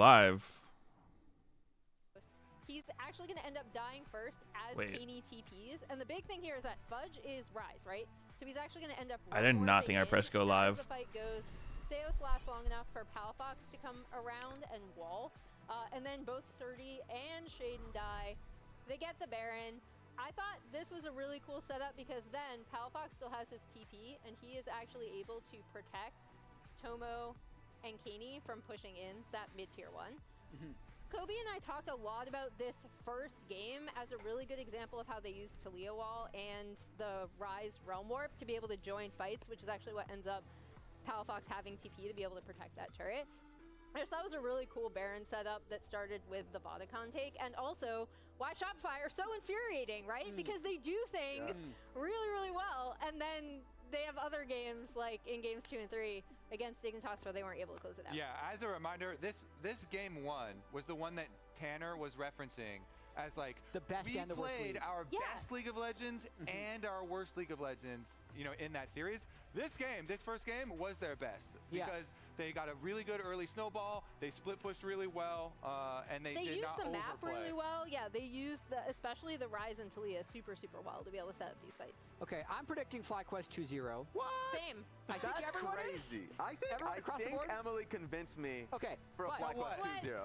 live. He's actually going to end up dying first as Kaney TPs. And the big thing here is that Fudge is Rise, right? So he's actually going to end up... I did not think I pressed go live. As the fight goes, Meteos lasts long enough for Palafox to come around and wall. And then both Surdy and Shaden die. They get the Baron. I thought this was a really cool setup because then Palafox still has his TP and he is actually able to protect Tomo and Kaney from pushing in that mid-tier one. Kobe and I talked a lot about this first game as a really good example of how they used Talia Wall and the Rise Realm Warp to be able to join fights, which is actually what ends up Palafox having TP to be able to protect that turret. I just thought it was a really cool Baron setup that started with the Vodacon take, and also why Shopify are so infuriating, right? Because they do things really, really well, and then they have other games like in games 2 and 3 against Dignitas where they weren't able to close it out. Yeah, as a reminder, this game 1 was the one that Tanner was referencing as like the best and the worst played league. Our best League of Legends and our worst League of Legends, you know, in that series. This first game was their best because they got a really good early snowball. They split pushed really well, and they did not overplay. They used the map really well. Yeah, they used especially the Rise and Talia super well to be able to set up these fights. Okay, I'm predicting FlyQuest 2-0. What? Same. I think everyone crazy. Is. I think Emily convinced me. Okay, for a FlyQuest 2-0.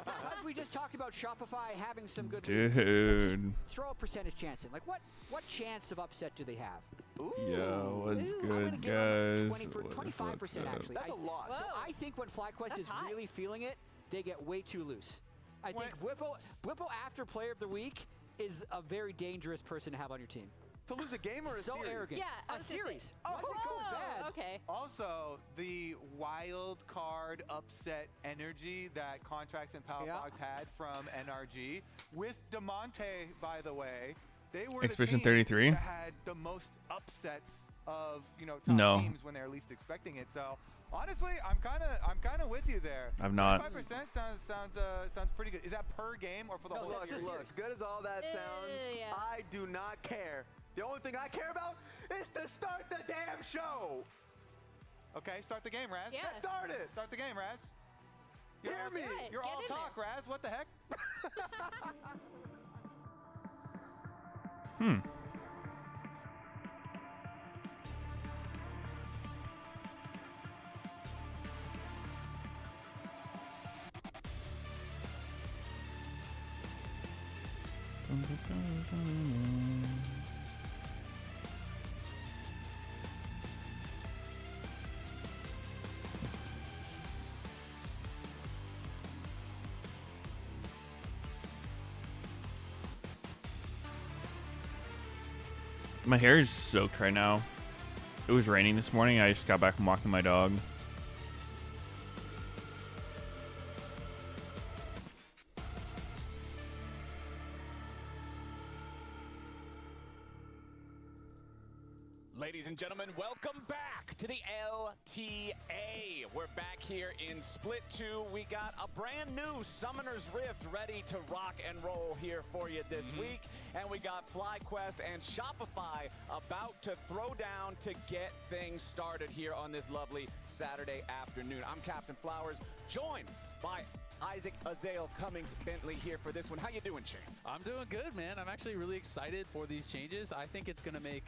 Because we just talked about Shopify having some good. Dude. Throw a percentage chance in. Like what chance of upset do they have? Ooh. Yo, what's good, guys? 25% actually. That's a lot. So I think when FlyQuest is really feeling it, they get way too loose. I think Whippo after Player of the Week is a very dangerous person to have on your team. To lose a game or a so series? Arrogant. Yeah, a series. Once it goes bad. Okay. Also, the wild card upset energy that Contracts and Palafox had from NRG with DeMonte, by the way. They were Expedition the team 33 that had the most upsets of top teams when they're least expecting it. So honestly, I'm kind of with you there. I'm not. 5% sounds pretty good. Is that per game or for the whole series? Look, as good as all that sounds, I do not care. The only thing I care about is to start the damn show. Okay, start the game, Raz. Yeah. Start it. Start the game, Raz. Hear me. You're all talk, Raz. What the heck? My hair is soaked right now. It was raining this morning. I just got back from walking my dog. Ladies and gentlemen, welcome back to the LTA. We're back here in Split 2. We got a brand new Summoner's Rift ready to rock and roll here for you this week. And we got FlyQuest and Shopify about to throw down to get things started here on this lovely Saturday afternoon. I'm Captain Flowers, joined by Isaac Azael Cummings Bentley here for this one. How you doing, Shane? I'm doing good, man. I'm actually really excited for these changes. I think it's going to make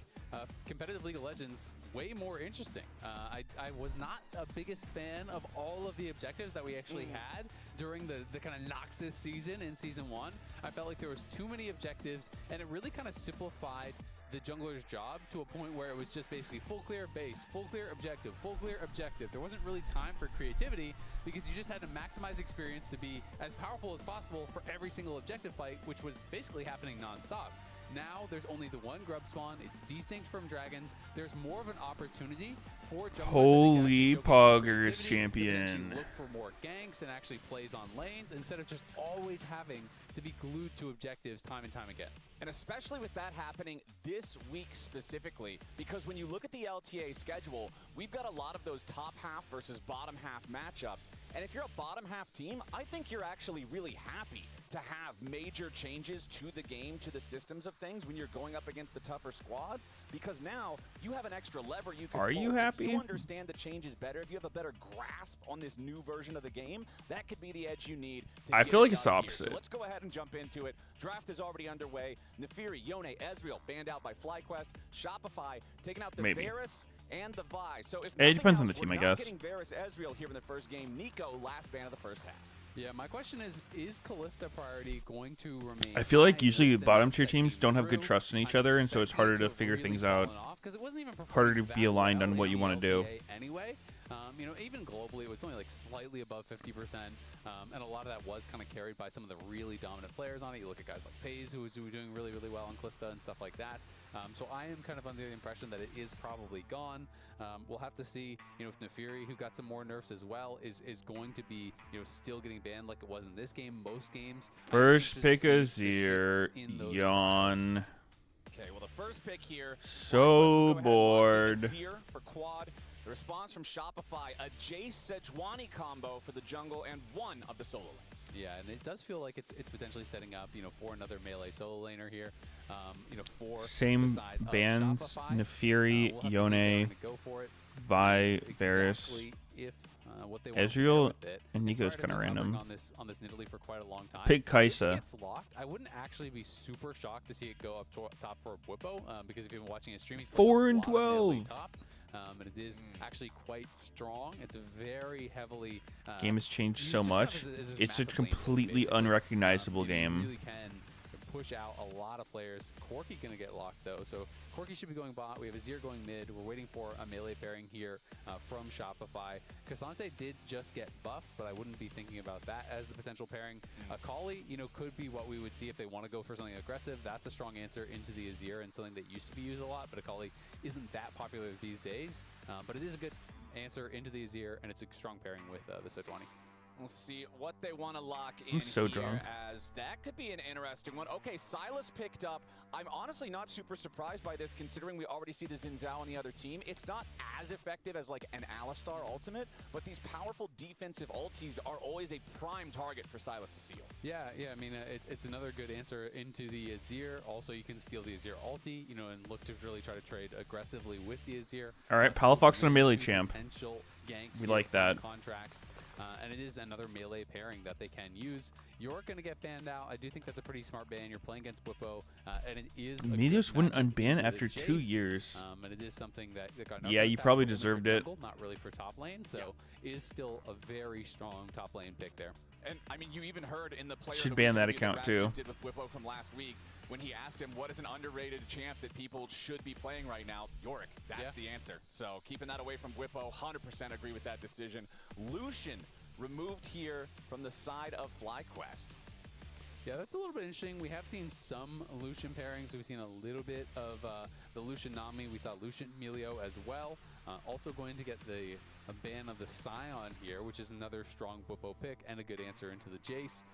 competitive League of Legends way more interesting. I was not a biggest fan of all of the objectives that we actually had during the kind of Noxus season in Season 1. I felt like there was too many objectives, and it really kind of simplified the jungler's job to a point where it was just basically full clear base, full clear objective, full clear objective. There wasn't really time for creativity because you just had to maximize experience to be as powerful as possible for every single objective fight, which was basically happening non-stop. Now there's only the one grub spawn. It's desynced from dragons. There's more of an opportunity for junglers. Holy poggers, champion. Look for more ganks and actually plays on lanes instead of just always having to be glued to objectives time and time again. And especially with that happening this week specifically, because when you look at the LTA schedule, we've got a lot of those top half versus bottom half matchups. And if you're a bottom half team, I think you're actually really happy to have major changes to the game, to the systems of things when you're going up against the tougher squads, because now you have an extra lever you can Are pull. you happy? If you understand the changes better, if you have a better grasp on this new version of the game, that could be the edge you need to I get feel like it it's done here. opposite. So let's go ahead and jump into it. Draft is already underway. Nefiri, Yone, Ezreal banned out by FlyQuest. Shopify taking out the Maybe. Varus and the Vi. So if It depends on nothing the team, else, I we're not guess. getting Varus Ezreal here in the first game. Nico last ban of the first half. Yeah, my question is Kalista priority going to remain? I feel like high usually with the bottom next tier that teams came don't have good through? trust in each I'm other, and so it's expecting harder it to figure have things really out. fallen off, 'cause it wasn't even Harder to performing be that aligned on well what in you the wanna do. LTA Anyway, you know, even globally, it was only like slightly above 50%, and a lot of that was kind of carried by some of the really dominant players on it. You look at guys like Pays, who was doing really, really well on Kalista and stuff like that. So I am kind of under the impression that it is probably gone. We'll have to see, you know, if Nefiri, who got some more nerfs as well, is going to be, you know, still getting banned like it was in this game. Most games. First I'm pick interested to see Azir, the shifts in those yawn. Okay, well, the first pick here. So FlyQuest will go ahead and lock in bored. Azir for quad. The response from Shopify, a Jace Sejuani combo for the jungle and one of the solo lanes. Yeah, and it does feel like it's potentially setting up, you know, for another melee solo laner here. You know, for the Same side of bands, Shopify. Nefiri, We'll have to see if they're Yone, gonna go for it. Vi, Varus. Exactly if what they want to Ezreal pair with it. and Nico's It's where kinda I've been random. hovering on this Nidalee for quite a long time. Pick If it Kai'Sa. gets locked, I wouldn't actually be super shocked to see it go up top for Bwipo, because if you've been watching his stream, he's playing 4 a and lot of melee 12. top, and it is actually quite strong. It's very heavily. Game has changed used so just kind of much. as his It's a massive lane, completely basically. unrecognizable You game. really can push out a lot of players. Corki gonna get locked though, so Corki should be going bot. We have Azir going mid. We're waiting for a melee pairing here from Shopify. Cassante did just get buffed, but I wouldn't be thinking about that as the potential pairing. Akali, you know, could be what we would see if they want to go for something aggressive. That's a strong answer into the Azir and something that used to be used a lot, but Akali isn't that popular these days. But it is a good answer into the Azir, and it's a strong pairing with the Sejuani. We'll see what they want to lock in so here, drunk. as that could be an interesting one. Okay, Silas picked up. I'm honestly not super surprised by this, considering we already see the Xin Zhao on the other team. It's not as effective as like an Alistar ultimate, but these powerful defensive ultis are always a prime target for Silas to seal. Yeah, I mean, it's another good answer into the Azir. Also, you can steal the Azir ulti, you know, and look to really try to trade aggressively with the Azir. All right, So Palafox and a really melee two champ. Potential ganks We here like from that. Contracts, and it is another melee pairing that they can use. You're going to get banned out. I do think that's a pretty smart ban. You're playing against Bwipo, and it is a good Meteos wouldn't matchup unban into the after 2 Jace, years. and it is something that got nerfed Yeah, this you past probably season for deserved it. jungle, not really for top lane, so is still a very strong top lane pick there. And I mean, you even heard in the player Should of the ban week that interview account, Raz too. just did with Bwipo from last week, when he asked him what is an underrated champ that people should be playing right now, Yorick. That's the answer. So keeping that away from Bwipo, 100% agree with that decision. Lucian removed here from the side of FlyQuest. Yeah, that's a little bit interesting. We have seen some Lucian pairings. We've seen a little bit of the Lucian Nami. We saw Lucian Melio as well. Also going to get a ban of the Scion here, which is another strong Bwipo pick and a good answer into the Jace.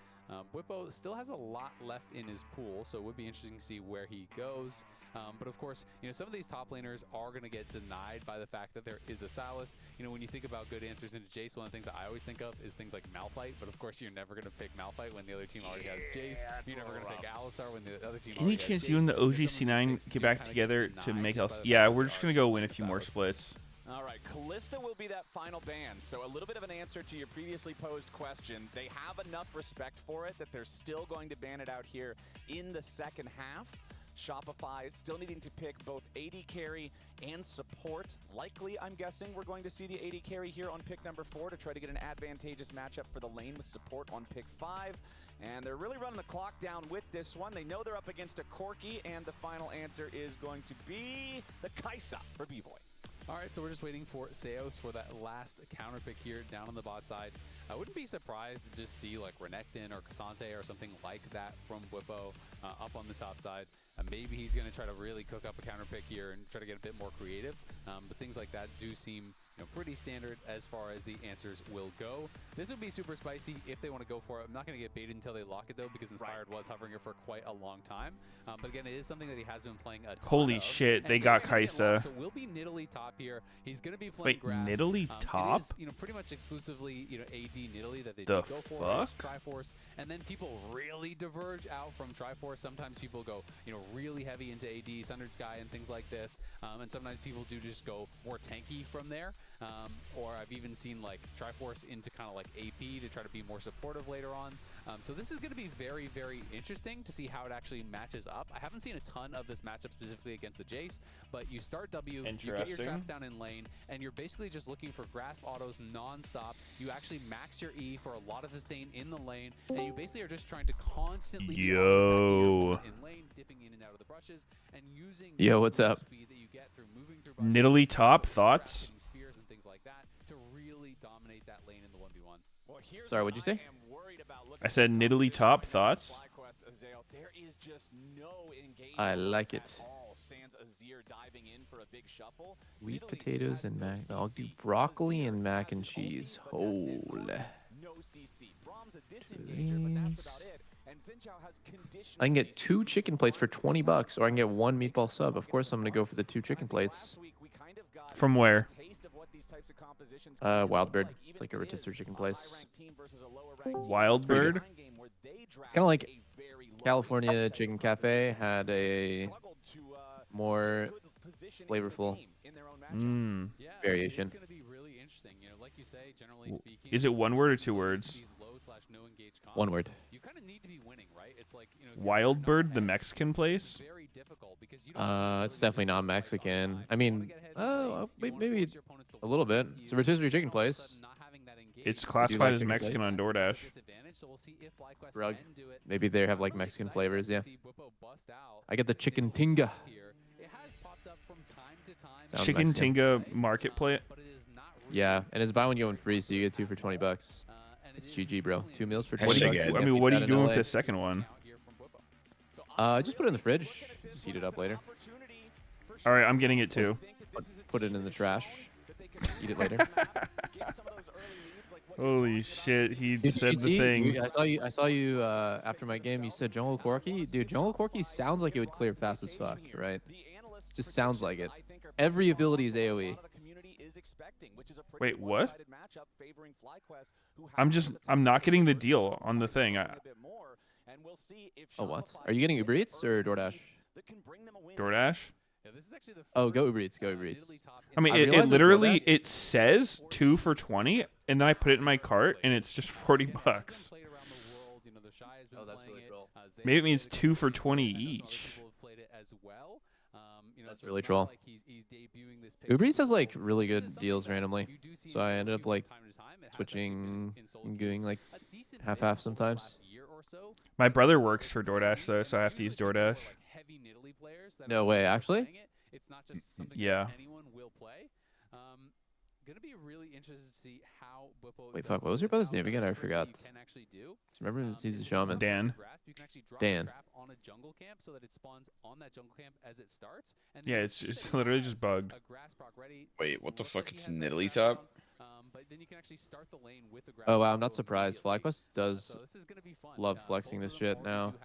Bwipo still has a lot left in his pool, so it would be interesting to see where he goes. But of course, you know, some of these top laners are going to get denied by the fact that there is a Sylas. You know, when you think about good answers into Jace, one of the things that I always think of is things like Malphite. But of course, you're never going to pick Malphite when the other team already has Jace. You're never going to pick Alistar when the other team Any already has chance Jace. you and the So some of these OGC9 picks get do back kinda together to denied make just us? by the Yeah, fact we're that just there gonna are go some win a like few more Sylas. splits. All right, Kalista will be that final ban. So a little bit of an answer to your previously posed question. They have enough respect for it that they're still going to ban it out here in the second half. Shopify is still needing to pick both AD carry and support. Likely, I'm guessing, we're going to see the AD carry here on pick number 4 to try to get an advantageous matchup for the lane with support on pick 5. And they're really running the clock down with this one. They know they're up against a Corki, and the final answer is going to be the Kai'Sa for B-Boy. All right, so we're just waiting for Seos for that last counter pick here down on the bot side. I wouldn't be surprised to just see like Renekton or Cassante or something like that from Bwipo up on the top side. Maybe he's going to try to really cook up a counter pick here and try to get a bit more creative. But things like that do seem pretty standard as far as the answers will go. This would be super spicy if they want to go for it. I'm not going to get baited until they lock it, though, because Inspired was hovering it for quite a long time. But again, it is something that he has been playing a ton Holy of. shit, they And got he's gonna get Kaisa. locked, So we'll be Nidalee top here. He's going to be playing Wait, grass. Nidalee top? It is, pretty much exclusively, AD Nidalee that they The do go for. fuck? Triforce, and then people really diverge out from Triforce. Sometimes people go, really heavy into AD, Sundered Sky, and things like this. And sometimes people do just go more tanky from there. Or I've even seen like Triforce into kind of like AP to try to be more supportive later on. So this is going to be very, very interesting to see how it actually matches up. I haven't seen a ton of this matchup specifically against the Jace, but you start W, you get your traps down in lane, and you're basically just looking for grasp autos non-stop. You actually max your E for a lot of sustain in the lane, and you basically are just trying to constantly be in lane, dipping in and out of the brushes, and using what's up? Speed that you get through moving through brushes, Nidalee top, thoughts? Spears and things like that to really dominate that lane in the 1v1. Well, Sorry, what'd you say? I said Nidalee top, thoughts? There is just no I like it. Sans Azir diving in for a big shuffle. Wheat potatoes and mac. I'll do broccoli and mac and cheese. Holy. No CC. Brahms a disengager, but that's about it. And Zinchao has I can get 2 chicken plates for 20 bucks, or I can get 1 meatball sub. Of course, I'm gonna go for the 2 chicken plates. From where? Wildbird. It's like a rotisserie chicken place. Wildbird? It's kind of like California Chicken Cafe had a more flavorful variation. It's going to be really interesting. Like you say, generally speaking, Is it 1 word or 2 words? these low/no engage comps, 1 word. You kind of need to be winning, right? It's like, Wildbird, the Mexican place? very difficult because you don't It's definitely not Mexican. I mean, maybe a little bit. It's a rotisserie chicken place. It's classified as chicken Mexican plates? on DoorDash. Rug. Maybe they have like Mexican flavors, yeah. I get the chicken tinga. Sounds Chicken Mexican. Tinga Marketplace? Yeah, and it's buy one, get one free, so you get 2 for 20 bucks. It's GG, bro. 2 meals for 20 What bucks. do You you, I can't mean, beat what are that you in doing with LA. the second one? Just put it in the fridge. Just heat it up later. All right, I'm getting it too. Put it in the trash. Eat it later. Holy shit, he Dude, said did the you see? thing. I saw you after my game. You said Jungle Corki. Dude, Jungle Corki sounds like it would clear fast as fuck, right? Just sounds like it. Every ability is AoE. Wait, what? I'm not getting the deal on the thing. Oh, what? Are you getting Uber Eats or DoorDash? DoorDash? Oh, go Uber Eats. Go Uber Eats. I mean, I it realized with literally, DoorDash- it says 2 for 20, and then I put it in my cart, and it's just 40 bucks. Oh, that's really troll. Maybe it means 2 for 20 each. That's really troll. Uber Eats has like really good deals randomly, so I ended up like switching and doing like half-half sometimes. My brother works for DoorDash, though, so I have to use DoorDash. No way, actually? Yeah. Gonna be really interested to see how Bwipo Wait, does fuck, what was this your brother's out, name but again? I it's something forgot. you can actually do. Remember, he's the shaman. Dan. You can actually drop Dan. a trap on a jungle camp so that it spawns on that jungle camp as it starts. And Yeah, then it's see that he literally has just bugged. a grass proc ready. Wait, what the Look fuck? like he It's has that Nidalee trap top? down, but then you can actually start the lane with the grass Oh, wow, proc I'm not surprised. immediately. FlyQuest does So this is gonna be fun. love Both flexing of this them shit already now. do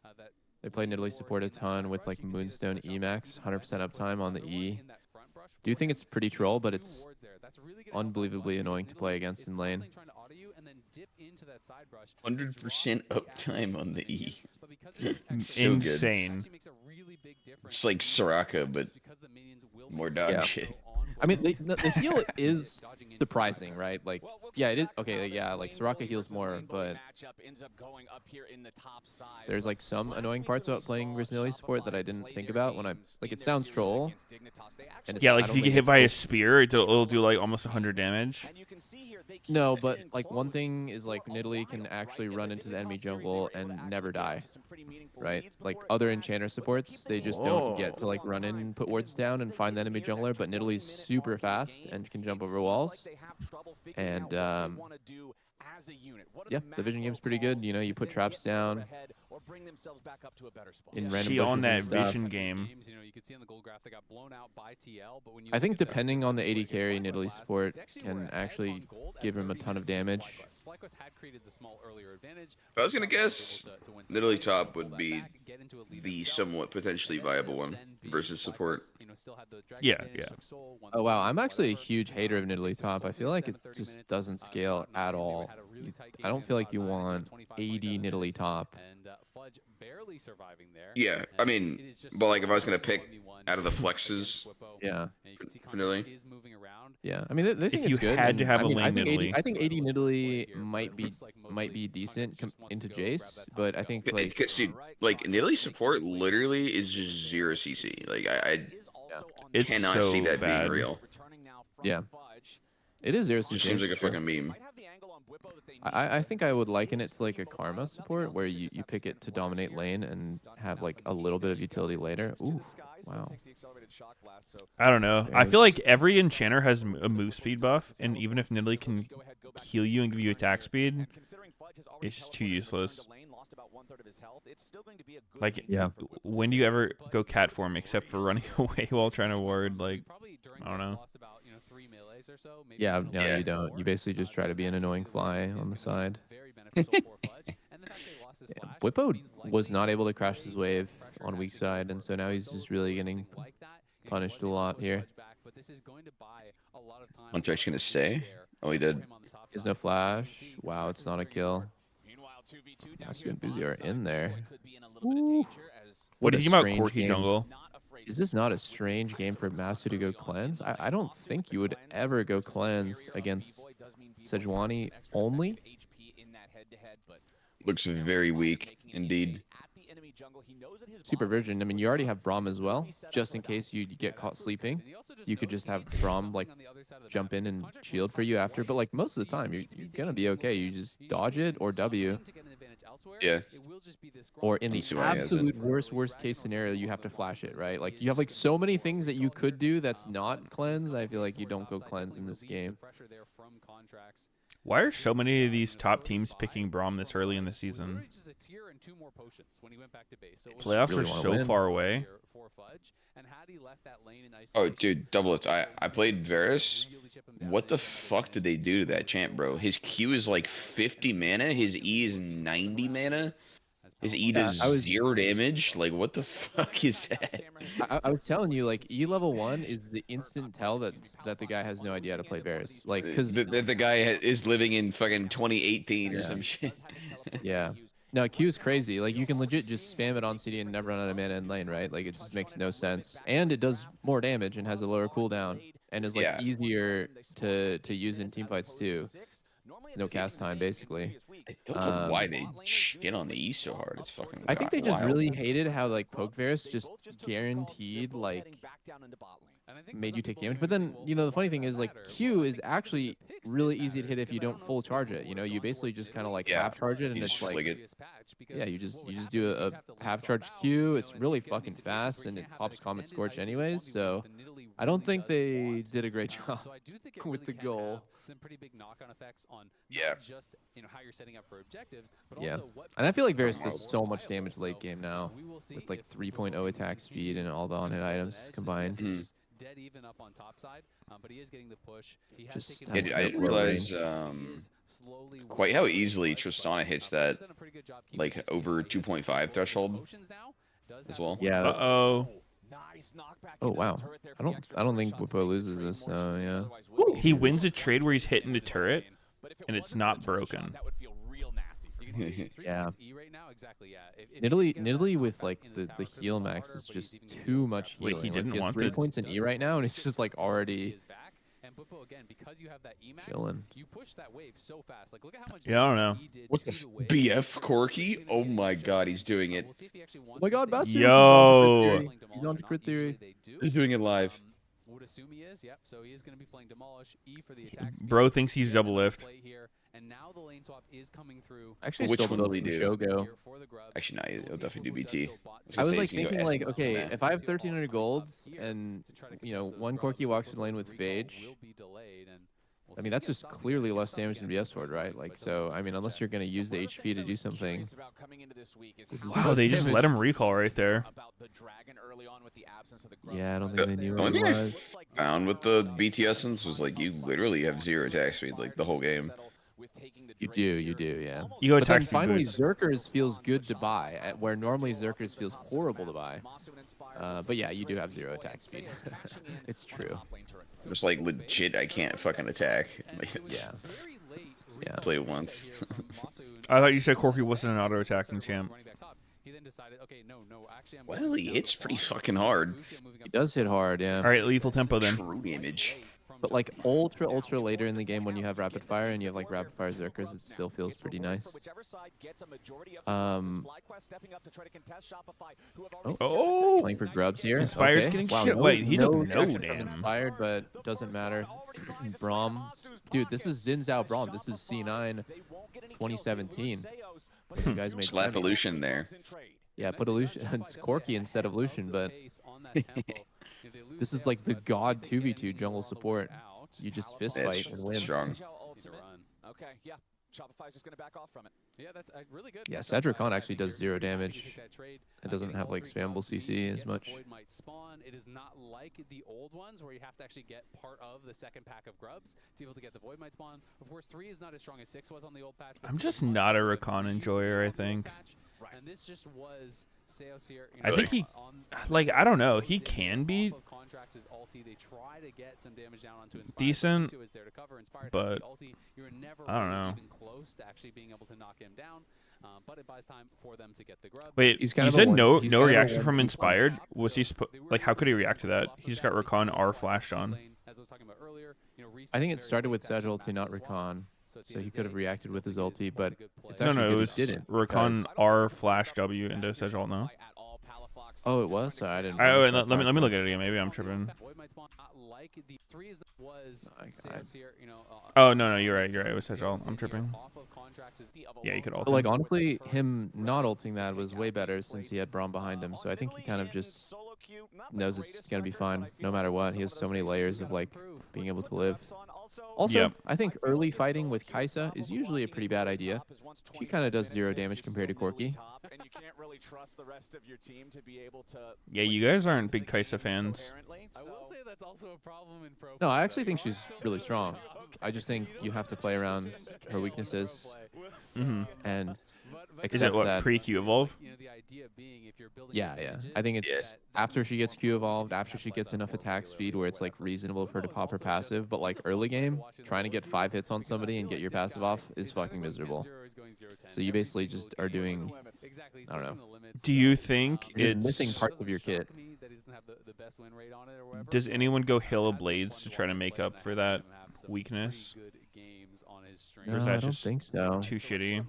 have, that They play Nidalee ward support a in that ton side with brush. like You can see this Moonstone push up Emax, and then 100% put uptime on the another one E. in that front brush Do you for think you. it's pretty Two troll, but it's wards there. That's really gonna help out unbelievably flex annoying because to play Nidalee against is in lane? constantly trying to auto you and then dip into that side brush to 100% drop the uptime on the minions, E. but because this is extra So good. Insane. it actually makes a really big difference It's like in Soraka, matchups but because the minions will more make dog Yeah. shit. go on I mean, Bwipo. the heal is Dodging into the surprising, side right? Like, Well, we'll yeah, keep it is. track of Okay, how yeah, this like lane Soraka bully heals versus more, lane bully but matchup ends up going up here in the top side. there's But like some last annoying week parts when we about playing saw Grizzly support that I Shopify didn't play think their about when I games like. in It their sounds series troll. against Dignitas, they actually it's- Yeah, I like don't if you think get hit it's by a both- spear, it'll do like almost 100 damage. And you can see here they keep No, it but in like one close thing is like for a Nidalee can while, actually right? In run the into the enemy Dignitas series, they jungle were able and to never actually get die, into some pretty meaningful right? leads Like before other it enchanter crashed, but they're supports, they keeping just it don't Whoa. get to like for a run long in, time. put And wards then down, once and they find the get enemy near that jungler. But 20-minute Nidalee's super mark in the fast game, and can jump it over seems walls. like they have trouble figuring And out what they wanna do as a unit. What are yeah, the the vision macro game's pretty calls good. You know, to you put then traps get further down, ahead or bring themselves back up to a better spot. in random She bushes on and that stuff. vision game. You could see on the gold graph they got blown out by TL, but when you I look think at their depending on the AD individual play carry, against Nidalee FlyQuest, support they actually were can ahead actually on gold at give him a 30 ton of minutes against damage. FlyQuest had created the small earlier advantage. I was gonna But was guess able to win some Nidalee fights, top pull would that be back, get into a lead the themselves, somewhat potentially and then, viable one then being versus support. FlyQuest, still had the dragon Yeah, advantage, yeah. took Soul, won Oh the wow, game, I'm actually a whatever. huge hater of Nidalee They were top. I closing feel it like down it to 30 just minutes, doesn't scale caught 9. at They all. had a really tight game I don't against feel like you Cloud9, want 25, AD 27 Nidalee minutes, top. and Fudge barely surviving there. Yeah, I as mean, it is just but like if I was so gonna pick 1v1 out of the against flexes, Whippo. Yeah. And you can see for Contract Nidalee. is moving around. Yeah, I mean they think If you it's good. had to And have I a mean, lane Nidalee. I think AD Nidalee Here, but might it be looks like mostly decent Contract just wants into to go grab Jace, that top but I scalp. think Because dude, Alright, like Contract Nidalee making support his way literally down. is just zero CC. Like I It's cannot see so that being bad. real. Yeah. It is 0 Just CC. seems like a it's true. fucking meme. I think I would liken it to like a Karma support where you pick it to dominate lane and have like a little bit of utility later. Ooh, wow. I don't know. I Very feel like every enchanter has a move speed buff, and even if Nidalee can heal you and give you attack speed, it's just too useless. Like, Yeah. when do you ever go cat form except for running away while trying to ward? Like, I don't know. Yeah, no, Yeah. you don't. You basically just try to be an annoying fly on the side. Yeah, Whippo was not able to crash his wave on weak side, and so now he's just really getting punished a lot here. Hunter actually gonna stay? Oh, he did. There's no flash. Wow, it's not a kill. Masu and Boozy are in there. Ooh. What do a you think about strange Corki game. jungle? Is this not a strange game for Masu to go cleanse? I don't think you would ever go cleanse against Sejuani only. Looks very weak indeed. Super Virgin, I mean, you already have Braum as well, just in case you get caught sleeping. You could just have Braum, like, jump in and shield for you after. But, like, most of the time, you're going to be okay. You just dodge it or W. Yeah. Or in the Don't see why he has it. absolute worst case scenario, you have to flash it, right? Like, you have, like, so many things that you could do that's not cleanse. I feel like you don't go cleanse in this game. Why are so many of these top teams picking Braum this early in the season? Playoffs really are wanna so win. far away. Oh, dude, double it. I played Varus. What the fuck did they do to that champ, bro? His Q is like 50 mana. His E is 90 mana. His E does I was- 0 damage. Like, what the fuck is that? I was telling you, like, E level 1 is the instant tell that the guy has no idea how to play Varus. Like, because The guy is living in fucking 2018 or Yeah. some shit. yeah. No, Q is crazy. Like, you can legit just spam it on CD and never run out of mana in lane, right? Like, it just makes no sense. And it does more damage and has a lower cooldown and is, like, Yeah. easier to use in teamfights, too. It's no cast time, basically. I don't know why they shit on the E so hard. It's fucking I think they just wild. really hated how, like, Poke Varus just guaranteed, like, made you take damage. But then, the funny thing is, like, Q is actually really easy to hit if you don't full charge it. You basically just kind of, like, Yeah, half charge it, and you it's just like, flick it. yeah, you just do a half charge Q. It's really fucking fast, and it pops Comet Scorch anyways. So I don't think they did a great job with the goal. Some pretty big knock-on effects on Yeah. not just how you're setting up for objectives, but Yeah. also what And I feel like Varus pieces does are so much viable. damage late game now, We will see with like if 3.0 attack speed and all the on-hit Whippo items edge, combined. he's just dead even up on top side, but he is getting the push. He has Just taken has the Yeah, dude, I no didn't low realize range. He is slowly quite how working easily his ledge, Tristana but, hits he's that, done a pretty good job keeping like, his over XP. He has 2.5 both of his threshold potions now, does as have well. one Yeah, more that's- Uh-oh. Oh wow, I don't think Whippo loses this. So yeah. He wins a trade where he's hitting the turret, and it's not broken. Yeah. If Nidalee with like the heal max is just too much Wait, healing. he Like, didn't has want 3 the- points in E right now, and it's just like already And Buppo, again, because you have that Emax, chilling. you push that wave so fast. Like, look at how much Yeah, I don't know. he did What to the wave. BF Corky? Oh my god, he's doing it. We'll see if he actually Oh wants my to god, stay Masu! Yo. He's on to crit theory. Usually they do. He's doing it live. Would assume he is. Yep. So he is going to be playing Demolish. E for the attack speed. Bro thinks he's Get double another lift. play here, and now the lane swap is coming through. Actually, Which still one built will he from do? Shogo. Here for the grub. Actually, no, So we'll he'll see if definitely do Buppo does BT. go bot was I gonna was say like he's gonna go thinking, like, F. okay, Yeah. if I have See all 1,300 coming golds here and to try to contest those one grubs. Corki walks the Buppo's lane with recall Phage, will be delayed, and I mean, that's just clearly less damage than BS Sword, right? Like, so, I mean, unless you're going to use the HP to do something. This is Wow, they just let him recall right there. Yeah, I don't think they knew The what one it thing I was. found with the BT Essence was like you literally have 0 attack speed like the whole game. You do, yeah. You go But then attack speed finally, boost. Zerkers feels good to buy, where normally Zerkers feels horrible to buy. But yeah, you do have 0 attack speed. It's true. Just like legit, I can't fucking attack. Like, Yeah. Yeah. Play it once. I thought you said Corky wasn't an auto attacking champ. Well, he hits pretty fucking hard. He does hit hard, yeah. All right, lethal tempo then. True damage. But like ultra later in the game when you have rapid fire and you have like rapid fire Zerkers, it still feels pretty nice. Oh, Playing for grubs here. Inspired's Okay. getting Wow, shit. no, Wait, he no took no reaction from damn. Inspired, but doesn't matter. Braum, dude, this is Xin Zhao Braum. This is C9 2017. You guys made Slap sense. illusion there. Yeah, put illusion. It's Corky instead of Lucian, but this is like the god 2v2 jungle support. You just fist That's fight and win. strong. Okay, yeah. Shopify's just gonna back off from it. Yeah, that's really good. Yeah, Cedric Khan actually does 0 damage. It doesn't have like spammable CC as much. Void might spawn. It is not like the old ones where you have to actually get part of the second pack of grubs to be able to get the Void might spawn. Of course, 3 is not as strong as 6 was on the old patch. I'm just not a Rakan enjoyer, I think. And this just was Seos here. I think he, like, I don't know. He can be decent, but I don't know. Wait, He's you kind of a said one- no he's no kind of a reaction one- from Inspired? Was he like, how could he react to that? He just got Rakan R flashed on. I think it started with Sedge ulti, not Rakan. So he could have reacted with his ulti, but it's No, actually no, it good was he didn't. Rakan because- R flash W into Sejal now. Oh, it was? Sorry, I didn't. All right, wait, notice that let me part. look at it again. Maybe I'm tripping. I- Oh no, you're right. It was Sejal. I'm tripping. Yeah, you could ult But like him. honestly, him not ulting that was way better since he had Braum behind him. So I think he kind of just knows it's gonna be fine no matter what. He has so many layers of like being able to live. Also, Yep. I think early fighting with Kaisa is usually a pretty bad idea. She kind of does 0 damage compared to Corky. Yeah, you guys aren't big Kaisa fans. I will say that's also a problem in pro. No, I actually think she's really strong. I just think you have to play around her weaknesses and Is accept that what that. pre-Q evolve? Yeah. I think it's after she gets Q evolved, after she gets enough attack speed where it's like reasonable for her to pop her passive, but like early game, trying to get 5 hits on somebody and get your passive off is fucking miserable. So you basically just are doing, I don't know. Do you think You're it's missing parts of your kit. Does anyone go Halo Blades to try to make up for that weakness? No, Or is I that don't just think so. too shitty?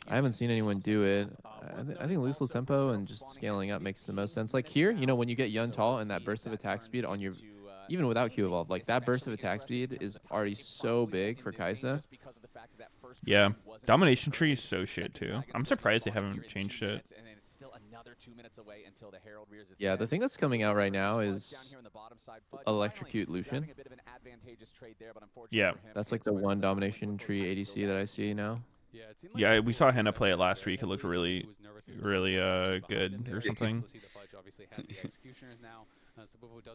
I haven't seen anyone do it. I think lethal tempo and just scaling up makes the most sense. Like here, you know, when you get Yun Tall and that burst of attack speed on your, even without Q evolve, like that burst of attack speed is already so big for Kaisa. Yeah, domination tree is so shit too. I'm surprised they haven't changed it. Yeah, the thing that's coming out right now is Electrocute Lucian. Yeah. That's like the one domination tree ADC that I see now. Yeah, we saw Henna play it last week. It looked really good or something.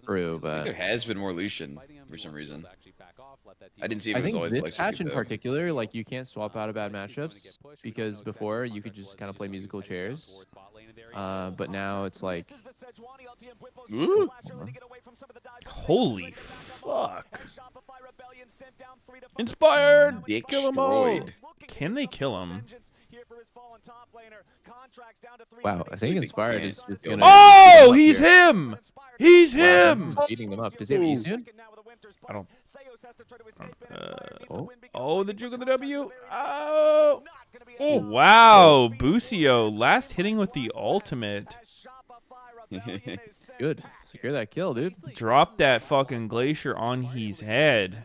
True, but There has been more Lucian for some reason. I didn't see if I it was think always this Electrocute, patch in though. particular, like you can't swap out of bad matchups because before you could just kind of play musical chairs, but now it's like, Ooh. Holy fuck! Inspired! Kill them all! Destroyed. Can they kill him? wow, I think Inspired is just gonna. Oh, he's him! He's Wow, him! he's beating them up. Does he have Easian? I don't. Oh. Oh, the juke of the W. Oh. Oh, wow. Busio last hitting with the ultimate. Good. Secure that kill, dude. Drop that fucking glacier on his head.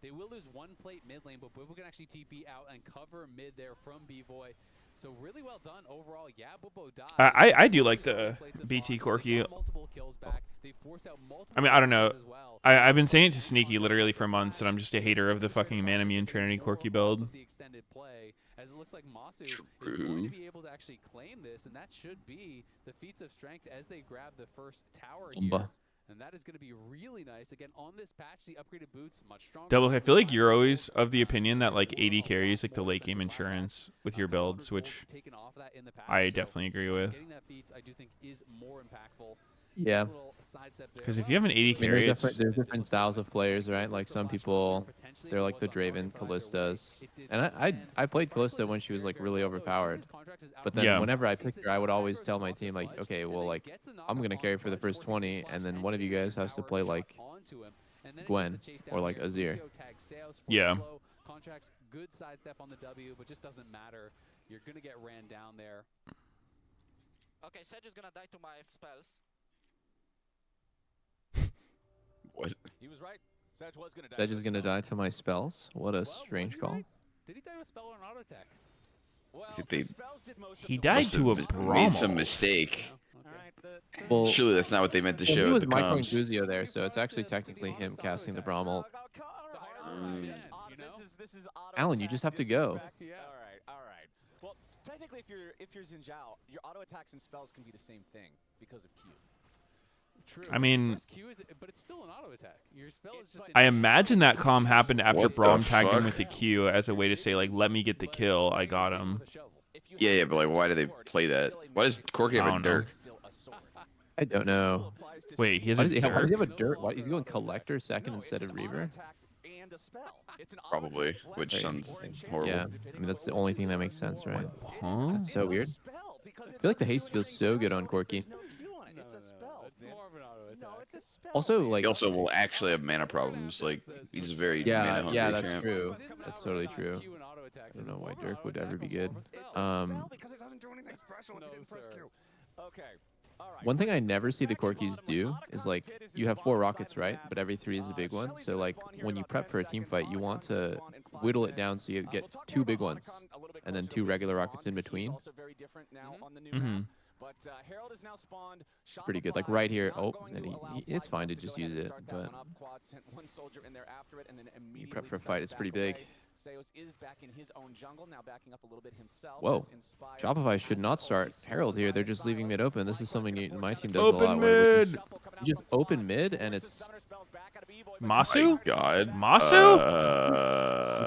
They will lose one plate mid lane, but Bwipo can actually TP out and cover mid there from B-Boy. So really well done overall. Yeah, Bwipo died. I do like the BT Corki. I mean, I don't know. I've been saying it to Sneaky literally for months, and I'm just a hater of the fucking Man Immune Trinity Corki build. As it looks like Masu is going to be able to actually claim this, and that should be the feats of strength as they grab the first tower here. And that is going to be really nice. Again, on this patch, the upgraded boots, much stronger. Double, I feel like you're always of the opinion that like AD carries like the late game insurance with your builds, which I definitely agree with. Getting that feats, I do think, is more impactful. Yeah. Because if you have an AD carry, there's different styles of players, right? Like some people, they're like the Draven Callistas. And I played Callista when she was like really overpowered. But then whenever I picked her, I would always tell my team like, okay, well, like I'm going to carry for the first 20. And then one of you guys has to play like Gwen or like Azir. Yeah. Contracts good sidestep on the W, but just doesn't matter. You're going to get ran down there. Okay, Sedge is going to die to my spells. What? He was right. Sedge was gonna die. Sedge is gonna die to my spells. What a strange call. Right? Did he die to a spell or an auto attack? Well, he died to a made some Brommel. mistake. Well, Surely that's not what they meant to show. He with was the microing comms. Guzio there, so it's actually technically him casting the Brommel. Alan, you just have to go. Yeah. All right. Well, technically, if you're Xin Zhao, your auto attacks and spells can be the same thing because of Q. True. I mean, but it's still an auto attack. Your spell is just. I imagine that comm happened after What the Braum tagged him fuck? with the Q as a way to say like, let me get the kill. I got him. Yeah, but like, why do they play that? Why does Corki have a don't know. Dirk? I don't know. Wait, he has Why a does he have a Dirk? dirt? Why is he going Collector second instead of Reaver? Probably, which sounds horrible. Yeah, I mean that's the only thing that makes sense, right? Huh? That's so weird. I feel like the haste feels so good on Corki. It's more of an auto attack. Also, like He also will actually have mana problems. Like he's very mana hungry yeah, that's champ. true. That's totally true. I don't know why Dirk would ever be good. Because it doesn't do anything special. It didn't press Q. Okay. One thing I never see the Corkis do is like you have 4 rockets, right? But every 3 is a big one. So like when you prep for a team fight, you want to whittle it down so you get 2 big ones and then 2 regular rockets in between. Mm-hmm. But Herald is now spawned. Pretty good. Like right here. Oh, and it's fine to just use it, but you prep for a fight. It's pretty big. Seos is back in his own jungle, now backing up a little bit himself. Whoa. Shopify should not start Herald here. They're just leaving mid open. This is something my team does a lot. Open mid. You just open mid and it's Masu? God. Masu?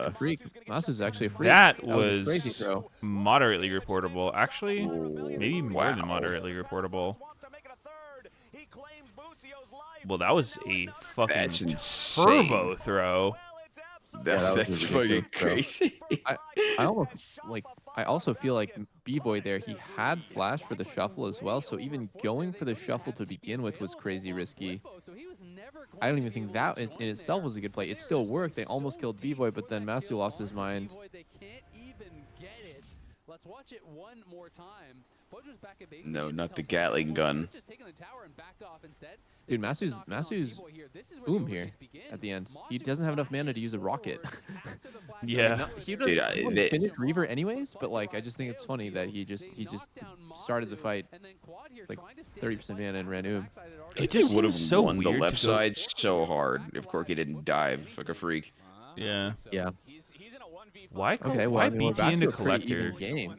a freak. Masu's actually a freak. That was a crazy was throw. moderately reportable. Actually, maybe more than Wow. moderately reportable. Well, that was a fucking That's insane. turbo throw. that was That's a fucking ridiculous throw. crazy. I almost like. I also feel like B-Boy there. He had flash for the shuffle as well. So even going for the shuffle to begin with was crazy risky. I don't even think that in itself was a good play. It still worked. They almost killed B-Boy, but then Masu lost his mind. They can't even get it. Let's watch it one more time. No, not the Gatling gun. Dude, Masu's here at the end. He doesn't have enough mana to use a rocket. Yeah. No, he Dude, doesn't finish Reaver anyways, but like I just think it's funny that he just started the fight like 30% mana and ran Oom. It just would have seems so won the weird left to go- side so hard if Corki didn't dive like a freak. Yeah. Yeah. Why? Okay, well, Why I mean, we're BT back into to a pretty collector? even game.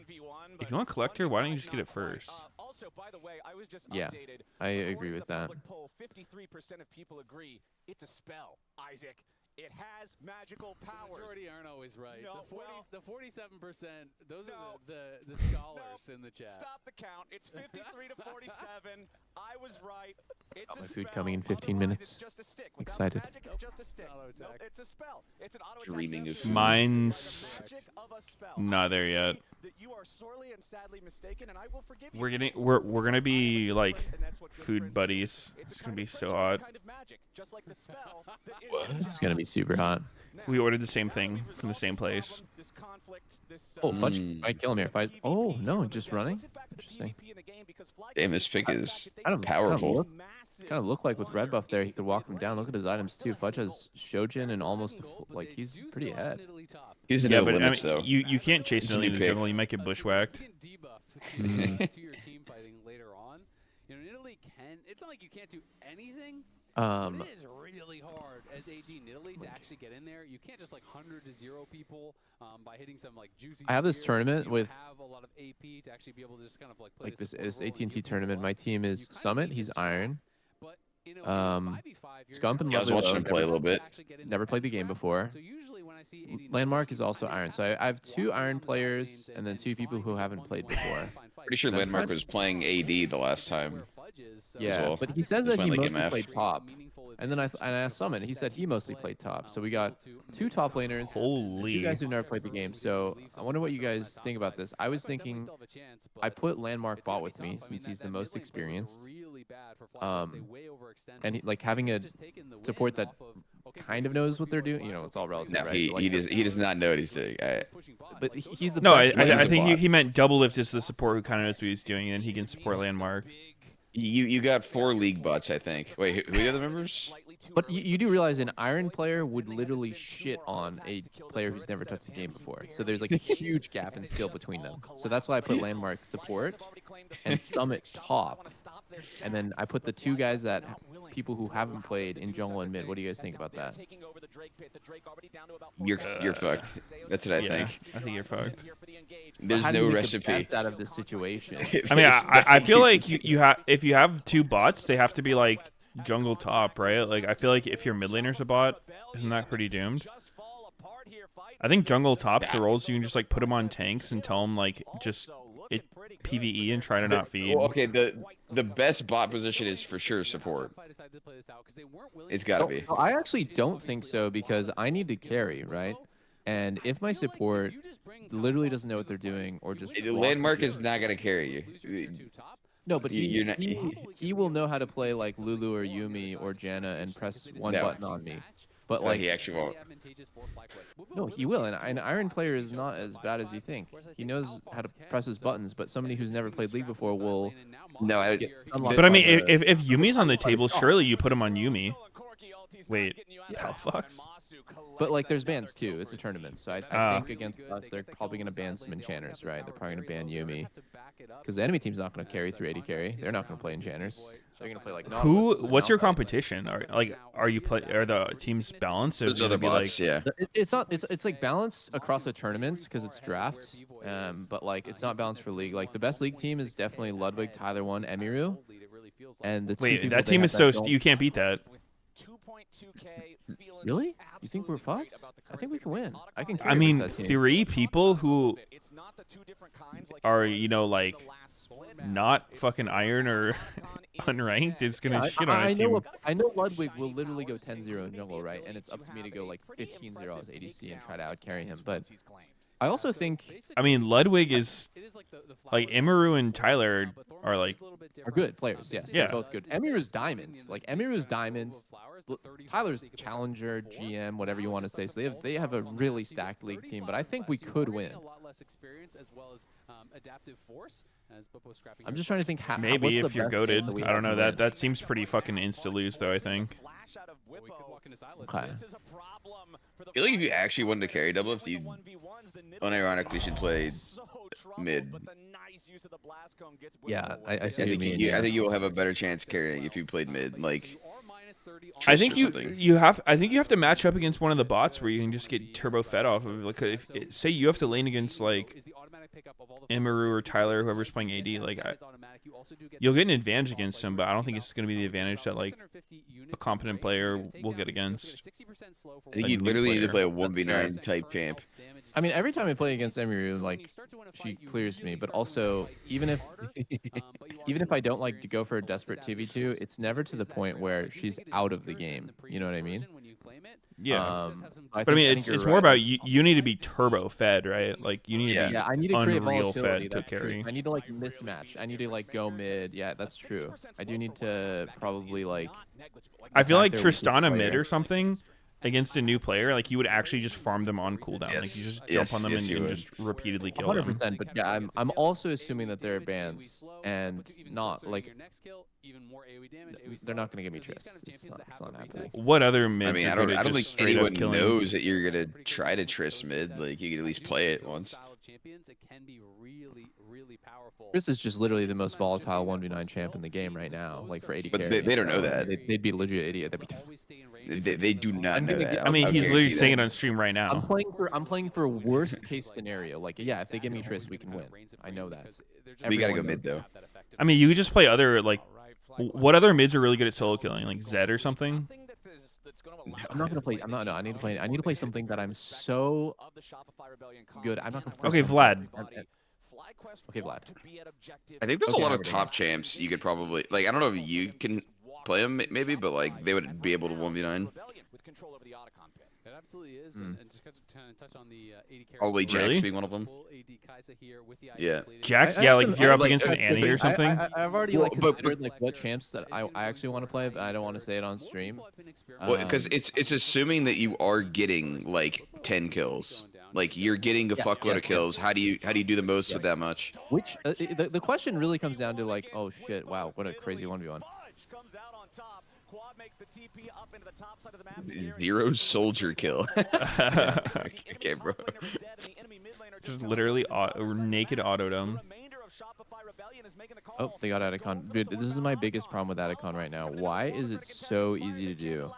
If you want collector, why don't you just get it first? Also, by the way, I was just Yeah, updated. I agree with that. Public poll, 53% of people agree it's a spell, Isaac. It has magical powers. Majority aren't always right. No, The 47%, those No. are the scholars in the chat. Stop the count. It's 53 to 47. I was right. It's My a food spell. coming in 15 Otherwise, minutes. It's just a stick. Without Excited. Magic, it's just a stick. auto No, attack. it's a spell. It's an auto Dreaming attack. of food. Mine's Magic of a spell. not there yet. That you are sorely and sadly mistaken, and I will forgive you. We're gonna be like And that's what good food friends do. buddies. It's It's a gonna kind be of so friendship, hot. it's a kind of magic, just like the spell that is It's gonna be super hot. We ordered the same thing from the same place. This conflict, this, Oh, Fudge might kill him here. If I, oh no, just running. Interesting. Damn, this pick is Kind of powerful. look- kind of look like with red buff there, he could walk him down. Look at his items too. Fudge has Shojin and almost like he's pretty ahead. He's Yeah, no but limits I mean, though. you can't chase It's a Nidalee new in the pick. jungle. You might get bushwhacked. To your team fighting later on. You know, Nidalee can. It's not like you can't do anything. But it is really hard as AG Nidalee to actually get in there. You can't just like 100 to 0 people by hitting some like juicy. I have this spear. tournament You with have a lot of AP to actually be able to just kind of like play like this support is role and AT&T heal people tournament. up. My team is You kind of Summit. need He's to Iron. But in a 5v5, you're Scump and Yeah, I was Lovely watching Low. him play a little bit. Never played the game before. So usually when I see AD Landmark is also Iron. So I have 2 Iron players and then 2 people who haven't played before. Pretty sure And then Landmark Fudge- was playing AD the last time. Yeah, well. but he says Just that he went like mostly MF. played top. And then I asked Summit, he said he mostly played top. So we got 2 top laners, and 2 Holy. guys who never played the game. So I wonder what you guys think about this. I was thinking I put Landmark bot with me since he's the most experienced. And like having a support that kind of knows what they're doing. You know, it's all relative, No, right? he, But, like, he does not know what he's doing. But he's the No, best player. I think he meant double lift is the support who kind of knows what he's doing, and he can support Landmark. You got 4 league bots, I think. Wait, who are the other members? But you do realize an Iron player would literally shit on a player who's never touched the game before. So there's like a huge gap in skill between them. So that's why I put Landmark support and Summit top. And then I put the 2 guys that people who haven't played in jungle and mid. What do you guys think about that? You're fucked. That's what I Yeah, think. I think you're fucked. There's How do you no make the recipe. best out of this situation? I mean, I feel like you have if you have 2 bots, they have to be like jungle top, right? Like I feel like if your mid laner's a bot, isn't that pretty doomed? I think jungle top's the roles you can just like put them on tanks and tell them like just it PVE and try to not feed. Well, okay, the best bot position is for sure support. It's gotta be. Well, I actually don't think so because I need to carry, right? And if my support literally doesn't know what they're doing or just Landmark is not gonna carry you. no, but You're not- he will know how to play like Lulu or Yumi or Janna and press one No. button on me. But No, like he actually won't. no, he will. And an Iron player is not as bad as you think. He knows how to press his buttons, but somebody who's never played League before will No, I, get unlocked But I by mean, the- if Yumi's on the table, surely you put him on Yumi. Wait, Palafox? But like, there's bans too. It's a tournament, so I Ah. think against us, they're probably gonna ban some enchanters, right? They're probably gonna ban Yumi, because the enemy team's not gonna carry through 80 carry. They're not gonna play enchanters. They're gonna play like Nautilus and What's your Malphite. competition? Are you play? Are the teams balanced? Or is those it other gonna be bots, like, yeah. It's not. It's like balanced across the tournaments because it's draft. But like it's not balanced for league. Like the best league team is definitely Ludwig, Tyler one, Emiru, and the two wait, people that they team have is so don't- you can't beat that. Really? You think we're fucked? I think we can win. I can. I carry mean, versus that team. 3 people who are like not fucking iron or unranked is gonna Yeah, shit on a I team. know. I know Ludwig will literally go 10-0 in jungle, right? And it's up to me to go like 15-0 as ADC and try to outcarry him. But I also think I mean, Ludwig is like Emiru and Tyler are like are good players. Yes, Yeah. they're both good. Emiru's diamond. Like Emiru's diamonds. Tyler's challenger, GM, whatever you want to say. So they have a really stacked league team. But I think we could win. I'm just trying to think how. maybe what's the if you're best team goaded. that we I have don't know. to win? That seems pretty fucking insta lose though. I think. Okay. I feel like if you actually wanted to carry double, if you unironically should play mid. Yeah, I I see what you think mean. you, yeah. I think you will have a better chance carrying if you played mid. Like, I think Trist or something. you have to match up against one of the bots where you can just get turbo fed off of. Like, say you have to lane against like Emiru or Tyler, whoever's playing AD. Like, you'll get an advantage against him, but I don't think it's going to be the advantage that like a competent player will get against. I think a you new literally need to play player. a 1v9 type camp. I mean, every time I play against Emiru, like she clears me. But also, even if I don't like to go for a desperate 2v2, it's never to the point where she's out of the game. You know what I mean? Yeah. But But I mean, it's more about you need to be turbo fed, right? Like you need to be Yeah, I need to create unreal volatility. fed to That's true. carry. I need to like mismatch. I need to like go mid. Yeah, that's true. I do need to probably like. I feel like attack their weakest Tristana mid player. or something against a new player, like you would actually just farm them on cooldown. Like you just jump on them and just repeatedly kill them. 100%. But yeah, I'm also assuming that they're bans and not like they're not gonna give me Triss. It's not happening. What other mids? I mean, are I don't good at think just straight anyone up killing? knows that you're gonna try to Triss mid. Like you could at least play it once. Triss is just literally the most volatile 1v9 champ in the game right now. Like for 80 But carries. they don't know that. They'd be legit idiot. They do not know that. I mean, I'll he's literally guarantee saying that. it on stream right now. I'm playing for worst case scenario. Like, yeah, if they give me Triss, we can win. I know that. We gotta go Everyone mid knows. though. I mean, you could just play other like. What other mids are really good at solo killing? Like Zed or something? I'm not gonna play. I'm not. No, I need to play. I need to play something that I'm so good. I'm not gonna. Okay, Vlad. Okay, Vlad. I think there's Okay, a lot of everybody. top champs you could probably like. I don't know if you can play them maybe, but like they would be able to 1v9. It absolutely is, and just to touch on the 80 Probably Jax Really? being one of them. Yeah. Jax, I yeah, like actually- if you're I up like- against an Annie or something. I've already Well, like but- considered like what champs that I actually want to play, but I don't want to say it on stream. Well, because it's assuming that you are getting like 10 kills. Like you're getting a fuckload of kills. How do you do the most with that much? Which the question really comes down to like, oh shit, wow, what a crazy 1v1. Zero soldier kill. Okay, bro. Just literally naked autodome. Oh, they got Atacon. Dude, this is my biggest problem with Atacon right now. Why is it so easy to do?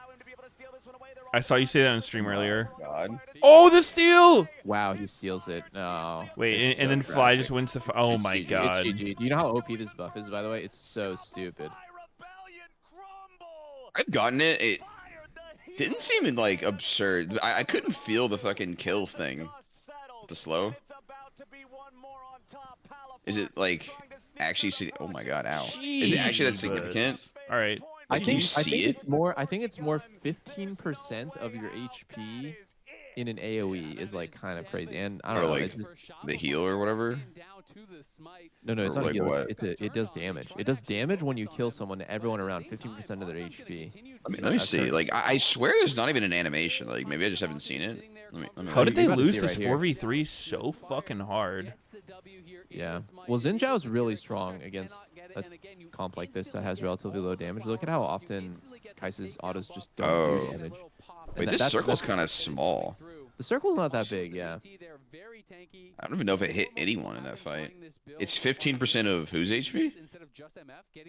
I saw you say that on stream earlier. God. Oh, the steal! Wow, he steals it. No. Wait, it's and so then Fly tragic. just wins the. Oh It's my GG. god. It's GG. Do you know how OP this buff is, by the way? It's so stupid. I've gotten it. It didn't seem like absurd. I couldn't feel the fucking kill thing. The slow. Is it like actually? Oh my god! Ow! Is it actually that significant? All right. I Can you think see it? it's more. I think it's more 15% of your HP in an AOE is like kind of crazy, and I don't Or know. like the heal or whatever. No, it's or not like a heal. what? It does damage. It does damage when you kill someone. Everyone around 15% of their HP. Let me see. Like I swear there's not even an animation. Like maybe I just haven't seen it. Let me How did they You're about to lose see this right here. 4v3 so fucking hard? Yeah. Well, Xin Zhao's really strong against a comp like this that has relatively low damage. Look at how often Kai'Sa's autos just don't do damage. And Wait, this that's circle's kind of small. The circle's not that big, yeah. I don't even know if it hit anyone in that fight. It's 15% of whose HP?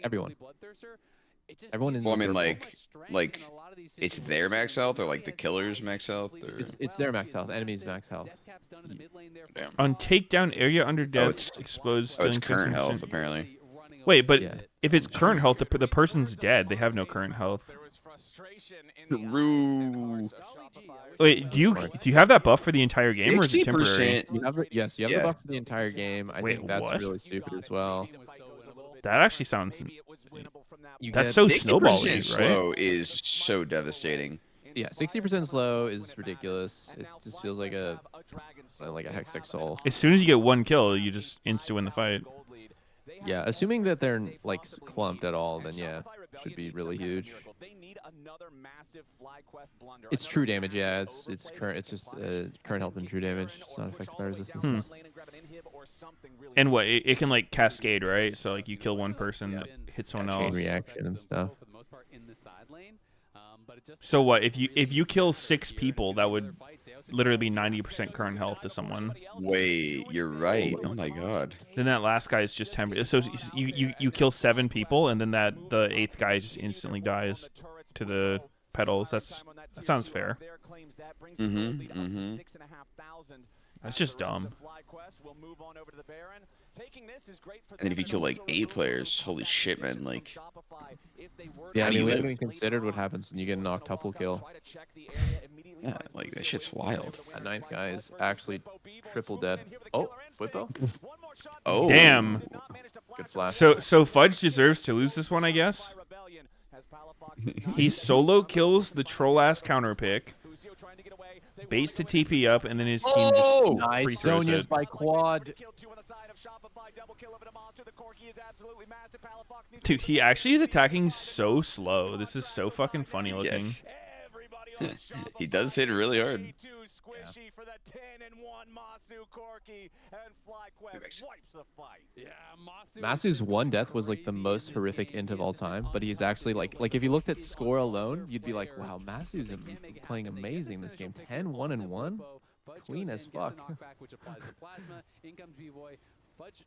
Everyone. Everyone in Well, I the mean, circle. like it's their max health or like the killer's max health? Or... It's their max health, enemy's max health. Damn. On takedown area under Oh, death it's- explodes. Oh, it's dealing current 15%. health apparently. Wait, but Yeah. if it's current health, the person's dead. They have no current health. True. Wait, do you have that buff for the entire game, or is it temporary? 60%. You have yes, you have Yeah. the buff for the entire game. I Wait, think that's what? really stupid as well. That actually sounds. You That's get, so 60% snowball-y, right? slow is so devastating. yeah, 60% slow is ridiculous. It just feels like a hextech soul. As soon as you get one kill, you just insta win the fight. Yeah, assuming that they're like clumped at all, then yeah, should be really huge. It's true damage, yeah. It's current. It's just current health and true damage. It's not affected by resistances. And what? It can like cascade, right? So like you kill one person, that hits someone Chain else. reaction and stuff. So what? If you kill 6 people, that would literally be 90% current health to someone. Wait, you're right. Oh my god. Then that last guy is just 10. So you kill 7 people, and then the 8th guy just instantly dies to the pedals. That sounds fair. That's just dumb. And then if you kill like 8 players, holy shit, man! Like, Yeah, How I do mean, you we live? haven't even considered what happens when you get an octuple kill. yeah, like that shit's wild. That 9th guy is actually triple dead. Oh, Whippo. Oh, Damn. Good flash. So Fudge deserves to lose this one, I guess. He solo kills the troll ass counter pick, baits the TP up, and then his team Oh! just free Nice. throws Sonya's it. by quad. Dude, he actually is attacking so slow. This is so fucking funny looking. Yes. He does hit really hard. Masu's one death was like the most horrific int of all time, but he's actually like if you looked at score alone, you'd be like, wow, Masu's playing amazing this game. 10-1 and 1, clean as fuck. Fudge,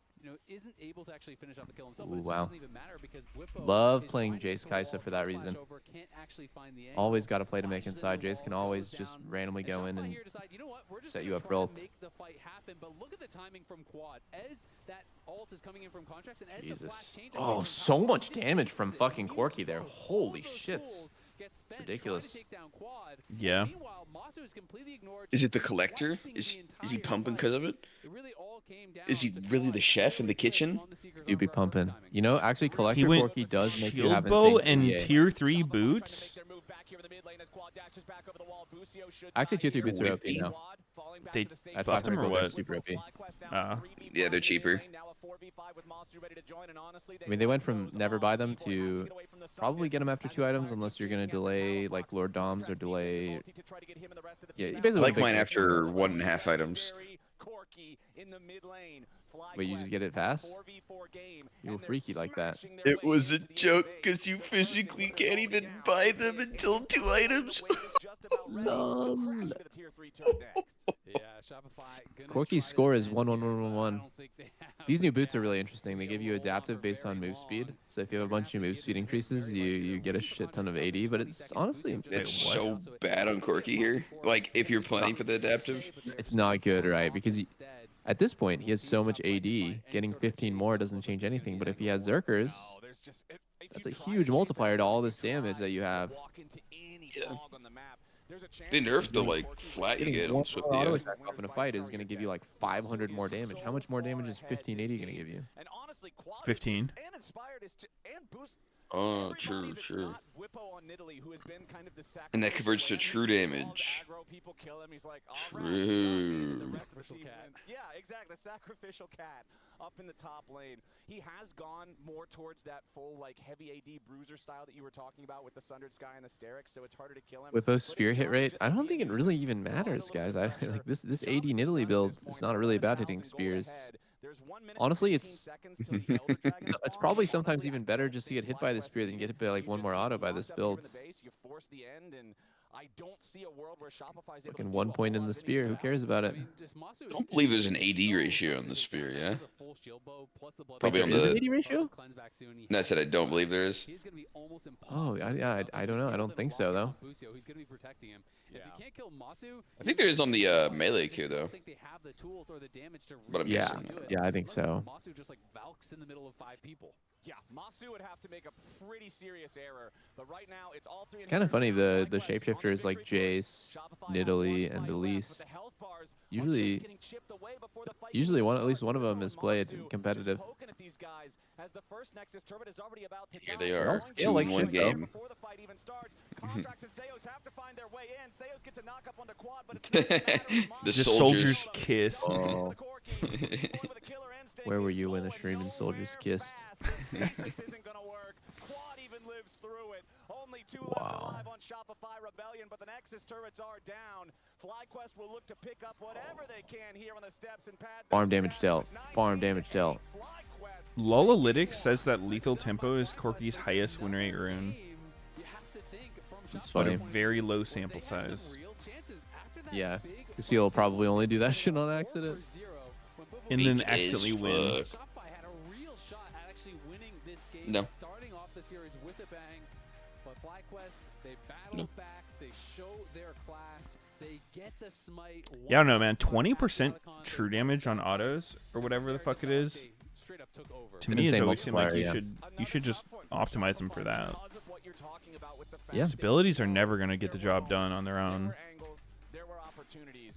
isn't able to actually finish off the kill himself. Ooh, But it wow. doesn't even matter because Whippo Love is playing trying to Jace control Kaisa all for that the reason. flashover, can't actually find the angle. Always got to play to make Flashes inside. in the Jace can wall, always goes just down. randomly go in Shopify and here decide, you know what? We're just set gonna you up try for to ult. make the fight happen. But look at the timing from Quad as that ult is coming in from contracts and as the flash Jesus. changes. Oh, so much damage from fucking Corki there. Holy shit. It's ridiculous. Yeah. Meanwhile, Masu is completely ignored. Is it the collector? Is he pumping because of it? Is he really the chef in the kitchen? You be pumping. You know, actually, Collector He went Corki does make you have shield bow insane and CA. tier 3 boots. Actually, tier 3 boots are OP Whippy. now. They At buffed him 500 or gold, they're what? super OP. Yeah, they're cheaper. I mean, they went from never buy them to probably get them after 2 items unless you're going to delay like Lord Doms or delay. Yeah, you basically I like big mine fish. after 1.5 items. Wait, you just get it fast? You're freaky like that. It was a joke because you physically can't even buy them until 2 items. None. Yeah, Shopify. Corki's score is 1-1-1-1-1. These new boots are really interesting. They give you adaptive based on move speed. So if you have a bunch of move speed increases, you get a shit ton of AD. But it's honestly, It's so bad on Corki here. Like, if you're planning for the adaptive. it's not good, right? Because at this point, he has so much AD. Getting 15 more doesn't change anything. But if he has Zerkers, that's a huge multiplier to all this damage that you have. Yeah. They nerfed the, like, flat you Getting get one on Swift more auto DO. attack off in a fight is going to give you like 500 more damage. How much more damage is 1580 going to give you? 15. Oh, true. And that converts to true damage. True. Yeah, exactly. Sacrificial cat up in the top lane. He has gone more towards that full, like, heavy AD bruiser style that you were talking about with the Sundered Sky and the Sterix, so it's harder to kill him. Whippo's spear hit rate, I don't think it really even matters, guys. I like this AD Nidalee build is not really about hitting spears. Honestly, it's it's probably sometimes even better just to get hit by the spear than get hit by like one more auto by this build. I don't see a world where Shopify's able Fucking 1 point in the spear, who cares about it? I don't believe there's an AD ratio on the spear, yeah? Probably Wait, on there is an the... AD ratio? No, I said I don't believe there is. Oh, yeah, I don't know. I don't think so, though. I think there is on the melee queue, though. But I'm Yeah, guessing. yeah, I think so. Masu just like Valks in the middle of 5 people. Yeah, Masu would have to make a pretty serious error, but right now it's all three. It's kind of funny, the shapeshifters like Jace, Nidalee, and Elise. Usually at least one of them is played competitive. Here they are, Scale like 2-1 shit, though. game. The Just soldiers. soldier's kiss. Oh. Where were you when the Shreeman soldiers kissed? Wow. On Shopify Rebellion, but the Nexus turrets are down. FlyQuest will look to pick up whatever they can here on the steps and pad. Farm damage dealt. Farm damage dealt. Lolalytics says that lethal tempo is Corki's highest win rate rune, It's but funny. a very low sample size. Yeah, because he'll probably only do that shit on accident. And then Weak as accidentally win. fuck. Shopify had a real shot at actually winning this game, No. starting off the series with a bang. But FlyQuest, they battle back, they show their class, they get the smite. Yeah, I don't know, man. 20% true damage on autos or whatever the fuck it is. To An me, it's insane always seemed like multiplier, you should just optimize them for that. Yeah. His abilities are never gonna get the job done on their own.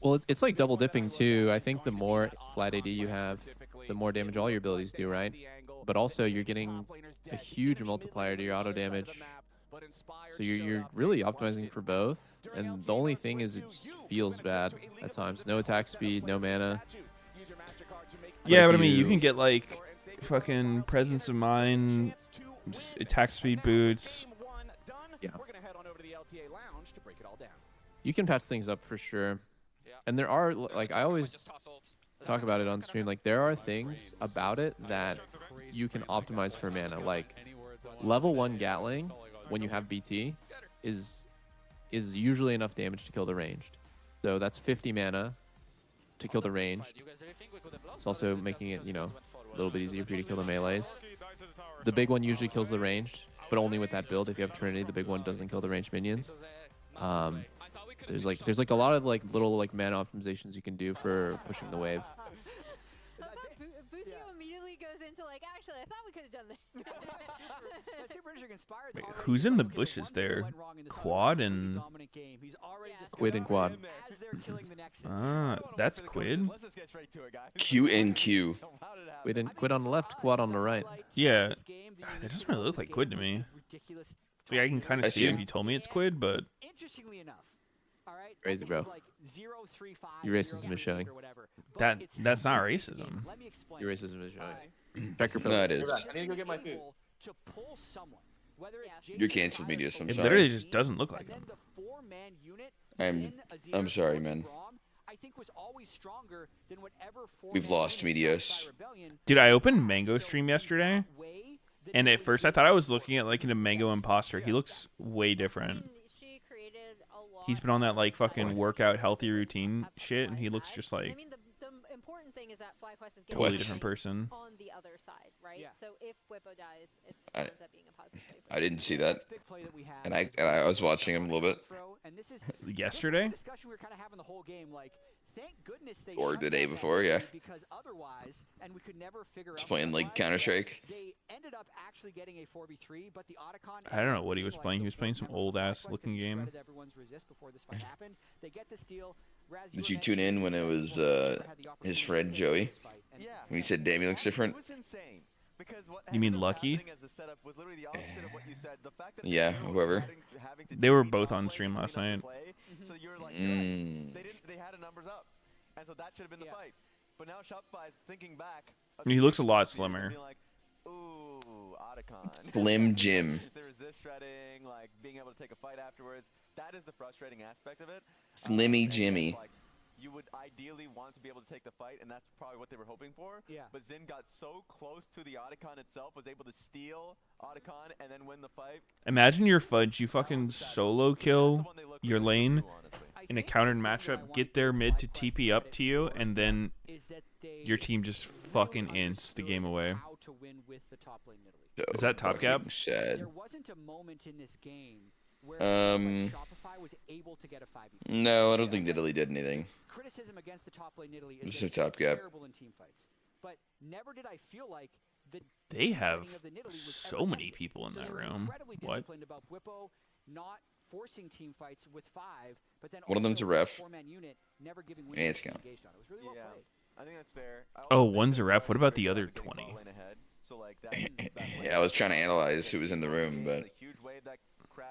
Well, it's like double dipping too. I think the more flat AD you have, the more damage all your abilities do, right? But also you're getting a huge multiplier to your auto damage. So you're really optimizing for both. And the only thing is it just feels bad at times. No attack speed, no mana. Yeah, but I mean, you can get like fucking presence of mind, attack speed boots. Yeah. We're gonna head on over to the LTA lounge to break it all down. You can patch things up for sure. And there are, like, I always talk about it on stream, like, there are things about it that you can optimize for mana. Like, level 1 Gatling, when you have BT, is usually enough damage to kill the ranged. So that's 50 mana to kill the ranged. It's also making it, you know, a little bit easier for you to kill the melees. The big one usually kills the ranged, but only with that build. If you have Trinity, the big one doesn't kill the ranged minions. There's like a lot of like little like mana optimizations you can do for pushing the wave. Busio immediately goes into like, actually, I thought we could have done this. Wait, who's in the bushes there? Quad and Quid and Quad. Ah, that's Quid. Q and Q. Quid on the left, Quad on the right. Yeah, that doesn't really look like Quid to me. Like, I can kind of see it if you told me it's Quid, but interestingly enough, all right, crazy, bro. Your racism is showing. That's not racism. Your racism is showing. Check your No, it pills. is. I need to go get my food. You're canceled, Meteos. I'm It sorry. literally just doesn't look like him. I'm sorry, man. We've lost Meteos. Dude, I opened Mango stream yesterday, and at first I thought I was looking at like a Mango imposter. He looks way different. He's been on that like fucking workout healthy routine shit, and he looks just like The important thing is that FlyQuest is totally different person. on the other side, right? So if Whippo dies, it I- ends up being a positive play. I didn't see that, and I was watching him a little bit. Yesterday? Or the day before, yeah. He's playing like Counter-Strike. I don't know what he was playing. He was playing some old ass looking game. Did you tune in when it was his friend Joey? When he said Damien looks different? You mean Lucky? Yeah, whoever. They were both on stream last night. They had a numbers up, and so that should have been the fight. But now Shopify is thinking back. He looks a lot slimmer. Like, ooh, Otacon. Slim Jim. The resist shredding, like being able to take a fight afterwards. That is the frustrating aspect of it. Slimmy Jimmy. Like, you would ideally want to be able to take the fight, and that's probably what they were hoping for. Yeah. But Zin got so close to the Otacon itself, was able to steal Otacon and then win the fight. Imagine your Fudge, you fucking solo kill your lane in a countered matchup, get their mid to TP up to you, and then your team just fucking ints the game away. Is that top gap? Sad. There wasn't a moment in this game where Shopify was able to get a 5v3. No, I don't think Diddley did anything. Criticism against the top lane Italy Just is a that top it's gap. terrible in team fights. But never did I feel like the They have training of the Nidalee was so ever many tested. people in So that they were room. incredibly What? disciplined about Whippo not forcing team fights with 5, but then One of them's also a ref. with a 4-man unit never giving And winners it's count. engaged on. It was really well played. I think that's fair. Oh, one's a ref. What about the other 20? So like that, Yeah, I was trying to analyze who was in the room, but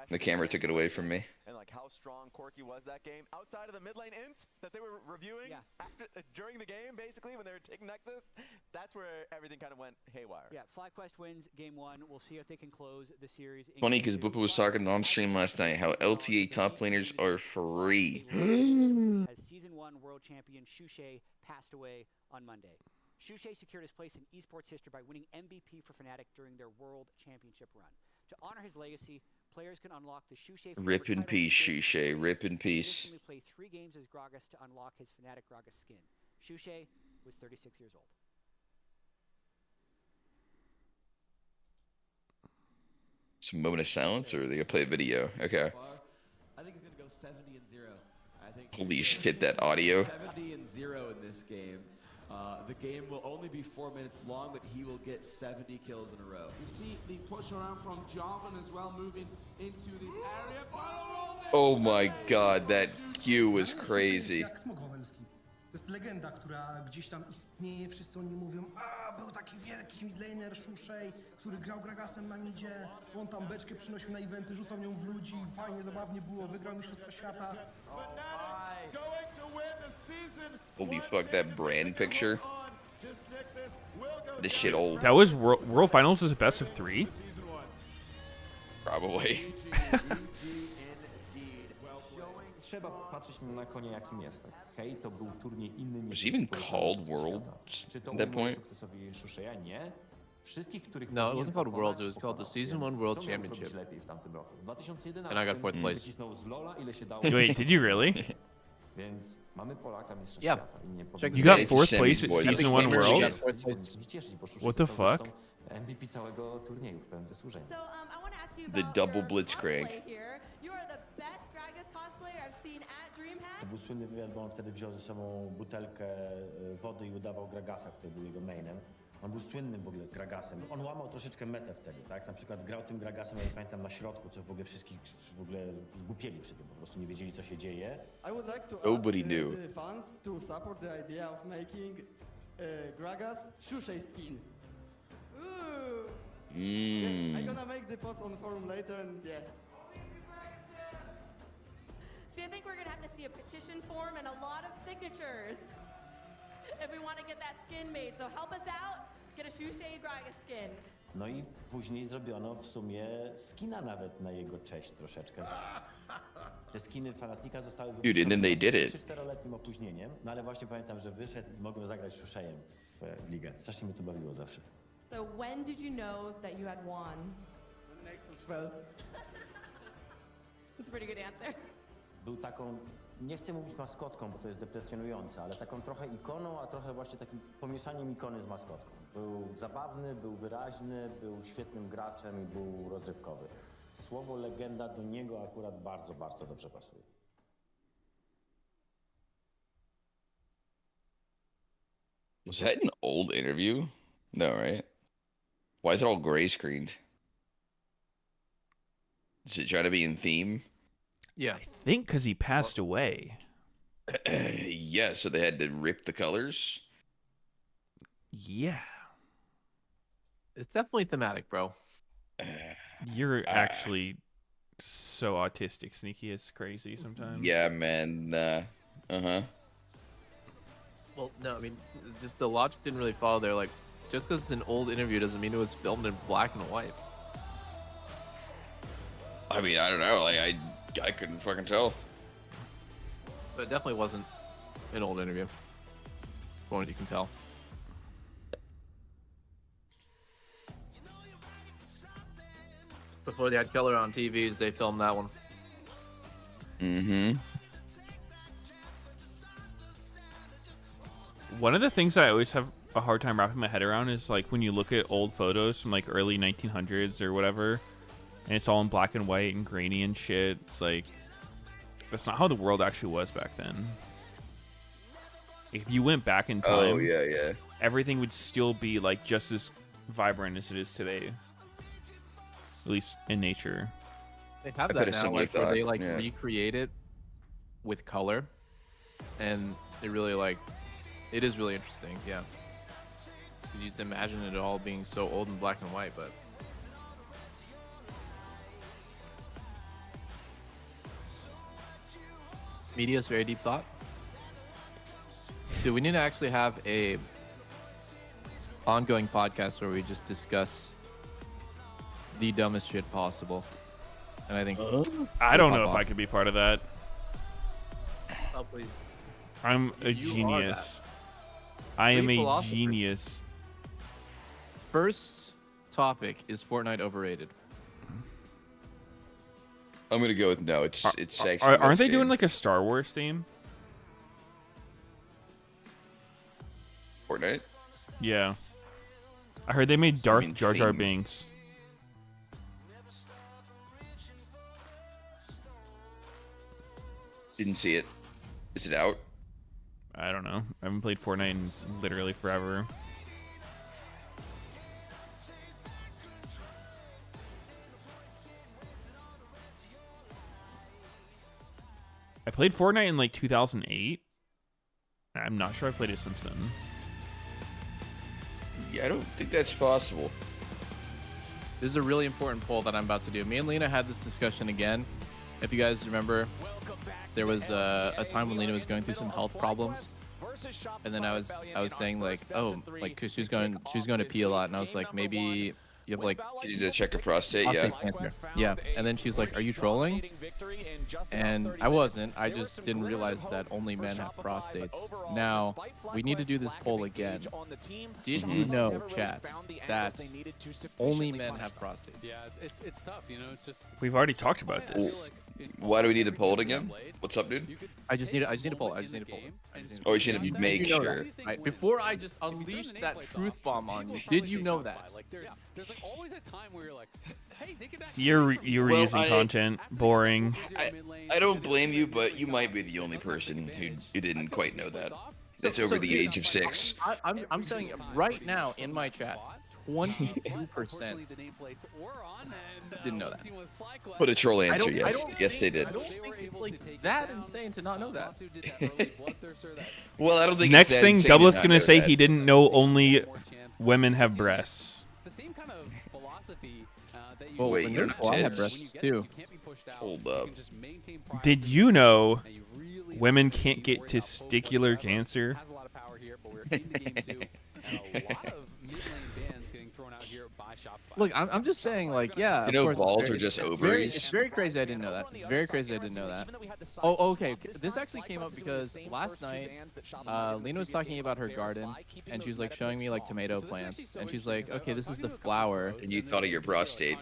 the camera took it away from me. And like how strong Corky was that game outside of the mid lane int that they were reviewing after during the game, basically when they were taking Nexus. That's where everything kind of went haywire. Yeah, FlyQuest wins game 1. We'll see if they can close the series. in Funny game because 2. Boopa was talking on stream last night how LTA top laners are free. As Season 1 World Champion Shushay passed away on Monday. Shushay secured his place in esports history by winning MVP for Fnatic during their World Championship run. To honor his legacy, players can unlock the Shushay Rip in peace, Shushay. Rip in peace. Additionally, play 3 games as Gragas to unlock his Fnatic Gragas skin. Shushay was 36 years old. Some moment of silence, or are they gonna play a video? Okay. I think it's gonna go 70-0. I think Holy shit, that audio. 70-0 in this game. The game will only be 4 minutes long, but he will get 70 kills in a row. You see the push around from Jarvan as well, moving into this area. Oh my god, that Q was crazy. To jest legenda, która gdzieś tam istnieje, wszyscy o nim mówią, a był taki wielki midlaner Shushay, który grał Gragasem na midzie, on tam beczkę przynosił na eventy, rzucał nią w ludzi, fajnie, zabawnie było, wygrał Mistrzostwa Świata. Holy fuck, that brand picture. This shit old. That was World Finals is a best of 3. Probably. Trzeba patrzeć na konia, jakim jest. Hej, to był turniej inny niż... Was even called Worlds at that point? Sukcesowi Shusheya? Nie. Wszystkich, których No, it wasn't called Worlds. It was called the Season 1 World Championship. And I got 4th place. Wait, did you really? Więc mamy Polaka mistrza Yeah. świata i nie You got powinniśmy- 4th place at Season 1 Worlds? powinniśmy się cieszyć, bo Shushei What the został fuck? zresztą MVP całego turnieju w pełnym zasłużeniu. So, I want to ask you The about double your blitzcrank. cosplay here. You are the best Gragas cosplayer I've seen at DreamHack. To był słynny wywiad, bo on wtedy wziął ze sobą butelkę wody i udawał Gragasa, który był jego mainem. On był słynnym w ogóle Gragasem. On łamał troszeczkę metę wtedy, tak? Na przykład grał tym Gragasem, ja nie pamiętam, na środku, co w ogóle wszystkich w ogóle zgłupieli przy tym, po prostu nie wiedzieli, co się dzieje. I would like to Nobody ask knew. the fans to support the idea of making Gragas Shushei skin. Ooh. Yes, I'm Mmm. gonna make the post on the forum later and yeah. See, I think we're gonna have to see a petition form and a lot of signatures if we want to get that skin made. So help us out, get a Shushei Gragas skin. No i później zrobiono w sumie skina nawet na jego cześć troszeczkę. Te skiny Fanatika zostały Dude, and then they did it. z 4-letnim opóźnieniem, no ale właśnie pamiętam, że wyszedł i mogłem zagrać Shushejem w ligę. Strasznie mnie to bawiło zawsze. So when did you know that you had won? When Nexus fell. That's a pretty good answer. Był taką, nie chcę mówić maskotką, bo to jest deprecjonujące, ale taką trochę ikoną, a trochę właśnie takim pomieszaniem ikony z maskotką. Był zabawny, był wyraźny, był świetnym graczem i był rozrywkowy. Słowo legenda do niego akurat bardzo, bardzo dobrze pasuje. Was that an old interview? No, right? Why is it all gray screened? Is it trying to be in theme? Yeah. I think because he passed away. Yeah, so they had to rip the colors. Yeah. It's definitely thematic, bro. You're actually so autistic, Sneaky. It's crazy sometimes. Yeah, man. Uh-huh. Well, no, I mean, just the logic didn't really follow there. Like, just because it's an old interview doesn't mean it was filmed in black and white. I mean, I don't know. Like, I couldn't fucking tell. But it definitely wasn't an old interview. From what you can tell. Before they had color on TVs, they filmed that one. Mm-hmm. One of the things that I always have a hard time wrapping my head around is like when you look at old photos from like early 1900s or whatever, and it's all in black and white and grainy and shit. It's like, that's not how the world actually was back then. If you went back in time, Oh, yeah. everything would still be like just as vibrant as it is today. At least in nature. They have I've that had a now, similar like where they thought, like yeah. recreate it with color, and it really like it is really interesting. Yeah, you just imagine it all being so old and black and white, but Meteos, very deep thought. Dude, we need to actually have a ongoing podcast where we just discuss the dumbest shit possible. And I think I don't know if I could be part of that. Oh, please. I'm a You are genius. I am Great a philosopher. genius. First topic is Fortnite overrated. I'm gonna go with no. It's actually. the Aren't best they doing game. like a Star Wars theme? Fortnite? Yeah. I heard they made Darth mean Jar Jar theme? Binks. Didn't see it. Is it out? I don't know. I haven't played Fortnite in literally forever. I played Fortnite in like 2008. I'm not sure I played it since then. Yeah, I don't think that's possible. This is a really important poll that I'm about to do. Me and Lena had this discussion again. If you guys remember, there was a time when Lena was going through some health problems, and then I was saying like, oh, like 'cause she's going to pee a lot, and I was like, maybe you have like You need to check her prostate, yeah. cancer. Yeah, and then she's like, are you trolling? And I wasn't. I just didn't realize that only men have prostates. Now we need to do this poll again. Did you know, chat, that only men have prostates? Yeah, it's tough, you know. It's just We've already talked about this. Why do we need to poll it again? What's up, dude? I just need a poll. Oh, you should make sure. Right, before I just unleashed that truth bomb on you, did you know that? Like there's like always a time where you're like, hey, they could actually. You're reusing content. Boring. I don't blame you, but you might be the only person who didn't quite know that. That's over the age of 6. I'm saying right now in my chat, 22% didn't know that. Put a troll answer, yes. Yes, they did. I don't think it's like that insane to not know that. Well, I don't think Next it's that thing, insane to Doublet's not gonna know say that. he didn't know only women have breasts. The same kind of philosophy that you. Well, Wait, when you're there's not I have tits. breasts too. Hold up. Did you know women can't get testicular cancer? Has a lot of power here, but we're in the game too, and a lot of mid lane bans getting thrown out here by Shopify. Look, I'm just saying, like, yeah. You know, of course, balls are just ovaries. It's very crazy I didn't know that. It's very crazy I didn't know that. Oh, okay. This actually came up because last night, Lena was talking about her garden, and she was like showing me like tomato plants, and she's like, okay, this is the flower. And you thought of your prostate.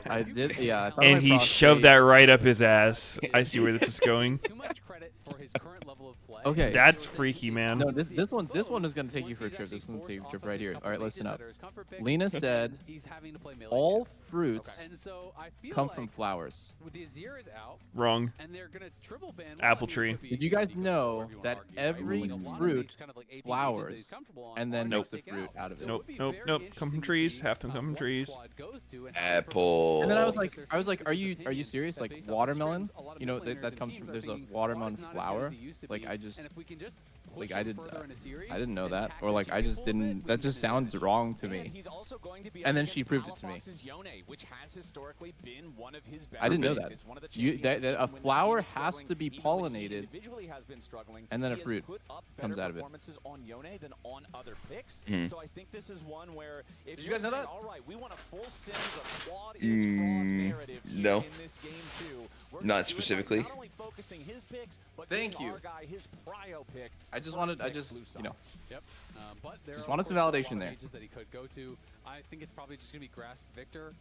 I did, yeah. I thought And my he prostate- shoved that right up his ass. I see where this is going. Too much credit for his current level of play. Okay. That's freaky, man. No, this one is gonna take you for a trip. This one's taking you for a trip right here. All right, listen up. Lena said all fruits come from flowers. With the Azir is out, Wrong. and they're gonna triple ban Apple tree. Did you guys know that every fruit flowers and then Nope. makes the fruit out of it? Nope. Come from trees. Half them come from trees. Apple. And then I was like, are you serious? Like watermelon? You know that comes from there's a watermelon flower. Like I didn't know that, or like I just didn't. That just sounds wrong to me. And then she proved it to me. I didn't know that. A flower has to be pollinated, and then a fruit comes out of it. So I think this is one where if Did you guys know that? All right, we want a full Sims of Quad is fraud narrative here No. in this game too. We're Not gonna do it by specifically. Not only focusing his picks, but Thank giving you. our guy his prio pick. Yep. But there Just are, wanted of some course, a lot validation of there. mages that he could go to. I think it's probably just gonna be Grasp Victor.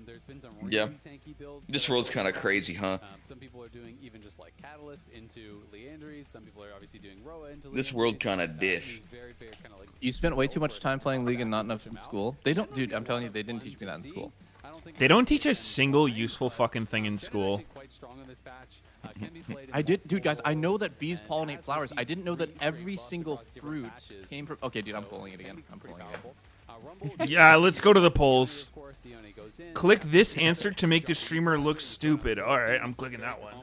There's been some Yeah. really tanky builds. This that are world's going kind of on. crazy, huh? Some people are doing even just like Catalyst into Leandries. Some people are obviously doing Roa into This Leandries. world kind of He's diff. very, very kind of like. You spent way too much time playing League and not enough in school. They don't, dude. I'm telling you, they didn't teach me that in school. They don't teach a single useful fucking thing in school. Quite strong in this patch. Can be played in I did, dude, guys. I know that bees pollinate flowers. I didn't know that every single fruit came from. Okay, dude, I'm pulling it again. I'm pulling it again. Yeah, let's go to the polls. Click this answer to make the streamer look stupid. All right, I'm clicking that one.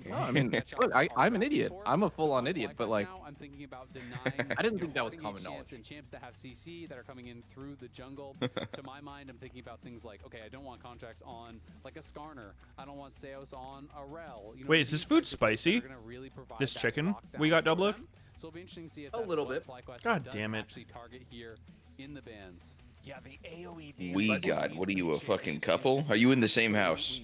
No, I mean, look, I'm an idiot. I'm a full-on idiot, but like, I'm thinking about denying I didn't think that was common knowledge. and champs that have CC that are coming in through the jungle. To my mind, I'm thinking about things like, okay, I don't want contracts on like a Skarner. I don't want Seos on a Rel. You know, Wait, is this food these types of picks that spicy? are gonna really provide This that chicken lockdown we got for Doublet? them. So it'll be interesting to see if A that's little what bit. FlyQuest God does damn it. actually target here in the bans. Yeah, the AOE We got. What are you, a fucking couple? Are you in the same house?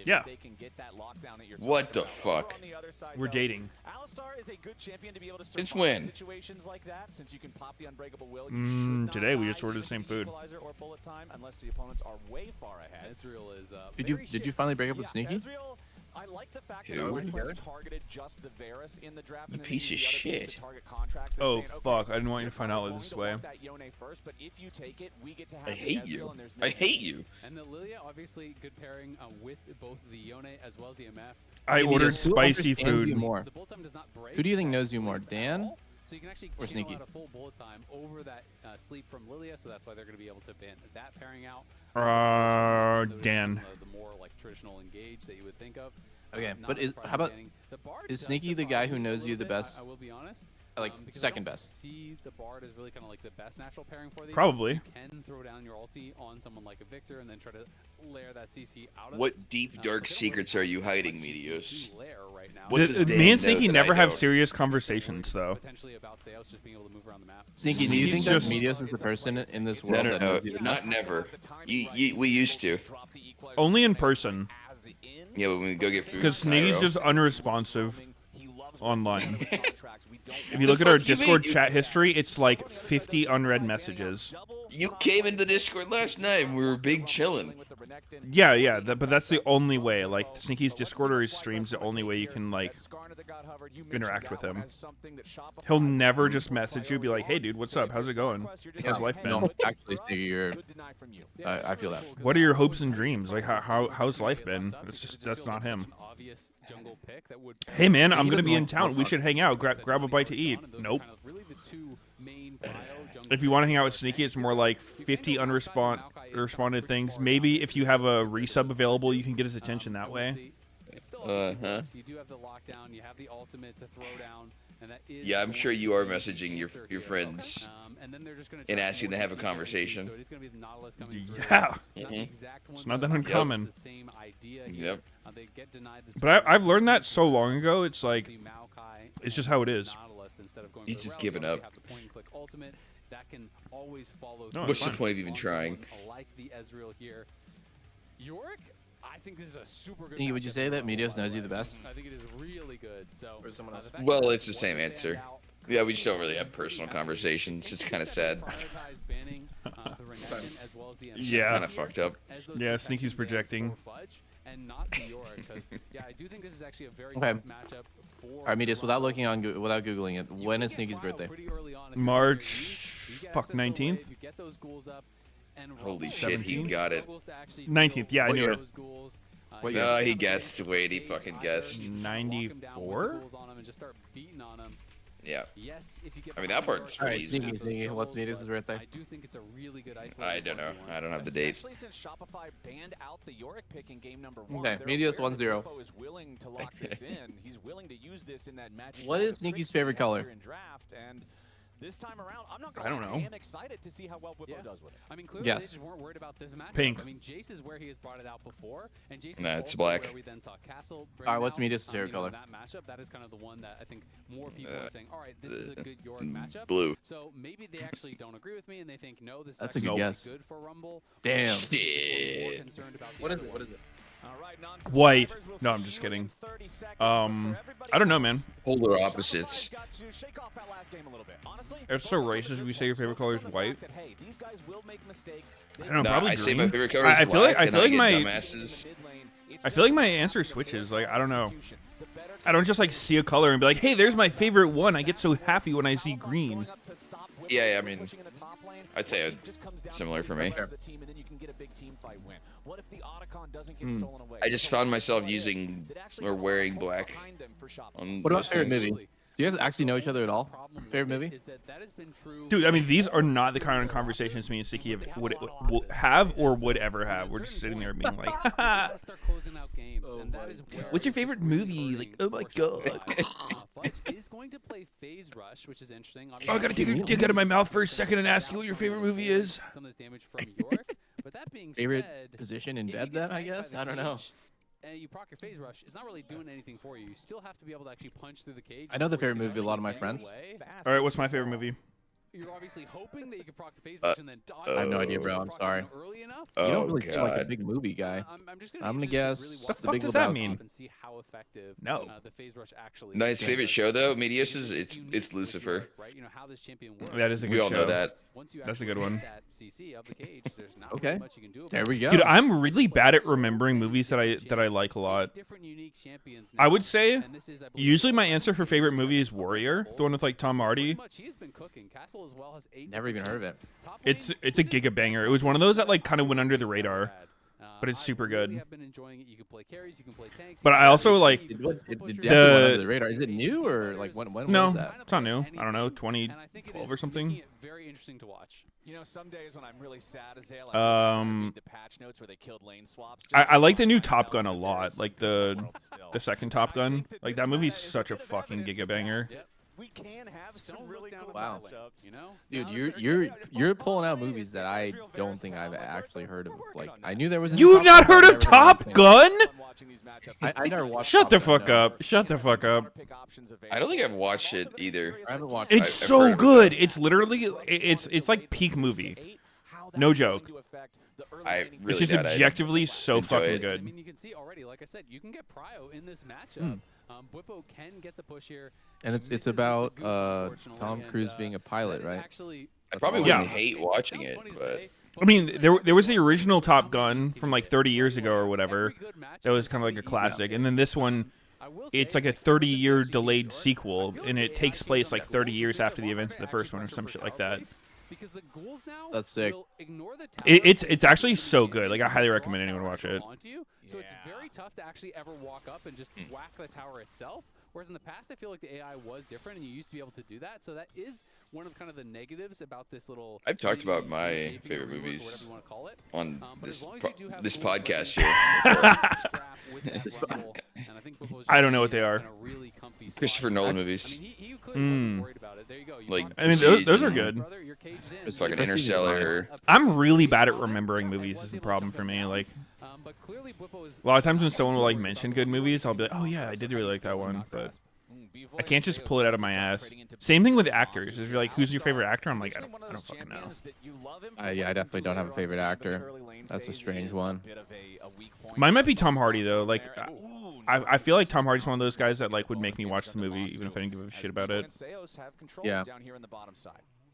Yeah. They can get that lockdown that you're What the talking about. fuck? On the other side, We're though, dating. Alistar is a good champion to be able to Since survive when? situations like that, since you can pop the unbreakable will. You should not Today we die just ordered even the same with food. equalizer or bullet time, unless the opponents are way far ahead. Ezreal is Did you finally break up with Sneaky? Ezreal, I like the fact that Who? FlyQuest targeted just the Varus in the draft. You and then piece used of the other picks shit. to target contracts. They're Oh saying, okay, fuck! I didn't want you you're to find out probably this going way. to want that Yone first, but if you take it, we get to have I the hate Ezreal, you. and there's no I hate you. And the Lilia, obviously, good pairing with both the Yone as well as the MF. I Give me ordered this. Who spicy understands food. you more? The bullet time does not break. Who do you think knows you more, Dan? So you can actually or channel Sneaky? out a full bullet time over that sleep from Lilia, so that's why they're going to be able to ban that pairing out. Dan. The more like traditional engage that you would think of. Okay, Not but a how about surprising banning. The Bard is does Sneaky the survive guy who a knows you little the bit, best? I will be honest. like because second I don't best. see the Bard is really kind of like the best natural pairing for these. Probably. You can throw down your ulti on someone like a Victor and then try to layer that CC out of What it. deep dark secrets are you hiding, Meteos? Right now. What does Me Dan and Sneaky know that I never have don't? serious conversations, though. Potentially about Zeus just being able to move around the map. Sneaky, do you think Sneaky's that just- Meteos is the person in this No, world no, that no, knows you the not best? never. We used to. Only in person. Yeah, when we go get food. Because Sneaky's Pyro. just unresponsive online. If you The look at our fuck you Discord mean? chat history, it's like 50 unread messages. You came into the Discord last night and we were big chilling. Yeah, but that's the only way. Like, Sneaky's Discord or his stream's the only way you can, like, interact with him. He'll never just message you, be like, hey, dude, what's up? How's it going? How's life been? No, actually, Sneaky, you're. I feel that. What are your hopes and dreams? Like, how's life been? That's not him. Hey, man, I'm going to be in town. We should hang out. Grab a bite to eat. Nope. If you want to hang out with Sneaky, it's more like 50 responded things. Maybe if you have a resub available, you can get his attention that way. Uh-huh. You do have the lockdown, you have the ultimate to throw down, and that is Yeah, I'm sure you are messaging your friends and asking to have a conversation. Yeah. Mhm. It's not that uncommon. Yep. But I've learned that so long ago, it's like, it's just how it is. He's just giving up. No, What's it's the fine. point of even trying? Yorick, I think this is a super good. Sneaky, would you say that Meteos knows you the best? I think it is really good. So, or someone else? Well, it's the same answer. Yeah, we just don't really have personal conversations. It's kind of sad. Yeah. Kind of fucked up. Yeah, Sneaky's projecting. And not the Yorick, because yeah, I do think this is actually a very Okay. good matchup for. All right, Meteos, without looking on, without googling it, when is Sneaky's birthday? March 19th. Holy shit, he got it. 19th, yeah, I What knew year? it. What year? No, he guessed. Wait, he fucking guessed. 94? Yeah. Yes, if you get I mean, that part's All pretty right, easy. Sneaky, what's Meteos' birthday? I do think it's a really good I don't know. I don't have the date. Especially since Shopify banned out the Yorick pick in game number 1. Okay, They're Meteos aware that 1-0. Info is willing to lock this in. He's willing to use this in that match. What is Sneaky's favorite color? Draft, and this time around, I'm not I don't gonna know. lie, I am excited to see how well Whippo does with it. I mean, clearly Yes. they just weren't worried about this matchup. Pink. I mean, Jace is where he has brought it out before, and Jace Nah, is it's also black. where we then saw Castle. All right, what's Meteos' favorite you know, color? That matchup, that is kind of the one that I think more people are saying, all right, this is a good Yorick matchup. Blue. So maybe they actually don't agree with me, and they think, no, this is That's a actually good really guess. good for Rumble. Damn. Shit. What is it? What is it? White. No, I'm just kidding. I don't know, man. Polar opposites. It's so racist if you say your favorite color is white. I don't know, No, probably I green. say my favorite color is I feel like black, I feel and like get my dumbasses. I feel like my answer switches. Like, I don't know. I don't just like see a color and be like, hey, there's my favorite one. I get so happy when I see green. Yeah, I mean, I'd say similar for me. I just found myself using or wearing black. On What about most favorite things. movie? Do you guys actually know each other at all? Favorite movie? Dude, I mean, these are not the kind of conversations me and Siki would have or would ever have. We're just sitting there being like, haha. What's your favorite movie? Like, oh my god. Fudge is going to play Phase Rush, which is interesting. Oh, I gotta take your dick out of my mouth for a second and ask you what your favorite movie is. Some of this damage from Yorick, but that being Favorite said, position in if you bed get then, I tagged by guess? the I don't know. cage And you proc your Phase Rush, it's not really doing anything for you. You still have to be able to actually punch through the cage. I know the before you favorite can movie of a lot of my actually friends. get away. All right, what's my favorite movie? You're obviously hoping that you can proc the Phase Rush and then dodge. I have no it. idea, bro. I'm Proc sorry. them early enough. You Oh, don't really seem like a God. big movie guy. I'm just I'm gonna interested guess to really The watch fuck Big does that Lebowski. mean? and see how effective No. the Phase Rush actually No, is. his favorite show though, Meteos is It's it's Lucifer. right? You know how this champion works. That is a We good all know show. that. Once you That's a actually good one. hit that CC of the cage, there's not Okay. really much you can do about There we go. Dude, I'm really bad at remembering movies that I like a lot. different unique champions I now, would say and this is, I believe, usually my answer for favorite movie is Warrior, the one with like Tom pretty Hardy. much he has been cooking. Castle as well has 8 Never even heard of it. Top It's lane, a giga banger. It was one of those that like kind of went under the radar, but it's I super really good. have been enjoying it. You can play carries, you can play tanks. But you can I play also, ADC, like, you can It play was split it pusher. definitely went under The- the radar. Is it new or like when No, was that? it's not new. Kind I don't know, of unique, and I think it 2012 is or something. making it very interesting to watch. You know, some days when I'm really sad as hell, Um, read the patch notes where they killed lane swaps. I like the new Top Gun a lot, like the second Top Gun. Like that movie's such a fucking giga banger. we can have some really cool Wow. matchups. You know, Dude, you're pulling out movies that I don't think I've actually heard of. Like, I knew there was. A You've new not Top Gun, heard but of I never Top heard Gun? I never watched. Shut Top the Gun, fuck no. up. Shut the fuck up. I don't think I've watched it either. I haven't watched. It's I've so heard of it, good. though. It's literally it's like peak movie. No joke. I It's really just doubt I'd objectively so enjoy fucking it. good. I mean, you can see already, like I said, you can get Prio in this matchup. Bwipo can get the push here. And it's about Tom Cruise being a pilot, right? I probably Yeah. wouldn't hate watching it, but I mean, there was the original Top Gun from like 30 years ago or whatever. That was kind of like a classic. And then this one, it's like a 30-year delayed sequel, and it takes place like 30 years after the events of the first one or some shit like that. Because the ghouls now That's sick. will ignore the It's actually so good. Like, I highly recommend anyone watch it. So it's very tough to actually ever walk up and just whack the tower itself. Whereas in the past, I feel like the AI was different, and you used to be able to do that. So that is one of kind of the negatives about this little. I've talked about 3D my shaping or favorite rework or movies whatever you want to call it. on But this as long as you do have this tools like podcast that, here. scrap with that rumble, and I think Bwipo's I don't know what they are. in a really comfy spot. Christopher Nolan I movies. mean, he clearly wasn't worried about it. There you go. You Like, brought I mean, Prestige those are and good. brother, you're caged in. It's like an Prestige is Interstellar. I'm really bad at remembering movies is the problem for me. Like, But clearly Bwipo is a lot of times when someone will like mention good movies, I'll be like, oh yeah, I did really like that one, but I can't just pull it out of my ass. Same thing with actors. If you're like, who's your favorite actor? I'm like, I don't fucking know. Yeah, I definitely don't have a favorite actor. That's a strange one. Mine might be Tom Hardy though. Like, I feel like Tom Hardy's one of those guys that like would make me watch the movie even if I didn't give a shit about it. Yeah.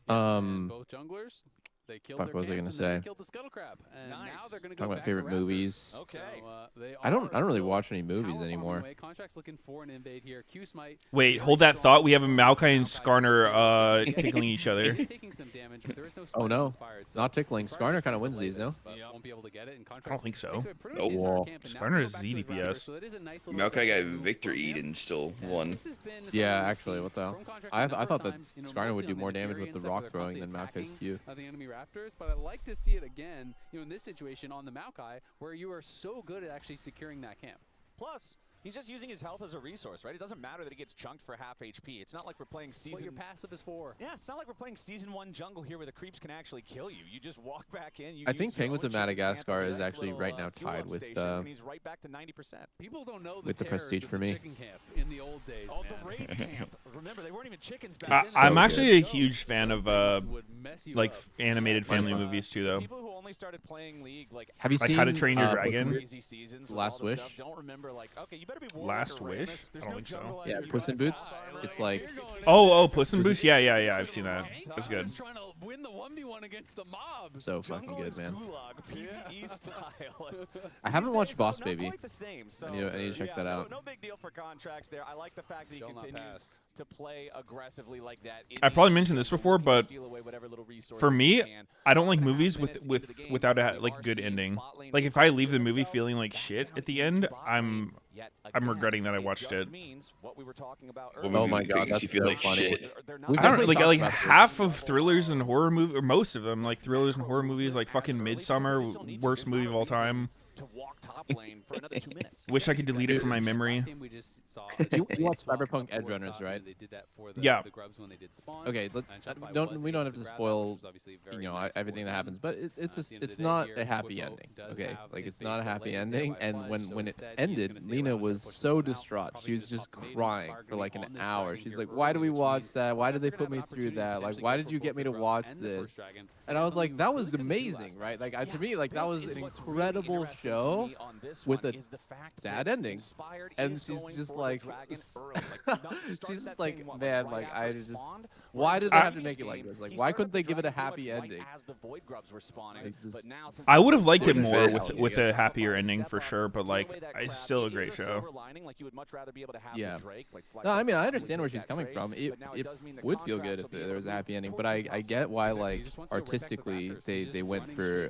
both junglers. They killed Fuck, their what was I camps gonna and then they say? killed the scuttle crab. And now they're gonna go Talking about back favorite to Raptors. movies. Okay. So, I don't really watch any movies anymore. Contract's looking for an invade here. Q's might Wait, hold that thought. We have Maokai and Skarner tickling each other. taking some damage, but there is no Oh no, inspired, so not tickling. Skarner kind of wins these, no? but won't be able to get it. And I don't think so. takes away pretty much the Nope. entire Whoa. camp, and now Skarner we is go back to the Raptors, ZDPS. so it is a nice little Maokai got move Victor from him. Eden still won. This has been Yeah, something we've actually, seen what the hell? from Contracts a I number thought of that times, you know, Skarner would mostly do on more the damage with Fury the and stuff, rock where they're throwing than constantly Maokai's Q. attacking, the enemy Raptors, but I'd like to see it again, you know, in this situation on the Maokai, where you are so good at actually securing that camp. Plus, he's just using his health as a resource, right? It doesn't matter that he gets chunked for half HP. It's not like we're playing season. What your passive is for. Yeah, it's not like we're playing season 1 jungle here where the creeps can actually kill you. You just walk back in. You I think use your Penguins own of shipping camp Madagascar as your is nice actually little, right now fuel tied up with station, and he's right back to 90%. People don't know With the terrors prestige of for the me. chicken camp in the old days, Oh, man. the raid camp. Remember, they weren't even chickens back then. I'm so actually good. a huge fan of like animated family movies too, though. People who only started playing League, like, Have you Like seen How to Train Your uh, Dragon? crazy seasons with Last all the Wish? stuff, don't remember, like, okay, you better be Last Warwick or Wish? Rammus. There's I don't no think so. jungle Yeah, item. You Puss in gotta Boots. die. It's like Oh, Puss in Boots. Yeah, I've seen that. That's good. He's trying to win the 1v1 against the mobs. so fucking Jungle good, is man. Gulag, PvE style. I haven't These watched days, Boss not Baby. quite the same, so, I need to check that out. No big deal for contracts there. I like the fact that he Shall not continues pass. to play aggressively like that. I probably mentioned this before, but for me, I don't like movies without a like good ending. Like if I leave the movie feeling like shit at the end, I'm regretting that I watched it. What Oh movie my god, makes that's you feel so like funny. shit? We've I don't definitely like talked about half of thrillers and horror movies, or most of them, like thrillers and horror movies, like fucking Midsummer, worst movie of all time. To walk top lane for another 2 minutes. Wish I could delete it from my memory. Last game we just saw, You watched Spawn Cyberpunk before Edge Runners, stopping, right? They did that for the, Yeah. the grubs when they did Spawn. Okay, And Shopify was we don't able have to grab that, spoil, which was obviously very you know, nice for everything that them. happens, but it's At the end of it's the day not here, a happy Bwipo ending. does Okay, have like his it's not a face happy delayed ending, there by and when Fudge, so it instead he's ended, gonna stay Lena around was until pushes so him out. distraught. Probably She was gonna just stop the maiden crying for targeting like an on this hour. dragon She's here like, "Why do we early, which watch means that? Why did they Unless they're put me gonna have an through opportunity to that? Like, potentially why go did for you both get me the to grubs watch and the this?" first dragon. And I was like, Something that you was really couldn't do amazing, last right? night. Like, to me, like that was an incredible show with a sad ending. And she's just like, she's just like, man, like I just, why did they have to make it like this? Like, why couldn't they give it a happy ending? I would have liked it Wouldn't more fit. with a happier ending for sure, but like it's still a great show. Yeah. No, I mean I understand where she's coming from. It would feel good if there was a happy ending, but I get why like artistically they went for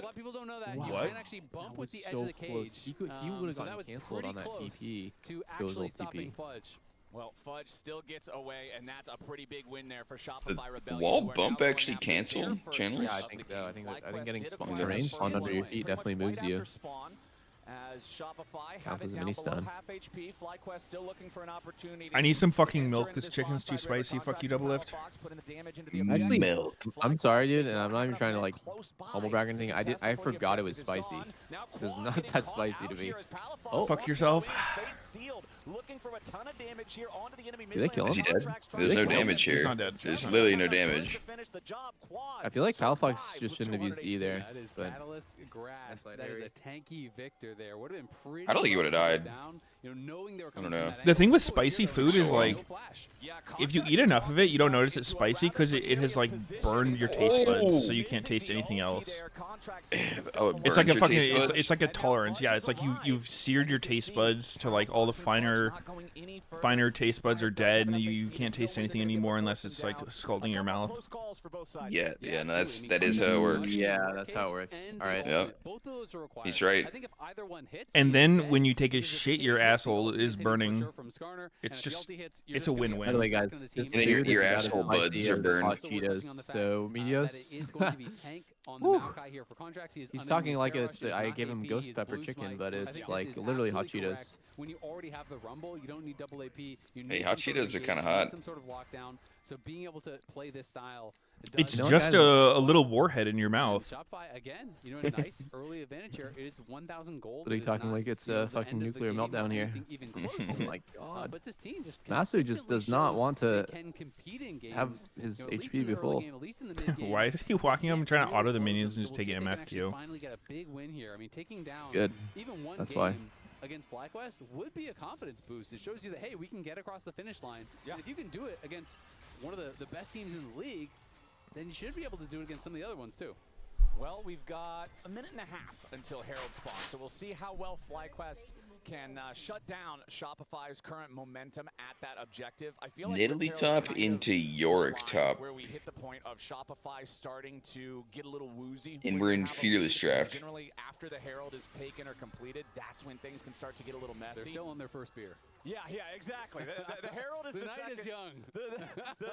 A lot of people don't know that. Wow. You What? can actually bump with the was edge so of the close. cage. He would have So that gotten was canceled on pretty that close TP. to It was actually all stopping TP. Fudge. Well, Fudge still gets away, and that's a pretty big win there for The Shopify Rebellion. wall who are bump now going actually after their cancel first channels? straight Yeah, I of think the so. game. I think FlyQuest getting did spawn acquire terrain their spawned first under your win feet pretty much definitely right moves you. after spawn, as Shopify have Counts it as a down mini below stun. half HP. FlyQuest still looking for an opportunity. I need some to fucking enter milk. into This chicken's too Lost River spicy. Fuck contract. you, So double lift. Powerfox putting the damage into the Actually, objective. I'm sorry, FlyQuest, dude, they and don't I'm not have even enough trying to men like close by humble brag or to anything. contest I before the forgot it was objective is spicy. gone. Now It was Quad not getting that caught spicy out to me. here as Palafox Oh, fuck walks yourself. away, fate sealed, looking for a ton of damage here onto the enemy Did they kill Is he him? dead? There's no damage He's here. not dead. There's He's not literally dead. no damage. finish the job. Quad. I feel like Palafox just shouldn't have used E there. That is But Catalyst Grasp. That is a tanky victor there. Would have been pretty. I don't think he would have died. Down, you know, knowing they were I don't know. The thing with spicy food is like, if you eat enough of it, you don't notice it's spicy because it has like burned your taste buds, so you can't taste anything else. Oh, It's like a fucking, it's like a tolerance. Yeah, it's like you've seared your taste buds to like all the finer taste buds are dead, and you can't taste anything anymore unless it's like scalding your mouth. Yeah, no, that is how it works. yeah, that's how it works. All right. Yep. Both of those are required. He's right. I think if either one hits, And he's then dead. when you take a Because if shit, he your hits asshole both, is he's hitting burning. for sure from Skarner, and It's if the just, LT hits, you're it's just a gonna get win-win. By the way, back guys, on the team. this And then your food is about asshole as buds spicy are as burned. hot Cheetos. So That it Meteos, is going to be tank on the Whew. Maokai here for contracts. He is he's under talking the like Scare it's Rush. He is I not gave him AP, ghost he's pepper blue chicken, smite. but I it's think like this is literally hot absolutely Cheetos. correct. When you already have the Rumble, you don't need double AP. You Hey, need hot some sort of Cheetos are kinda engagement, hot. some sort of lockdown. So being able to play this style, It's You know what, just guys? a little warhead in your mouth. Shopify again, you know, a nice early advantage here. It is 1,000 gold. What are you It is talking not, like it's you know, a the fucking end of the nuclear game or meltdown here? anything even close Oh to it. my god. But this team just Masu just consistently does not shows want they to can compete in games, have his you know, at least HP in be the early full. game, at least in the mid game. Why is he walking up and trying to Really auto the close minions them, and so just we'll see take if an they can actually MFQ? finally get a big win here. I mean, taking down Good. even one That's game why. against FlyQuest would be a confidence boost. It shows you that, hey, we can get across the finish line. And if you can do it against one of the best teams in the league, then you should be able to do it against some of the other ones too. Well, we've got a minute and a half until Herald spawns, so we'll see how well FlyQuest can shut down Shopify's current momentum at that objective. I feel like Nidalee Herald's top kind into of Yorick line top. where we hit the point of Shopify starting to get a little woozy. And when we're you in have a Fearless lead. draft. Generally, after the Herald is taken or completed, that's when things can start to get a little messy. They're still on their first beer. Yeah, exactly. The Herald is The the night second. is young.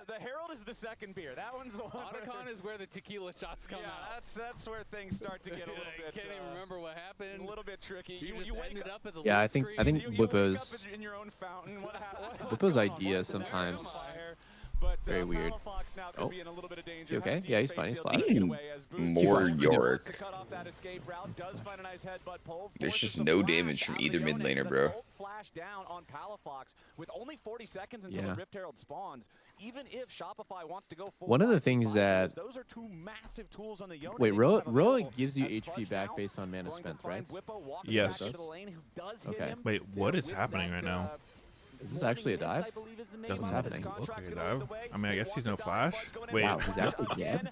The Herald is the second beer. That one's the one. Otacon is where the tequila shots come out. That's where things start to get a little bit. Can't even remember what happened. A little bit tricky. You just ended up at the Yeah, loot I think screen. Whippo's in your own fountain. Whippo's idea sometimes very weird. Oh, you okay? Yeah, he's fine. He's flash. More Yorick. There's just no damage from either mid laner, bro. Flash down on Palafox with only 40 seconds until Yeah. the Rift Herald spawns. Even if Shopify wants to go full One of the fire, things that those are two massive tools on the Yone. wait, They don't have Roa available. gives you As HP Fudge back now based on mana going to spent, find right? Whippo walking Yes. back to the lane, who does hit Okay. him. Wait, what is happening right now? Is this actually a dive? Doesn't What's happening? look like a dive. I mean, I guess he's no flash. Wait, Wow, he's actually dead?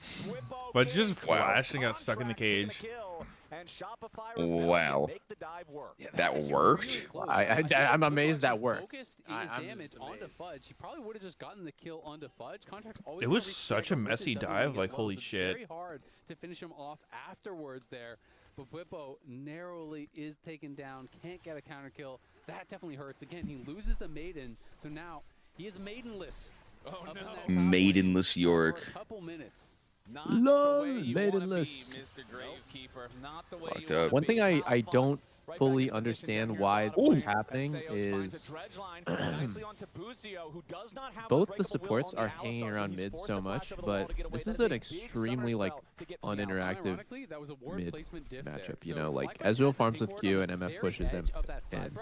but just flashed and got stuck in the cage. Wow. That worked? I'm amazed that works. Focused in his damage onto Fudge. He probably would have just gotten the kill onto Fudge. Contract's always It gonna was reach such the a dagger. messy Doesn't dive, get like, low, holy so it's shit. very hard to finish him off afterwards there. But Whippo narrowly is taken down. Can't get a counter kill. That definitely hurts. Again, he loses the Maiden. So now he is Maidenless. Oh no. Maidenless Yorick. For a couple minutes. Lol, maidenless. Fucked up. One thing I don't fully understand why what's happening is both the supports are hanging around mid so much, but this is an extremely like uninteractive mid matchup. You know, like Ezreal farms with Q and MF pushes him, and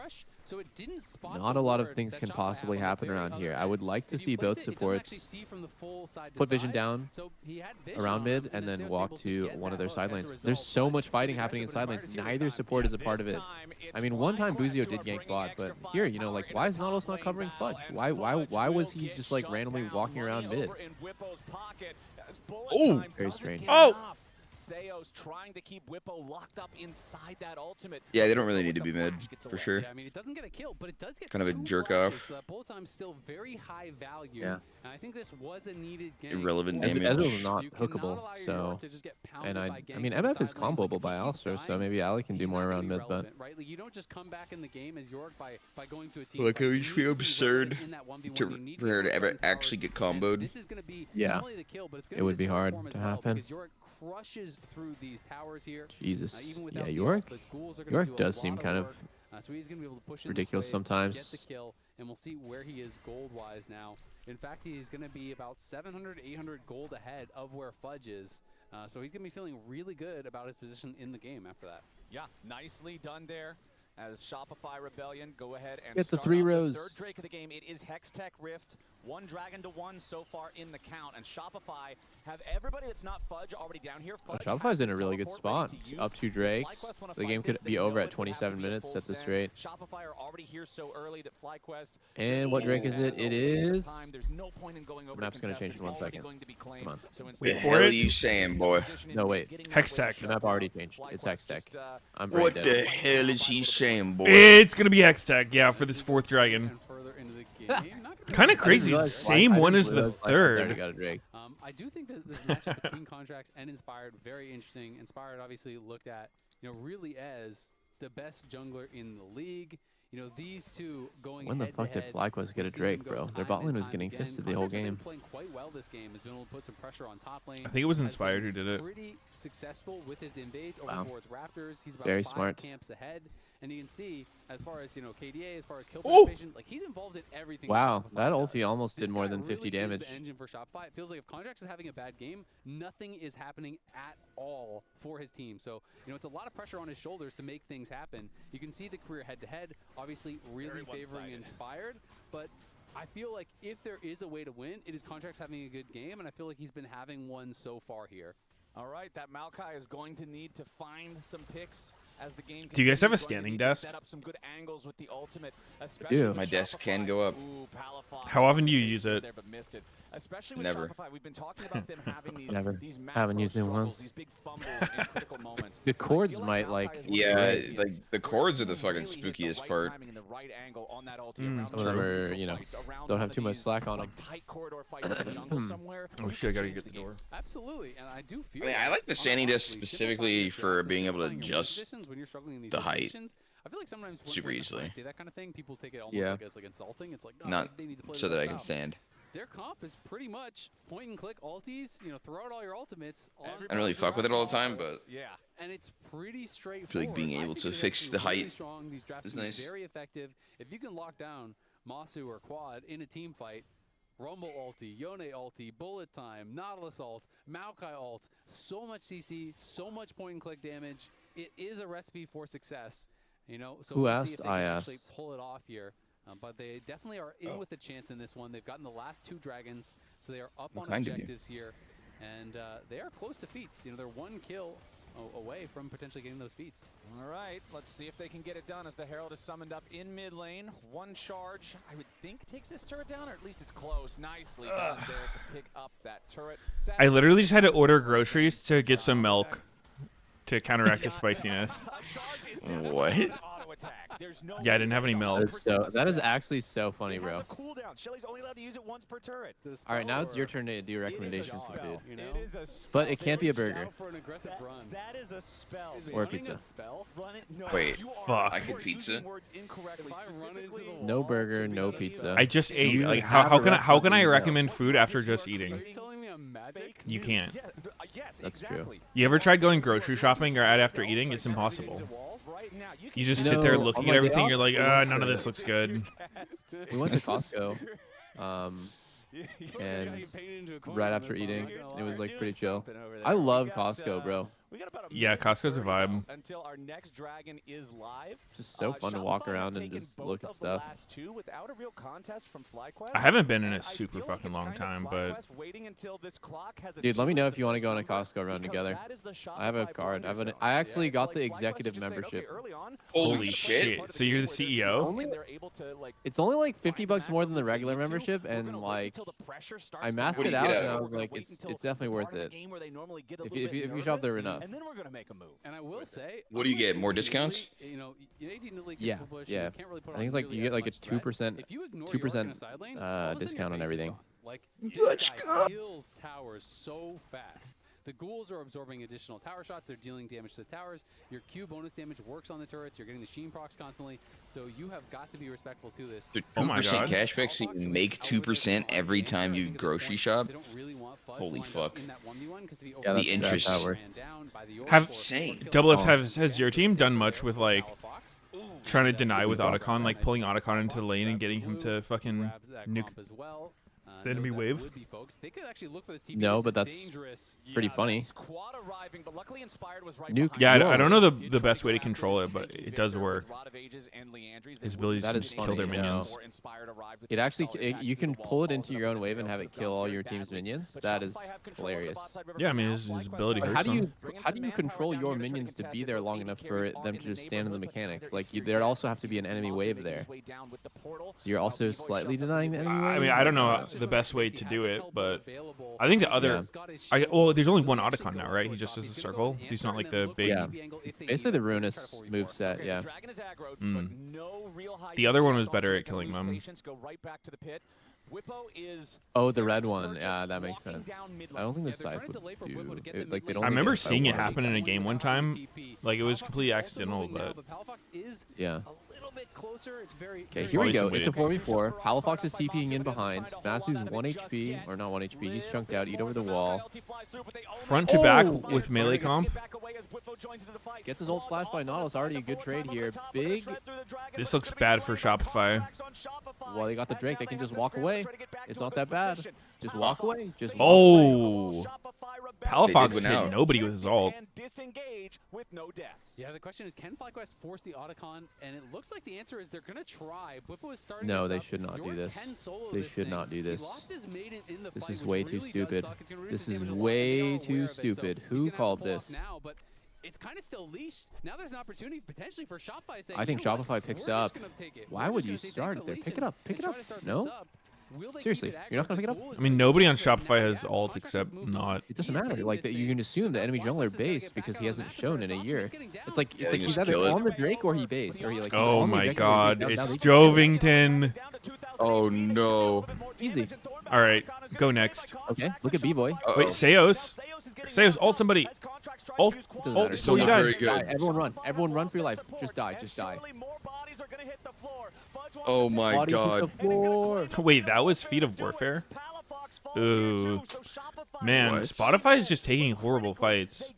not a lot of things can possibly happen around here. I would like to see both supports put vision down around mid and then walk to one of their side lanes. There's so much fighting happening in side lanes. Neither support is a part of it. I mean, one time Buzio did gank bot, but here, you know, like, why is Nautilus not covering Fudge? Why was he just like randomly walking around mid? Oh, very strange. Oh. Seos trying to keep Whippo locked up inside that ultimate. Yeah, they don't really need to be mid, for sure. Yeah, I mean, it doesn't get a kill, but it does get kind of a two jerk flashes. off. Bullet time's still very high value. Yeah. And I think this was a needed gank. Irrelevant Ezreal damage. is not hookable, so and I mean MF is comboable by Alistair, so maybe Ali can do more around mid, but right? Like, you don't just come back in the game as Yorick by going to a team. Like, it would just be You need to absurd relevant in that 1v1. for You need her to be ever relevant in actually get towers. And comboed. This is going to be Yeah. not only the kill, but it's going It would be the hard form as to well, happen. because Yorick crushes through these towers here. Jesus. Even Yeah, without the Yorick. ult, the ghouls are gonna Yorick do a does lot seem kind of work. So he's going to be able to push in ridiculous this wave, sometimes. get the kill, and we'll see where he is gold-wise now. In fact, he's going to be about 700, 800 gold ahead of where Fudge is. So he's going to be feeling really good about his position in the game after that. Yeah, nicely done there. As Shopify Rebellion go ahead and Get the start 3 off rows. The third Drake of the game. It is Hex Tech Rift 1 dragon to 1 so far in the count, and Shopify have everybody that's not Fudge already down here. Oh, Shopify's in a really good spot. Up 2 Drakes. The game could be over at 27 minutes at this rate. Shopify are already here so early that FlyQuest. And what Drake is it? It is. There's no point in going over Map's gonna change in 1 second. Come on. Wait for it. What are you saying, boy? No, wait. Hextech. The map already changed. It's Hextech. I'm What brain the dead. hell is he saying, boy? It's gonna be Hextech, yeah, for this 4th dragon. Kind of crazy. Same one as the 3rd. Got a Drake. I do think that this matchup between Contracts and Inspired very interesting. Inspired obviously looked at, really as the best jungler in the league. These two going When the fuck did FlyQuest get a Drake, bro? Their bot lane was getting fisted the whole game. Playing quite well this game. Has been able to put some pressure on top lane. I think it was Inspired who did it. Pretty successful with his invades over towards Raptors. He's about Very 5 smart. camps ahead. And you can see, as far as KDA, as far as kill participation, like he's involved in everything. Wow, that does. ulti almost did This more guy than really 50 is damage. the engine for Shopify. It feels like if Contracts is having a bad game, nothing is happening at all for his team. So it's a lot of pressure on his shoulders to make things happen. You can see the career head-to-head, obviously really favoring Inspired, but I feel like if there is a way to win, it is Contracts having a good game, and I feel like he's been having one so far here. All right, that Maokai is going to need to find some picks as the game. Do you guys have a standing desk? Set up some good angles with the ultimate. Do. My desk can go up. How often do you use it? Especially with Never. Shopify, we've been talking about them having these Never. these Haven't macro used it struggles, once. these big fumbles in critical moments. The chords might Yeah, like the chords are the fucking spookiest part. Some of them are, don't have too much slack on them. Oh shit, I gotta get the door. Absolutely, and I do feel. I mean, I like the standing desk specifically for being able to adjust the height I feel like sometimes super easily. I say that kind of thing, people take it almost as insulting. It's like, no, Not they need to play so their that I can style. stand. Their comp is pretty much point and click ultis. Throw out all your ultimates. I don't really fuck with it all the time, but and it's pretty straightforward. I feel like being able to fix the height strong. These drafts is can be nice. very effective. If you can lock down Masu or Quad in a team fight, Rumble ulti, Yone ulti, Bullet Time, Nautilus ult, Maokai ult, so much CC, so much point and click damage. It is a recipe for success. So Who we'll asked? see if they I can asked. actually pull it off here. But they definitely are in with a chance in this one. They've gotten the last 2 dragons, so they are up What on kind of you? objectives here. And they are close to feats. They're 1 kill away from potentially getting those feats. All right, let's see if they can get it done as the Herald is summoned up in mid lane. 1 charge, I would think, takes this turret down, or at least it's close. Nicely done there to pick up that turret. I literally just had to order groceries to get some milk to counteract the spiciness. What? Yeah, I didn't have any milk. That is actually so funny, bro. Shelly's only allowed to use it once per turret. All right, now it's your turn to do recommendations for food. It is a spell. But it can't be a burger. For an aggressive run. That is a spell. Or pizza. Wait, Fuck. I could pizza? No burger, no pizza. I just ate. You Like, have how a can I fucking recommend food after just Are eating? you telling me I'm magic? You can't. Yes, That's exactly. You ever tried going grocery shopping right after eating? It's impossible. You just sit there looking at everything. You're like, none of this looks good. We went to Costco, and right after eating, it was like pretty chill. I love Costco, bro. Yeah, Costco's a vibe. Until our next dragon is live. Just so fun to walk around and just look at stuff. Without a real contest from FlyQuest. I haven't been in a super fucking long time, but Dude, let me know if you want to go on a Costco run together. I have a card. I actually got the executive membership. Holy shit! So you're the CEO? It's only like $50 more than the regular membership, and like I mapped it out, and I was like, it's definitely worth it if you shop there enough. And then we're gonna make a move. And I will say, What do you get? More discounts? Yeah, yeah. I think it's like you get like a 2% discount on everything. Like this guy kills towers so fast. The ghouls are absorbing additional tower shots. They're dealing damage to the towers. Your Q bonus damage works on the turrets. You're getting the Sheen procs constantly. So you have got to be respectful to this. Dude, Oh my 2% God. cashback so you can make 2% every time you grocery shop? Holy fuck. Yeah, The that's interest. how it works. have Insane. Double F has your team done much with like trying to deny with Otacon, like pulling Otacon into the lane and getting him to fucking nuke? As well. The enemy wave? Would be, folks. They could actually look for this TP. No, This but is that's dangerous. pretty funny. Squad arriving, but luckily Inspired was right Nuke. behind Yeah, him. I don't know the best way to control it, but it does work. His ability That to is kill funny, their no. minions. It actually, you can pull it into your own wave and have it kill all your team's minions. That is hilarious. Yeah, I mean, his ability But hurts them. how do you control your minions to be there long enough for them to just stand in the mechanic? Like, there also have to be an enemy wave there. So you're also slightly denying the enemy wave? I mean, I don't know the best way to do it, but I think the other... well, there's only one Otacon now, right? He just does a circle. He's not like the big... Yeah. Basically the Ruinous moveset, yeah. The other one was better at killing them. Oh, the red one. Yeah, that makes sense. I don't think the Scythe would do it. Like, they don't I remember make it seeing it fight happen in a game one time. Like, it was completely accidental, but... Yeah. Bit closer. It's very, Okay, here we go. It's a 4v4. Palafox is TPing in behind. Masu's 1 HP, or not 1 HP. He's chunked out. Eat over the wall. Front to back with melee comp. Gets his ult flash by Nautilus. Already a good trade here. Big. This looks bad for Shopify. Well, they got the Drake. They can just walk away. It's not that bad. Just walk away. Just walk away. Palafox hit nobody with his ult. Yeah, the question is, can FlyQuest force the Otacon? And it looks like the answer is they're going to try. Bwipo is starting No, this they up. should not do You're this. 10 solo They this should thing. not do He this. lost his maiden in the This fight, is which way really too does stupid. suck. It's gonna reduce This his is damage a lot. They way are aware too of it, so stupid. he's Who gonna have to called pull off this? now, but it's kind of still leashed. Now there's an opportunity potentially for Shopify saying, I think you know what? Shopify picks We're up. just gonna take it. Why We're would just you gonna say, start thanks it there? to Pick it Legion up. Pick and it try up. to start this No? up. Will they Seriously, keep it you're not gonna aggro? pick it The up? goal is I mean, gonna be nobody on to drop it Shopify now. has Yeah, ult Contracts except has moved not. It doesn't He's matter. taking Like, this that you thing. can assume the enemy FlyQuest jungler is gonna base get because back he on the hasn't map and shown try in to a stop him. year. It's getting down. It's like Yeah, he's just either kill it. on the Drake or he base, or he like. he's Oh on the my objective or god, he's it's down. Jovington. Oh no. Easy. All right, go next. Okay, look at B-Boy. Wait, Seos. Seos, ult somebody. Ult. Doesn't Ult matter. before you Not die. very good. Die. Everyone run. Everyone run for your life. Just die. Just die. Oh my Bodies hit god. the floor. Wait, that was Feet of Warfare? Ooh. Man, What? Spotify is just taking horrible fights.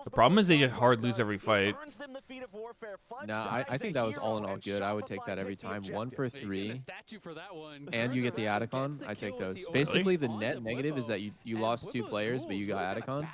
The problem is they just hard lose every fight. Nah, I think that was all in all good. I would take that every time. 1 for 3. Statue for that one. And you get the Adicon. I take those. Basically, the net negative is that you lost 2 players, but you got Adicon.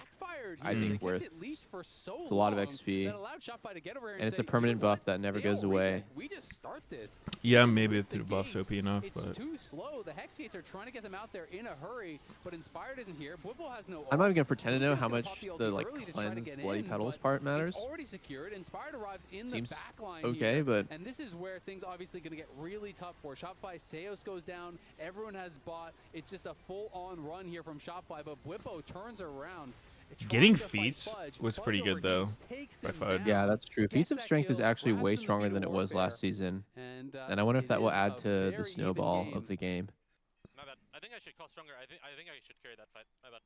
I think worth. It's a lot of XP. And it's a permanent buff that never goes away. We just start this. Yeah, maybe the buff's OP enough, It's but too slow. The Hexiates are trying to get them out there in a hurry, but Inspired isn't here. Bwipo has no. I'm not even gonna pretend to know how Lucian's much gonna pop the LT like early to try to cleanse get bloody in, petals but part matters. It's already secured. Inspired arrives in Seems the back line okay, here, but and this is where things obviously going to get really tough for Shopify. Seos goes down. Everyone has bought. It's just a full-on run here from Shopify, but Bwipo turns around. getting feats was pretty good though. By Fudge. yeah, that's true. Feats of Strength is actually way stronger than it was last season, and I wonder if that will add to the snowball of the game. My bad. I think I should call stronger. I think I should carry that fight. My bad.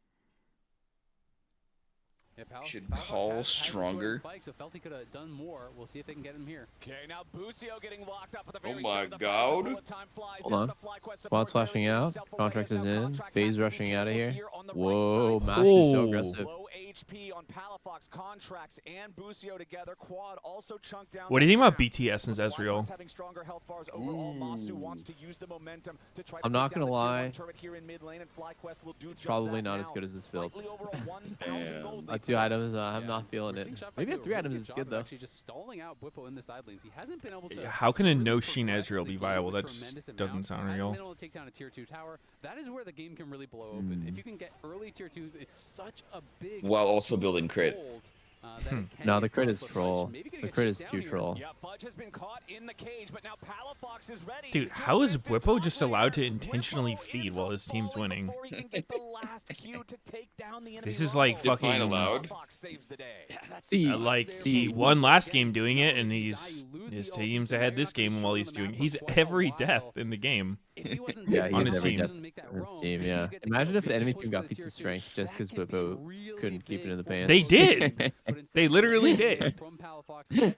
Yeah, Should call stronger. Spike, so felt he could have done more. We'll see if they can get him here. Okay, now Busio getting locked up at the Oh very my start of the fight. god. Bullet time flies Hold in. on. The FlyQuest Squad's support flashing carry out. himself away. Contracts is Now in. Contracts Phase has rushing out of control here. on the right Whoa, side. Master's so Whoa. aggressive. Low HP on Palafox. Contracts and Busio together. Quad also chunked down. What do you think about BTS and Ezreal? FlyQuest having stronger health bars overall. Masu wants to use the momentum to try to I'm not take down gonna the tier lie. 1 turret here in mid lane, and FlyQuest will do It's just probably that not now. as good as this build. Slightly over 1,000 gold. 2 items, I'm not feeling We're it. seeing Shopify Maybe do at a 3 really items good is job good of though. Actually, just stalling out Bwipo in the side lanes. He hasn't been able to. How can a really no Sheen progress Ezreal the be game viable? a That just tremendous doesn't amount. sound Hasn't real. been able to take down a tier 2 tower. That is where the game can really blow open. If you can get early tier 2s, it's such a big. While also boost building of crit. gold, that it can No, the get crit tough, is but troll. Fudge maybe gonna The get crit chased is down too here. troll. Yeah, Fudge has been caught in the cage, but now Palafox is ready. Dude, how is Bwipo just allowed to intentionally feed while his team's winning? This is like fucking like he won last game doing it, and his team's ahead this game while he's doing. He's every death in the game. Yeah, he on has his every team. death on his team, yeah. Imagine if the enemy team got Feats of Strength just because Bwipo couldn't keep it in the pants. They did. They literally did.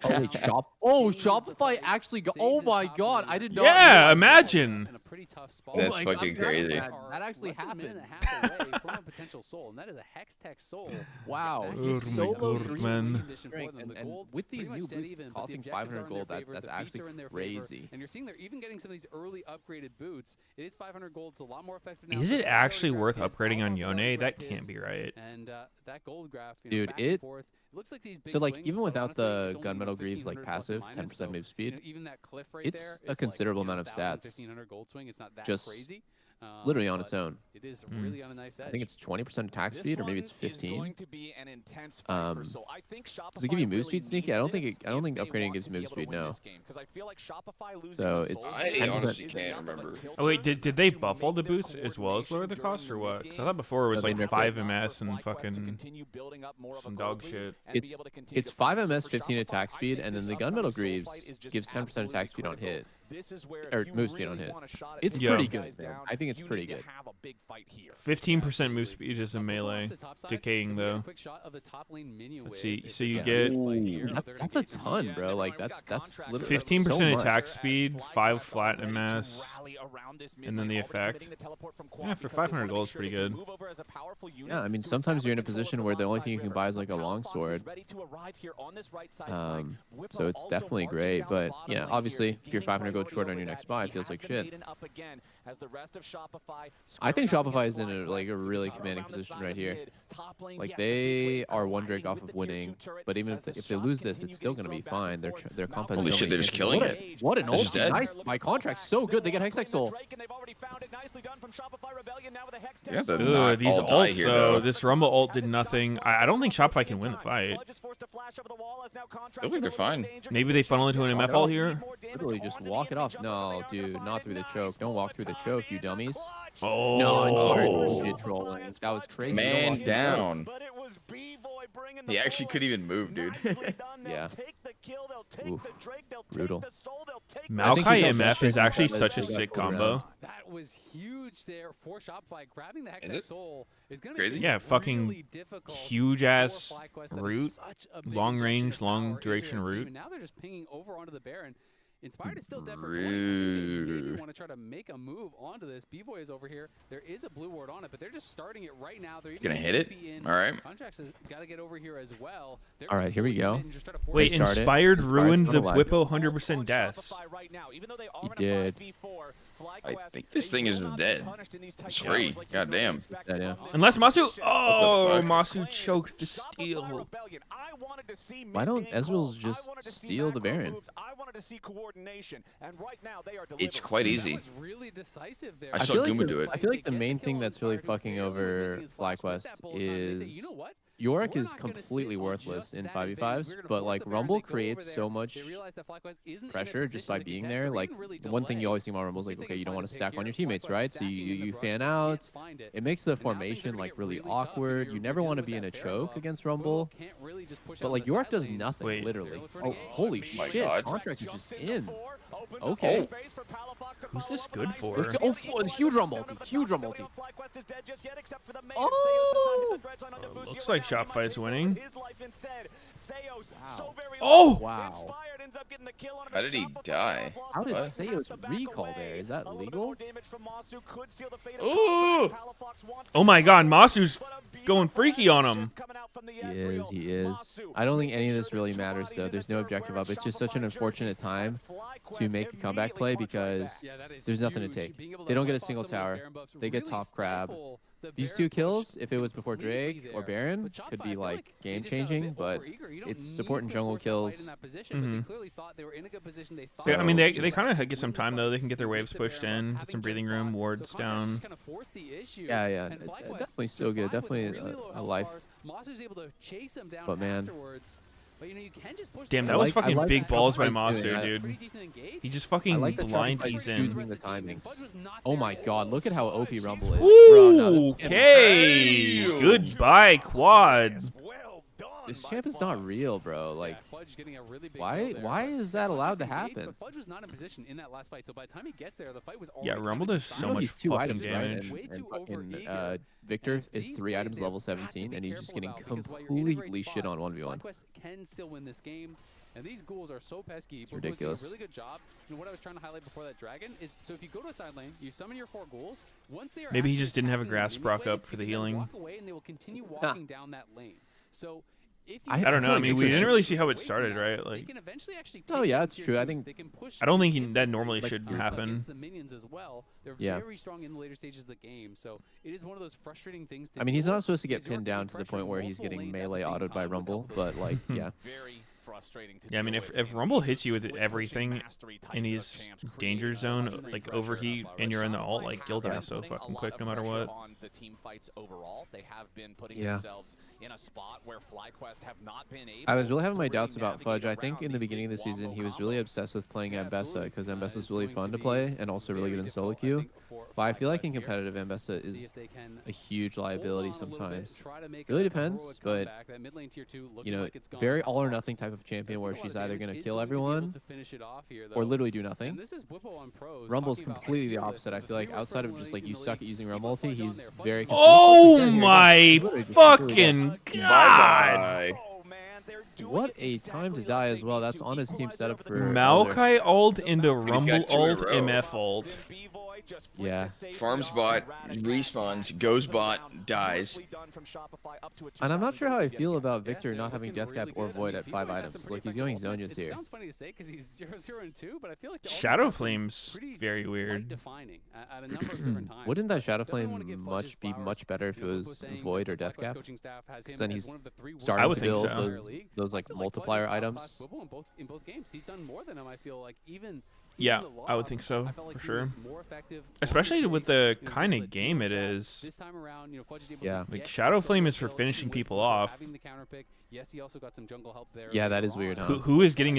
Holy shop! Oh, Shopify actually got. Oh my god! I did not. Yeah, realize- imagine. pretty tough spot. That's fucking crazy. That actually happened. A minute and a half away from a potential soul, and that is a Hex Tech soul. Wow. That He's is so God, low man. And with these new boots costing 500 gold, that's actually crazy. And you're seeing they're even getting some of these early upgraded boots. It is 500 gold. It's a lot more effective now. Is it actually worth upgrading on Yone? That can't be right. And that gold graph, Dude, back and forth. It looks like these big so like swings, even but without honestly, the it's only gunmetal greaves like 1500 passive, plus or minus, 10% move speed, even that cliff right it's there a is considerable like, amount of 1,000, stats. 1,500 gold swing. It's not that Just crazy. Literally on its own. It is really on a nice edge. I think it's 20% attack speed, or maybe it's 15. Does it give you move speed sneaky? I don't think upgrading gives move speed. No. So it's. I honestly can't remember. Oh wait, did they buff all the boots as well as lower the cost, or what? Because I thought before it was No, they like nerfed 5 MS and fucking some dog shit. It's 5 MS, 15 attack speed, and then the gunmetal greaves gives 10% attack speed on hit. Or move speed on hit. It's pretty good, man. I think it's pretty good. 15% move speed is a melee. Decaying though. Let's see. So you get That's a ton, bro. Like that's literally 15% attack speed, 5 flat MS, and then the effect. Yeah, for 500 gold, it's pretty good. Yeah, I mean sometimes you're in a position where the only thing you can buy is like a longsword. So it's definitely great, but yeah, obviously if you're 500 gold short on your next buy, it feels like shit. I think Shopify is in a really commanding position right here. Like they are one drake off of winning, but even if they lose this, it's still gonna be fine. Their comp has Holy shit, they're just killing it. What an ulti! Nice, my contract's so good. They get Hextech Soul. Yeah, Ooh, these ults though. This Rumble ult did nothing. I don't think Shopify can win the fight. I think they're fine. Maybe they funnel into an MF ult here. Literally just walk it off. No, dude, not through the choke. Don't walk through the choke, you dummies. Oh, no, it's shit trolling. That was crazy. Man down. He actually couldn't even move, dude. Yeah. Oof. Brutal. Maokai MF is actually such a sick combo. That was huge there for Shopify. Grabbing the Hextech Soul is going to crazy. Yeah, fucking huge ass root, long range, long duration root. Now they're just pinging over onto the Baron. Inspired is still dead for 20. I think they maybe want to try to make a move onto this. B-Boy is over here. There is a blue ward on it, but they're just starting it right now. They're gonna hit it. All right. Contracts has got to get over here as well. All right, here we go. Wait, Inspired ruined the Whippo 100% deaths. He did. I think this thing is dead. It's free. God damn. Yeah. Unless Masu. Oh, Masu choked the steal. Why don't Ezreal's just steal the Baron? It's quite easy. Really decisive there. I saw Guma do it. I feel like the main thing that's really fucking over FlyQuest is Yorick is completely worthless in 5v5s, but like Rumble creates so much pressure just by being there. Like the one thing you always see about Rumble is like, okay, you don't want to stack on your teammates, right? So you fan out. It makes the formation like really awkward. You never want to be in a choke against Rumble. But like Yorick does nothing, literally. Oh, holy shit! Contract is just in. Okay. Who's this good for? Oh, it's huge Rumble ulti. Huge Rumble ulti. Oh! Looks like Shopify's winning. Wow. Oh! Wow. How did he die? How did Seos recall there? Is that legal? Ooh! Oh my god, Masu's going freaky on him. He is. I don't think any of this really matters, though. There's no objective up. It's just such an unfortunate time to make a comeback play because there's nothing to take. They don't get a single tower. They get top crab. These 2 kills, if it was before Drake or Baron, could be like game-changing, but it's support and jungle kills. Yeah, I mean, they kind of get some time, though. They can get their waves pushed in, get some breathing room, wards down. Yeah. Definitely still good. Definitely a life. But man. Damn, that was fucking big balls by Masu, dude. He just fucking blind ease in. The timings. Oh my god, look at how OP Rumble is. Ooh, okay. Goodbye, quad. This champ is not real, bro. Like, Fudge getting a really big Why? kill there, Why but is that allowed to Fudge was engaged, happen? But Fudge was not in position in that last fight, so by the time he gets there, the fight was Yeah, already Rumble kind of does so decided. much He's 2 fucking items, right? damage. And fucking Victor is 3 items, level 17, and he's just getting completely shit on 1v1. FlyQuest can still win this game. And these ghouls are so pesky. It's ridiculous. Doing a really good job. And what I was trying to highlight before that dragon is, so if you go to a side lane, you summon your 4 ghouls. Once they are Maybe he just didn't have a grass Brock Brock up for the healing. Walk away and they will continue walking down that lane. So if you I don't know. I mean, we didn't really see how it started, right? Like, oh yeah, it's true. I think I don't think that normally shouldn't happen. the minions as well. They're Yeah. very strong in the later stages of the game. So it is one of those frustrating things to I mean, he's deal not with supposed to get because you're pinned down getting to the pressure point where he's multiple getting lanes at the melee same autoed by time Rumble, without but like, yeah. Very frustrating to Yeah, I mean, deal if with. Rumble hits you with everything in his danger zone, like overheat, and you're in the ult, like you'll die so fucking quick no matter what. On the team fights overall, they have been putting Yeah. themselves in a spot where FlyQuest have not been able. I was really having my doubts about Fudge. I think in the beginning of the season, he was really obsessed with playing Ambessa because Ambessa is really fun to play and also really good in solo queue. But I feel like in competitive, Ambessa is a huge liability sometimes. Really depends, but you know, very all or nothing type of champion where she's either going to kill everyone or literally do nothing. Rumble's completely the opposite. I feel like outside of just like you suck at using Rumble ulti, he's very consistent. Oh my fucking god! What a time to die as well. That's on his team setup for Maokai ult into Rumble got 2 in a ult, row. MF ult. Yeah. Farms bot, respawns, goes bot, dies. And I'm not sure how I feel about Victor not having Death Cap or Void at 5 items. Like, he's going Zonias here. It sounds funny to say because he's 0-0 and 2, but I feel like the Shadow ultimate's Flame's pretty very weird. defining at a number of different times. Wouldn't that Shadow Definitely wanna give Flame Fudge's be flowers. much better if it You know, was Bupo saying Void that or the Death FlyQuest Cap? coaching staff has Because him then as he's one of the 3 starting would to think build so. those like I feel like Fudge multiplier is items. top-class Bupo in both games. He's done more than him. I feel like even Yeah, the I would loss, think so, I felt like for he sure. was more effective on Especially the with chase. the He was kind able of to game deal it with that. is. This time around, you know, Fudge is able Yeah. to Like get Shadow solo Flame is for kills finishing with people Bupo off. having the counter pick. Yes, he also got some jungle help there. Yeah, that later is weird, on. huh? Who is getting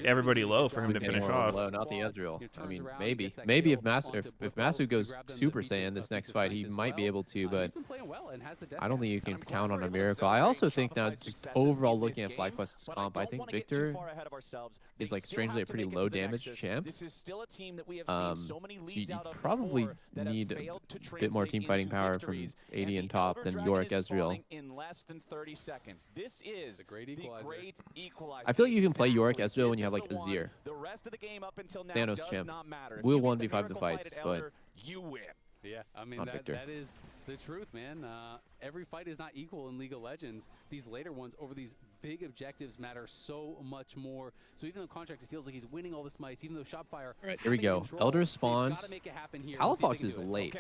everybody low for him to Getting finish more off? low, not the Ezreal. He I turns mean, around, maybe. gets that Maybe kill if Masu to goes grab them, Super defeats Saiyan a this few next fight, he strength as might be well. able to, He's but been playing well and has the I don't think you death can count on a miracle. I also think that just overall looking at game, FlyQuest's but comp, I don't think wanna get too Victor far ahead of ourselves. is They like still strangely have a to pretty make it low to the damage Nexus. champ. This is still a team that we have seen so many So leads you out of probably before that need have a failed to bit more translate team fighting into power from victories, 80 and and the top Elder than Dragon Yorick is Ezreal. falling in less than 30 seconds. This is the great equalizer. I feel like you can play Yorick Exactly. Ezreal when This you have is like the one. Azir. The rest of the game up until now Thanos does champ. not matter. If We'll you get 1v5 the miracle fight fights, at but Elder, you win. Yeah, I mean Not that, Victor. that is the truth, man. Every fight is not equal in League of Legends. These later ones over these big objectives matter so much more. So even though Contracts, it feels like he's winning all the smites, even though Shopfire. Right, here we go. Elder spawned. Palafox is late.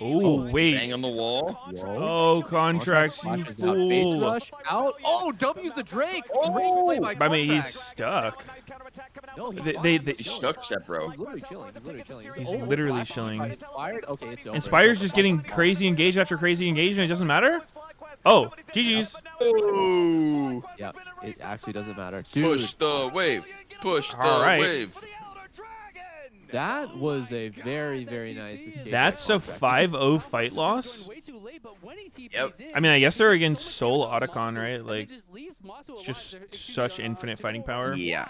Oh, wait. Bang on the wall. Oh, Contracts, you Flashes out. Bait fool. rush out. Oh, W's the Drake. Oh. Great play by I mean, he's Contracts. stuck. No, he's They- fine. they- He's He's chilling. stuck step, bro. He's literally chilling. He's literally chilling. He's Oh, literally Flash chilling. Inspired? Okay, it's over. Inspire's just getting crazy engaged after crazy engaged, and it doesn't matter? Oh, GG's. Oh. Yeah, it actually doesn't matter. Dude, Push the wave. Push the All right. wave. that was a very, very nice escape. That's by a Contracts. 5-0 fight loss? Yep. I mean, I guess they're against Soul Otacon, right? Like, it's just such infinite fighting power. Yeah.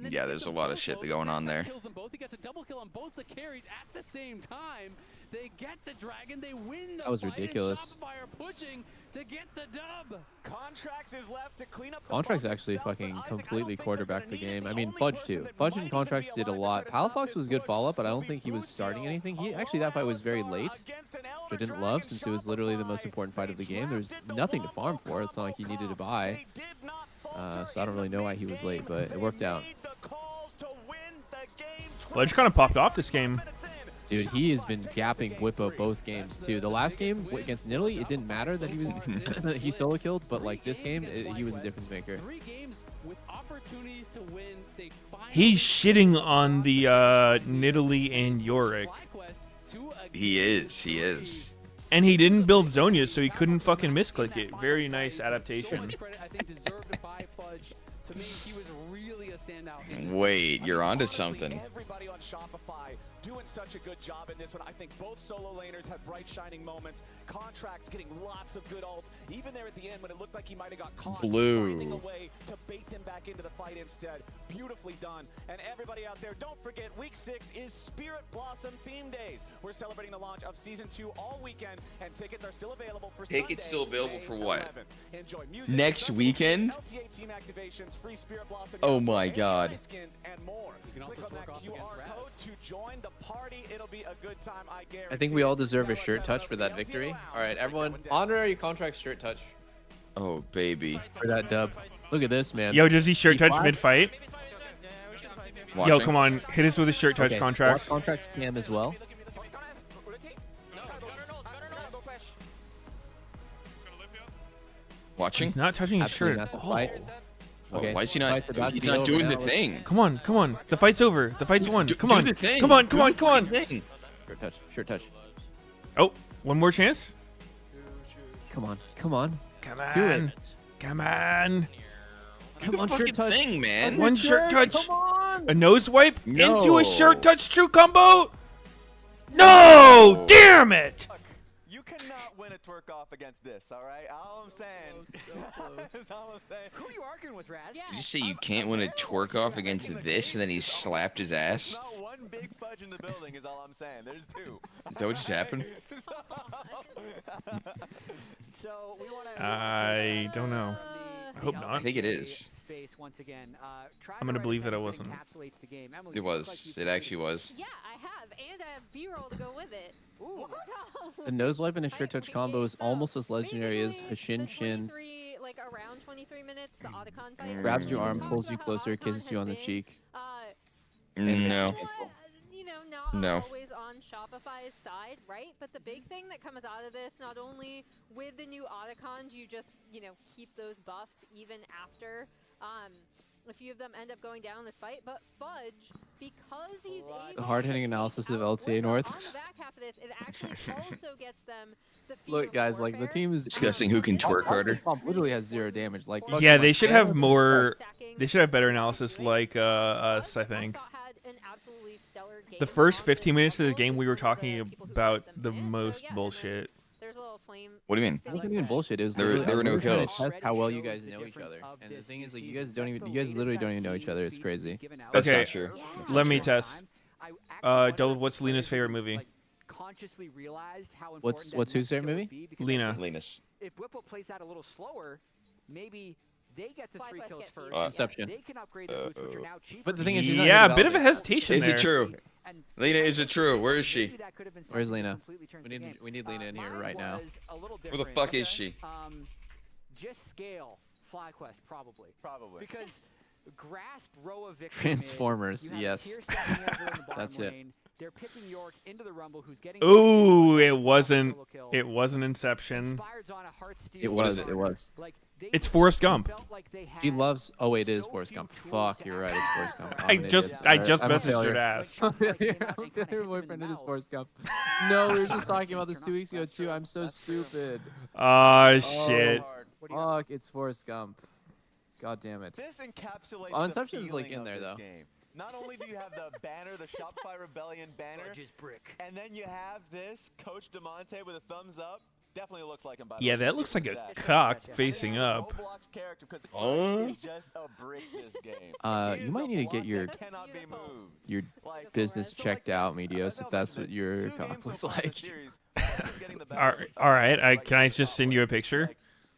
Yeah, there's a lot of shit going on there. Kills them both. He gets a double kill on both the carries at the same time. They get the dragon. They win the That was fight, and ridiculous. Shopify pushing to get the dub. Contracts is left to clean up the Contracts bump actually himself, fucking but Isaac, I don't completely think they're quarterbacked gonna the need it. game. The I mean, only Fudge person too. that Fudge might and even Contracts be did a alive to lot. try to stop Palafox this was good push follow-up, but I will don't be think he was starting Lucio anything. He alone actually that fight was very Alistar late, against an which I Elder didn't Dragon love since it was literally the most Shopify. important fight of the They game. There was drafted the nothing to wombo farm for. It's not like he combo needed to call. buy. They did not falter So I don't in really the know why he was late, mid-game. but it worked They out. made the calls to win the game. Fudge kind of popped off this game. Dude, he has been gapping Whippo both games too. The last game against Nidalee, it didn't matter that he was he solo killed, but like this game, he was a difference maker. 3 games with opportunities to win. They He's shitting on the Nidalee and Yorick. He is. He is. And he didn't build Zonias, so he couldn't fucking misclick it. Very nice So adaptation. much credit, I think, deserved by Fudge. To me, he was really a standout. in this Wait, game. you're onto something. Everybody on Shopify doing such a good job in this one. I think both solo laners had bright, shining moments. Contracts getting lots of good ults. Even there at the end when it looked like he might have got caught, finding a way to bait them back into the fight instead. Beautifully done. And everybody out there, don't forget, week 6 is Spirit Blossom Theme Days. We're celebrating the launch of Season 2 all weekend, and tickets are still available for Tickets Sunday, still available May for what? 11th. Enjoy music, Next weekend? LTA team activations, free Spirit Blossom Oh deals, my and God. AI skins and more. You can also Click on that twerk off QR against code Raz. to join the party. It'll be a good time, I guarantee. I think we all deserve Now a let's shirt have it touch up for the that LTA victory. Lounge. All right, Break that everyone, one down. honorary contract shirt touch Oh, baby. for that dub. Look at this, man. Yo, does he shirt touch Flash? mid-fight? Yo, Watching. come on. Hit us with a shirt touch Okay, contracts. block contracts cam as well. Watching? He's not touching his Absolutely shirt. not the Oh. fight. Oh, Okay, why is he not? fight's about to He's be not over doing now. the thing. Come on, come on. The fight's over. The fight's won. Come Do on. the thing. Come on, come Do on, the come on, come on. thing. Shirt touch, shirt touch. Oh, one more chance. Come on, come on. Come on. Do it. Come on. Come on, Fucking shirt touch. thing, man. One shirt touch. Come on. A nose wipe into No. a shirt touch true combo. No, damn it. You cannot win a twerk off against this, all right? All I'm saying. That's all I'm saying. Who are you arguing with, Raz? Yeah. Did you say you can't win a twerk off against this, and then he slapped his ass? There's not one big fudge in the building is all I'm saying. There's two. Is that what just happened? So we want I don't know. I hope not. I think it is. Space once again. I'm gonna believe that it wasn't. It was. It actually was. Yeah, I have, and I have B-roll to go with it. Ooh. The nose wipe and a shirt touch combo is almost as legendary as Hashin Shin. Like around 23 minutes, the Otacon fight. Grabs your arm, pulls you closer, kisses you on the cheek. No. You know, not No. always on Shopify's side, right? But the big thing that comes out of this, not only with the new Otacons, you just, keep those buffs even after a few of them end up going down in this fight, but Fudge, because he's able The hard-hitting to analysis take of out LTA Liquor North. on the back half of this, it actually also gets them the Look, guys, like the team is Discussing who can twerk harder. Comp literally has 0 damage. Like, fuck Yeah, my they should fan. have more. They should have better analysis like us, I think. The first 15 minutes of the game, we were talking about the most bullshit. There's a little flame. What do you mean? It wasn't even bullshit. It was There were literally- no we trying to kills. test how well you guys know each other. And the thing is, like, you guys literally don't even know each other. It's crazy. That's Okay, not true. let me test. Double, what's Lena's favorite movie? Consciously realized how What's important that whose next favorite kill movie? would be because Lena. Linus. if Whipple plays that a little slower, maybe they get the 3 kills first. Inception. They can upgrade the boots, which are now cheaper. But the thing is, she's not Yeah, here a bit of a validate. hesitation Is there. it true? Lena, is it true? Where is she? Where's Lena? We need Lena in here right now. Where the fuck is she? Just scale FlyQuest, probably. Probably. Because grasp row of victory. Transformers, You have yes. Tier 7 over in the bottom That's it. lane. They're picking York into the Rumble, who's getting. Ooh, it wasn't. It wasn't Inception. It was. It was. It's Forrest Gump. She loves. Oh wait, it is Forrest Gump. Fuck, you're right. It's Forrest Gump. I'm I an just idiot. I just I'm a messaged her failure. to ask. Your boyfriend is Forrest Gump. No, we were just talking about this 2 weeks ago too. I'm so stupid. Oh shit. Fuck, it's Forrest Gump. God damn it. This encapsulates Oh, the Inception is like feeling in of there this though. game. Not only do you have the banner, the Shopify Rebellion banner, and then you have this Coach DeMonte with a thumbs up. Definitely looks like him. By the Yeah, way. that looks like a cock facing up. Roblox character, 'cause Oh. he's just a brick this game. You might need to get your Cannot be moved. your Like, business so checked like out, this, Meteos, if that's what your two cock games looks so far in the like. series, Austin getting the All better. right. Can I Like, just send you a picture?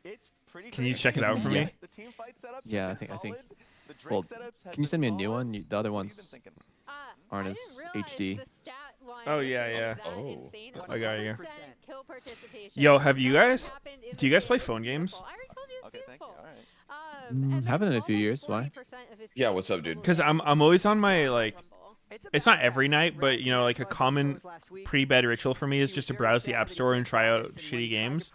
it's pretty Can you crazy. check it out for Yeah. me? The team fight setups have Yeah, I been think. solid. The Drake Well, setups have can you send me a been new solid. one? The other What have you been one's thinking? aren't as HD. Oh, yeah, yeah. Oh. I got you. Kill participation. Yo, have you guys? Happened in Do you the guys play game. phone games? I already told you it's Okay, thank you. beautiful. All right. And then Haven't in a few almost years. Why? 40% of his Yeah, team what's up, dude? Because I'm always on my like. It's not every night, but like a common pre-bed ritual for me is just to browse the app store and try out shitty games.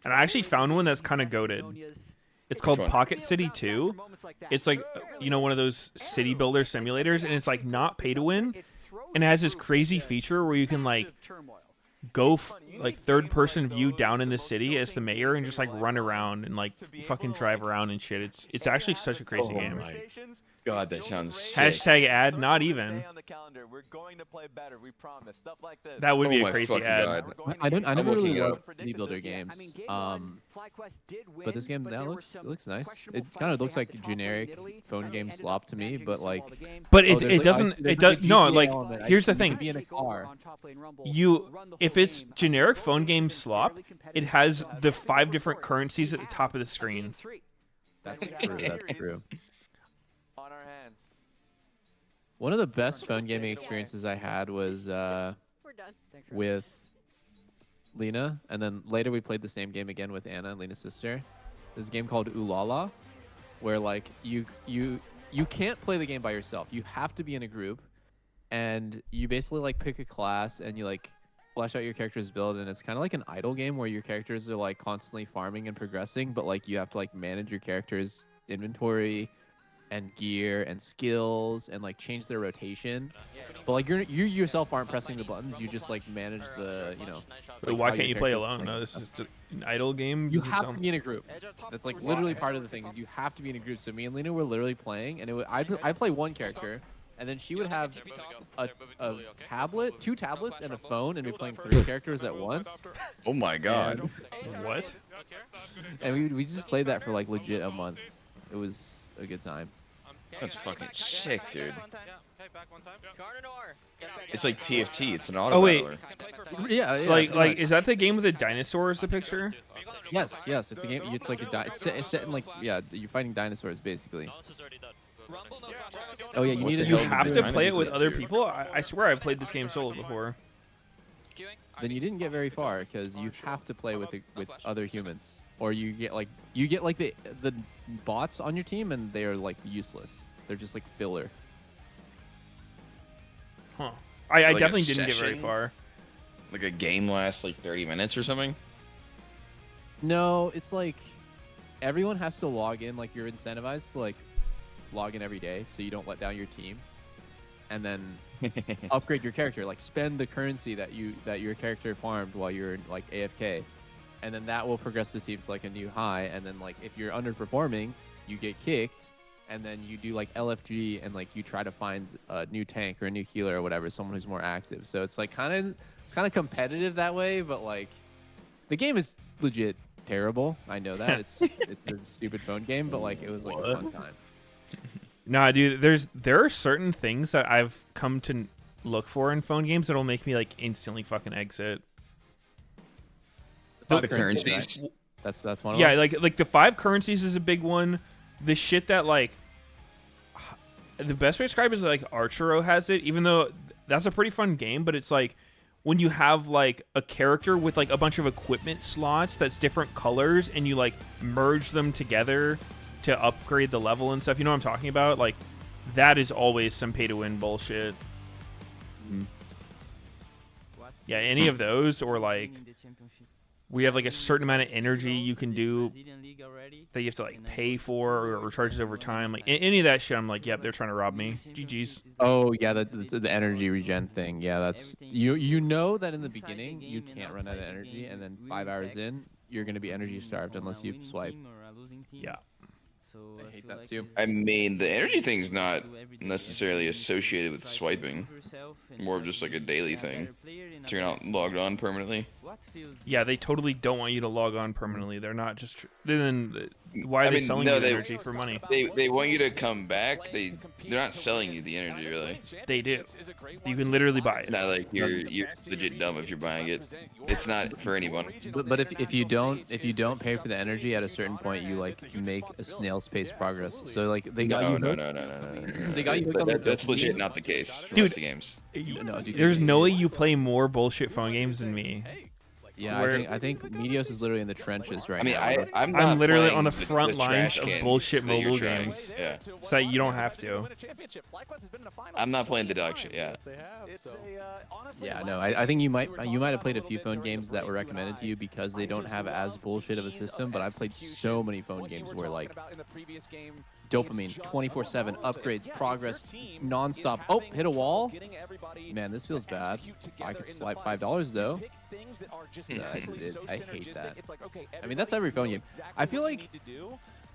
And I actually found one that's kind of goated. It's called one? Pocket City 2. It's like one of those city builder simulators, and it's like not pay to win, and it has this crazy feature where you can like go like third-person view down in the city as the mayor and just like run around and like fucking drive around and shit. It's actually such a crazy game. God, that sounds sick. Hashtag ad, not even. On the calendar. We're going to play better. We promise. Stuff like this. That would be Oh a my crazy fucking ad. God. I never looking really it loved up. city builder games. FlyQuest did win, But this game, but that there were looks some it looks nice. questionable It fights. kind of They looks had like the top generic lane in Italy. phone game ended up slop to me, managing to but like swallow the game. But oh, it doesn't. It does no like. Here's the thing. Be in a car. If it's generic phone game slop, it has the 5 different currencies at the top of the screen. That's true. That's true. On our hands. One of the best phone gaming experiences I had was We're done. with Lena, and then later we played the same game again with Anna, Lena's sister. There's a game called Ulala, where like you can't play the game by yourself. You have to be in a group, and you basically like pick a class and you like flesh out your character's build, and it's kind of like an idle game where your characters are like constantly farming and progressing, but like you have to like manage your character's inventory and gear and skills and like change their rotation. But like you yourself aren't pressing the buttons. You just like manage the But like, why how can't your you play character's alone? playing. No, this is just an idle game. You Doesn't have sound- to be in a group. That's like literally part of the thing. Is you have to be in a group. So me and Lena were literally playing, and I play one character, and then she would have a tablet, 2 tablets, and a phone, and be playing 3 characters at once. Oh my God. What? And we just played that for like legit a month. It was a good time. That's fucking sick, dude. It's like TFT. It's an auto Oh wait. battler. Yeah, Like is that the game with the dinosaurs? The picture? Yes. It's a game. It's like it's set in like you're fighting dinosaurs basically. Oh yeah, you need to. You have to play it with other people. I swear I've played this game solo before. Then you didn't get very far because you have to play with other humans, or you get like the bots on your team, and they are like useless. They're just like filler. Huh. I Like a definitely didn't get very session? far. Like a game lasts like 30 minutes or something. No, it's like everyone has to log in. Like you're incentivized to like log in every day, so you don't let down your team, and then upgrade your character. Like spend the currency that your character farmed while you're like AFK, and then that will progress the team to like a new high. And then like if you're underperforming, you get kicked, and then you do like LFG and like you try to find a new tank or a new healer or whatever, someone who's more active. So it's like kind of competitive that way, but like the game is legit terrible. I know that it's a stupid phone game, but like it was like a fun time. Nah, dude. There are certain things that I've come to look for in phone games that'll make me like instantly fucking exit. The currencies. Right? That's one of Yeah, them. like the 5 currencies is a big one. The shit that like the best way to describe it is like Archero has it, even though that's a pretty fun game, but it's like when you have like a character with like a bunch of equipment slots that's different colors and you like merge them together to upgrade the level and stuff. You know what I'm talking about? Like that is always some pay to win bullshit. Yeah, any of those, or like we have like a certain amount of energy you can do that you have to like pay for or recharges over time. Like any of that shit, I'm like, yep, they're trying to rob me. GG's. Oh yeah, the energy regen thing. Yeah, that's you know that in the beginning you can't run out of energy, and then 5 hours in you're gonna be energy starved unless you swipe. Yeah. I hate that too. I mean, the energy thing's not necessarily associated with swiping. More of just like a daily thing. So you're not logged on permanently. Yeah, they totally don't want you to log on permanently. They're not just. Then why are they selling you energy for money? They want you to come back. They're not selling you the energy really. They do. You can literally buy It's it. not like you're legit dumb if you're buying it. It's not for anyone. But if you don't pay for the energy at a certain point, you like make a snail's pace progress. So like they got you. No. They got you. That's legit not the case for Dude, most of the games. No, dude, There's no way you play more bullshit phone games than me. Yeah, I think Meteos is literally in the trenches right now. I mean, I'm not literally playing on the front lines trash of cans bullshit that you're mobile trying. games. Yeah. So that you don't have to. I'm not playing the dog shit. Yeah. Yeah, no, I think you might have played a few phone games that were recommended to you because they don't have as bullshit of a system. But I've played so many phone games where like dopamine, 24/7 upgrades, progress, nonstop. Oh, hit a wall. Man, this feels bad. I could swipe $5 though. I hate that. I mean, that's every phone game. I feel like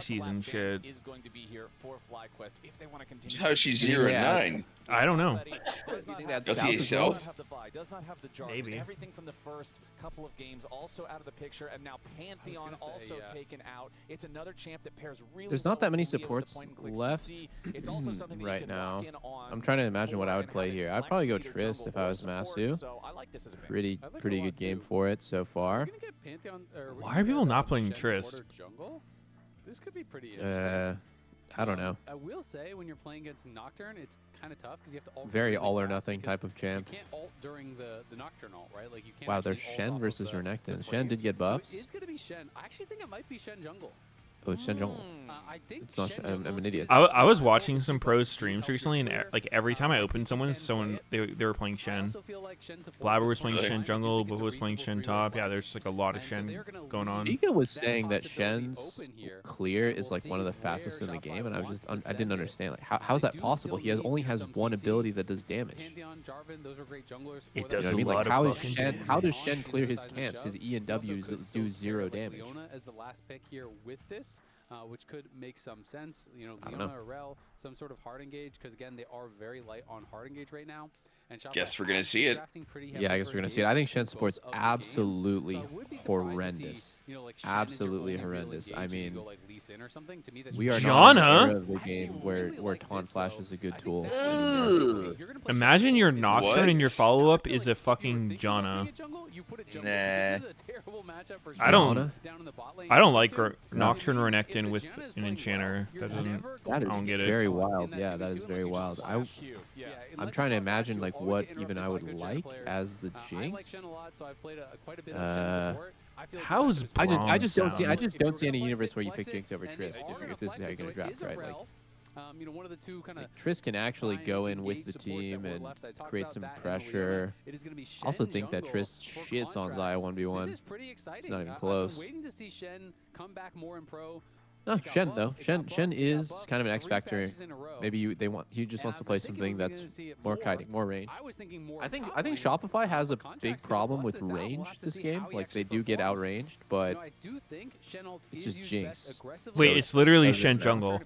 preseason shit. How is she 0-9? I don't know. You think that's LTA South as well? Does not have the jargon. Maybe. Everything from the first couple of games also out of the picture, and now Pantheon also taken out. It's another champ that pairs really There's well not that with many Leo with the supports point and click left CC. It's also something that you right can now. lock in on I'm trying to imagine what I would and play have it here. I'd flex probably to go either Trist jungle if I or was support, Masu. so I like this as a pick. Pretty good game for it so far. Why are people not playing Trist? This could be pretty interesting. I don't know. I will say when you're playing against Nocturne, it's kind of tough because you have to ult Very really all or fast nothing because type of champ. You can't ult during the Nocturne ult, right? Like you can't. Wow, actually there's ult Shen off versus of the Renekton. Shen did get buffs. So it is gonna be Shen. I actually think it might be Shen jungle. Oh, it's Shen jungle. I think It's not. I'm an idiot. I was watching some pros streams recently, and like every time I opened someone they were playing Shen. Blabber was playing Shen jungle, Boo was playing Shen top. Yeah, there's like a lot of Shen going on. Mika was saying that Shen's clear is like one of the fastest in the game, and I didn't understand like how's that possible? He only has one ability that does damage. It does You know what I mean? Like how how does Shen clear his camps? His E and W do 0 damage. As the last pick here with this, which could make some sense. You know, I don't Leona know. or Rel, some sort of hard engage, because again, they are very light on hard engage right now. And Guess we're gonna see it. Yeah, I guess we're gonna see it. I think Shen support's absolutely horrendous. Absolutely horrendous. I mean, we are not in the era of the game where Taunt Flash is a good tool. Imagine your Nocturne and your follow-up is a fucking Janna. Nah. I don't like Nocturne Renekton with an Enchanter. I don't get it. Very wild. Yeah, that is very wild. I'm trying to imagine like what even I would like as the Jinx. How's I just don't sound? see any universe where you pick Jinx over Triss if this is how you're gonna draft, right? Like, you know, one of the two kind of Triss can actually go in with the team and create some pressure. Also think that Triss shits on Xayah 1v1. It's not even close. I'm waiting to see Shen come back more in pro. No, Shen though. Shen is kind of an X factor. Maybe he just wants to play something that's more kiting, more range. I think Shopify has a big problem with range this game. Like they do get outranged, but it's just Jinx. Wait, it's literally Shen jungle.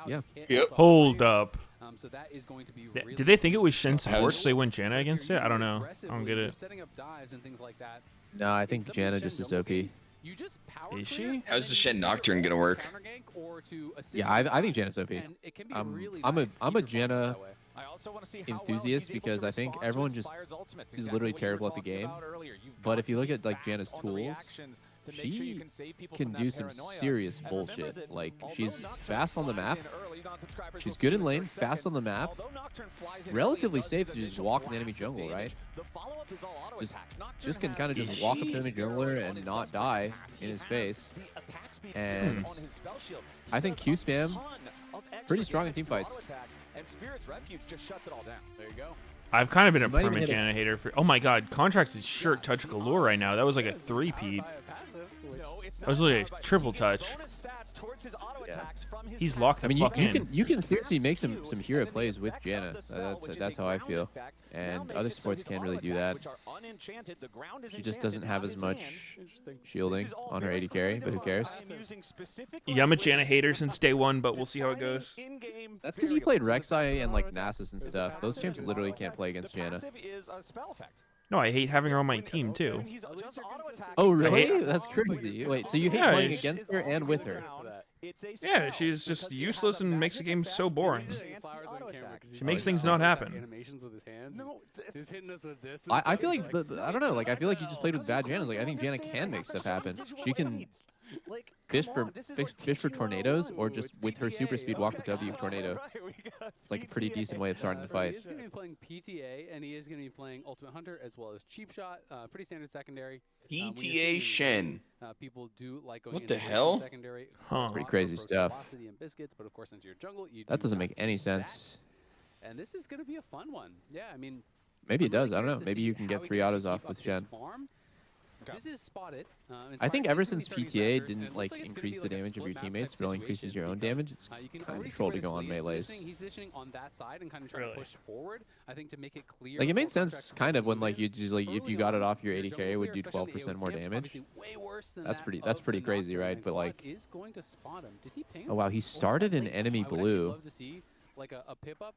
Yeah. Yep. Hold up. So that is going to be Did they think it was Shen support so they went Janna against it? I don't know. I don't get it. Setting up dives and things like that. No, I think Janna just is OP. Is she? How's the Shen Nocturne gonna work? Yeah, I think Janna's OP. I'm a Janna enthusiast because I think everyone just is literally terrible at the game. But if you look at like Janna's tools, she can do some serious bullshit. Like she's fast on the map, she's good in lane, fast on the map, relatively safe to just walk in the enemy jungle, right? Just can kind of just walk up to the enemy jungler and not die in his face. And I think Q spam pretty strong in team fights. There you go. I've kind of been a Might even perma hit Janna hater for. Oh my god, Contracts' shirt touch galore right now. That was like a 3-peat. That was literally a triple touch. Yeah. He's locked the fuck in. You can seriously make some hero plays with Janna. That's how I feel. And other supports can't really do that. She just doesn't have as much shielding on her AD carry, but who cares? Yeah, I'm a Janna hater since day one, but we'll see how it goes. That's because he played Rek'Sai and like Nasus and stuff. Those champs literally can't play against Janna. No, I hate having her on my team too. Oh really? That's crazy. Wait, so you hate playing against her and with her? Yeah, she's just useless and makes the game so boring. She makes things not happen. Animations with his hands. He's hitting us with this. I feel like, but I don't know. Like I feel like you just played with bad Jannas. Like I think Janna can make stuff happen. She can fish for tornadoes, or just with her super speed walk with W tornado. It's like a pretty decent way of starting the fight. He's going to be playing PTA, and he is going to be playing Ultimate Hunter as well as Cheap Shot. Pretty standard secondary. PTA Shen. People do like going What the into hell? Secondary. Huh. Pretty crazy stuff. Velocity and biscuits, but of course, into your jungle, you That do doesn't not make any need sense. that. And this is going to be a fun one. Yeah, I mean, Maybe it I'm really does. I don't know. curious to Maybe see you can how get he 3 actually autos off keep with up his Shen. farm. This is spotted. I think ever since PTA didn't like increase the damage of your teammates, but only increases your own damage, it's kind of controlled to go on melees. He's positioning on that side and kind of trying to push forward. I think to make it clear. Like it made sense kind of when like you just like if you got it off your 80k, it would do 12% more damage. That's pretty crazy, right? But like, is going to spot him. Did he ping him? oh wow, he started in enemy I would actually blue. love to see like a pip up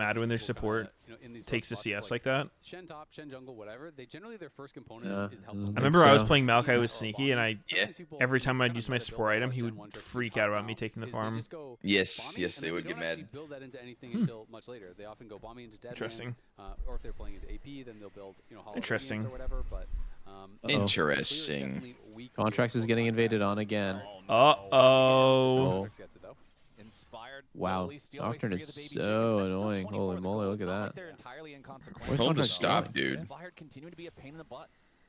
mad when their support in these takes a rough CS spots, like that. Shen top, Shen jungle, whatever. They generally their first component is to help. I remember I was playing Maokai with Sneaky, and every time I'd use my support item, he would freak out about me taking the farm. Yes, they would get mad. Build that into anything until much later. They often go bombing into dead Interesting. or if they're playing into AP, then they'll build Hollow Interesting. Radiance or whatever. But Interesting. Contracts is getting invaded on again. Uh-oh. Wow, Nocturne is so annoying. Holy moly, look at that. Hold the stop, dude.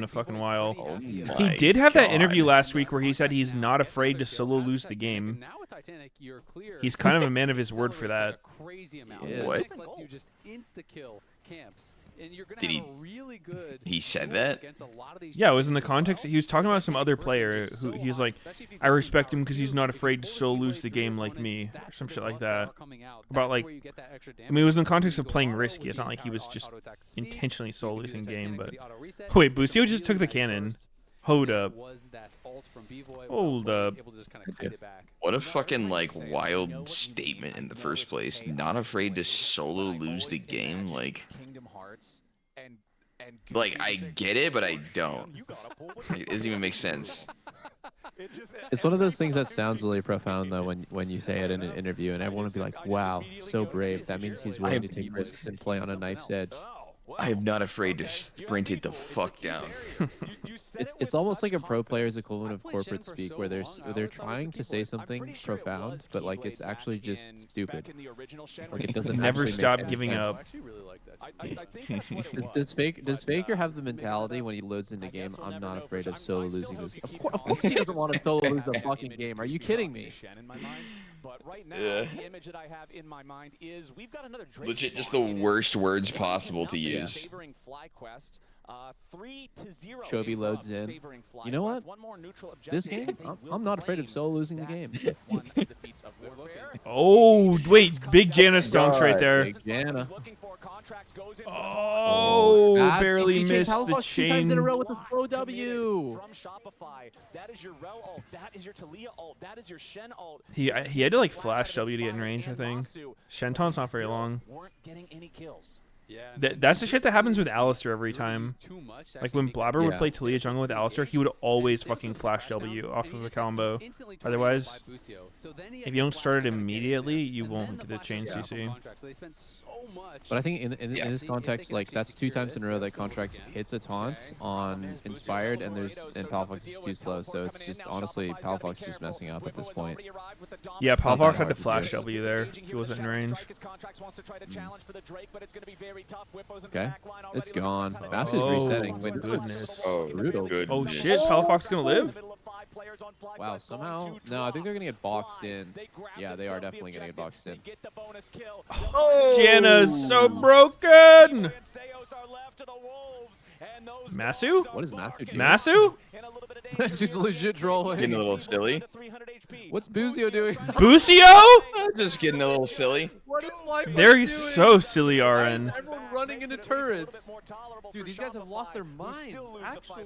in a fucking while. Oh He my did have that God. interview last week where he said he's not afraid to solo lose the game. Titanic, you're clear. He's kind of a man of his word for that. A crazy amount. Yeah. What? It lets you just insta-kill camps. And you're gonna Did have a really good he said duel that? against a lot of these Yeah, it was in the champions as context. well. He was talking about It's some gonna other make player Griffin who just he's so like, hot, especially if you I go respect through him because he's power not cube, afraid to if you solo pull the lose the gameplay through game like opponent, me, or that's some the shit like buffs that that. are coming out. About That's like, where you get that extra I mean, it was in the damage. context of When you playing go risky. auto It's not with like he being was powered just auto attack speed, intentionally solo you can do losing the game. Titanic for But the auto reset, wait, you get Busio a just took really the nice cannon. burst. Hold It up. was that ult from B-Boy Hold without up. able to just kind of kite it back. What a fucking like wild statement in the first place. Not afraid to solo lose the game. Like I get it, but I don't. Like, it doesn't even make sense. It's one of those things that sounds really profound though when you say it in an interview, and everyone would be like, "Wow, so brave." That means he's willing to take risks and play on a knife's edge. I am not afraid to sprint it the fuck down. It's almost like a pro player's equivalent of corporate speak, where they're trying to say something profound, but like it's actually just stupid. Like it doesn't Never actually stop make any giving sense. up. Does Faker have the mentality when he loads into game? I'm not afraid of solo losing this. Of course he doesn't want to solo lose the fucking game. Are you kidding me? But right now, Yeah. the image that I have in my mind is we've got another Drake Legit, just spawn. the worst words possible to Yeah. use. Favoring FlyQuest, 3-0 Chovy loads Buffs in. favoring You know what? FlyQuest. One more neutral This objective, game, and they I'm will not afraid of claim solo losing the that game. one of the defeats of Warfare. Oh, wait, big Jana stonks right there. Big Jana. Oh, barely TT missed the Palafox 2 times in a row chain. with a slow W. From Shopify, that is your Rel ult, that is your Talia ult, that is your Shen ult. He had to like flash W to get in range, I think. Shenton's not very long. Weren't getting any kills. That's the shit that happens with Alistair every time. Like when Blabber would play Talia jungle with Alistair, he would always fucking flash W off of a combo. Otherwise, if you don't start it immediately, you won't get the chain CC. But I think in this context, like that's 2 times in a row that Contracts hits a taunt on Inspired, and Palafox is too slow. So it's just honestly Palafox just messing up at this point. Yeah, It's not Palafox that had to hard flash do. W there. He wasn't in range. Okay, it's gone. Masu's Oh, resetting. Wait, goodness. Oh, brutal. Oh shit, Palafox gonna live? Wow, somehow. No, I think they're gonna get boxed in. Yeah, they are definitely gonna get boxed in. Oh, Jana's so broken. Masu? What is Masu doing? Masu? Masu's legit trolling. Getting a little silly. What's Busio doing? Busio? Just getting a little silly. What is FlyQuest They're doing? so silly, RN. Everyone running into turrets. Dude, these guys have lost their minds, actually.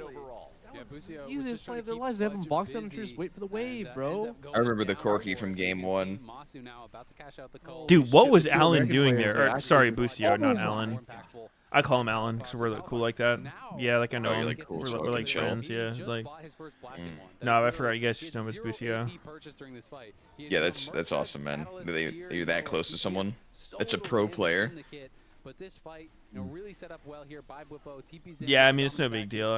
Yeah, Busio Easiest play of their lives. They have them boxed down and just wait for the wave, bro. I remember the Corky from game 1. Dude, what was Two Alan American doing players there? are Or, sorry, actually- Busio, not Oh Alan. my. I call him Alan because we're cool like that. Yeah, like I know Oh, you're him. like cool, We're, so we're like chill. friends. Yeah, like. No, I forgot you guys just know him as Busio. Yeah, that's awesome, man. You're that close to someone. That's a pro player. But this fight, really set up well here by Bwipo. TP's in. Yeah, I mean it's no big deal.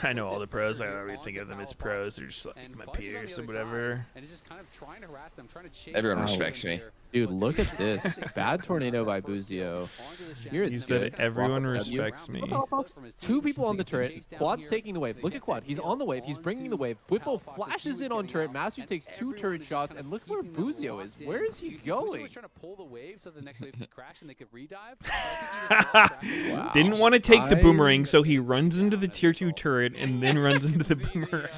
I know all the pros. I don't really think of them as pros. They're just like my peers or whatever. And it's just kind of trying to harass them, trying to chase Everyone them respects me. Dude, look at this. Bad tornado by Buzio. Here You it's said good. everyone Walk up W. respects me. Two people on the turret. Quad's taking the wave. Look at Quad. He's on the wave. He's bringing the wave. Bwipo flashes in on turret. Masu takes 2 turret shots. And look where Buzio is. Where is he going? was trying to pull the wave so the next wave could crash and they could redive. Wow. Didn't want to take the boomerang, so he runs into the tier 2 turret and then runs into the boomerang.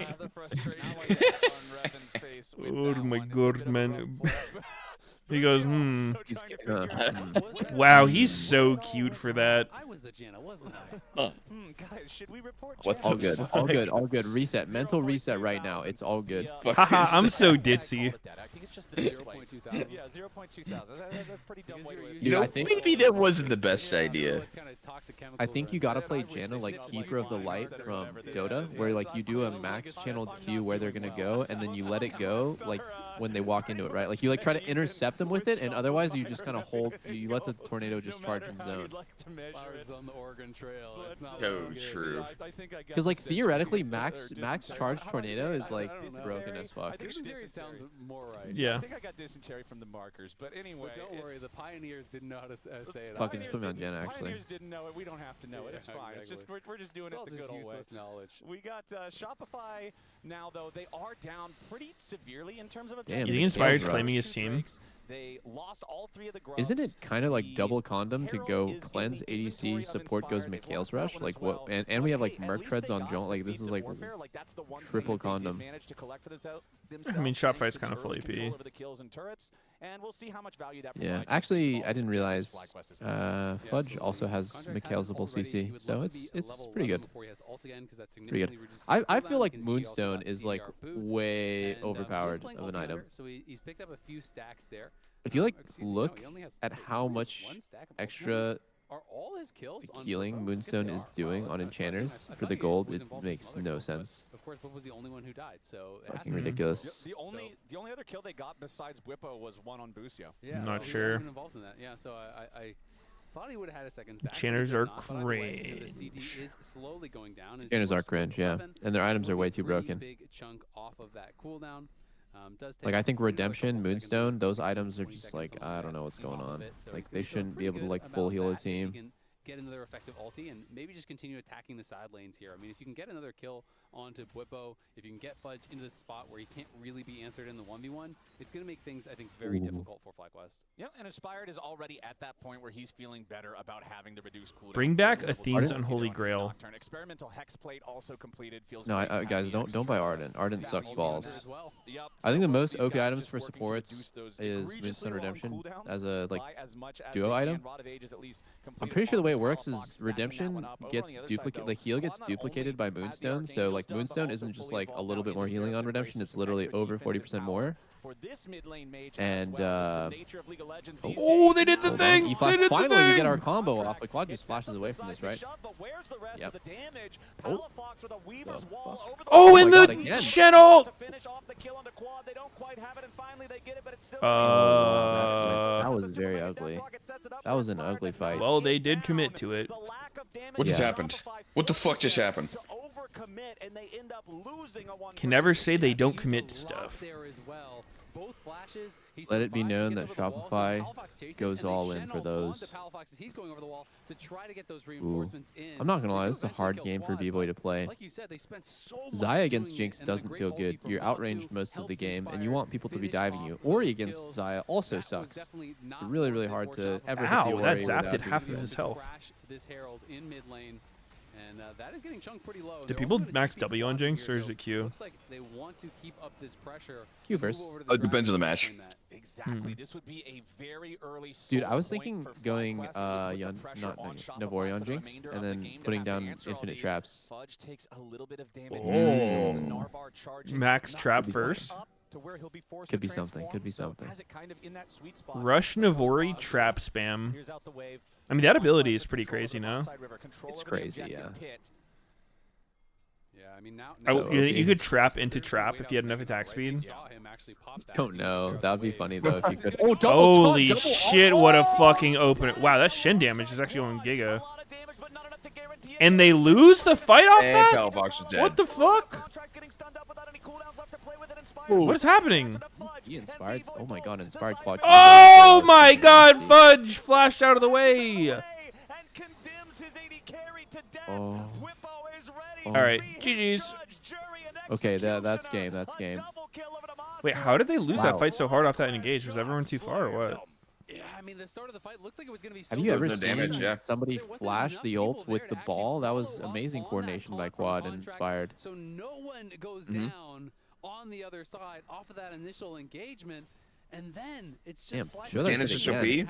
Oh my god, man. He goes, Wow, he's so cute for that. I was the Jana, wasn't I? Guys, should we report All good. All good. All good. Reset. Mental reset right now. It's all good. Haha, I'm so ditzy. I think it's just the 0.2 thousand. Yeah, 0.2 thousand. That's pretty dumb way to You Dude, know, I think maybe that wasn't the best idea. I think you gotta play Jana like Keeper of the Light from Dota, where like you do a max channeled Q where they're gonna go, and then you let it go like when they walk into it, right? Like you like try to intercept them with it, and otherwise you just kind of hold. You let the tornado just charge in zone. Flowers on the Oregon Trail. It's not So looking good. true. Because like theoretically, max charge tornado is like broken as fuck. I think the theory sounds more right. Yeah. I think I got disingenuous commentary from the markers. But anyway, but don't worry, the Pioneers didn't know how to say it. Fucking just put me on Jen, actually. Pioneers didn't know it. We don't have to know it. It's fine. It's just we're just doing it the good old way. Knowledge. We got Shopify now, though. They are down pretty severely in terms of. Damn, you think Inspired's flaming his team? They lost all 3 of the grubs. Isn't it kind of like double condom to go cleanse ADC, support goes Meteos rush? Like what? And we have like Merc treads on Jolt. Like this is like triple condom. I mean, Shopify's kind of full AP. Yeah, actually, I didn't realize Fudge also has Mikhailsable CC, so it's pretty good. Pretty good. I feel like Moonstone is like way overpowered of an item. So he's picked up a few stacks there. If you like look at how much extra all his kills healing Moonstone is doing on enchanters for the gold, it makes no sense. Of course, Bwippo was the only one who died, so fucking ridiculous. The only other kill they got besides Bwippo was one on Busio. Yeah, not sure. Involved in that. Yeah, so I thought he would have had a second stack. Enchanters are cringe. The CD is slowly going down. Enchanters are cringe, yeah, and their items are way too broken. Big chunk off of that cooldown. Like I think Redemption, Moonstone, those items are just like I don't know what's going on. Like they shouldn't be able to like full heal a team. Get another effective ulti and maybe just continue attacking the side lanes here. I mean, if you can get another kill onto Bwippo, if you can get Fudge into the spot where he can't really be answered in the 1v1, it's going to make things, I think, very difficult for FlyQuest. Yeah, and Inspired is already at that point where he's feeling better about having the reduced cooldown. Bring back Athene's Unholy Grail. Experimental Hex Plate also completed. Feels no, guys, don't buy Ardent. Ardent sucks balls. I think the most OP items for supports is Moonstone Redemption as a like duo item. I'm pretty sure the way it works is Redemption gets duplicated, like heal gets duplicated by Moonstone. So like Moonstone isn't just like a little bit more healing on Redemption; it's literally over 40% more. And oh, they did the thing! Finally, we get our combo off. Like Quad just flashes away from this, right? Yep. Oh, in the channel! That was very ugly. That was an ugly fight. Well, they did commit to it. What just happened? What the fuck just happened? Can never say they don't commit stuff. Let it be known that Shopify goes all in for those. Ooh. I'm not gonna lie, this is a hard game for B-Boy to play. Xayah against Jinx doesn't feel good. You're outranged most of the game, and you want people to be diving you. Ori against Xayah also sucks. It's really, really hard to ever hit the Ori. That zapped at half of his health. And that is getting chunked pretty low. Do people max W on Jinx, or is it Q? Looks like they want to keep up this pressure. Q first. It depends on the match. Exactly. This would be a very early. Dude, I was thinking going Navori on Jinx and then putting down infinite traps. Fudge takes a little bit of damage. Oh. Max trap first. Could be something. Could be something. Rush Navori trap spam. I mean, that ability is pretty crazy now. It's crazy, yeah. Yeah, I mean now you could trap into trap if you had enough attack speed. Don't know. That would be funny though if you could. Oh, holy shit! What a fucking opener! Wow, that Shin damage is actually going giga. And they lose the fight off that? What the fuck? What is happening? He inspired. Oh my god, inspired quad. Oh my god, Fudge flashed out of the way. Oh. All right, GG's. Okay, that's game. That's game. Wait, how did they lose that fight so hard off that engage? Was everyone too far or what? Yeah, I mean, the start of the fight looked like it was going to be. Have you ever seen somebody flash the ult with the ball? That was amazing coordination by Quad and Inspired. So no one goes down on the other side off of that initial engagement, and then it's just Janus SOP.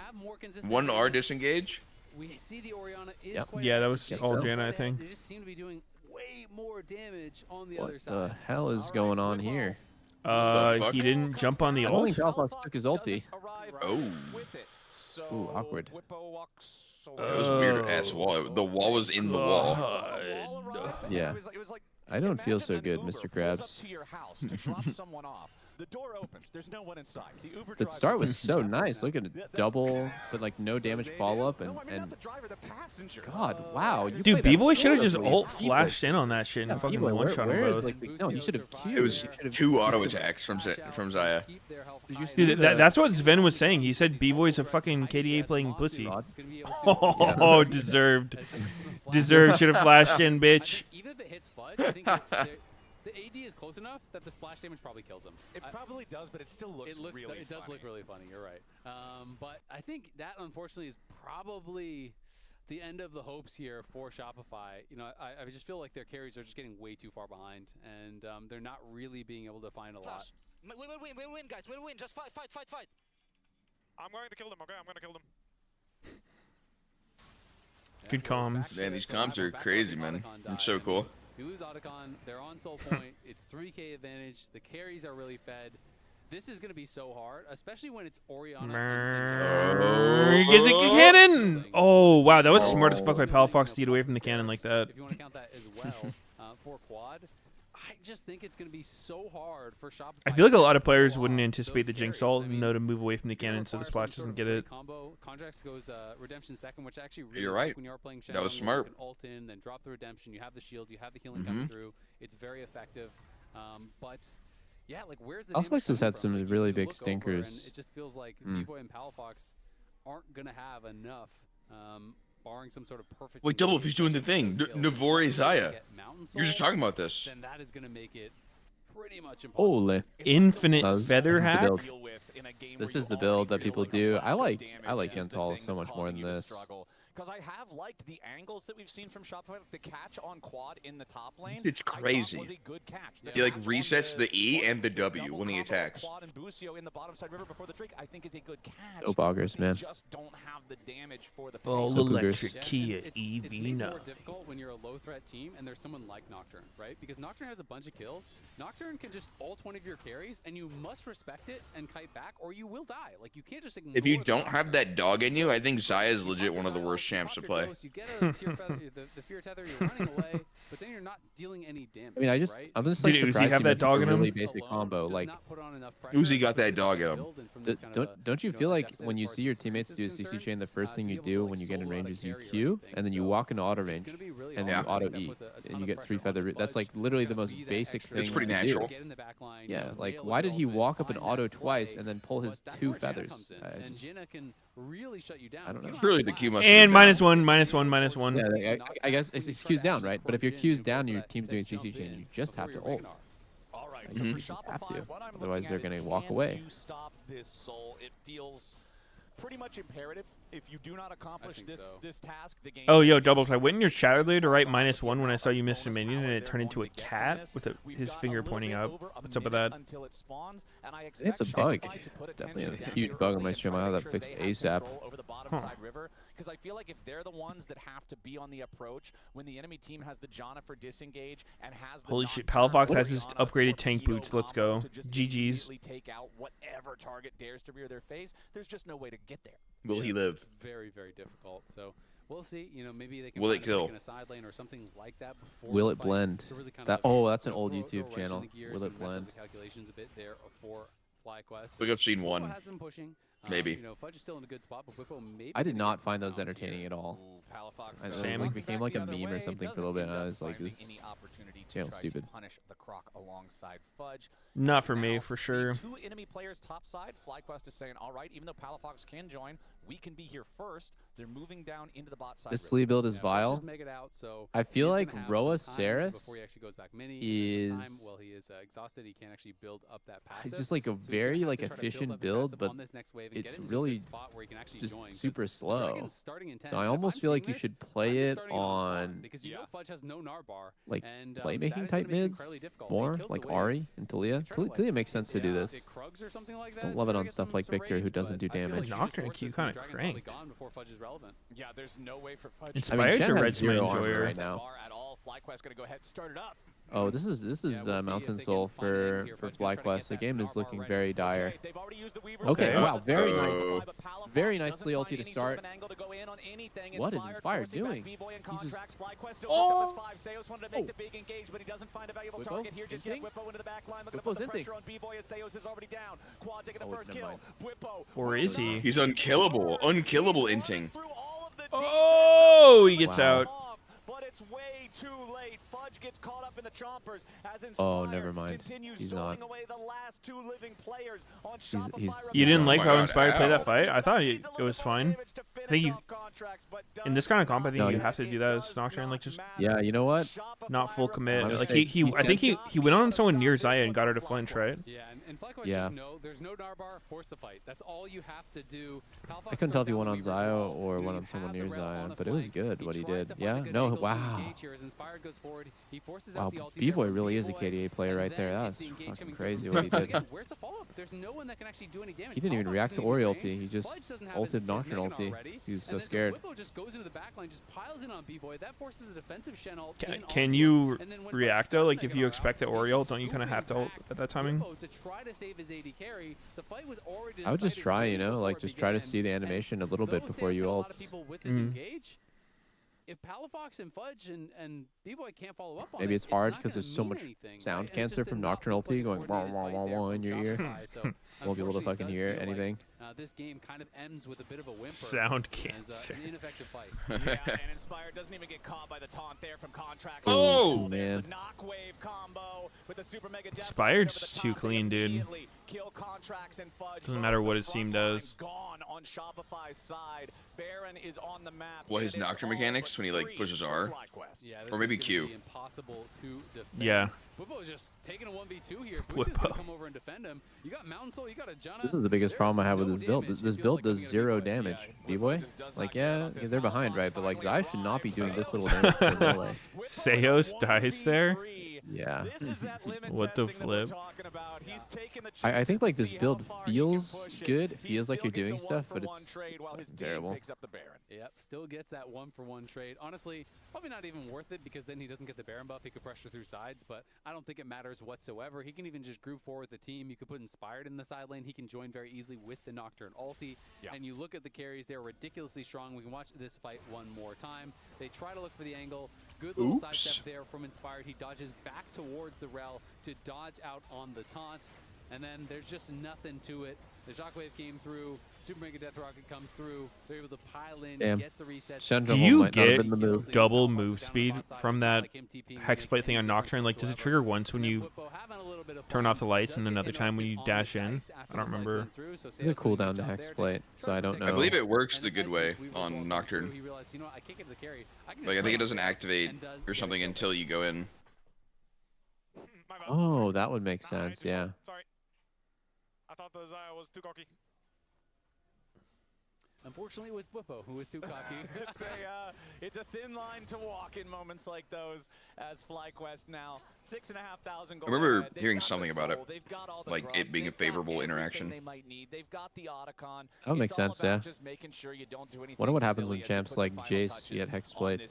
1 R disengage. We see the Orianna is yeah, that was all Janna, I think. They just seem to be doing way more damage on the what other side. What the hell is going on here? He didn't jump on the ult. I think Palafox took his ulti. Oh. Ooh, awkward. That was weird ass wall. The wall was in the wall. Yeah. I don't feel so good, Mr. Krabs. The door opens. There's no one inside. The Uber The driver start was so nice. Look at it, double with like no damage follow up, and God, wow. You Dude, played that B-Boy should have just horribly. ult flashed in on that shit and Yeah, fucking B-Boy, one-shot them where is, both. like, no, he should have queued. It was He should've- 2 auto attacks from Zaya. Did you see Dude, that's what Sven was saying. He said B-Boy's a fucking KDA playing pussy. Oh, deserved. Deserved. Should have flashed in, bitch. Even if it hits Fudge, I think the AD is close enough that the splash damage probably kills him. It probably does, but it still looks really It does look really funny. You're right. But I think that unfortunately is probably the end of the hopes here for Shopify. You know, I just feel like their carries are just getting way too far behind, and they're not really being able to find a lot. We will win, we'll win, guys. We'll win. Just fight. I'm going to kill them, okay? I'm going to kill them. Good comms. Man, these comms are crazy, man. It's so cool. We lose Otacon. They're on soul point. It's 3K advantage. The carries are really fed. This is going to be so hard, especially when it's Orianna. He gets a cannon! Oh, wow. That was smart as fuck by Palafox to get away from the cannon like that. If you want to count that as well for quad, I just think it's going to be so hard for Shopify. I feel like a lot of players wouldn't anticipate the Jinx ult and know to move away from the cannon so the splash doesn't get it. Combo contracts goes redemption second, which actually really You're right. when you are playing That was Shadow, smart. You can ult in, then drop the redemption. You have the shield, you have the healing coming through. It's very effective. But yeah, like where's the Alphax has had some like, really you big look over stinkers. and it just feels like B-Boy and Palafox aren't gonna have enough. Barring some sort of perfect. Wait, double if he's doing the thing. Navori Zaya. You're just talking about this. Then that is gonna make it pretty much impossible. Holy. Infinite feather This is the hack? build. This is the build that people do. I like Yentl so much more than this. Because I have liked the angles that we've seen from Shopify. The catch on quad in the top lane. It's crazy. Was a good catch. He like resets the E and the W when he attacks. Quad and Busio in the bottom side river before the Drake, I think is a good catch. Dope augers, man. Just don't have the damage for the All electric Kia It's EV made now. more difficult when you're a low threat team and there's someone like Nocturne, right? Because Nocturne has a bunch of kills. Nocturne can just ult one of your carries and you must respect it and kite back or you will die. Like you can't just ignore If you the don't have that dog in you, I think Zaya is legit one of the worst champs to play. You get a tier feather, the fear tether, you're running away, but then you're not dealing any damage. I mean, I'm just like Dude, Uzi surprised have he that went dog for in a him? really basic combo. Like, Uzi got that dog in him. don't you feel like when you see your teammates do a CC chain, the first thing you do when you get in range is you Q, and then you walk into auto range, and then you auto E, and you get 3 feather. That's like literally the most basic thing. It's pretty to natural. do. Yeah, like why did he walk up and auto twice and then pull his 2 feathers? And Jinna can really shut you down. I don't know. Really, the Q must. And -1. Yeah, I guess it's Q's down, right? But if your Q's down, your team's doing CC chain, you just have to ult. You just have to, otherwise they're gonna walk away. You stop this soul. It feels pretty much imperative. If you do not accomplish this task, the game. Oh, yo, Doubles, I went in your chat earlier to write -1 when I saw you miss a minion and it turned into a cat with his finger pointing up. What's up with that? It's a bug. Definitely a huge bug on my stream. I'll have that fixed ASAP. Because I feel like if they're the ones that have to be on the approach when the enemy team has the Janna for disengage and has the Holy shit, Palafox has his upgraded tank boots. Let's go. GG's. Take out whatever target dares to rear their face. There's just no way to get there. Will he live? It's very, very difficult. So we'll see. You know, maybe they can Will it find a kill? break in a side lane or something like that before Will the it fight blend? to really kind That of, that's an you know, old throw YouTube a wrench channel. in the gears Will it and mess up blend? the calculations a bit there for FlyQuest. I think I've seen Whiffo one. has been pushing. Maybe. You know, Fudge is still in a good spot, but Whiffo maybe. I did not find those entertaining at all. I know, it like became like a meme or something for a little bit, and I was like, this channel's stupid. Punish the Croc alongside Fudge. Not for me, for sure. 2 enemy players top side. FlyQuest is saying, all right, even though Palafox can join, we can be here first. They're moving down into the bot side. This Lee build is vile. Just make it out, so I feel he's like gonna have Roa some time Ceres before he actually goes back mini. is Well, he is exhausted. He can't actually build up that passive. it's just like a So he's gonna very have like to try to build efficient up his build, passive but on this next wave and get it's into a good really spot where he can actually just join, 'cause super slow. Dragon's starting in 10. So I If almost I'm feel like seeing you should this, play I'm just it starting on spawn, on because you know Fudge has no Narbar, like and playmaking that is type gonna make it mids incredibly difficult. more, He kills like the wave. Ari and Talia. Talia makes sense to do this. Krugs or something like that Don't to love it try to on get stuff some like Victor, who range, doesn't do but I feel like damage. you just Nocturne force Q this and kinda the Dragon's probably cranked. gone before Fudge is relevant. Yeah, there's no way for Fudge Inspired to Shen has Redsmith 0 armor Enjoyer. right now. at all. FlyQuest gonna go ahead and start it up. Oh, this is Mountain Soul for FlyQuest. The game is looking very dire. Okay, wow, very nicely ulti to start. What is Inspired doing? He just oh. Whippo's inting. Or is he? He's unkillable. Unkillable inting. Oh, he gets out. But it's way too late. Fudge gets caught up in the chompers as oh, never mind. He's not. Away the last two living players on Shopify. You didn't like how Inspired played that fight? I thought it was fine. I think you, in this kind of comp, I think you have to do that as Nocturne, like just you know what? Not full commit. Like I think he went on someone near Zaya and got her to flinch, right? Yeah, and FlyQuest just there's no Narbar, force the fight. That's all you have to do. I couldn't tell if he went on Zaya or went on someone near Zaya, but it was good what he did. Yeah, no, wow. Wow, B-Boy really is a KDA player right there. That was fucking crazy what he did. Where's the follow-up? There's no one that can actually do any damage. He didn't even react to Ori ulti. He just ulted Nocturne ulti. He was so scared. Whippo just goes into the backline, just piles in on B-Boy. That forces a defensive Shen ult. Can you react though? Like if you expect the Ori ult, don't you kind of have to ult at that timing? To try to save his AD carry, the fight was already I would just try, you know, like just try to see the animation a little bit before you ult. If Palafox and Fudge and B-Boy can't follow up on maybe it's hard because there's so much sound cancer from Nocturne ulti going wah, wah, wah, wah in your ear. Won't be able to fucking hear anything. This game kind of ends with a bit of a whimper. Sound cancer. An ineffective fight. Yeah, and Inspired doesn't even get caught by the taunt there from Contracts. Oh man. Knockwave combo with the super mega Inspired's too clean, dude. Kill Contracts and Fudge. Doesn't matter what his team does. Gone on Shopify's side. Baron is on the map. What, his Nocturne mechanics when he like pushes R? Or maybe Q. Impossible to defend. Yeah. Whippo is just taking a 1v2 here. Boost's gonna come over and defend him. You got Mountain Soul, you got a Janna. This is the biggest problem I have with this build. This build does 0 damage. B-Boy? Like, yeah, they're behind, right? But, like, Zai should not be doing this little damage for melee. Seos dies there? Yeah. What the flip? I think, like, this build feels good. It feels like you're doing stuff, but it's terrible. Yep, still gets that 1-for-1 trade. Honestly, probably not even worth it because then he doesn't get the Baron buff. He could pressure through sides, but I don't think it matters whatsoever. He can even just group forward the team. You could put Inspired in the side lane. He can join very easily with the Nocturne ulti. And you look at the carries, they're ridiculously strong. We can watch this fight one more time. They try to look for the angle. Good little sidestep there from Inspired. He dodges back towards the rel to dodge out on the taunt. And then there's just nothing to it. The Shockwave came through. Super Mega Death Rocket comes through. They're able to pile in, get the reset. Do you get double move speed from that Hexblade thing on Nocturne? Like, does it trigger once when you turn off the lights and another time when you dash in? I don't remember. The cooldown to Hexblade, so I don't know. I believe it works the good way on Nocturne. Like, I think it doesn't activate or something until you go in. Oh, that would make sense, yeah. Sorry. I thought the Zaya was too cocky. Unfortunately, it was Whippo who was too cocky. It's a thin line to walk in moments like those as FlyQuest now 6,500 gold. I remember hearing something about it, like it being a favorable interaction. They've got the Otacon. That would make sense, yeah. Sure you don't do Wonder what happens when champs like Jace get Hexblade.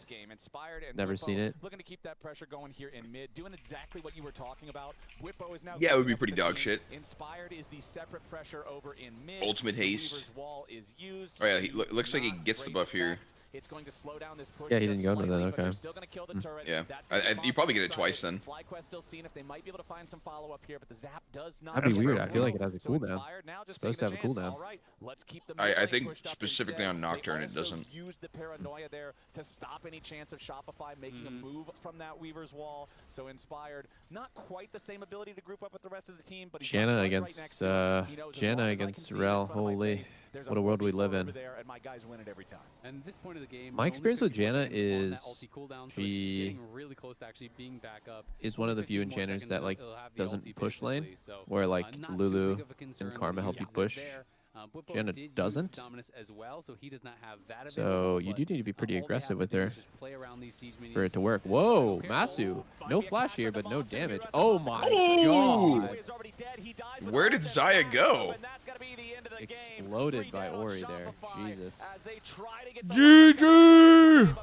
Never seen it. Looking to keep that pressure going here in mid, doing exactly what you were talking about. Whippo is now it would be pretty dog shit. Inspired is the separate pressure over in mid. Ultimate haste. Wall is used. Oh yeah, he looks like he gets the buff here. It's going to slow down this push. Yeah, he didn't go into that. Okay. Yeah, you probably get it twice then. FlyQuest still seeing if they might be able to find some follow up here, but the zap does not. That'd be weird. I feel like it has a cooldown. It's supposed to have a cooldown. I think specifically on Nocturne it doesn't. Use the paranoia there to stop any chance of Shopify making a move from that Weaver's wall. So Inspired, not quite the same ability to group up with the rest of the team, but Janna against Rel. Holy, what a world we live in. And at this point of the game, my experience with Janna is she is one of the few enchanters that like doesn't push lane, where like Lulu and Karma help you push. Janna doesn't, so you do need to be pretty aggressive with her for it to work. Whoa, Masu, no flash here, but no damage. Oh my god! Where did Zaya go? exploded by Ori there. Jesus. GG!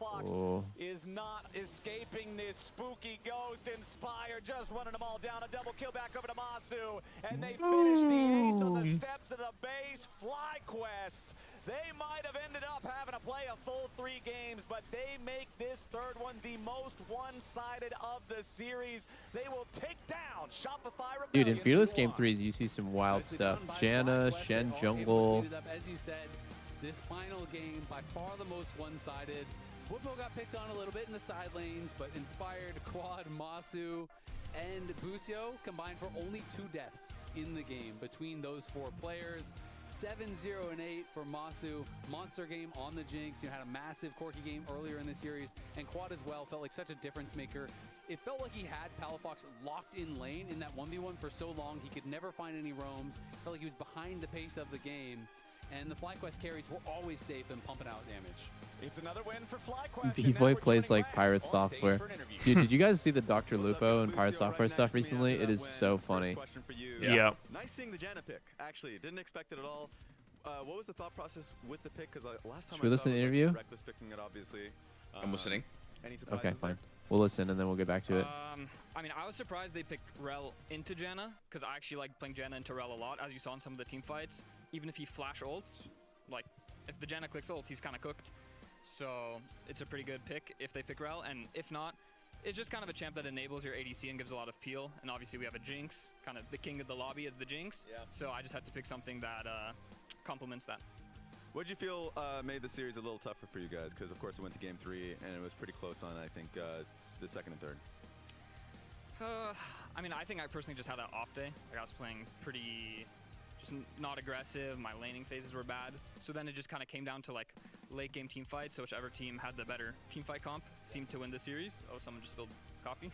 Oh. Is not escaping this spooky ghost. Inspire just running them all down. A double kill back over to Masu. And they finish the ace on the steps of the base. FlyQuest. They might have ended up having to play a full 3 games, but they make this third one the most one-sided of the series. They will take down Shopify Rebellion. Dude, in Fearless Game 3s, you see some wild stuff. Janna, Shen Jungle. As you said, this final game, by far the most one-sided. Whippo got picked on a little bit in the side lanes, but Inspired, Quad, Masu, and Busio combined for only 2 deaths in the game between those 4 players. 7-0 and 8 for Masu. Monster game on the Jinx. You had a massive Corki game earlier in the series, and Quad as well felt like such a difference maker. It felt like he had Palafox locked in lane in that 1v1 for so long. He could never find any roams. Felt like he was behind the pace of the game. And the FlyQuest carries were always safe and pumping out damage. It's another win for FlyQuest. B-Boy plays like Pirate Software. Dude, did you guys see the Dr. Lupo and Pirate Software stuff recently? It is so funny. Yeah. Nice seeing the Janna pick, actually. Didn't expect it at all. What was the thought process with the pick? Because last time Should we listen to the interview? Reckless picking it, obviously. I'm listening. Any surprises Okay, fine. there? We'll listen and then we'll get back to it. I mean, I was surprised they picked Rel into Janna, because I actually like playing Janna into Rel a lot, as you saw in some of the team fights. Even if he flash ults, like, if the Janna clicks ult, he's kind of cooked. So it's a pretty good pick if they pick Rel, and if not, it's just kind of a champ that enables your ADC and gives a lot of peel. And obviously we have a Jinx, kind of the king of the lobby is the Jinx. Yeah. So I just had to pick something that complements that. What did you feel made the series a little tougher for you guys? Because of course it went to game 3 and it was pretty close on, I think, the second and third. I mean, I think I personally just had an off day. Like I was playing pretty, just not aggressive. My laning phases were bad. So then it just kind of came down to like late game team fights. So whichever team had the better team fight comp seemed to win the series. Oh, someone just spilled coffee.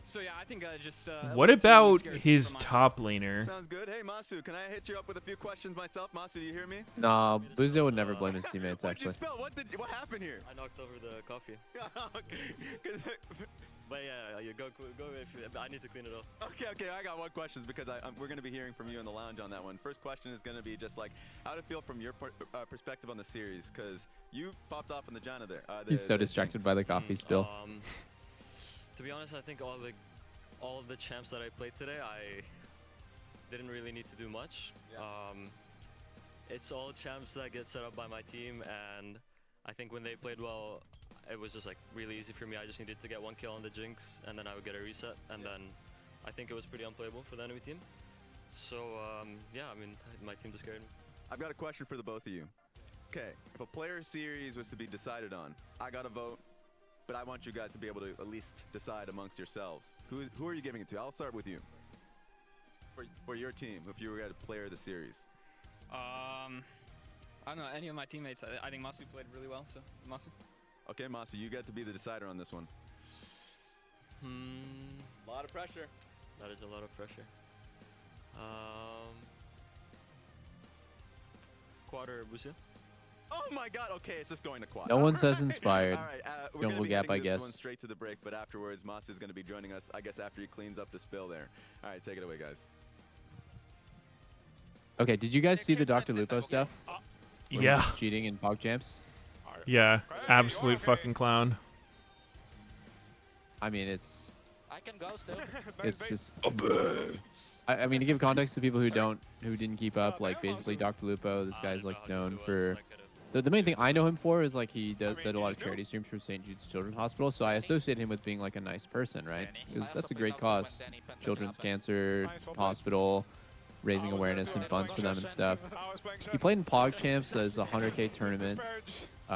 So yeah, I think just. What about his top laner? Sounds good. Hey Masu, can I hit you up with a few questions myself? Masu, do you hear me? Nah, Buzio would never blame his teammates, What'd you actually. spill? What happened here? I knocked over the coffee. Okay. But yeah, you go if you, I need to clean it up. Okay, I got one question because we're going to be hearing from you in the lounge on that one. First question is going to be just like, how to feel from your perspective on the series, because you popped off in the Janna there. He's so distracted by the coffee spill. To be honest, I think all of the champs that I played today, I didn't really need to do much. Yeah. It's all champs that get set up by my team, and I think when they played well, it was just like really easy for me. I just needed to get 1 kill on the Jinx, and then I would get a reset, and then I think it was pretty unplayable for the enemy team. So yeah, I mean, my team just scared me. I've got a question for the both of you. Okay, if a player series was to be decided on, I got to vote, but I want you guys to be able to at least decide amongst yourselves. Who are you giving it to? I'll start with you. For your team, if you were a player of the series. I don't know, any of my teammates. I think Masu played really well, so Masu. Okay, Masu, you get to be the decider on this one. A lot of pressure. That is a lot of pressure. Quad or Busio? Oh my God! Okay, it's just going to Quad. No one says Inspired. All right, we're Jungle gonna be Gap, I hitting this guess. one straight to the break, but afterwards, Masu's going to be joining us. I guess after he cleans up the spill there. All right, take it away, guys. Okay, did you guys see the Dr. Lupo stuff? Where Yeah. he's cheating in Pog Champs? Yeah, absolute fucking clown. I mean, it's I can go still. it's just. I mean, to give context to people who didn't keep up, like basically Dr. Lupo, this guy's like known for. The main thing I know him for is like he did a lot of charity streams for St. Jude's Children's Hospital, so I associate him with being like a nice person, right? Because that's a great cause. Children's Cancer Hospital, raising awareness and funds for them and stuff. He played in Pog Champs as a 100K tournament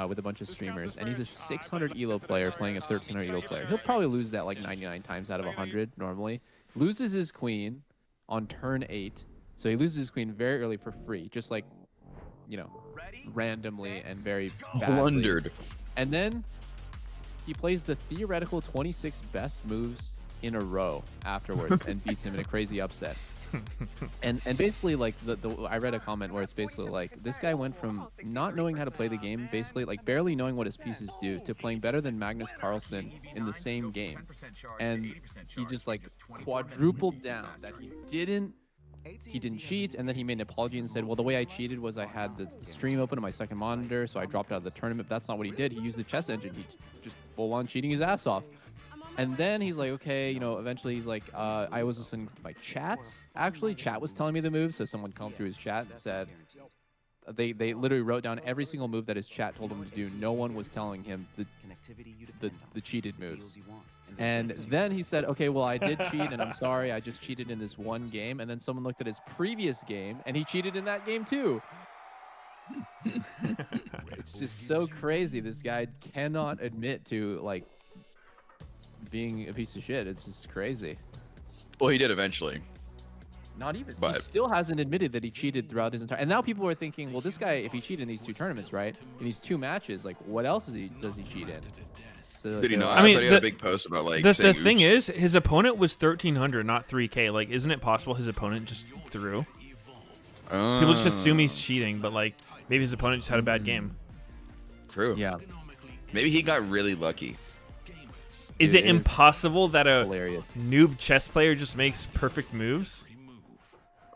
with a bunch of streamers, and he's a 600 elo player playing a 1300 elo player. He'll probably lose that like 99 times out of 100 normally. Loses his queen on turn 8, so he loses his queen very early for free, just like, you know, randomly and very badly. Blundered. And then he plays the theoretical 26 best moves in a row afterwards and beats him in a crazy upset. And basically, like, I read a comment where it's basically like, this guy went from not knowing how to play the game, basically like barely knowing what his pieces do, to playing better than Magnus Carlsen in the same game. And he just like quadrupled down that he didn't he didn't cheat, and then he made an apology and said, well, the way I cheated was I had the stream open on my second monitor, so I dropped out of the tournament. That's not what he did. He used the chess engine. He just full-on cheating his ass off. And then he's like, okay, you know, eventually he's like, I was listening to my chats. Actually, chat was telling me the moves, so someone combed through his chat and said, they literally wrote down every single move that his chat told him to do. No one was telling him the cheated moves. And then he said, okay, well, I did cheat, and I'm sorry. I just cheated in this one game. And then someone looked at his previous game, and he cheated in that game too. It's just so crazy. This guy cannot admit to, like, being a piece of shit. It's just crazy. Well, he did eventually. Not even. But he still hasn't admitted that he cheated throughout his entire. And now people are thinking, well, this guy, if he cheated in these 2 tournaments, right, in these 2 matches, like, what else does he cheat in? So, did he not? I mean, thought he had a big post about like. The saying thing oops. is, his opponent was 1,300, not 3K. Like, isn't it possible his opponent just threw? People just assume he's cheating, but like maybe his opponent just had a bad game. True. Yeah. Maybe he got really lucky. Is it impossible that a hilarious noob chess player just makes perfect moves?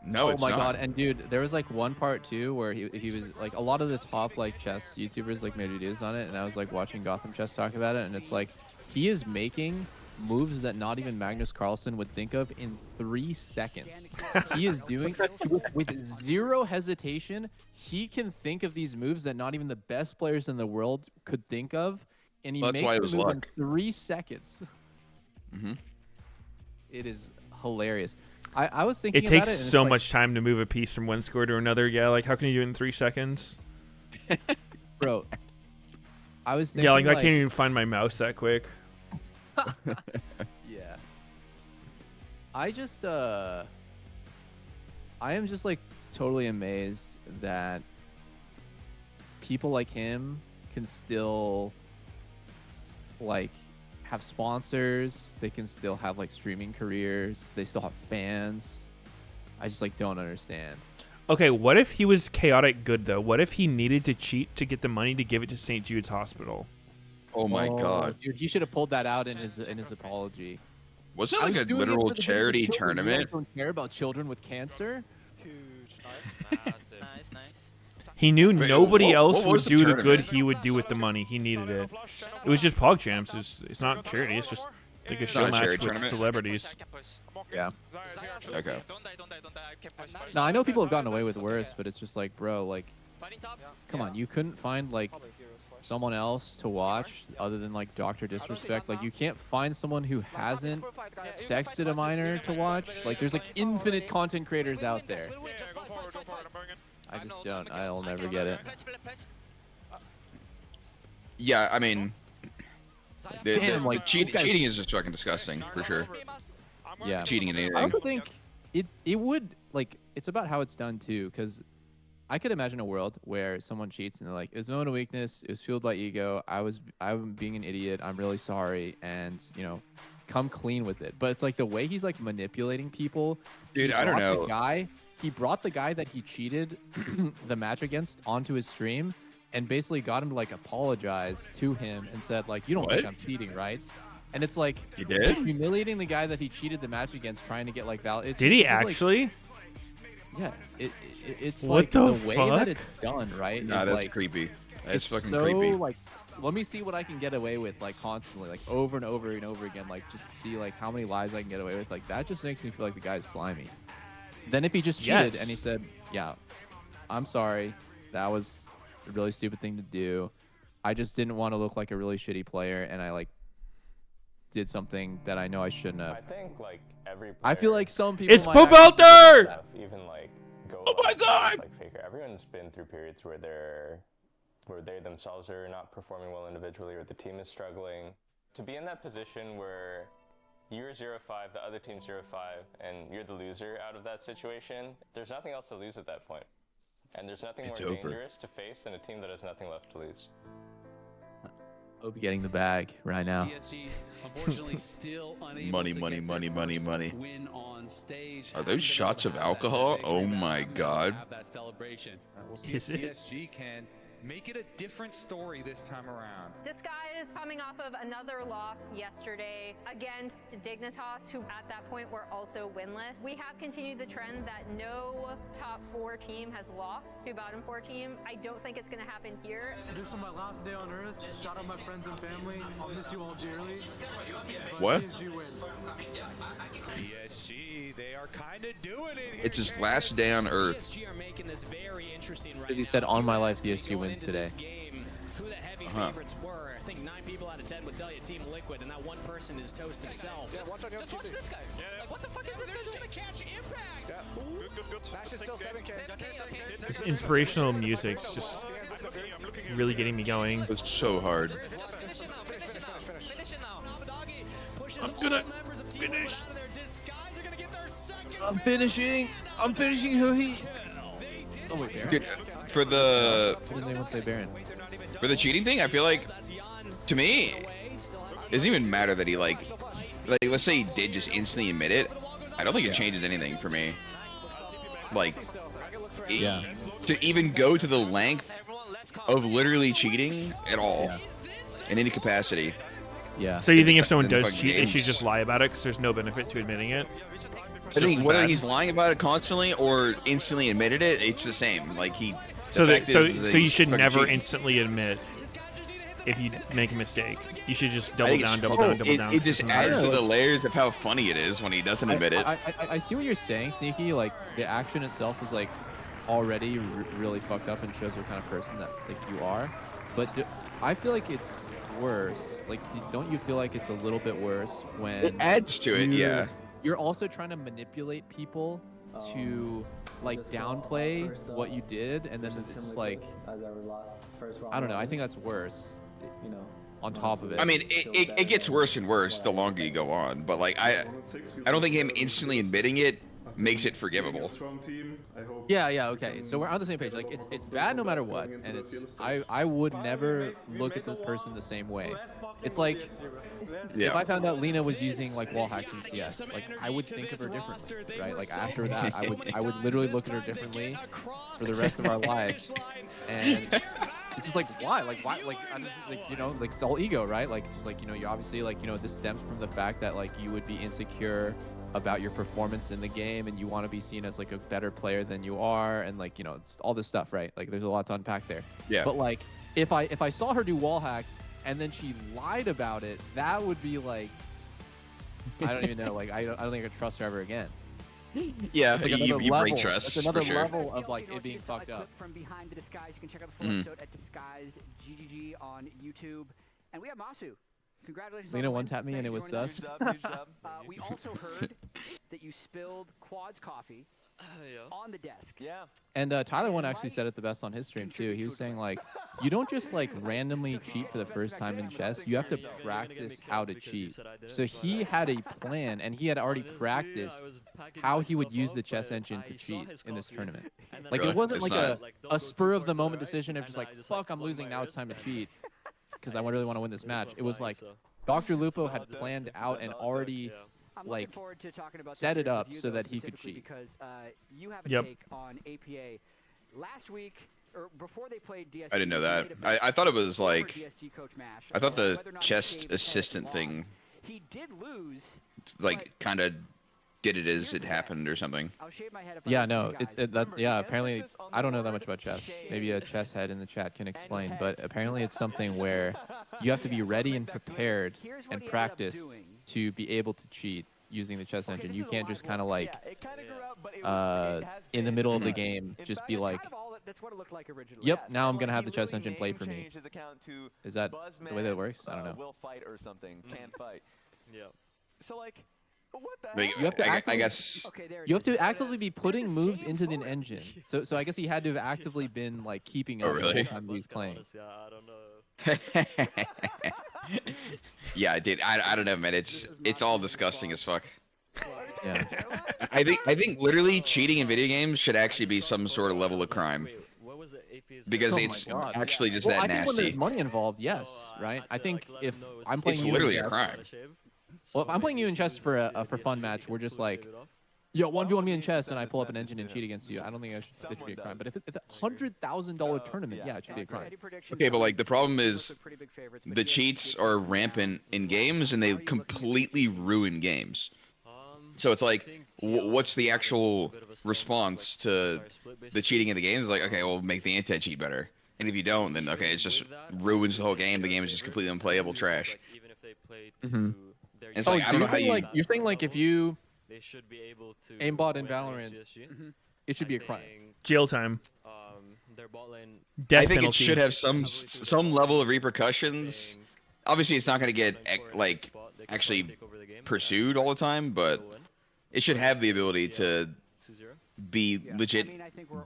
No, oh my god! And dude, there was like one part too where he was like, a lot of the top like chess YouTubers like made videos on it, and I was like watching Gotham Chess talk about it, and it's like he is making moves that not even Magnus Carlsen would think of in 3 seconds. He is doing with zero hesitation. He can think of these moves that not even the best players in the world could think of, and he Well, makes the move in 3 seconds. Mm-hmm. It is hilarious. I was thinking it takes about it, and so it's like, much time to move a piece from one square to another. Yeah, like how can you do it in 3 seconds? Bro, I was thinking, yeah, like I can't even find my mouse that quick. Yeah. I just I am just like totally amazed that people like him can still like have sponsors, they can still have like streaming careers, they still have fans. I just like don't understand. Okay, what if he was chaotic good though? What if he needed to cheat to get the money to give it to St. Jude's Hospital? Oh my god. Dude, he should have pulled that out in his apology. Was it like a literal charity tournament? You don't care about children with cancer? He knew Wait, nobody what else would was the do the tournament? good he would do with the money. He needed it. It was just Pog Champs. It's not charity. It's just like a show Not a match charity with tournament? celebrities. Yeah. Okay. Now I know people have gotten away with worse, but it's just like, bro, like, come on, you couldn't find like someone else to watch other than like Dr. Disrespect. Like, you can't find someone who hasn't sexted a minor to watch. Like, there's like infinite content creators out there. I just don't. I'll never get it. Yeah, I mean, Damn, like, this guy- cheating is just fucking disgusting for sure. Yeah. Cheating in anything. I also think it would, like, it's about how it's done too, because I could imagine a world where someone cheats and they're like, it was known a weakness, it was fueled by ego, I'm being an idiot, I'm really sorry, and you know, come clean with it. But it's like the way he's like manipulating people. Dude, I don't know. He brought the guy that he cheated the match against onto his stream and basically got him to like apologize to him and said like, you don't think I'm cheating, right? And it's like, He it's did? like humiliating the guy that he cheated the match against, trying to get like Did he just, like, actually? yeah, it's What like the way fuck? that it's done, right? Nah, is that's like, creepy. That's it's fucking so, creepy. Like, let me see what I can get away with, like constantly, like over and over and over again, like just see like how many lies I can get away with. Like that just makes me feel like the guy's slimy. Then if he just cheated and he said, "Yeah, I'm sorry, that was a really stupid thing to do. I just didn't want to look like a really shitty player, and I like did something that I know I shouldn't have." I think like every player, I feel like some people. It's might actually Popelter! do that. even like go. Oh my god! Like faker. Everyone's been through periods where they themselves are not performing well individually, or the team is struggling. To be in that position where you're 0-5, the other team's 0-5, and you're the loser out of that situation, there's nothing else to lose at that point. And there's nothing more dangerous to face than a team that has nothing left to lose. I'll be getting the bag right now. DSG, unfortunately, still unable Money, to money, get money, their money, first money. win on stage. Are those shots of alcohol? Oh my god. Have that celebration. Is it? DSG can Make it a different story this time around. Disguise coming off of another loss yesterday against Dignitas, who at that point were also winless. We have continued the trend that no top 4 team has lost to bottom 4 team. I don't think it's going to happen here. This is my last day on Earth. Shout out my friends and family. I'll miss you all dearly. But What? PSG wins. PSG, they are kind of doing it here. It's his last day on Earth. PSG are making this very interesting right Because he now. said, on my life, DSG wins today. Who the heavy Uh-huh. favorites were. I think 9 people out of 10 would tell you Team Liquid, and that one person is Toast himself. Yeah, watch this guy. Like, what the fuck is this guy doing? To catch impact. Yeah. Good. Bash is still 7K. This inspirational music's just really getting me going. It was so hard. Finish it now. I'm gonna finish. I'm finishing. I'm finishing who he. Oh wait, Baron. Dude, for the Didn't anyone say Baron? for the cheating thing, I feel like, to me, it doesn't even matter that he like let's say he did just instantly admit it. I don't think it changes anything for me. Like, Yeah. to even go to the length of literally cheating at all in any capacity. Yeah. So you think if someone Then does fucking cheat, they games. should just lie about it because there's no benefit to admitting it? It's I think just as whether bad. he's lying about it constantly or instantly admitted it, it's the same. Like he. So the that fact so is that so you he's should fucking never cheating. instantly admit if you make a mistake. You should just I double think down, it's double fun. down, double down. It just doesn't adds matter. to the layers of how funny it is when he doesn't admit it. I see what you're saying, Sneaky. Like, the action itself is, like, already really fucked up and shows what kind of person that, like, you are. But I feel like it's worse. Like, don't you feel like it's a little bit worse when... It adds to it, yeah. You're also trying to manipulate people to, like, downplay what you did, and then it's just like... I don't know. I think that's worse. On top of it. I mean, it gets worse and worse the longer you go on. But like, I don't think him instantly admitting it makes it forgivable. Yeah, okay. So we're on the same page. Like, it's bad no matter what, and it's I would never look at the person the same way. It's like if I found out Lena was using like wall hacks in CS, like I would think of her differently, right? Like after that, I would literally look at her differently for the rest of our lives, and it's just like why, like you know, like it's all ego, right? Like just like, you know, you obviously, like, you know, this stems from the fact that like you would be insecure about your performance in the game, and you want to be seen as like a better player than you are, and like, you know, it's all this stuff, right? Like there's a lot to unpack there. Yeah. But like if I saw her do wall hacks and then she lied about it, that would be like, I don't even know. Like I don't think I could trust her ever again. Yeah, It's like you another break level. trust. That's another for sure. level of like it being fucked up. From behind the disguise, you can check out the full episode at Disguised GGG on YouTube. And we have Masu. Congratulations. Lena on the win. one-tapped me and Thanks it for was joining sus. us. We also heard that you spilled Quad's coffee on the desk. Yeah. And Tyler one actually said it the best on his stream too. He was saying like, you don't just like randomly cheat for the first time in chess. You have to practice how to cheat. So he had a plan, and he had already practiced how he would use the chess engine to cheat in this tournament. Like it wasn't like a spur of the moment decision of just like, fuck, I'm losing, now it's time to cheat because I really want to win this match. It was like Dr. Lupo had planned out and already like set it up so that he could cheat. Because you have a Yep. take on APA. Last week, or before they played DSG, I didn't know you that. made a bet I thought it was over like, DSG coach Mash I thought about the whether or not chess Dave had assistant lost. thing He did lose. like kind of did it as it happened or something. I'll shave my head if I Yeah, lose no, Disguise. yeah, apparently I don't know that much about chess. Maybe a chess head in the chat can explain, but apparently it's something where you have to be ready and prepared and practiced to be able to cheat using the chess engine. You can't just kind of like in the middle of the game just be like, That's what it looked like originally. yep, now I'm gonna have the chess engine play for me. Is that the way that it works? I don't know. Will fight or something. Can fight. Yeah. So like, what the Like, hell? You have to I actively, guess. you have to actively be putting moves into the engine. So I guess he had to have actively been like keeping Oh, up the really? whole time he was playing. Yeah, I don't know. Yeah, dude. I don't know, man. It's all disgusting as fuck. Yeah. I think literally cheating in video games should actually be some sort of level of crime. What was it? AP's Because Oh my it's God. actually just Well, that I think when nasty. there's money involved, yes, right? I think if I'm playing It's you literally in a chess, crime. well, if I'm playing you in chess for a for fun match, we're just like yo, 1v1 me in chess, and I pull up an engine and cheat against you. I don't think it should be a crime. But if it's a $100,000 tournament, yeah, it should be a crime. Okay, but like the problem is the cheats are rampant in games, and they completely ruin games. So it's like, what's the actual response to the cheating in the games? Like, okay, well, make the anti-cheat better. And if you don't, then okay, it just ruins the whole game. The game is just completely unplayable trash. Mm-hmm. It's like, I don't know how you... You're saying like if you aimbot in Valorant, it should be a crime. Jail time. I think penalty. it should have some level of repercussions. Obviously, it's not going to get like actually pursued all the time, but it should have the ability to be legit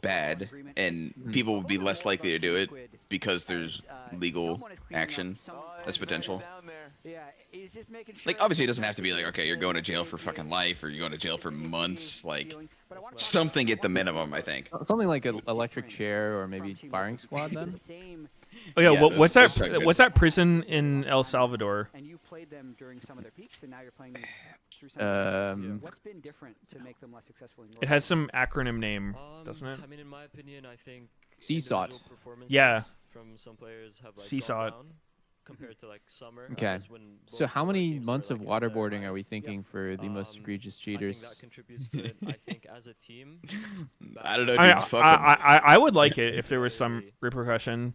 bad, and people will be less likely to do it because there's legal action that's potential. Like, obviously, it doesn't have to be like, okay, you're going to jail for fucking life, or you're going to jail for months. Like, something at the minimum, I think. Something like an electric chair or maybe firing squad then. Oh yeah, Yeah, what's those that? sound good. What's that prison in El Salvador? And you played them during some of their peaks, and now you're playing them through some of their peaks. What's been different to make them less successful in your It has some acronym name, doesn't it? I mean, in my opinion, I think CSOT. individual performances Yeah. from some players have like CSOT. gone down compared to like summer. I Okay. guess when So both how many teams months were, of like, in their waterboarding are we primes. thinking for the most egregious I think that cheaters? contributes to it. I think as a team, I don't know, dude. I, Fuck 'em. I would like it if there was some repercussion.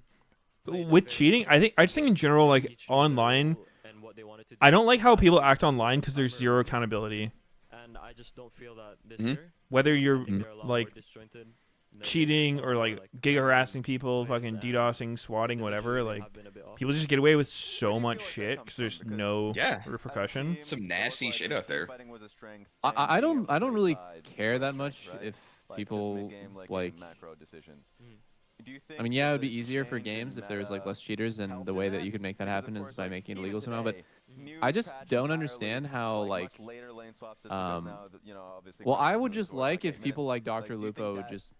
With cheating, I just think in general, like online, I don't like how people act online because there's zero accountability. And I just don't feel that this Mhm. year. Whether I you're think they're a lot like more disjointed than cheating or like giga harassing people, fucking DDoSing, swatting, whatever, like people just get away with so much shit because there's no repercussion. Some nasty shit out there. I don't really care that much if people like. I mean, yeah, it would be easier for games if there was like less cheaters, and the way that you could make that happen is by making it illegal somehow. But I just don't understand how like. Well, I would just like if people like Dr. Lupo would just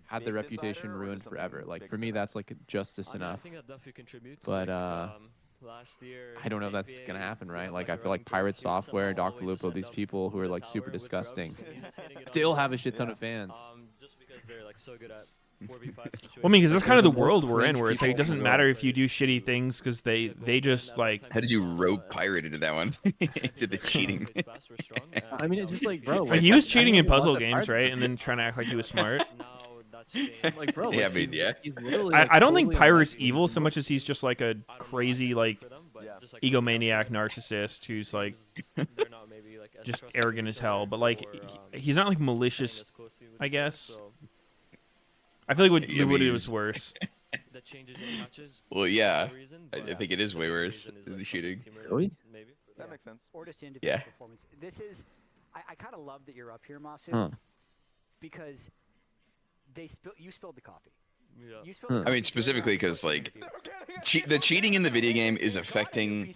had their reputation ruined forever. Like for me, that's like justice enough. I think that definitely contributes. But last year, I don't know if that's gonna happen, right? Like I feel like Pirate Software, Dr. Lupo, these people who are like super disgusting, still have a shit ton of fans. Just because they're like so good at 4v5 situations. Well, I mean, because that's kind of the world we're in, cringe where it's like it people doesn't in the matter world. if you do shitty things because they just like. How did you rope pirate into that one? Did the cheating? I mean, it's just like, bro. Like, Like, he was I cheating know in he wants puzzle a games, Pirate- right? And then trying to act like he was smart. Like, bro. Yeah, like, I mean, yeah. he's literally, like, I don't think totally Pyro's unlikely. evil so much as he's just like a crazy like egomaniac narcissist who's like just arrogant as hell. But like he's not like malicious, I guess. I feel like what Yeah, I Lou would mean, do was worse. Well, yeah. I think it is way worse than the shooting. Really? That makes sense. Or just individual Yeah. performance. This is, I kind of love that you're up here, Masu, Huh. because you spilled the coffee. Yeah. You spilled I mean, specifically because like the cheating in the video game is affecting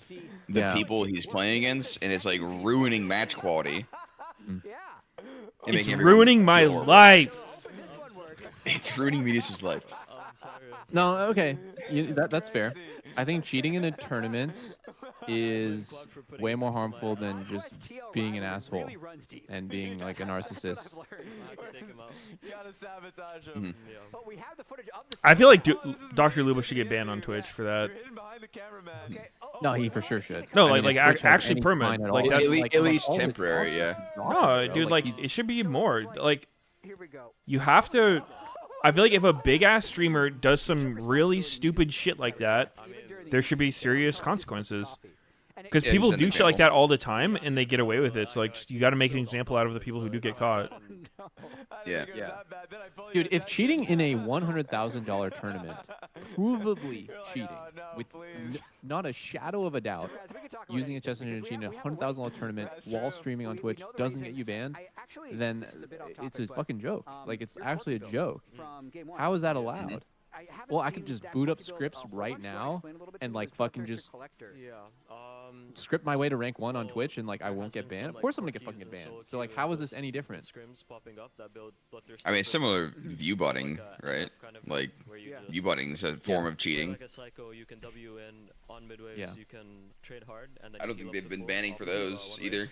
the Yeah. people he's playing against, and it's like ruining match quality. Yeah. And It's making everyone ruining my feel horrible. life. It's ruining Meteos' life. No, okay, that's fair. I think cheating in a tournament is way more harmful than just being an asshole and being like a narcissist. Mhm. But we have the footage of the I feel like Dr. Lubo should get banned on Twitch for that. No, he for sure should. No, I mean, like if Twitch has actually any permanent. fine at Like all, that's it's At least all the temporary, content yeah. is dropping, no, bro. dude. Like he's- it should be more. Like Here we go. you have to. I feel like if a big ass streamer does some really stupid shit like that, there should be serious consequences. Because Yeah, people just an do shit like that example. all the time, and they get away with it. So like, just, you got to make an example out of the people who do get caught. Yeah. Dude, if cheating in a $100,000 tournament, provably cheating with not a shadow of a doubt, using a chess engine cheating in a $100,000 tournament while streaming on Twitch doesn't get you banned, then it's a fucking joke. Like it's actually a joke. How is that allowed? Well, I could just boot up scripts right now and like fucking just script my way to rank 1 on Twitch and like I won't get banned. Of course I'm gonna get fucking get banned. So like how is this any different? I mean, it's similar view botting, right? Like view botting is a form of cheating. Like a psycho, you can W in on mid waves, Yeah. you can trade hard, and then I don't think they've been banning for those either.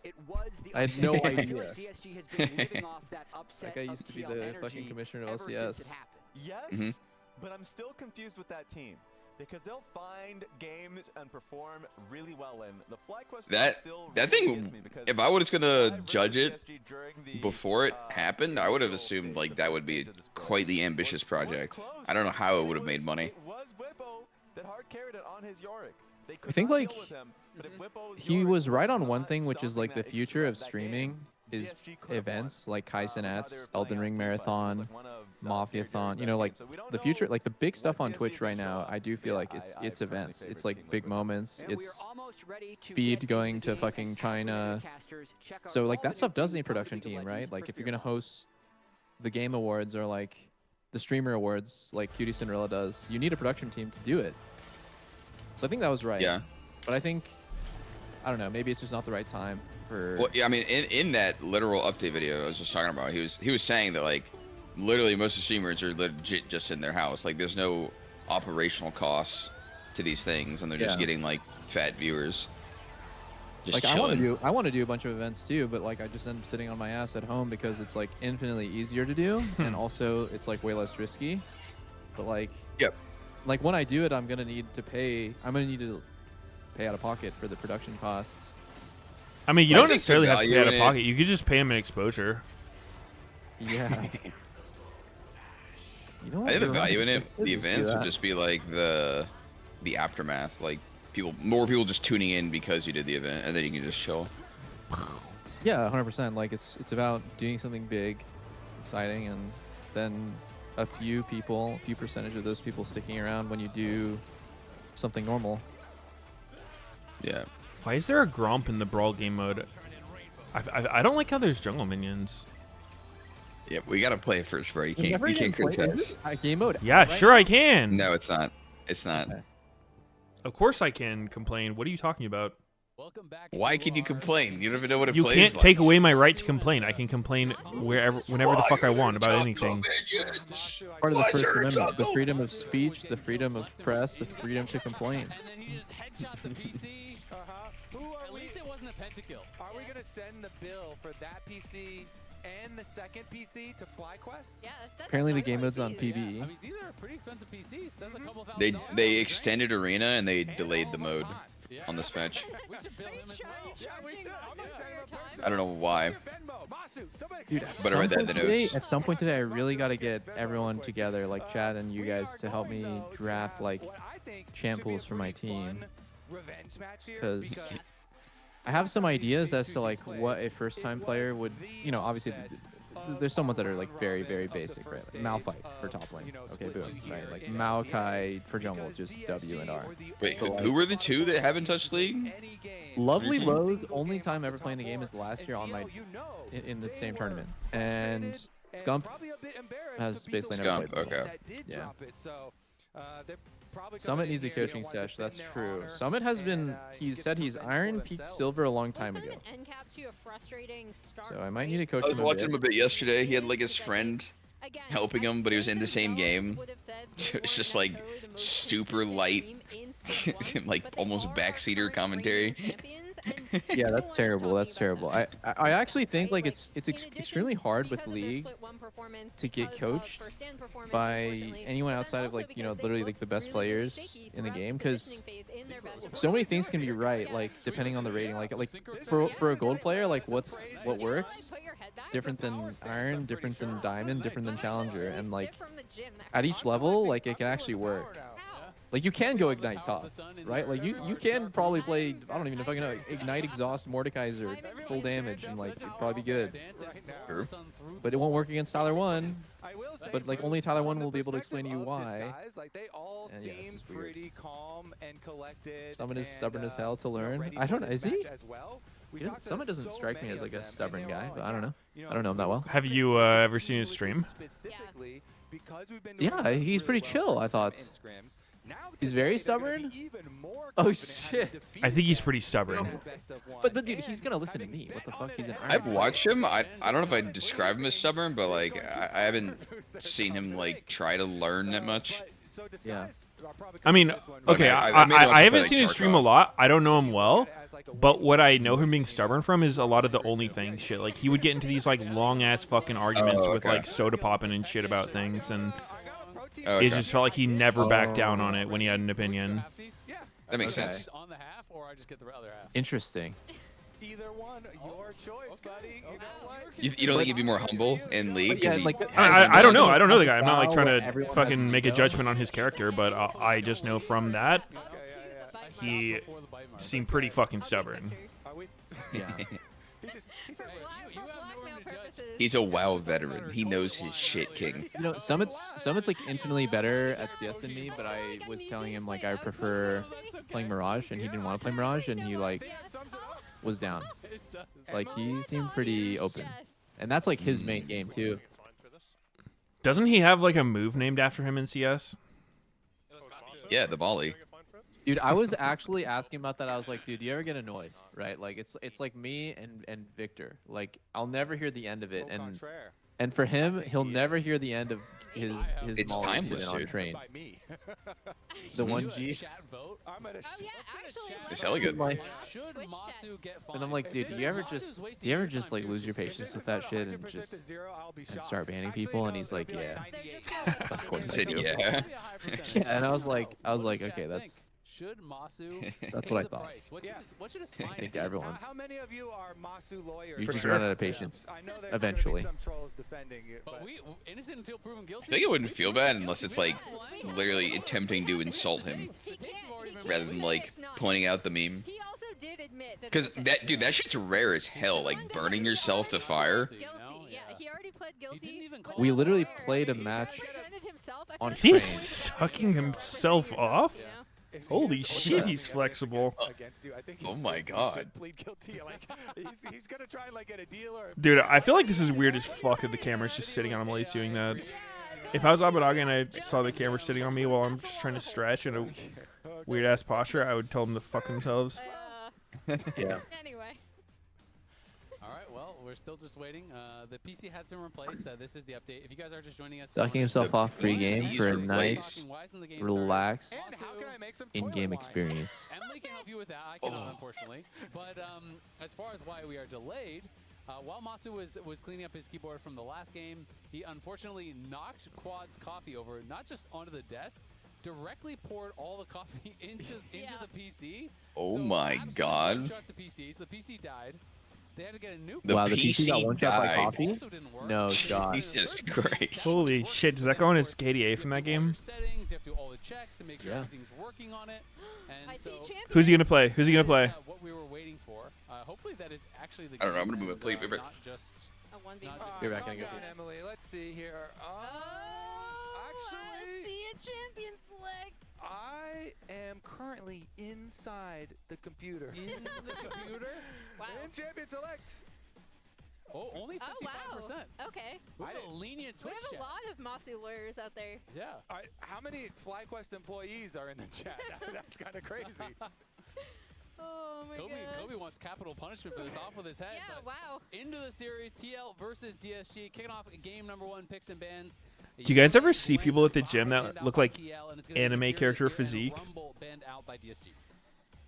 It was the I had no upset. I feel idea. like DSG has been living off that upset That guy used to be of the TL fucking energy commissioner of ever since LCS. it happened. Yes, but I'm still confused with that team because they'll find games and perform really well in the FlyQuest. That thing, if I was gonna judge it before it happened, I would have assumed like that would be quite the ambitious project. I don't know how it would have made money. It was Whippo that hard carried it on his Yorick. They could I think not like deal with him, but if Whippo's he Yorick was right on not one thing, which is like the stomping that future of that streaming game, is PSG could have events like Kaisen without Ets, they were Elden playing Ring on FIFA. It was Marathon, like one of Mafia-thon. You know, like the future, like the big stuff on Twitch right now. I do feel like it's events. It's like big moments. It's Speed going to fucking China. So like that stuff does need a production team, right? Like if you're gonna host the Game Awards or like the Streamer Awards, like Cutie Cinderella does, you need a production team to do it. So I think that was right. Yeah. But I think, I don't know, maybe it's just not the right time for. Well, yeah, I mean, in that literal update video I was just talking about, he was saying that like literally most of the streamers are legit just in their house. Like there's no operational costs to these things, and they're just getting like fat viewers. Just like chilling. I want to do a bunch of events too, but like I just end up sitting on my ass at home because it's like infinitely easier to do, and also it's like way less risky. But like, like when I do it, I'm gonna need to pay out of pocket for the production costs. I mean, you don't necessarily have to pay out of pocket. You could just pay them in exposure. Yeah. You know what? I think the value in it, Let's the just do events would that. just be like the aftermath, like more people just tuning in because you did the event, and then you can just chill. Yeah, 100%. Like it's about doing something big, exciting, and then a few percentage of those people sticking around when you do something normal. Yeah. Why is there a Gromp in the Brawl game mode? I don't like how there's jungle minions. Yeah, we gotta play it first, bro. You can't criticize. Game mode. Yeah, sure I can. No, it's not. It's not. Of course I can complain. What are you talking about? Why can you complain? You don't even know what it You plays can't like. take away my right to complain. I can complain whenever the fuck I want about anything. Part of the First Amendment, the freedom of speech, the freedom of press, the freedom to complain. And then he just headshot the PC. At least it wasn't a pentakill. Are we gonna send the bill for that PC and the second PC to FlyQuest? Yeah, that's Apparently the game mode's on PvE. I mean, these are pretty expensive PCs. That's a couple $1,000. They extended Arena and they delayed the mode on this match. We should bill him as well. I don't know why. Dude, But I read that in the notes. at some point today, I really got to get everyone together, like Chad and you guys, to help me draft like champ pools for my team. Because I have some ideas as to like what a first-time player would, you know, obviously there's some ones that are like very, very basic, right? Like Malphite for top lane. Okay, boom, right? Like Maokai for jungle, just W and R. Wait, But, like, who were the two that haven't touched League? Lovely Loathe, only time ever playing the game is last year on my in the same tournament, and Scump has basically never Scump, played. okay. Yeah. Summit needs a coaching sesh. That's true. Summit has been. He's said he's Iron Peak Silver a long time ago. So I might need to coach I was him. watching him a bit yesterday. He had like his friend helping him, but he was in the same game. It's just like super light, like almost backseater commentary. Yeah, that's terrible. That's terrible. I actually think like it's extremely hard with League to get coached by anyone outside of like, you know, literally like the best players in the game, because so many things can be right, like depending on the rating. Like for a gold player, like what works, it's different than Iron, different than Diamond, different than Challenger, and like at each level, like it can actually work. Like you can go Ignite top, right? Like you can probably play, I don't even know if I can know, Ignite, Exhaust, Mordekaiser, full damage, and like it'd probably be good. Sure. But it won't work against Tyler 1. But like only Tyler 1 will be able to explain to you why. Like they all And, yeah, it's seem just weird. pretty calm and collected. Summon is and, stubborn as hell to learn. ready I for don't know. this Is he? match as well. We talked to Summon doesn't so strike me many as like of a them, stubborn and they were guy, all but like, I don't know. you I don't know him that well. Have you ever seen his stream? Specifically, because we've been doing Yeah, he's pretty really well chill, I thought. in scrims. Now He's very stubborn? Oh shit. I think he's pretty stubborn. But dude, he's gonna listen to me. What the fuck? He's an Iron I've Man. watched him. I don't know if I describe him as stubborn, but like I haven't seen him like try to learn that much. Yeah. I mean, okay, I haven't seen his stream a lot. I don't know him well, but what I know him being stubborn from is a lot of the OnlyFans shit. Like he would get into these like long ass fucking arguments with like soda popping and shit about things, and Oh, It okay. just felt like he never backed down on it when he had an opinion. That makes Okay. sense. On the half, or I just get the other half. Interesting. Either one, your choice, buddy. You know what? You don't think he'd be more humble in league? Yeah, 'Cause he like, has I don't know. humility? I don't know the guy. I'm not like Wow, trying to everyone has fucking make a ego. judgment on his character, but I just know from that he seemed pretty fucking stubborn. Yeah. He's a WoW veteran. He knows his shit, King. You know, Summit's like infinitely better at CS than me, but I was telling him like I prefer playing Mirage, and he didn't want to play Mirage, and he like was down. Like he seemed pretty open, and that's like his main game too. Doesn't he have like a move named after him in CS? Yeah, the volley. Dude, I was actually asking about that. I was like, dude, do you ever get annoyed? Right? Like it's like me and Victor. Like I'll never hear the end of it, and for him, he'll never hear the end of his It's Molly timeless, incident on dude. train. The 1G. It's hella good. Like, Should Masu get and I'm like, dude, do you ever just like lose your patience with that shit and just and start banning people? And he's like, yeah. Of course I Said do. yeah. Yeah, and I was like, okay, Should Masu that's pay what I the thought. price? What should his I fine think be? everyone. How many of you are Masu lawyers? You For just sure. run out of patience. I know there's Eventually. some trolls defending it, But we innocent until proven guilty. I think it wouldn't feel bad unless it's like literally attempting to insult him, rather than like pointing out the meme. He also did admit that. Because that dude, that shit's rare as hell. Like burning yourself to fire. Guilty. Yeah, he already pled guilty. We literally played a match on He's train. sucking himself off? Holy shit, he's flexible. Oh my god. plead guilty. Like he's gonna try and like get a deal or. Dude, I feel like this is weird as fuck that the camera's just sitting on him while he's doing that. If I was Abadaga and I saw the camera sitting on me while I'm just trying to stretch in a weird ass posture, I would tell them to fuck themselves. Yeah. Anyway. All right, well, we're still just waiting. The PC has been replaced. This is the update. If you guys are just joining us, Ducking himself off pre-game for a replaced. nice, relaxed in-game experience. Emily can help you with that. I cannot, unfortunately. But as far as why we are delayed, while Masu was cleaning up his keyboard from the last game, he unfortunately knocked Quad's coffee over, not just onto the desk, directly poured all the coffee into the PC. Oh So my absolutely god. one-shot the PC. So the PC died. They had to get a new. The Wow, the PC got PC one shot by died. coffee? Also didn't work. No shot. Jesus Christ. Holy shit, does that go on his KDA from that game? Settings, you have to do all the checks to make sure Yeah. everything's working on it. And so Who's he gonna play? Who's he gonna play? what we were waiting for. Hopefully that is actually the I don't know, I'm game gonna move and, a plate right back. not just A 1v1. You're back, gonna go. Calm down, Emily. Let's see here. Actually, see a champion select. I am currently inside the computer. in the computer. Wow. In champion select. Oh, only 55%. Oh wow. Okay. We have a lenient We Twitch have a chat. lot of Masu lawyers out there. Yeah. All right, how many FlyQuest employees are in the chat? That's kind of crazy. Oh my Kobe gosh. wants capital punishment for this off with his head. Yeah, but wow. into the series, TL versus DSG, kicking off game number 1, picks and bans. Do you guys ever see people at the gym that look like anime character physique? Rumble banned out by DSG.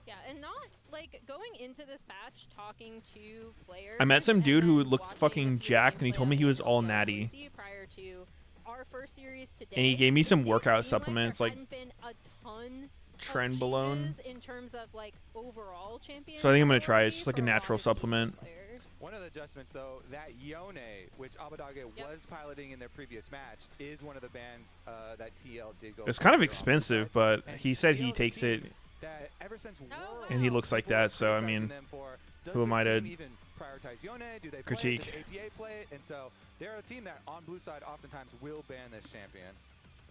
Yeah, and not like going into this patch talking to players. I met some and dude who then looked watching fucking a few jacked, and he games told me he play was on all the natty. LTA prior to our first series today. And he gave me some it did workout seem supplements, there like hadn't been a ton of Trenbolone. changes in terms of like overall champion. So I think I'm gonna try it. It's just like a for lot natural of these supplement. players. One of the adjustments, though, that Yone, which Abadaga was piloting in their previous match, is one of the bans that TL did go. It's kind of for. expensive, but he said he takes it, That ever since Worlds, and he looks like that. So I mean, them for, does who am this I to team even prioritize Yone? Do they critique? Play it? Does APA play it? And so they're a team that on blue side oftentimes will ban this champion.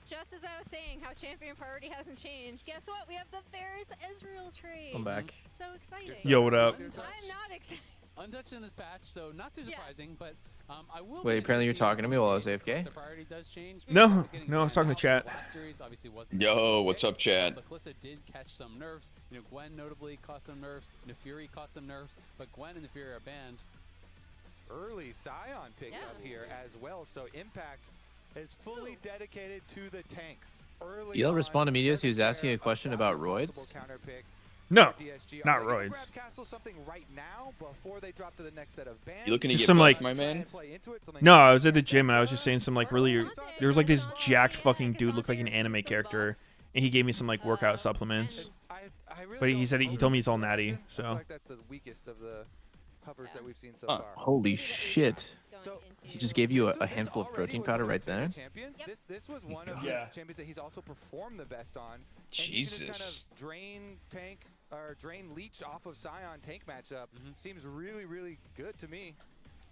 Just as I was saying, how champion priority hasn't changed. Guess what? We have the Ferris Ezreal trade. I'm back. So exciting. Yo, what up? I'm not excited. Untouched in this patch, so not too surprising, but I will. Wait, apparently you're talking to me while I was mention AFK? the priority does change. No, He was getting no, I was banned talking to out. chat. Last series obviously wasn't Yo, what's up, Chad? But Kalista did catch some nerfs. You know, Gwen notably caught some nerfs. Nefuri caught some nerfs, but Gwen and Nefuri are banned. Early Scion pickup here as well, so Impact is fully dedicated to the tanks. Early You'll on, respond to Meteos. He was doesn't asking care a question about possible roids. counter pick. No, DSG. not Are they gonna roids. grab Castle something right now before they drop to the next set of bans? You looking to Just get some, buff, like- my man? No, I was at the gym and I was just saying some like really. There was like this jacked fucking dude looked like an anime character, and he gave me some like workout supplements. But he said he told me he's all natty. So That's the weakest of the hovers that we've seen so Huh. far. Holy shit. He just gave you a handful of protein powder right there? Champions. This was one of Yeah. his champions that he's also performed the best on. And he can just kind Jesus. of drain leech off of Scion tank matchup. Seems really, really good to me.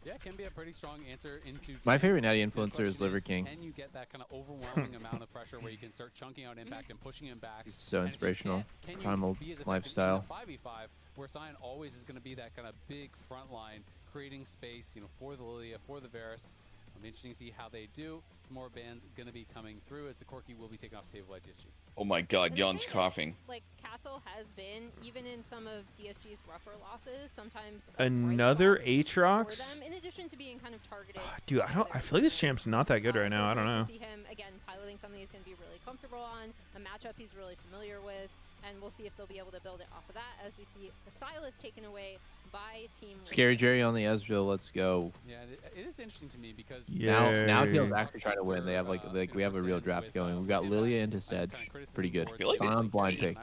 Yeah, it can be a pretty strong answer into. My favorite natty The influencer is question Liver King. Can you get that kind of overwhelming amount of pressure where you can start chunking out impact and pushing him back? He's so And if you inspirational. can you Primal be as effective lifestyle. in a 5v5 where Scion always is going to be that kind of big front line, creating space, for the Lilia, for the Varus. It'll be interesting to see how they do. Some more bans going to be coming through as the Corki will be taken off the table at DSG. Oh my God, Yon's coughing. Like Castle has been, even in some of DSG's rougher losses, sometimes another for Aatrox. them, in addition to being kind of targeted. Dude, I feel like this champ's not that good right now. I don't know. To see him again piloting something he's going to be really comfortable on, a matchup he's really familiar with, and we'll see if they'll be able to build it off of that as we see the Silas taken away by Team Scary Jerry on the Ezreal. Let's go. Yeah, it is interesting to me because Now Teal's actually trying to win. They have like we have a real draft going. We've got Lilia into Sedge. Pretty good. Sion blind pick.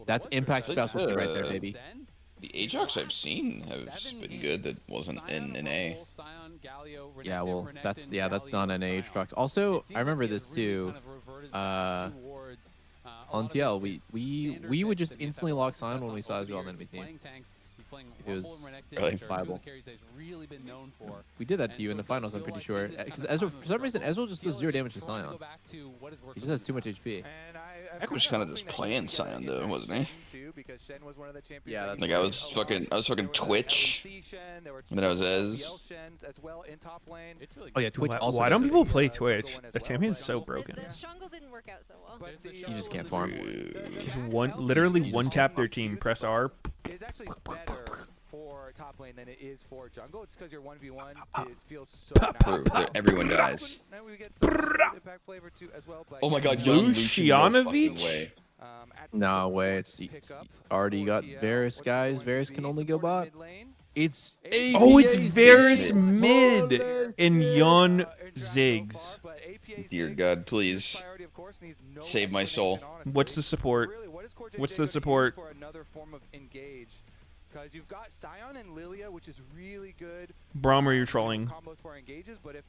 That's impact specialty right there, baby. The Aatrox I've seen has been good. That wasn't in NA. Yeah, well, that's not an Aatrox. Also, I remember this too. On TL, we would just instantly lock Sion when we saw Ezreal on the enemy team. It was Really? viable. We did that to you in the finals, I'm pretty sure. Because Ezreal, for some reason, Ezreal just does 0 damage to Sion. He just has too much HP. Eck was kind of just playing Sion though, wasn't he? Yeah, Like I was fucking Twitch, and then I was Ez. Oh yeah, Twitch also. Why does don't it. people play Twitch? The champion's so broken. The jungle didn't work out so well. You just can't farm. Just literally one tap their team, press R. It's actually better for top lane than it is for jungle. Just because you're 1v1, it feels so nice. Everyone dies. Now we get some impact flavor too as well. But Oh my God, Yon Lucianovic? No way, it's already got Varus, guys. Varus can only go bot. It's Oh, it's Varus mid and Yon Ziggs. Dear God, please save my soul. What's the support? What's the support? For another form of engage. Because you've got Sion and Lilia, which is really good. Braum, are you trolling? Combos for engages, but if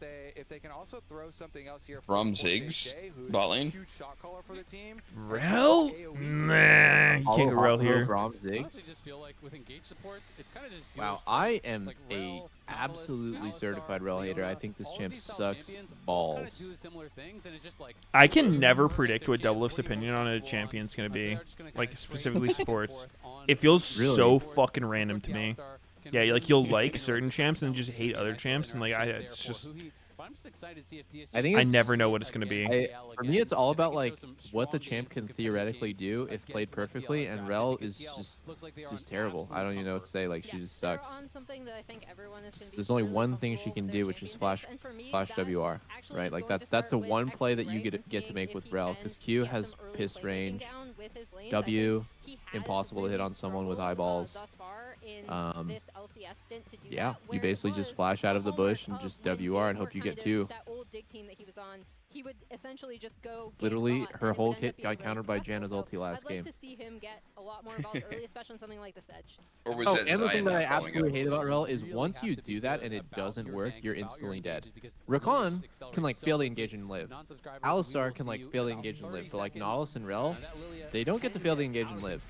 they can also throw something else here. From Ziggs, bot lane. Huge shot caller for the team. Rel? Nah, you can't go Rel here. Braum I Ziggs. just feel like with engage supports, it's kind of just Wow, I am a absolutely certified Rel hater. I think this champ sucks balls. do similar things, and it's just like I can never predict what Doublelift's opinion on a champion's going to be. Like, specifically sports. It feels Really? so fucking random to me. Yeah, like, you'll like certain champs and just hate other champs. And, like, it's just... I think I never know what it's going to be. For me, it's all about like what the champ can theoretically do if played perfectly, and Rel is just terrible. I don't even know what to say. Like she just sucks. On something that I think everyone is gonna be There's only really one thing she comfortable can with do, their which is champion flash base, and for me, WR, that actually right? is Like going to that's the start one with play that you X-Ray get and to make seeing with if Rel, he because can Q get has some early piss playmaking range, down with his lanes. I W think he has impossible to hit really on someone with struggled, eyeballs. thus far in this LCS stint to do Yeah, that, you where it basically was just flash out of the hallmark bush and of just when WR and Dig hope you were get kind two. of that old Dig team that he was on. He would essentially just go gank Literally, bot, her and it whole would end kit up being got very countered by Janna's successful. ulti last I'd game. like to see him get a lot more involved early, especially on something like this Edge. Or was Oh, that and the thing that I Zion following absolutely up? hate about Rel is once you do that and it doesn't work, you're instantly dead. Rakan can like fail the engage and live. Alistar can like fail the engage and live, but like Nautilus and Rel, they don't get to fail the engage and live.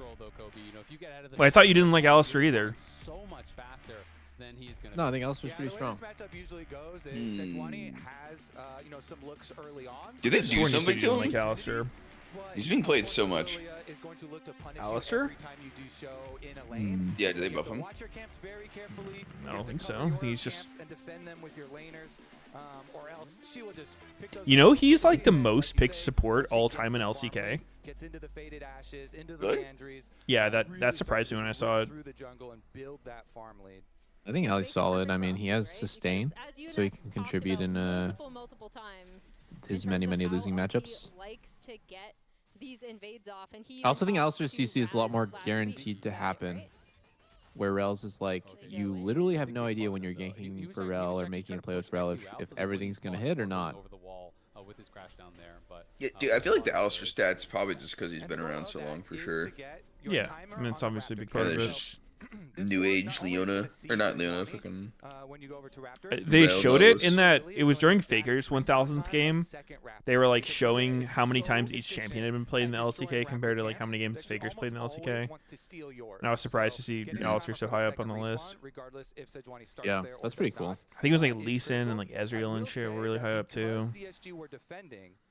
But I thought you didn't like Alistair either. so much faster than he's gonna. No, I think Alistar's pretty strong. The way this matchup usually goes is Sejuani has some looks early on. Do they do Sworn you said something you to didn't him? like Alistair. He's being played so much. Is going to look to punish Alistair? every time you do so in a lane. Yeah, do they You have buff to him? watch your camps very carefully. I You don't have to think so. cover I your think he's just... camps and defend them with your laners, or else she will just pick those You know, up. he's like the most picked support all time in LCK. Gets into the faded ashes, into the Really? Landries. Yeah, that surprised me when I saw it. Through the jungle and build that farm lead. I think Ali's solid. I mean, he has sustain, so he can contribute in multiple times. his many losing matchups. Likes to get these invades off, and he I also think even Alistair's popped CC is a lot more last guaranteed to week, happen. right? Where Rel's is like, you literally have no idea when you're ganking for Rel or making a play with Rel if everything's going to hit or not. With his crash down there, but Yeah, dude, I feel like the Alistair stats probably just because he's been around so long for sure. Yeah, I mean, it's obviously a big part And of it's it. just New Age Leona, or not Leona, fucking. They showed it Rel's. in that it was during Faker's 1000th game. They were like showing how many times each champion had been played in the LCK compared to like how many games Faker's played in the LCK. And I was surprised to see Alistair so high up on the list. Yeah, that's pretty cool. I think it was like Lee Sin and like Ezreal and shit were really high up too.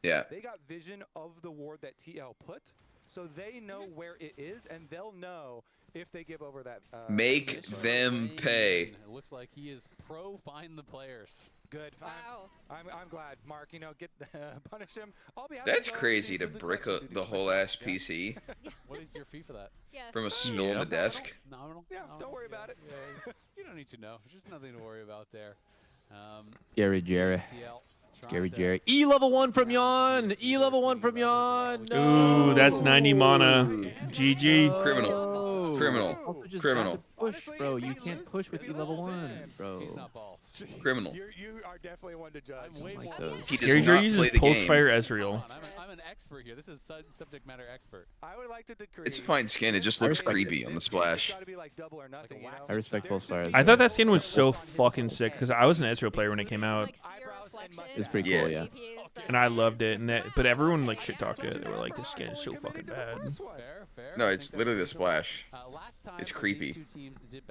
Yeah. They got vision of the ward that TL put, so they know where it is, and they'll know if they give over that. Make them pay. It looks like he is pro find the players. Good. Wow. I'm glad, Mark. You know, get punish him. I'll be happy That's to go crazy to the brick collection the duties whole myself, ass yeah? PC What is your fee for that? Yeah. from a spill on the desk. Nominal? Yeah, don't worry about it. You don't need to know. There's just nothing to worry about there. Scary Jerry. Scary Jerry. E level 1 from Yon. E level 1 from Yon. No. Ooh, that's 90 mana. GG. Criminal. Criminal. Just Criminal. Push, bro. You can't push with E level 1, bro. He's not balls. Criminal. You are definitely one to judge. I'm way more. He Scary does Jerry not uses play the Pulse game. Fire Ezreal. I'm an expert here. This is subject matter expert. I would like to decree. It's a fine skin. It just looks creepy on the splash. I respect Pulse Fire. I thought that skin was so fucking sick because I was an Ezreal player when it came out. It's pretty cool, yeah. And I loved it, but everyone like shit talked it. They were like, "This skin is so fucking bad." No, it's literally the splash. It's creepy.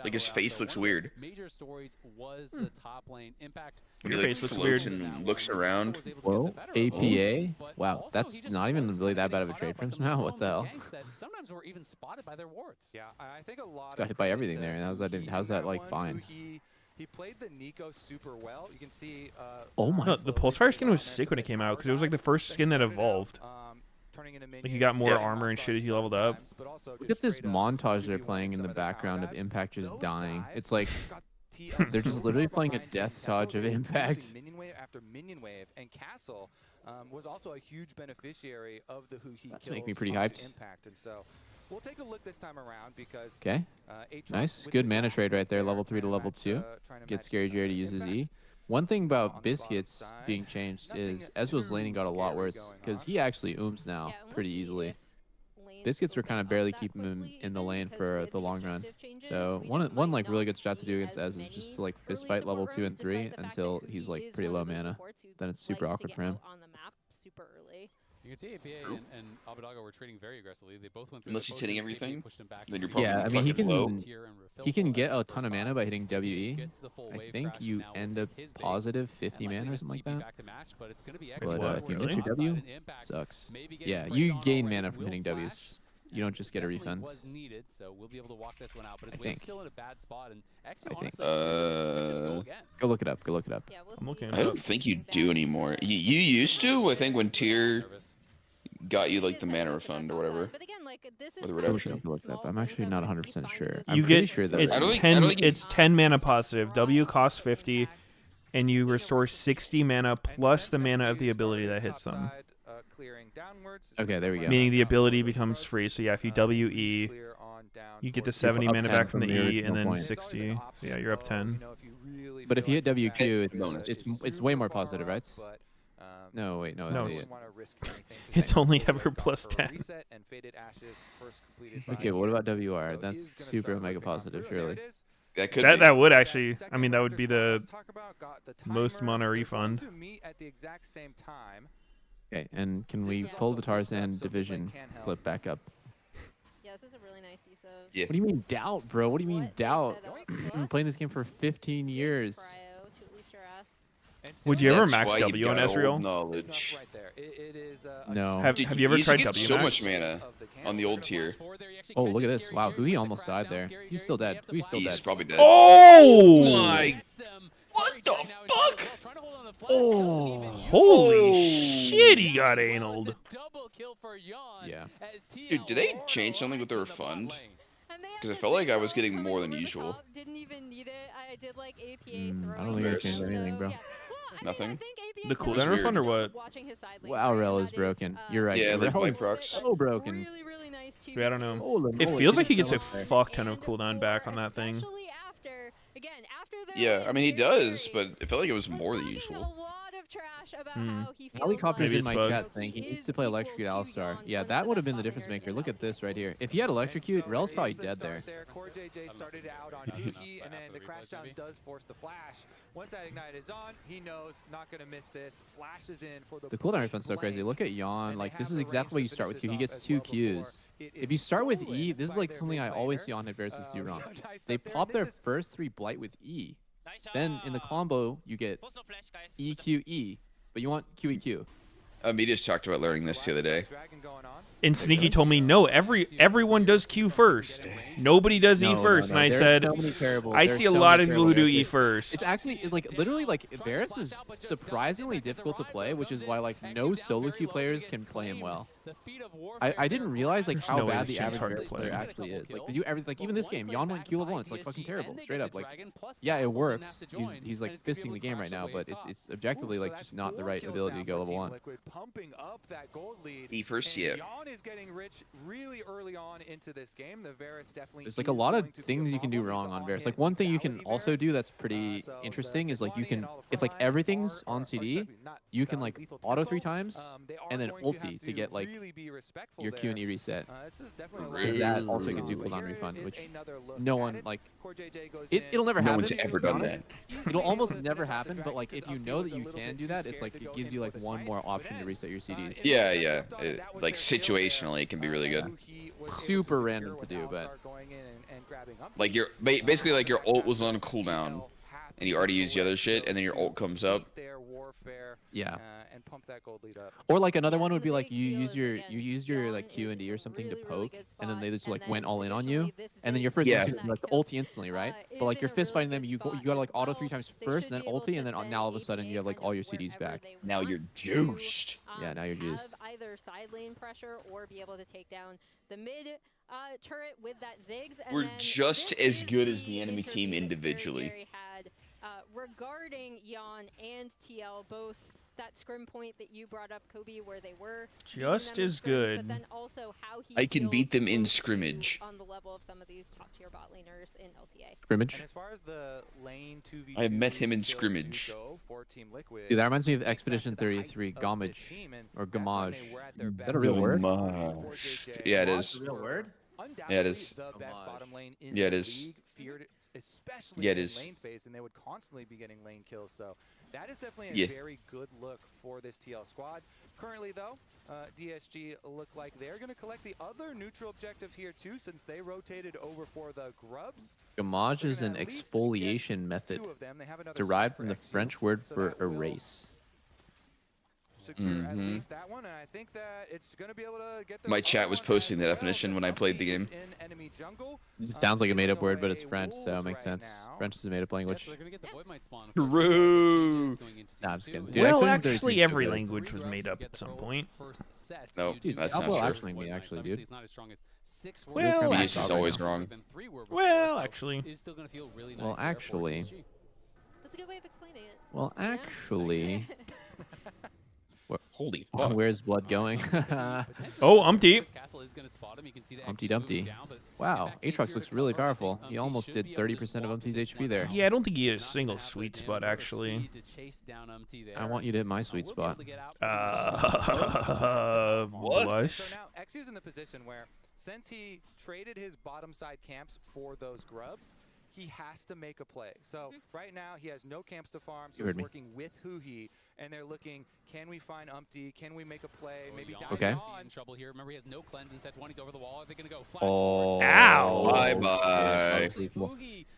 Like his face looks weird. Major stories was the top lane impact. When he Your like face looks floats weird. and looks around. Whoa, APA? Wow, that's not even really that bad of a trade for him somehow. What the hell? Sometimes were even spotted by their wards. Yeah, I think a lot. Got hit by everything there, and how's that like fine? He played the Nico super well. You can see. Oh my! No, the Pulse Fire skin was sick when it came out because it was like the first skin that evolved. Like you got more armor and shit as you leveled up. Look at this montage they're playing in the background of Impact just dying. It's like they're just literally playing a death dodge of Impact. Minion wave after minion wave, and Castle was also a huge beneficiary of the who he That's kills making me pretty onto hyped. Impact, and so we'll take a look this time around because. Okay, nice, good mana trade right there. Level 3 to level 2. Get Scary Jerry to use his E. One thing about Biscuits being changed is Ezreal's laning got a lot worse because he actually ooms now pretty easily. Biscuits were kind of barely keeping him in the lane for the long run. So one like really good strat to do against Ez is just to like fist fight level 2 and 3 until he's like pretty low mana. Then it's super awkward for him. You can see APA and Abadaga were trading very aggressively. They both went through. Unless he's hitting everything, then you're probably Yeah, I mean low. he can get a ton of mana by hitting WE. I think you end up positive 50 mana or something like that. But if you miss your W, sucks. Yeah, you gain mana from hitting Ws. You don't just get a refund. Was needed, so we'll be able to walk this one out. But I his think. wave's still in a bad spot, and I think. honestly, just go again. Go look it up. Go look it up. I'm looking. I don't think you do anymore. You used to. I think when tier got you like the mana refund or whatever. Or the I whatever. wish I could look it up. I'm actually not 100% sure. You I'm pretty get sure that it's I don't think- 10. you- It's 10 mana positive. W costs 50, and you restore 60 mana plus the mana of the ability that hits them. Okay, there we go. Meaning the ability becomes free. So yeah, if you WE, you get the 70 up mana 10 back from the from the E, and original then point. 60. So yeah, you're up 10. But if you hit WQ, it's way more positive, right? No, wait, no, No, that's it's- idiot. It's only ever plus 10. Okay, what about WR? That's super mega positive, surely. That could That would actually. I mean, that would be the most mana refund. Okay, and can we pull the Tarzan division clip back up? Yeah, this is a really nice use of. Yeah. What do you mean doubt, bro? What do you mean doubt? Been playing this game for 15 years. Would you ever That's max why you've W on got old Ezreal? knowledge. No. Have Dude, you ever used to tried get W so max? much mana on the old tier. Oh, look at this. Wow, Hui almost died there. He's still dead. Hui's still He's dead. probably dead. Oh! My! What the fuck? Oh! Holy shit, he got analed. Yeah. Dude, did they change something with the refund? Because I felt like I was getting more than usual. Didn't even need it. I did like APA I don't think I changed anything, bro. Nothing. The Which is cooldown refund or weird. what? Wow, Rel is broken. You're right. Yeah, like Rel white is procs. so broken. Yeah, I don't know. Holy It moly, feels she like he gets gets a so much. fuck ton of cooldown back on that thing. Yeah, I mean he does, but it felt like it was more than usual. Helicopter's Maybe in it's my bug. chat saying he needs to play Electrocute All-Star. Yeah, that would have been the difference maker. Look at this right here. If he had Electrocute, Rel's probably dead there. Core JJ started out on Yuki, and then the crashdown does force the flash. Once that ignite is on, he knows not going to miss this. Flashes in for The cooldown refund's so crazy. Look at Yon. Like, this is exactly what you start with Q. He gets 2 Qs. If you start with E, this is like something I always see on hit versus do wrong. They pop their first 3 Blight with E. Then in the combo, you get EQE, but you want QEQ. Meteos talked about learning this the other day. And Sneaky told me, no, everyone does Q first. Nobody does E first. And I said, I see a lot of people who do E first. It's actually, like, literally, like, Varus is surprisingly difficult to play, which is why, like, no solo queue players can play him well. I didn't realize, like, how bad the average Varus player actually is. Like, they do everything. Like, even this game, Yon went Q level 1. It's, like, fucking terrible. Straight up. Like, yeah, it works. He's like, fisting the game right now, but it's objectively, like, just not the right ability to go level 1. Pumping up that gold lead. E first, yeah. Yon is getting rich really early on into this game. The Varus definitely. There's like a lot of things you can do wrong on Varus. Like one thing you can also do that's pretty interesting is like you can, if like everything's on CD, you can like auto 3 times and then ulti to get like your Q and E reset. Because that also gets you cooldown refund, which no one like. It'll never happen. No one's ever done that. It'll almost never happen, but like if you know that you can do that, it's like it gives you like one more option to reset your CDs. Yeah, yeah. Like situationally, it can be really good. Super random to do, but like your basically like your ult was on cooldown, and you already used the other shit, and then your ult comes up. Yeah. And pump that gold lead up. Or like another one would be like you use your like Q and D or something to poke, and then they just like went all in on you, and then your first instant, like the ulti instantly, right? But like you're fist fighting them, you gotta like auto 3 times first, and then ulti, and then now all of a sudden you have like all your CDs back. Now you're juiced. Yeah, now you're juiced. Either side lane pressure or be able to take down the mid turret with that Ziggs. We're just as good as the enemy team individually. Regarding Yon and TL, both that scrim point that you brought up, Kobe, where they were just as good. But then also how he I can beat them in scrimmage. On the level of some of these top tier bot laners in LTA. Scrimmage. And as far as the lane 2v2 I met him in scrimmage. for Team Liquid, Dude, that reminds me of Expedition 33, Gamage, or Gamage. Is that a real word? Yeah, it is. A real word? Yeah, it is. The best bottom lane in Yeah, it the is. league, feared especially Yeah, it in is. lane phase, and they would constantly be getting lane kills. So that is definitely a very good look for this TL squad. Currently, though, DSG look like they're going to collect the other neutral objective here too, since they rotated over for the grubs. Gamage is an exfoliation method derived from the French word for erase. Secure at least that one, and I think that it's going to be able to get My chat was posting the definition when I played the game. It sounds like a made-up word, but it's French, so it makes sense. French is a made-up language. True. Nah, I'm just kidding. Dude, Well, Expedition 33 actually, is every good. language was made up at some point. No, Dude, that's how not will true. actually be actually, dude? Well, Meteos is always wrong. Well, actually. Well, actually. That's a good way of explaining it. Well, actually. Holy fuck. Where's blood going? Oh, Umpty. Humpty Dumpty. Wow, Aatrox looks really powerful. He almost did 30% of Umpty's HP there. Yeah, I don't think he hit a single sweet spot, actually. I want you to hit my sweet spot. What? Blush? So now Xy's in the position where, since he traded his bottom side camps for those grubs, he has to make a play. So right now he has no camps to farm, so he's working with Huhi, and they're looking, can we find Umpty? Can we make a play? Maybe okay. In trouble here. Remember, he has no cleanse and set 20s over the wall. Are they gonna go flash Oh. Ow. Bye-bye.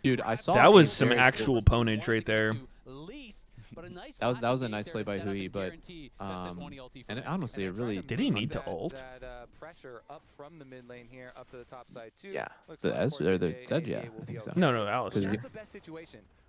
Dude, I saw that was some actual opponent right there. That was a nice play by Hui, but and honestly, it really did he need to ult? Pressure up from the mid lane here, up to the top side too. Yeah, the Ez or the Zed, yeah, I think so. No, Alistair. That's the best situation.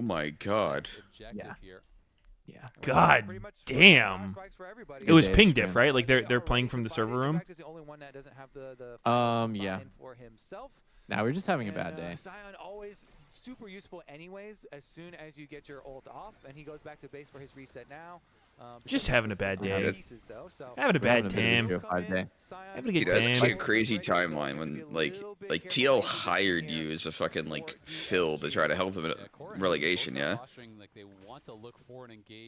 Oh my god. Yeah. Yeah. God damn. It was ping diff, right? Like they're playing from the server room. Yeah. Now we're just having a bad day. Sion always super useful anyways as soon as you get your ult off, and he goes back to base for his reset now. Just having a bad day. Pieces, though, so Having a bad time. Day. Having a good That's actually a time. crazy timeline when like TL hired you as a fucking like fill to try to help them in relegation. Yeah.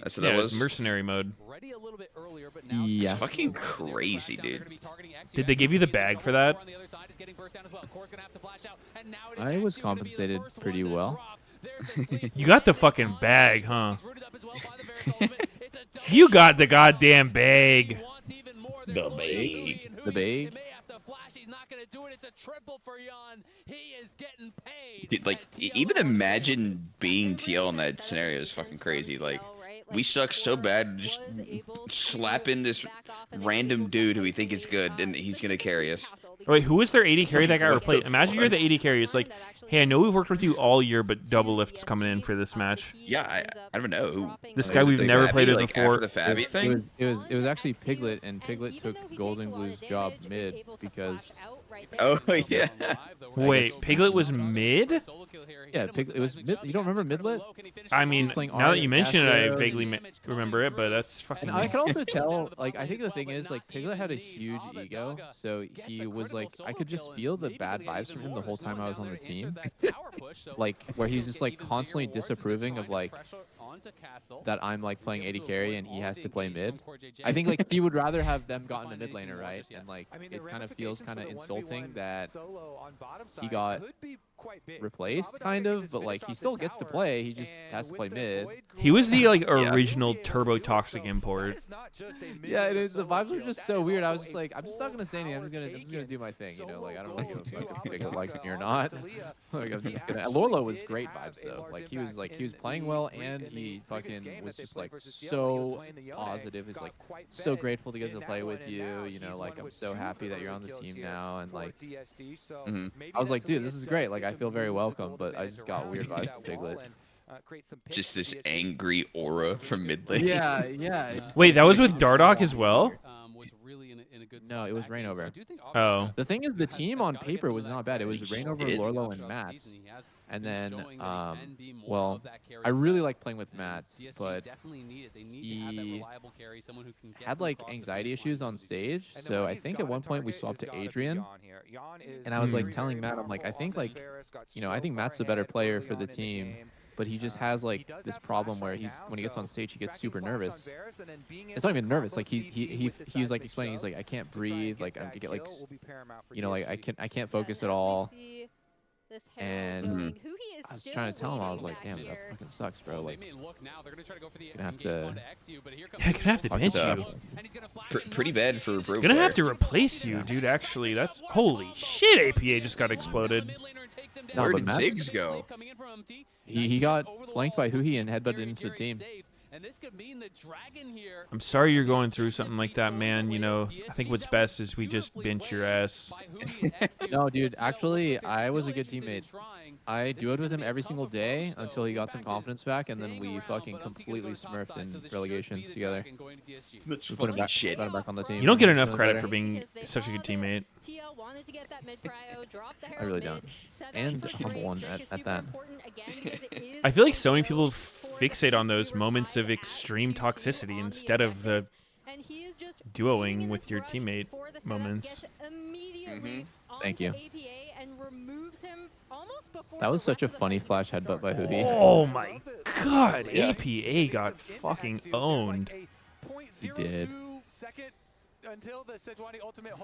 That's what that was. Mercenary mode. Yeah. It's fucking crazy, dude. Did they give you the bag for that? I was compensated pretty well. You got the fucking bag, huh? You got the goddamn bag. The bag. The bag. Dude, like, even imagine being TL in that scenario is fucking crazy. Like, we suck so bad, just slap in this random dude who we think is good, and he's gonna carry us. Wait, who is their AD carry that got replaced? Imagine you're the AD carry. It's like, hey, I know we've worked with you all year, but double lift's coming in for this match. Yeah, I don't know. This guy we've never played with like, before. After the Fabby thing? It was actually Piglet, and Piglet took Golden Glue's job mid because. Oh yeah. Wait, Piglet was mid? Yeah, Piglet. It was mid. You don't remember Midlet? I mean, now that you mention it, I vaguely remember it, but that's fucking. And I can also tell, like, I think the thing is, like, Piglet had a huge ego, so he was like, I could just feel the bad vibes from him the whole time I was on the team. Like, where he's just like constantly disapproving of like that I'm like playing AD carry and he has to play mid. I think like he would rather have them gotten a mid laner, right? And like it kind of feels kind of insulting that he got replaced, kind of, but like he still gets to play. He just has to play mid. He was the like original turbo toxic import. Yeah, it is. The vibes were just so weird. I was just like, I'm just not gonna say anything. I'm just gonna do my thing. You know, like I don't know if Piglet likes me or not. Like I'm just gonna. Lorlo was great vibes though. Like he was playing well, and he fucking was just like so positive. He's like so grateful to get to play with you. You know, like I'm so happy that you're on the team now, and like I was like, dude, this is great. Like I feel very welcome, but I just got weird vibes from Piglet. Just this angry aura from mid lane. Yeah, yeah. Wait, that was with Dardoch as well? No, it was Rainover. Oh. The thing is, the team on paper was not bad. It was Rainover, Lorlo, and Mats. And then, well, I really like playing with Mats, but he had like anxiety issues on stage. So I think at one point we swapped to Adrian. And I was like telling Matt, I'm like, I think like, you know, I think Matt's a better player for the team. But he just has like this problem where when he gets on stage, he gets super nervous. It's not even nervous. Like he was like explaining, he's like, I can't breathe. Like I get like, you know, like I can't focus at all. And I was trying to tell him, I was like, damn, that fucking sucks, bro. Like, gonna have to. Yeah, gonna have to bench you. Pretty bad for a Gonna have to replace you, dude. Actually, that's holy shit. APA just got exploded. No, Where but did Ziggs go? He got flanked by Huhi and headbutted into the team. I'm sorry you're going through something like that, man. You know, I think what's best is we just bench your ass. No, dude, actually, I was a good teammate. I duoed with him every single day until he got some confidence back, and then we fucking completely smurfed in relegations together. We put him back on the team. You don't get enough credit for being such a good teammate. I really don't. And humble one at that. I feel like so many people fixate on those moments of extreme toxicity instead of the duoing with your teammate moments. Thank you. That was such a funny flash headbutt by Huhi. Oh my god, APA got fucking owned. He did. Until the Sejuani ultimate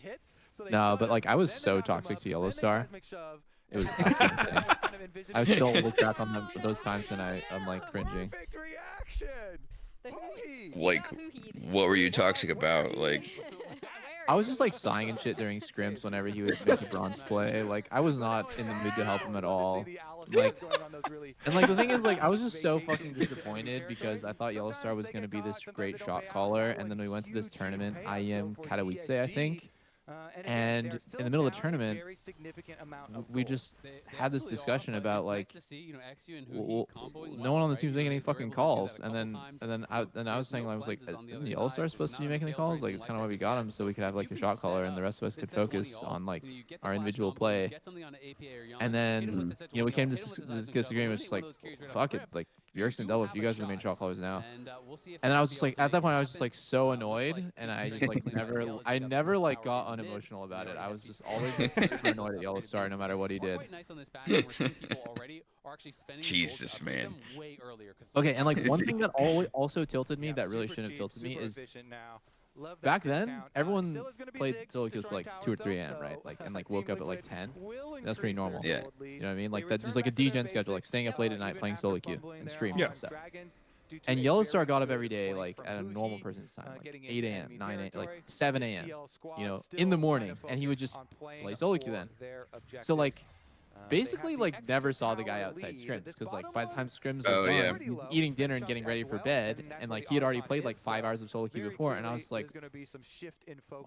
hits. No, but like I was so toxic to Yellow Star. It was absolutely insane. I still look back on those times and I'm like cringing. Like, what were you toxic about? Like, I was just like sighing and shit during scrims whenever he would make a bronze play. Like I was not in the mood to help him at all. Like, and like the thing is, like I was just so fucking disappointed because I thought Yellow Star was gonna be this great shot caller, and then we went to this tournament, IEM Katowice, I think, And in the middle of the tournament, we just had this discussion about like, no one on the team's making any fucking calls. And then I was saying, I was like, isn't Yellow Star supposed to be making the calls? Like, it's kind of why we got him, so we could have like a shot caller, and the rest of us could focus on like our individual play. And then we came to this disagreement, just like, fuck it, like Bjergsen double if you guys are the main shot callers now. And then I was just like, at that point, I was just like so annoyed, and I just like I never like got unemotional about it. I was just always like, super annoyed at Yellow Star no matter what he did. Jesus, man. Okay, and like one thing that also tilted me that really shouldn't have tilted me is back then everyone played solo queues till like 2 or 3 a.m. right? Like and like woke up at like 10. That's pretty normal. Yeah. You know what I mean? Like that's just like a DGen schedule, like staying up late at night playing solo queue and streaming and stuff. And Yellow Star got up every day like at a normal person's time, like 8 a.m., 9 a.m., like 7 a.m. In the morning, and he would just play solo queue then. So like. Basically, like, never saw the guy outside scrims, because, like, by the time scrims was done, he's eating dinner and getting ready for bed, and, like, he had already played, like, 5 hours of solo queue before, and I was like, why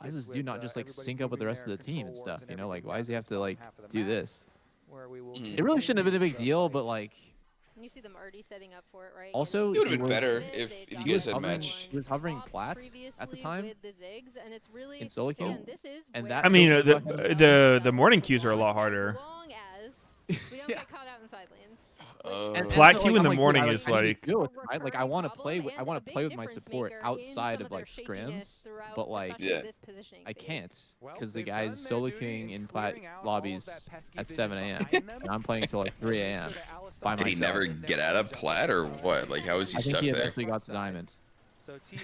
does this dude not just, like, sync up with the rest of the team and stuff, you know? Like, why does he have to, like, do this? It really shouldn't have been a big deal, but, like... And you see them already setting up for it, right? Also, it would have been better if you guys had matched. He was hovering plat at the time in solo queue, and that. I mean, the morning queues are a lot harder. We don't get caught out in side lanes. And plat queue in the morning is like. Like I want to play with my support outside of like scrims, but like I can't because the guy's solo queuing in plat lobbies at 7 a.m. and I'm playing until like 3 a.m. by myself. Did he never get out of plat or what? Like how was he stuck he there? eventually got to diamond.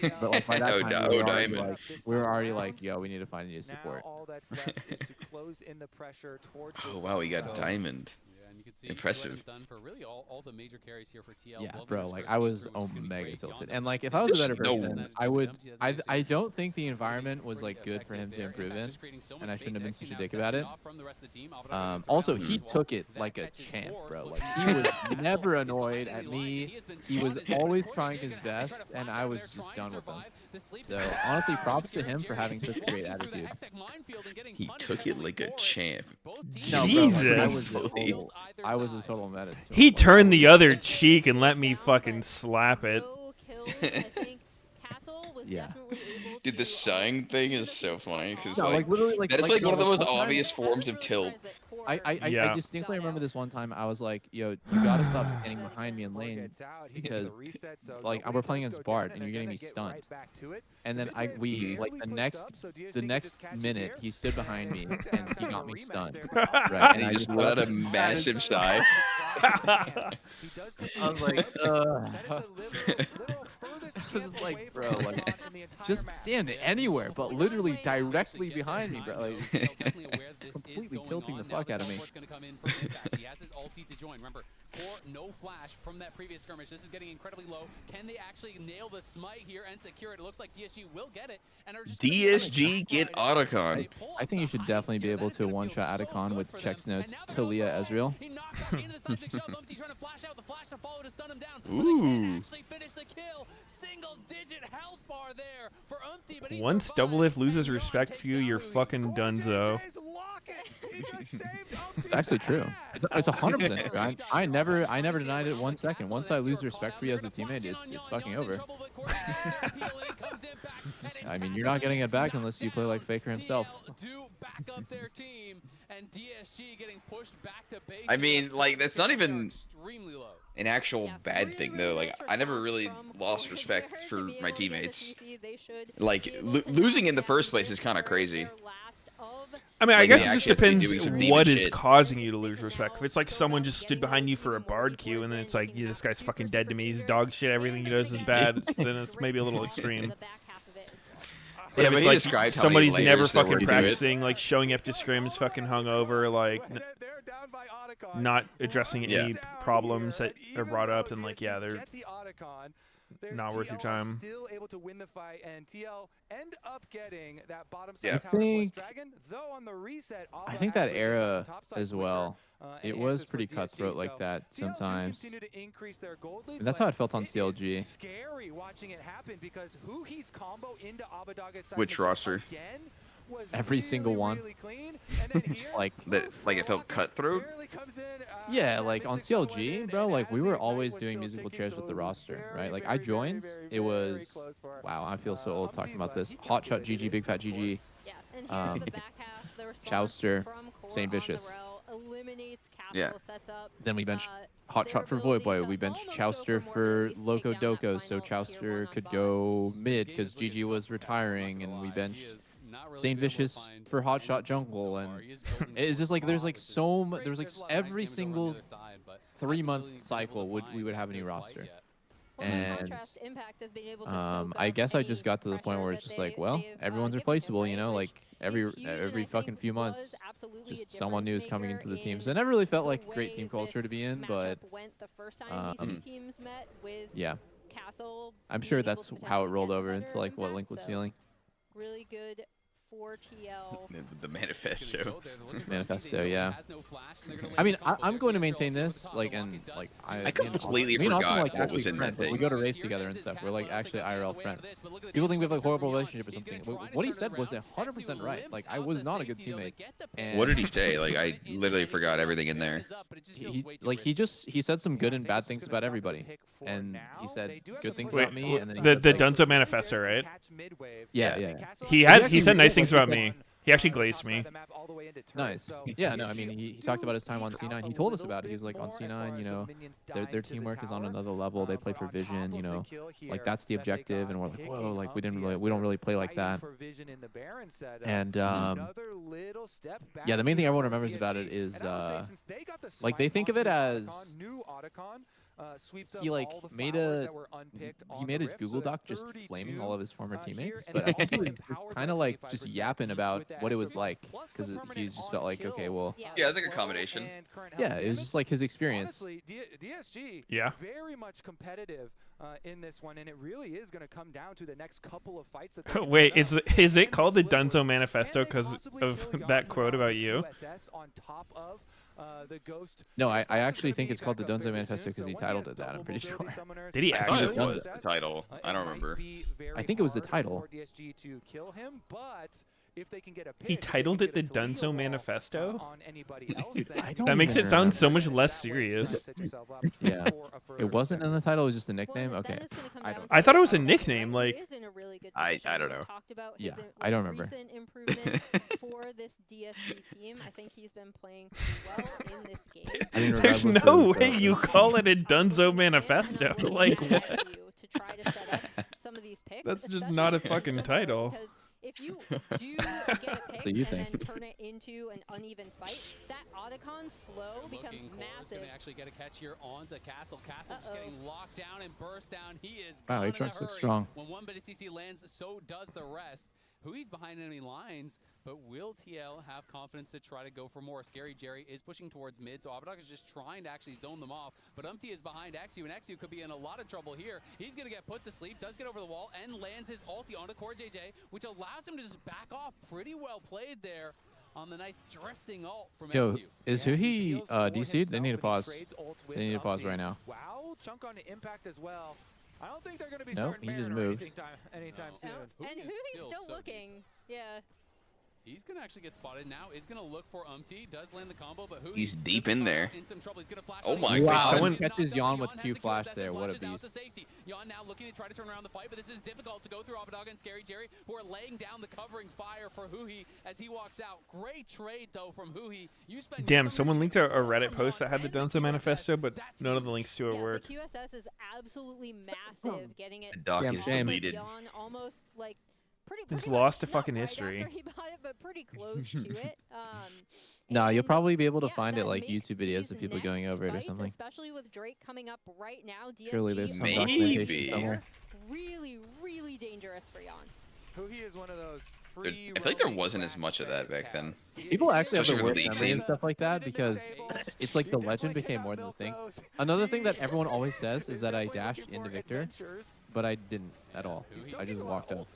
But like by that time, we were already like, yo, we need to find a new support. Oh wow, he got diamond. Impressive. Yeah, bro. Like I was omega tilted, and like if I was a better person, I would. I don't think the environment was like good for him to improve in, and I shouldn't have been such a dick about it. Also, he took it like a champ, bro. Like he was never annoyed at me. He was always trying his best, and I was just done with him. So honestly, props to him for having such a great attitude. He took it like a champ. No, Jesus. Bro, like, I was a total menace. He turned the other cheek and let me fucking slap it. Yeah. Dude, the sighing thing is so funny because no, like literally, that is like one of the most obvious forms of tilt. I distinctly remember this one time. I was like, yo, you gotta stop standing behind me in lane because like we're playing against Bard and you're getting me stunned. And then the next minute he stood behind me and he got me stunned. Right, and he just let out a massive sigh. I was like, I was like, bro, like, just stand anywhere, but literally directly behind me, bro. Like, completely tilting the fuck out of me. He has his ulti to join. Remember, Core, no flash from that previous skirmish. This is getting incredibly low. Can they actually nail the smite here and secure it? It looks like DSG will get it. And are just DSG get Otacon. I think you should definitely be able to one-shot Otacon with checks notes Talia Ezreal. Ooh. Once Doublelift loses respect for you, you're fucking donezo. It's actually true. It's 100% true. I never denied it 1 second. Once I lose respect for you as a teammate, it's fucking over. I mean, you're not getting it back unless you play like Faker himself. I mean, like that's not even an actual bad thing though. Like I never really lost respect for my teammates. Like losing in the first place is kind of crazy. I mean, I guess it just depends what is causing you to lose respect. If it's like someone just stood behind you for a Bard queue, and then it's like, yeah, this guy's fucking dead to me, he's dog shit, everything he does is bad, then it's maybe a little extreme. But if it's like somebody's never fucking practicing, like showing up to scrims fucking hungover, like not addressing any problems that are brought up, and like, yeah, they're not worth your time. Still able to win the fight, and TL end up getting that bottom I think that era as well. It was pretty cutthroat like that sometimes. And that's how it felt on CLG. Scary watching it happen because who he's combo into Abadaga's side Which roster? again every single one. Just like that, like it felt cutthroat. Yeah, like on CLG, bro, like we were always doing musical chairs with the roster, right? Like I joined, it was wow, I feel so old talking about this. Hotshot GG, Big Fat GG. Yeah, and here in the back half, the response Chowster, from Core Saint on Vicious. the rel eliminates Castle, Yeah. sets up Then we benched Hotshot for Void Boy. We benched Chowster for Loco Doco, so Chowster could go mid because GG was retiring, and we benched Saint Vicious for Hotshot Jungle, and it's just like there's like there's like every single 3-month cycle we would have a new roster. And I guess I just got to the point where it's just like, well, everyone's replaceable, you know, like every fucking few months, just someone new is coming into the team. So it never really felt like a great team culture to be in, but yeah, I'm sure that's how it rolled over into like what Link was feeling. Really good 4TL. The manifesto. Manifesto, yeah. I mean, I'm going to maintain this, like, and like I completely forgot what was in that thing. We go to race together and stuff. We're like actually IRL friends. People think we have like a horrible relationship or something. What he said was 100% right. Like, I was not a good teammate. And What did he say? Like, I literally forgot everything in there. He said some good and bad things about everybody, and he said good things about me. And then the Dunzo Manifesto, right? Yeah. He said nice things about me. He actually glazed me. Nice. Yeah, no, I mean, he talked about his time on C9. He told us about it. He was like, on C9, you know, their teamwork is on another level. They play for vision, you know, like that's the objective. And we're like, whoa, like we don't really play like that. And yeah, the main thing everyone remembers about it is like they think of it as he like made a Google Doc just flaming all of his former teammates, but I think he was kind of like just yapping about what it was like because he just felt like, okay, well, yeah, it's like a combination. Yeah, it was just like his experience. Honestly, DSG very much competitive in this one, and it really is going to come down to the next couple of fights. That wait, is it called the Dunzo Manifesto because of that quote about you? No, I actually think it's called the Dunzo Manifesto because he titled it that. I'm pretty sure. Did he actually? actually? It was the title. I don't remember. I think it was the title. He titled it the Dunzo Manifesto? That That makes it sound so much less serious. Yeah, it wasn't in the title. It was just a nickname. Okay, I thought it was a nickname. Like, I don't know. Yeah, I don't remember. For this DSG team, I think he's been playing well in this game. I mean, there's no way you call it a Dunzo Manifesto. Like, what? To try to set up some of these picks. That's just not a fucking title. If you do get a pick So you and think. then turn it into an uneven fight, that Otacon slow becomes massive. Gonna actually get a catch here on to Castle. Castle just getting locked down and burst down. He is Wow, gone in a Aatrox looks hurry. strong. When one bit of CC lands, so does the rest. Hui's behind enemy lines, but will TL have confidence to try to go for more? Scary Jerry is pushing towards mid, so Abadok is just trying to actually zone them off. But is behind Exu, and Exu could be in a lot of trouble here. He's going to get put to sleep, does get over the wall, and lands his ulti onto Core JJ, which allows him to just back off. Pretty well played there on the nice drifting ult from Yo, Exu. is Huhi DC'd? They need to pause. They need to pause right now. Wow, chunk on impact as well. I don't think they're going to be Nope, starting he just Mariner moved. anytime soon. And Hui's still looking. Yeah. He's going to actually get spotted now. Is going to look for Does land the combo, but Hui He's deep in there. in some trouble. He's going to flash Oh out. my Wow, god. someone catches Yon with Q flash there. What a beast. Yon now looking to try to turn around the fight, but this is difficult to go through. Abadaga and Scary Jerry, who are laying down the covering fire for Huhi as he walks out. Great trade, though, from Huhi. Damn, someone linked a Reddit post that had the Dunzo Manifesto, but none of the links to it work. The QSS is absolutely massive, getting it. The doc Damn is shame. deleted. Yon almost like It's pretty lost to much, fucking not history. Right after he bought it, but pretty close to it. No, you'll and probably be able to yeah, find it that like makes YouTube videos these of people next going over it or fights, something. Especially with Drake coming up right now. DSG Surely there's some Maybe. documentation somewhere. really, really dangerous for Yon. Huhi is one of those Dude, free I feel like there roaming wasn't as grass much of that fed back then. People actually have Especially the with worst League memory and scene. stuff like that because it's like the legend became more than the thing. Another thing that everyone always says is that I dashed into Victor, but I didn't at all. I just walked up.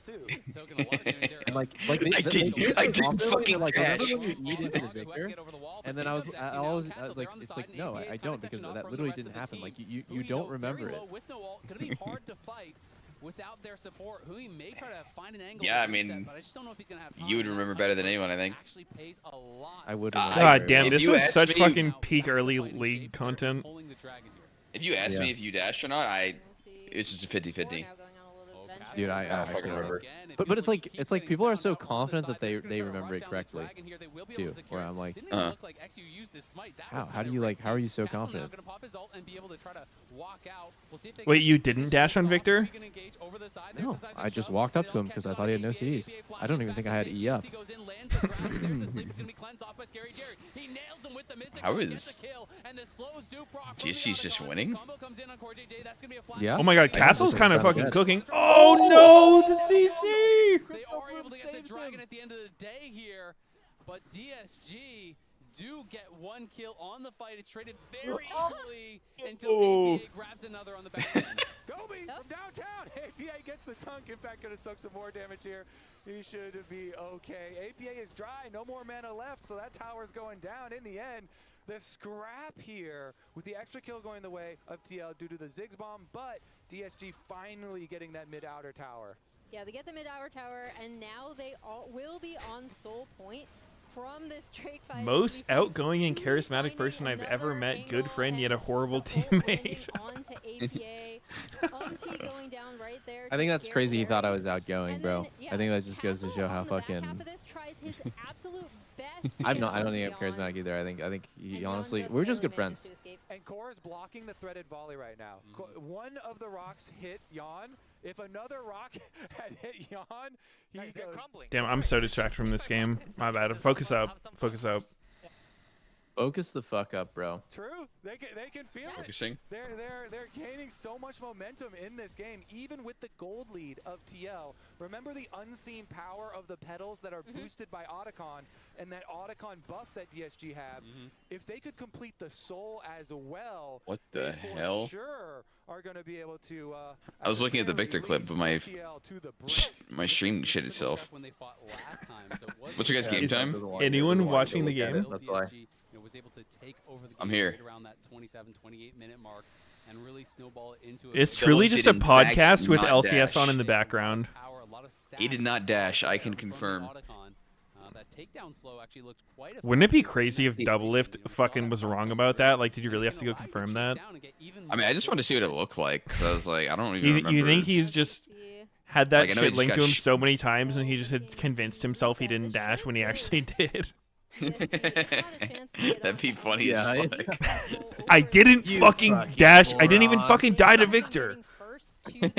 And like I didn't fucking like, dash. remember when you eat into the Victor? And then I was like, it's like, no, I don't, because that literally didn't happen. Like, you don't remember it. With no ult, gonna be hard to fight. without their support. Hui may try to find an angle. Yeah, I to mean, reset, but I just don't know if he's gonna have time. you would remember better than anyone, I think. Actually pays a lot. I would. God damn, If this you was asked such me- fucking peak early league content. If you asked me if you dashed or not, it's just a 50-50. Dude, I fucking remember. But it's like people are so confident that they remember it correctly, too. Where I'm like, how do you how are you so confident? Wait, you didn't dash on Victor? No, I just walked up to him because I thought he had no CDs. I don't even think I had E up. How is TSG's just winning? Yeah. Oh my god, I Castle's guess kind of it's fucking bad. cooking. Oh no, the CC! They are able to get the dragon at the end of the day here, but DSG do get one kill on the fight. It's traded very easily until APA grabs another on the back end. Gobi from downtown. APA gets the tunk. In fact, going to suck some more damage here. He should be okay. APA is dry. No more mana left, so that tower's going down in the end. The scrap here with the extra kill going the way of TL due to the Ziggs bomb, but DSG finally getting that mid-outer tower. Yeah, they get the mid-hour tower, and now they all will be on soul point from this Drake fight. Most outgoing and charismatic person I've ever met. Good friend, yet a horrible teammate. Onto APA. Going down right there. I think that's crazy. He thought I was outgoing, bro. I think that just goes to show how fucking. I'm not. I don't think I'm charismatic either. I think he honestly. We're just good friends. And Core is blocking the threaded volley right now. One of the rocks hit Yon. If another rock had hit Yon, he goes. Damn, I'm so distracted from this game. My bad. Focus up. Focus up. Focus the fuck up, bro. True. They can feel Focusing. it. They're gaining so much momentum in this game, even with the gold lead of TL. Remember the unseen power of the pedals that are boosted by Otacon and that Otacon buff that DSG have. If they could complete the soul as well, What the they for hell? sure are going to be able to. I was looking at the Victor clip, but my stream shit itself. What's your guys' game time? Anyone watching the game? That's why. Was able to take over the game I'm here. right around that 27-28 minute mark and really snowball it into It's truly just a in fact podcast with not LCS dash. on in the background. He did not dash. I can confirm. That takedown slow actually looked quite Wouldn't it be crazy if Doublelift fucking was wrong about that? Like, did you really have to go confirm that? I mean, I just wanted to see what it looked like because I was like, I don't even remember. You think he's just had that Like, I know he shit just linked to got him so many times and he just had convinced himself he didn't dash when he actually did? That'd be funny as fuck. I didn't fucking dash. I didn't even fucking die to Victor. I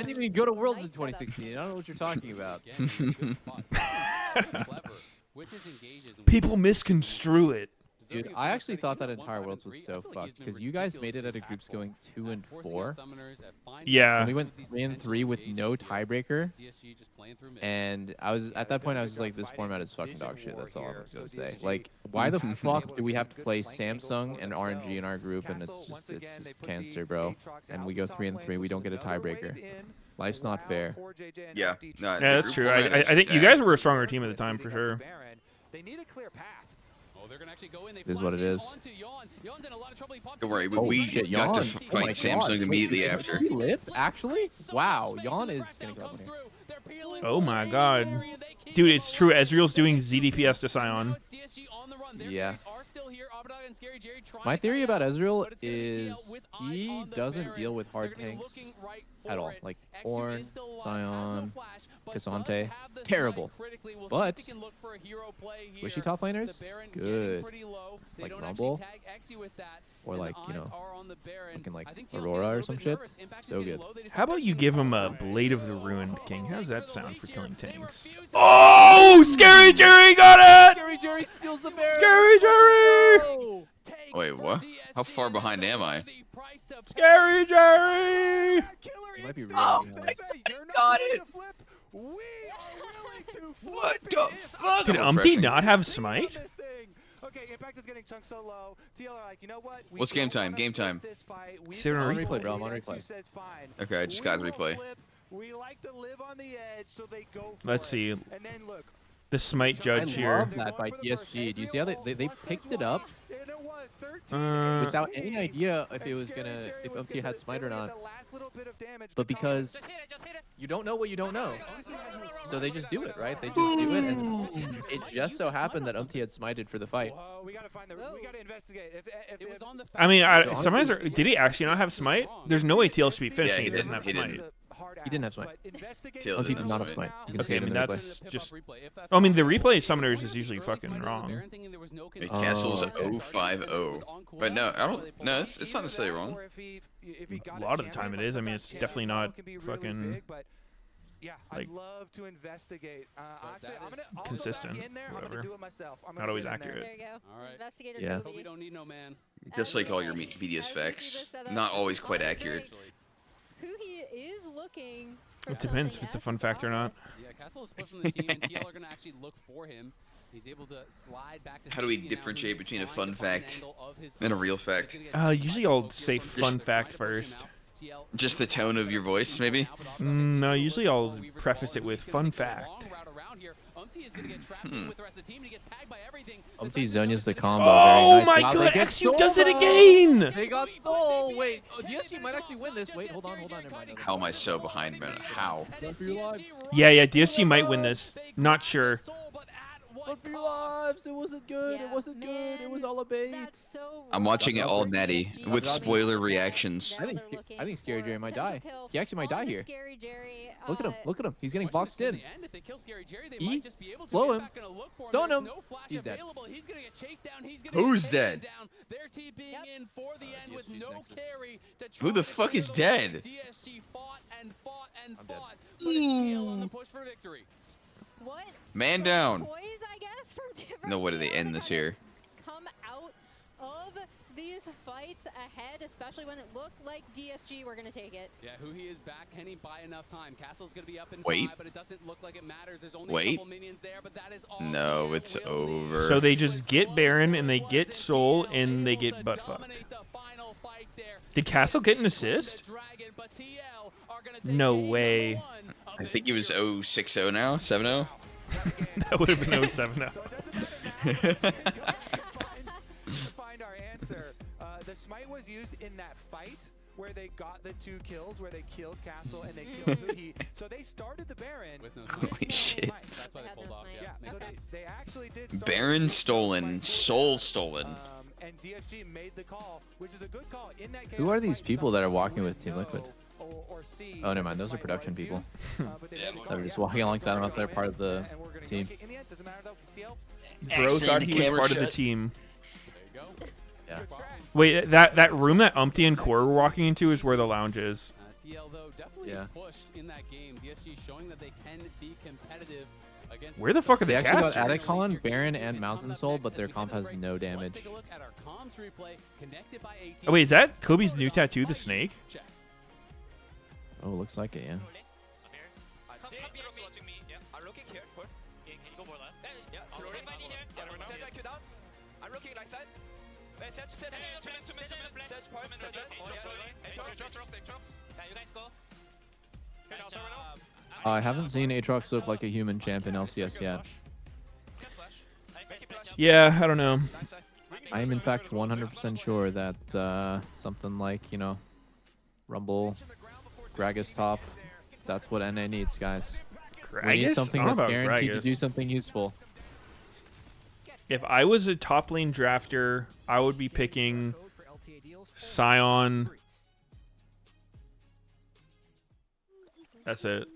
didn't even go to Worlds in 2016. I don't know what you're talking about. People misconstrue it. Dude, I actually thought that entire Worlds was so fucked because you guys made it out of groups going 2 and 4. Yeah. And we went 3 and 3 with no tiebreaker. And I was at that point I was just like, this format is fucking dog shit. That's all I'm gonna say. Like, why the fuck do we have to play Samsung and RNG in our group? And it's just cancer, bro. And we go 3 and 3. We don't get a tiebreaker. Life's not fair. Yeah. No, Yeah, that's true. I think you guys were a stronger team at the time for sure. They need a clear path. This is what it is. Don't worry, Oh, we shit, got to Yawn. fight Oh my Samsung God. immediately Wait, after. did he live? Actually? Wow, Yawn is gonna go up here. Oh my god. Dude, it's true. Ezreal's doing ZDPS to Sion. Yeah. My theory about Ezreal is he doesn't deal with hard tanks at all. Like Ornn, Sion, Cassante, terrible. But was she top laners? Good. Like Rumble, or like fucking like Aurora or some shit. So good. How about you give him a Blade of the Ruined King? How's that sound for killing tanks? Oh, Scary Jerry got it! Scary Jerry steals the Baron. Scary Jerry! Wait, what? How far behind am I? Scary Jerry! You might be really got it! What the fuck? Did Umpty not have Smite? Okay, Impact is getting chunked so low. TL are like, you know what? What's game time? Game time. Sit on On replay, bro. I'm on replay. Okay, I just got replay. We like to live on the edge, so they go for Let's it. see. And then look. The smite judge I here. love that by DSG. Do you see how they picked it up without any idea if it was gonna if MT had smite or not? But because you don't know what you don't know, so they just do it, right? They just do it, and it just so happened that MT had smited for the fight. We gotta investigate. It was on the I mean, sometimes did he actually not have smite? There's no way TL should be finishing. he He doesn't didn't. have smite. He didn't have smite. TL MT didn't did not have have smite. You can see Okay, I it mean in the replay. that's just. I mean, the replay summoners is usually fucking wrong. Castle's 050. But no, I don't. No, it's not necessarily wrong. A lot of the time it is. I mean, it's definitely not fucking. Yeah, like, I'd love to investigate. Actually, I'll consistent. go back in there. Whatever. I'm gonna do it myself. Not always accurate. There you go. All right. Investigator Yeah. Kobe. We don't need no man. Just like all your Meteos facts, not always quite accurate. Who he is looking for It depends if it's a fun fact or not. Yeah, Castle is split from the team, and TL are going to actually look for him. He's able to slide back to How do we safety, and now differentiate he's between a trying fun to find an fact angle of his and a own. real fact? Usually I'll say fun fact first. Just the tone of your voice, maybe? No, usually I'll preface it with fun fact. Umpty Zonya's the combo. Oh Very nice. my Wow, they god, get XU does it stole. again! They got stole. Wait, DSG might actually win this. Wait, hold on. Never mind. How am I so behind, man? How? Run for your lives. Yeah, DSG might win this. Not sure. Run for your lives. It wasn't good. It wasn't good. It was all a bait. I'm watching it all natty with spoiler reactions. I think Scary Jerry might die. He actually might die here. Look at him. Look at him. He's getting boxed in. E, slow him. Stone him. He's dead. Who's dead? Who the fuck is dead? DSG fought and fought and I'm dead. fought, but it's TL on the push for victory. What? Man down. Toys, I guess, from different No, what do they teams end that this kind of here? Come out of these fights ahead, especially when it looked like DSG were gonna take it. Yeah, who he is back. Can he buy enough time? Castle's gonna be up in Wait. 5, but it doesn't look like it matters. There's only a Wait. couple minions there, but that is all. No, it's over. So they just get Baron and they get Soul and they get butt fucked. Did Castle get an assist? No way. I think it was 060 now, 70. That would have been 070. Find our answer. The smite was used in that fight where they got the 2 kills, where they killed Castle and they killed Huhi. So they started the Baron. With no Holy shit. That's why they pulled off. Yeah, so makes sense. they actually did start Baron stolen, Soul stolen. and DSG made the call, which is a good call. In that case, Who are these people that are walking with Team Liquid? Oh, never mind. Those are production people. They're just walking alongside them if they're part of the team. Bro thought he was part of the team. There you go. Yeah. Wait, that room that Umpty and Core were walking into is where the lounge is. TL though definitely Yeah. pushed in that game. DSG showing that they can be competitive against. Where the fuck are They the actually got casters? Attic Colin, Baron, and Mountain Soul, but their comp has no damage. Take a look at our comms replay connected by AT. Oh, wait, is that Kobe's new tattoo, the snake? Check. Oh, looks like it, yeah. I haven't seen Aatrox look like a human champ in LCS yet. Yeah, I don't know. I am in fact 100% sure that something like, you know, Rumble, Gragas top, that's what NA needs, guys. We need Gragas? something I don't know that's about guaranteed to Gragas. do something useful. If I was a top lane drafter, I would be picking Scion. That's it.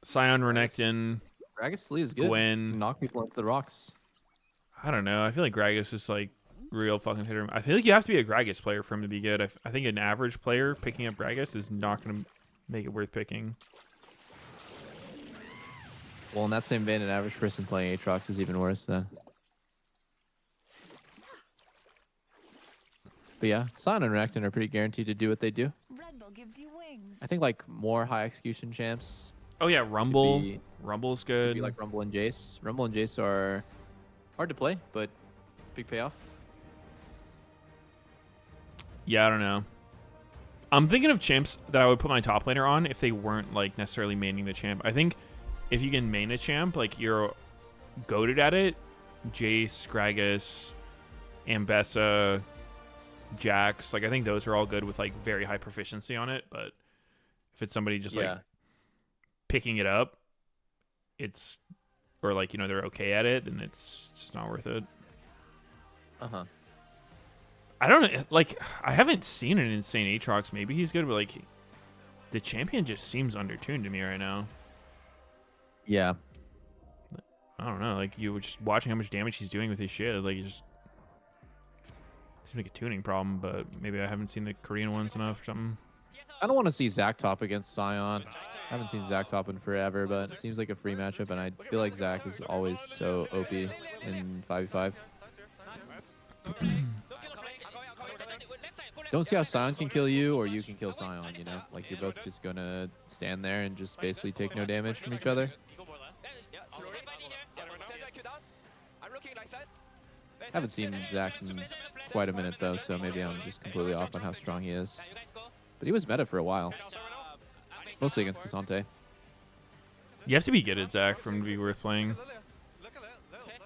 Scion, Renekton, Gragas Lee is good. Gwen. Can knock people into the rocks. I don't know. I feel like Gragas is like real fucking hitter. I feel like you have to be a Gragas player for him to be good. I think an average player picking up Gragas is not going to make it worth picking. Well, in that same vein, an average person playing Aatrox is even worse then. But yeah, Scion and Renekton are pretty guaranteed to do what they do. Red Bull gives you wings. I think like more high execution champs. Oh yeah, Rumble. Could be- Rumble's Could good. be like Rumble and Jace. Rumble and Jace are hard to play, but big payoff. Yeah, I don't know. I'm thinking of champs that I would put my top laner on if they weren't like necessarily maining the champ. I think if you can main a champ, like you're goated at it, Jace, Gragas, Ambessa, Jax, like I think those are all good with like very high proficiency on it. But if it's somebody just like picking it up, it's or like they're okay at it, then it's just not worth it. I don't know. Like I haven't seen an insane Aatrox. Maybe he's good, but like the champion just seems undertuned to me right now. Yeah. I don't know. Like you were just watching how much damage he's doing with his shit. Like you just seems like a tuning problem, but maybe I haven't seen the Korean ones enough or something. I don't want to see Zach top against Sion. I haven't seen Zach top in forever, but it seems like a free matchup, and I feel like Zach is always so OP in 5v5. Don't see how Sion can kill you, or you can kill Sion, Like, you're both just going to stand there and just basically take no damage from each other. Haven't seen Zach in quite a minute, though, so maybe I'm just completely off on how strong he is. But he was meta for a while. Mostly against Cassante. You have to be good at Zach for him to be worth playing.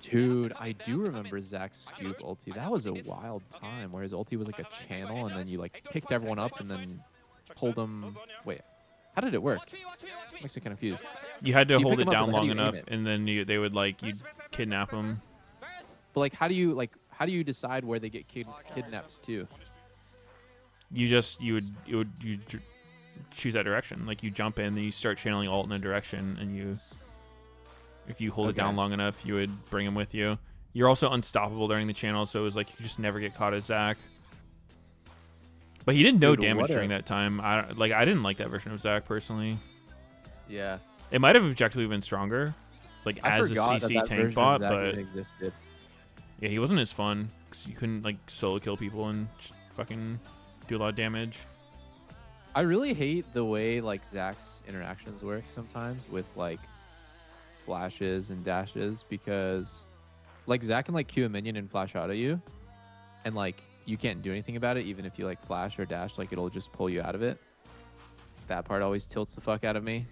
Dude, I do remember Zach's scoop ulti. That was a wild time where his ulti was like a channel, and then you like picked everyone up and then pulled them. Wait, how did it work? Makes me confused. You had to So hold pick it 'em up, down and how do long you aim enough, it? and then they would like you'd kidnap them. But like, how do you decide where they get kidnapped to? You would choose that direction. Like you jump in, then you start channeling ult in a direction, and if you hold it down long enough, you would bring him with you. You're also unstoppable during the channel, so it was like you just never get caught as Zach. But he did no damage during that time. I didn't like that version of Zach personally. Yeah. It might have objectively been stronger, like as a CC tank bot, but yeah, he wasn't as fun because you couldn't like solo kill people and just fucking do a lot of damage. I really hate the way like Zach's interactions work sometimes with like flashes and dashes, because like Zach can like Q a minion and flash out at you, and like you can't do anything about it even if you like flash or dash. Like it'll just pull you out of it. That part always tilts the fuck out of me.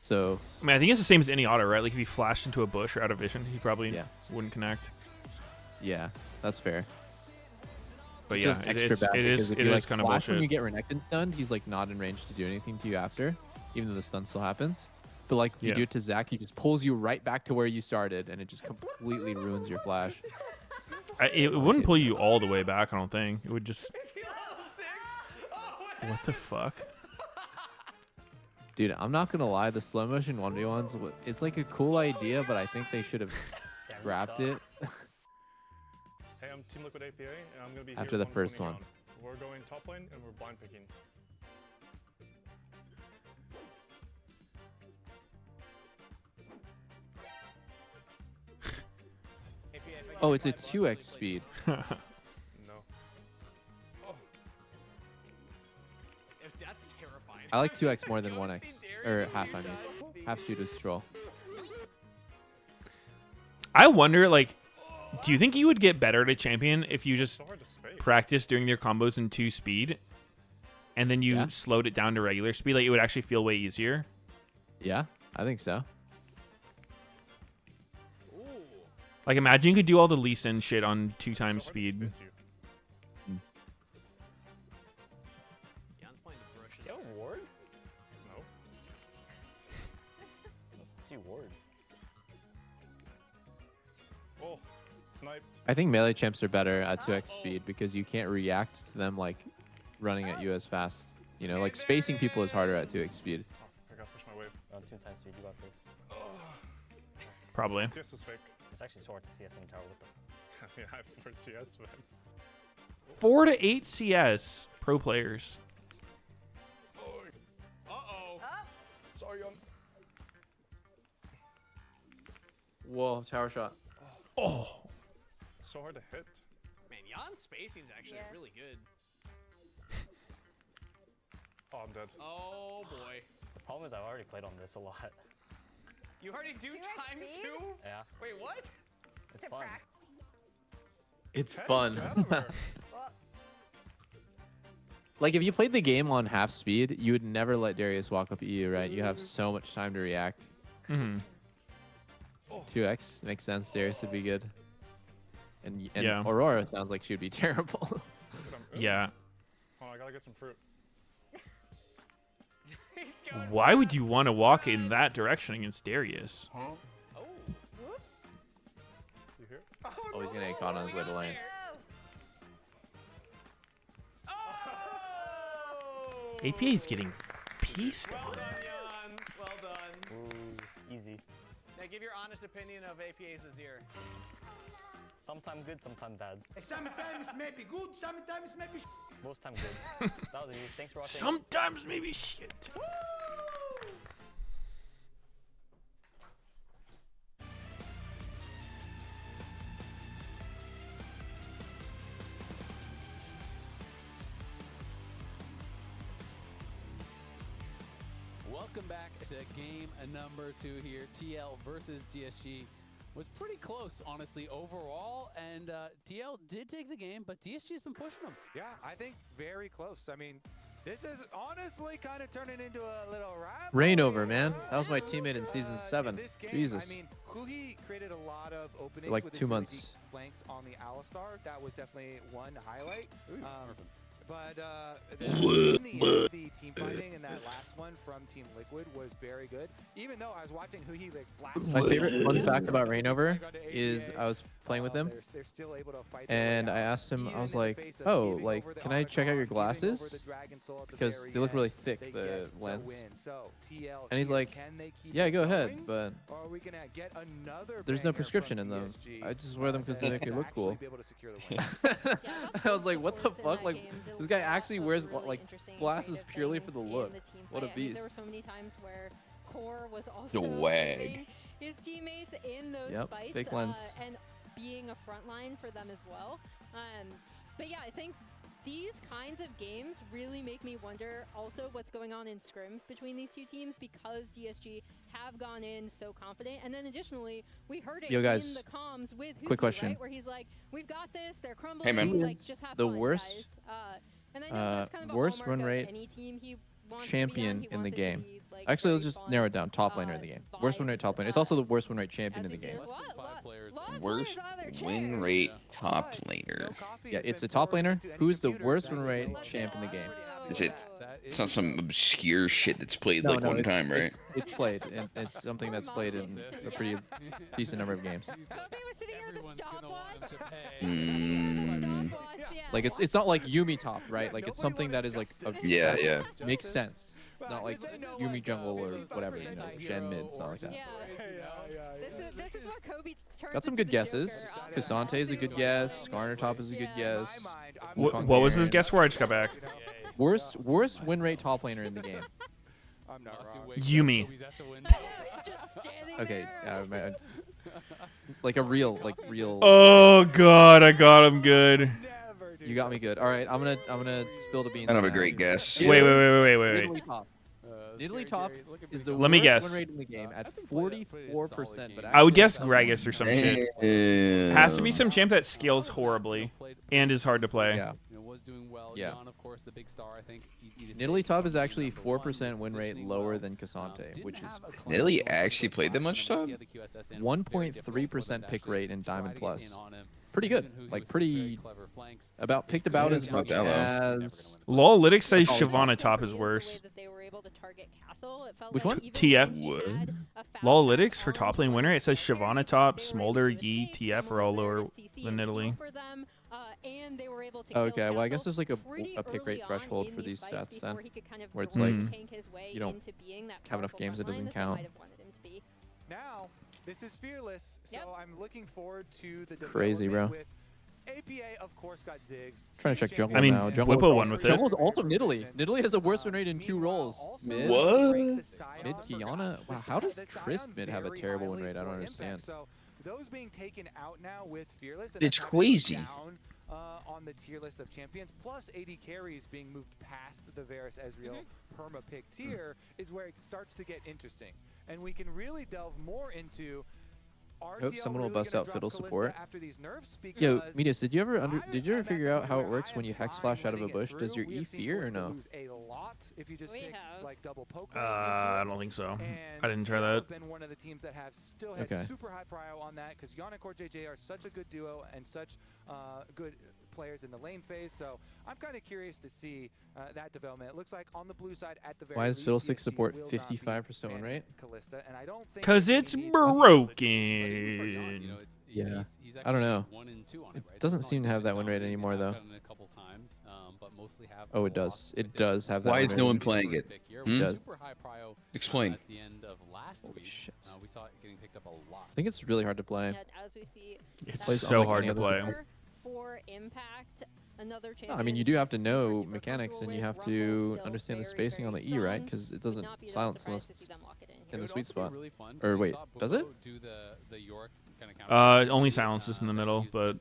So I mean, I think it's the same as any auto, right? Like if he flashed into a bush or out of vision, he probably wouldn't connect. Yeah, that's fair. But it's yeah, just extra bad it is like kind of flash bullshit. when you get Renekton stunned, he's like not in range to do anything to you after, even though the stun still happens. But like if you do it to Zach, he just pulls you right back to where you started, and it just completely ruins your flash. It wouldn't pull you all the way back, I don't think. It would just... What the fuck? Dude, I'm not gonna lie, the slow motion 1v1s, it's like a cool idea, but I think they should have grabbed it. Hey, I'm Team Liquid APA, and I'm gonna be after here the first one. round. We're going top lane, and we're blind picking. Oh, it's a 2x speed. No. That's terrifying. I like 2x more than 1x. Or half, I mean. Half speed with Stroll. I wonder, like, do you think you would get better at a champion if you just practiced doing their combos in 2 speed, and then you slowed it down to regular speed? Like, it would actually feel way easier? Yeah, I think so. Like, imagine you could do all the Lee Sin shit on 2 times speed. You have a ward? No. See ward. Oh, sniped. I think melee champs are better at 2x speed because you can't react to them like running at you as fast. You know, like spacing people is harder at 2x speed. I gotta push my wave. On 2 times speed, you got this. Probably. Yes, is fake. It's actually so hard to CS in tower. What the Yeah, I have 4 CS, man. 4 to 8 CS pro players. Uh-oh. Sorry, Whoa, tower shot. Oh. So hard to hit. Man, Jan's spacing's actually really good. Oh, I'm dead. Oh boy. The problem is I've already played on this a lot. You already do times 2? Yeah. Wait, what? It's fun. It's fun. Like, if you played the game on half speed, you would never let Darius walk up at you, right? You have so much time to react. Mm-hmm. 2x makes sense. Darius would be good. And Yeah. Aurora sounds like she would be terrible. Yeah. Oh, I gotta get some fruit. Why would you want to walk in that direction against Darius? You hear? Oh, he's gonna get caught on his way to lane. APA is getting pieced on. Well done. Ooh, easy. Now give your honest opinion of APA's Azir. Sometimes good, sometimes bad. Sometimes maybe good, sometimes maybe Most time good. That was easy. Thanks for watching. Sometimes maybe shit. Welcome back to game number 2 here. TL versus DSG was pretty close, honestly, overall. And TL did take the game, but DSG has been pushing them. Yeah, I think very close. I mean, this is honestly kind of turning into a little Rainover, man. That was my teammate in season 7. Jesus. I mean, Huhi created a lot of openings like with 2 his months. flanks on the Alistar. That was definitely one highlight. But in the end, the team fighting in that last one from Team Liquid was very good. Even though I was watching Huhi like blast. My favorite fun fact about Rainover is I was playing with him, they're still able to fight and I asked him, I was like, oh, like, can I check out your glasses? Because they look really thick, the lens. And he's like, yeah, go ahead, but there's no prescription in them. I just wear them because they make me look cool. I was like, what the fuck? Like, this guy actually wears like glasses purely for the look. What a beast. There were so many times where Core was also Swag. his teammates in those fights fake lens. and being a front line for them as well. But yeah, I think these kinds of games really make me wonder also what's going on in scrims between these two teams, because DSG have gone in so confident. And then additionally, we heard it Yo, guys, in the comms with Huki, quick question. right? Where he's like, we've got this, they're crumbling, Hey, man. like, just have The fun, worst, guys. And I know that's kind of a worst hallmark run of rate any team he wants champion to be on. He in the wants it to game. be, like, Actually, very let's just fun, narrow it down. Top laner in the game. Worst win rate top laner. It's also the worst win rate champion in the game. Worst win rate top laner. Yeah, it's a top laner. Who's the worst win rate champ in the game? Is it? It's not some obscure shit that's played like one time, right? It's played, and it's something that's played in a pretty decent number of games. Like it's not like Yumi top, right? Like it's something that is like Yeah, yeah. Makes sense. It's not like Yumi jungle or whatever, you know, Shen mid, it's not like that. This is what Kobe turns Got some into good the guesses. Joker. Kasante is a good guess. Skarner top is a good guess. What was this guess for? I just got back. Worst win rate top laner in the game. Yumi. Okay, like a real. Oh god, I got him good. You got me good. All right, I'm gonna spill the beans. I don't have a great guess. Wait. Nidalee top. Nidalee top is the Let me worst guess. win rate in the game at 44%. But I would guess Gragas or some shit. Damn. Has to be some champ that scales horribly and is hard to play. Yeah. Was doing well. Yeah. John, of course, the big star. I think easy to Nidalee top is actually 4% win rate lower than Kasante, which is Nidalee actually played that much top? 1.3% pick rate in Diamond Plus. Pretty good. Like pretty picked about as much as Lolalytics says Shyvana top is worse. Which one? TF. Lolalytics for top lane winner. It says Shyvana top, Smolder, Yi, TF are all lower than Nidalee. Okay, well I guess there's like a pick rate threshold for these sets then, where it's like you don't have enough games that doesn't count. Now, this is Fearless, so I'm looking forward to the Crazy, bro. with APA, of course, got Ziggs. Trying to check jungle I mean, now. Jungle Whippo won with it. Jungle's also Nidalee. Nidalee has the worst win rate in 2 roles. Mid. What? Mid Kiana. Wow, how does Trist mid have a terrible win rate? I don't understand. So those being taken out now with Fearless. It's crazy. Down, on the tier list of champions, plus AD carries being moved past the Varus Ezreal perma pick tier is where it starts to get interesting. And we can really delve more into, hope someone will bust out Fiddle support. after these nerfs Yo, because Meteos, did you ever figure out how it works when you hex flash out of a bush? Does your E fear or no? a lot if you just pick like double poke I don't think so. I didn't try that. been one of the teams that have still had super high prio on that because Yon and Core JJ are such a good duo and such good players in the lane phase. So I'm kind of curious to see that development. It looks like on the blue side at the very Why least, does Fiddlesticks PSG support will not be 55% win rate? Callista, and I don't think Because it's broken. Yeah, I don't know. It doesn't seem to have that win rate anymore, though. Oh, it does. It does have that. Why win is rate. no one playing it? It does. Explain. Holy shit. I think it's really hard to play. As we see, It's so hard to play. For impact, another No, I mean, you do have to know mechanics, and you have to understand the spacing on the E, right? Because it doesn't silence unless it's in the sweet spot. Or wait, does it? Only silences in the middle, but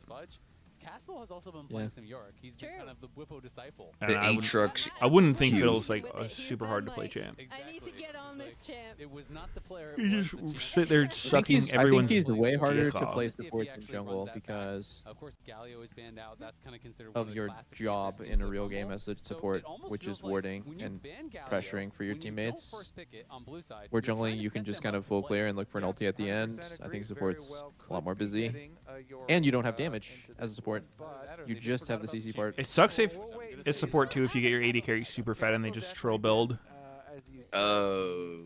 Castle has also been playing some York. He's been kind of the Whippo disciple. and I wouldn't think Fiddle's like a super hard to play champ. I need to get on this champ. It was not the player. You just sit there sucking I think everyone's he's way harder dick to off. play support than jungle because of course Galio is banned out. That's kind of considered of your job in a real game as a support, which is warding and pressuring for your teammates. Where jungling, you can just kind of full clear and look for an ulti at the end. I think support's a lot more busy, and you don't have damage as a support. You just have the CC part. It sucks if it's support too if you get your AD carry super fat and they just troll build. Oh.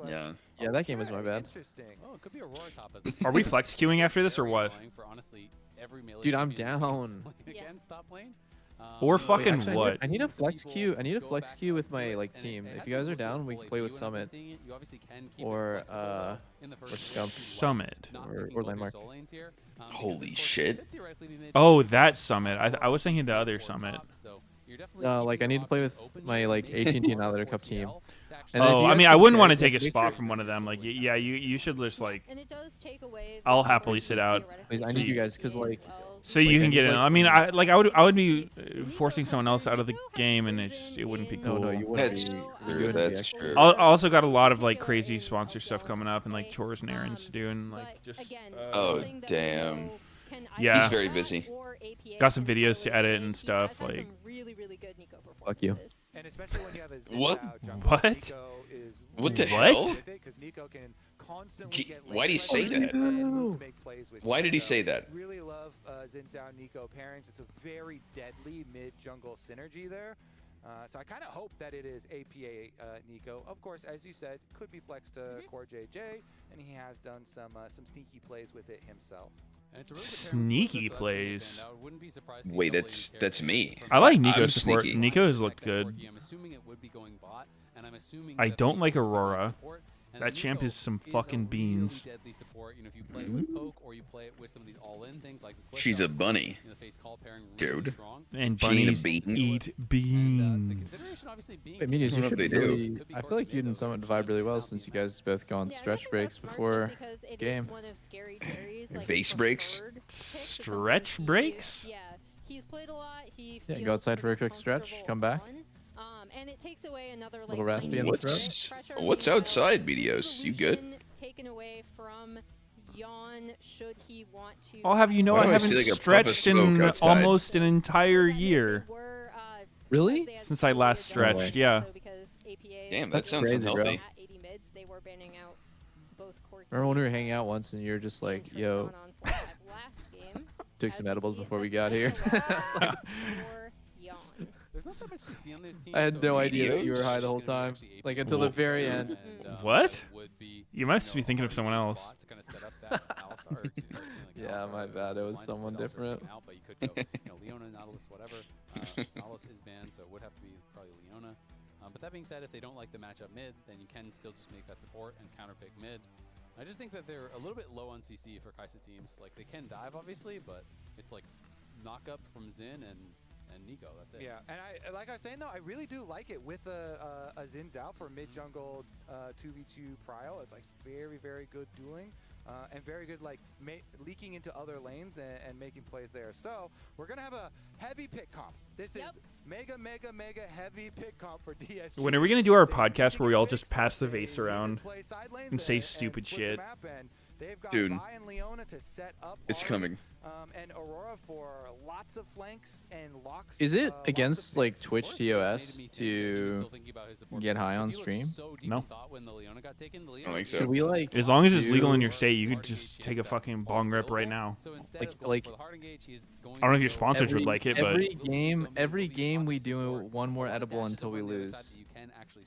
Yeah. Yeah, that game was my bad. Oh, it could be Aurora top as Are we flex queuing after this or what? Dude, I'm down. Again, stop playing. Or Wait, fucking actually, what? I need a flex queue. I need a flex queue with my team. If you guys are down, we can play with Summit or Scump. Summit. Or Landmark. Holy shit. Oh, that Summit. I was thinking the other Summit. Like I need to play with my like 18 team Another Cup team. And Oh, I mean, I wouldn't want to take a spot from one of them. Like, yeah, you should just like. And it does take away. I'll happily sit out. Please, I need you guys because like. So you can get in. I mean, I would be forcing someone else out of the game, and it wouldn't be cool. No, you wouldn't. That's true. I also got a lot of like crazy sponsor stuff coming up, and like chores and errands to do, and like just. Oh damn. Yeah. He's very busy. Got some videos to edit and stuff. Like. Fuck you. And especially when you have a What? What? What the What? hell? Why did he say that? Why did he say that? Really love Xin Zhao Nico pairings. It's a very deadly mid jungle synergy there. So I kind of hope that it is APA Nico. Of course, as you said, could be flexed to Core JJ, and he has done some sneaky plays with it himself. Sneaky plays. Wait, that's me. I like I'm Nico's support. sneaky. Nico has looked good. I don't like Aurora. That champ is some fucking beans. She's a bunny, dude. And Gina bunnies Bean. eat beans. Wait, Meteos, you know if should they do. really. I feel like you and Summit vibe really well since you guys both go on stretch breaks before game. Vase breaks? Stretch breaks? Yeah, he's played a lot. Yeah, go outside for a quick stretch, come back. And it takes away another like Little raspy in the throat. What's outside, Meteos? You good? Taken away from Yon should he want to. I'll have you know Why I do I haven't see, like, a puff of stretched in smoke outside? almost an entire year Really? since I last stretched. Yeah. Damn, that That's sounds crazy, unhealthy. bro. At 80 mids, they were banning out both core Remember when we were hanging out once and you were just like, yo, last game. took some edibles before we got here. I was like, There's not that much CC on those teams. I had so no maybe idea that it's you were high just the whole gonna be time, actually like AP until the very end. What? You must be thinking of someone else. Yeah, my bad. It was someone different. But you could go, Leona, Nautilus, whatever. Nautilus is banned, so it would have to be probably Leona. But that being said, if they don't like the matchup mid, then you can still just make that support and counter pick mid. I just think that they're a little bit low on CC for Kai'Sa teams. Like, they can dive, obviously, but it's like knock up from Xin and Nico. That's it. Yeah, and like I was saying though, I really do like it with a Xin Zhao for mid jungle 2v2 prio. It's like very, very good dueling. And very good, like, leaking into other lanes and making plays there. So, we're going to have a heavy pick comp. This is mega heavy pick comp for DSG. When are we going to do our podcast where we all just pass the vase around and say stupid shit? They've got Dude. Vi and Leona to set up. It's Ari, coming. And Aurora for lots of flanks and locks. Is it lots of against like picks. Twitch TOS to get high on stream? No. I don't think so. Could we like? As long as it's legal in do- your state, you could just take a fucking bong rip right now. like I don't know if your sponsors would like it, but every game we do one more edible until we lose.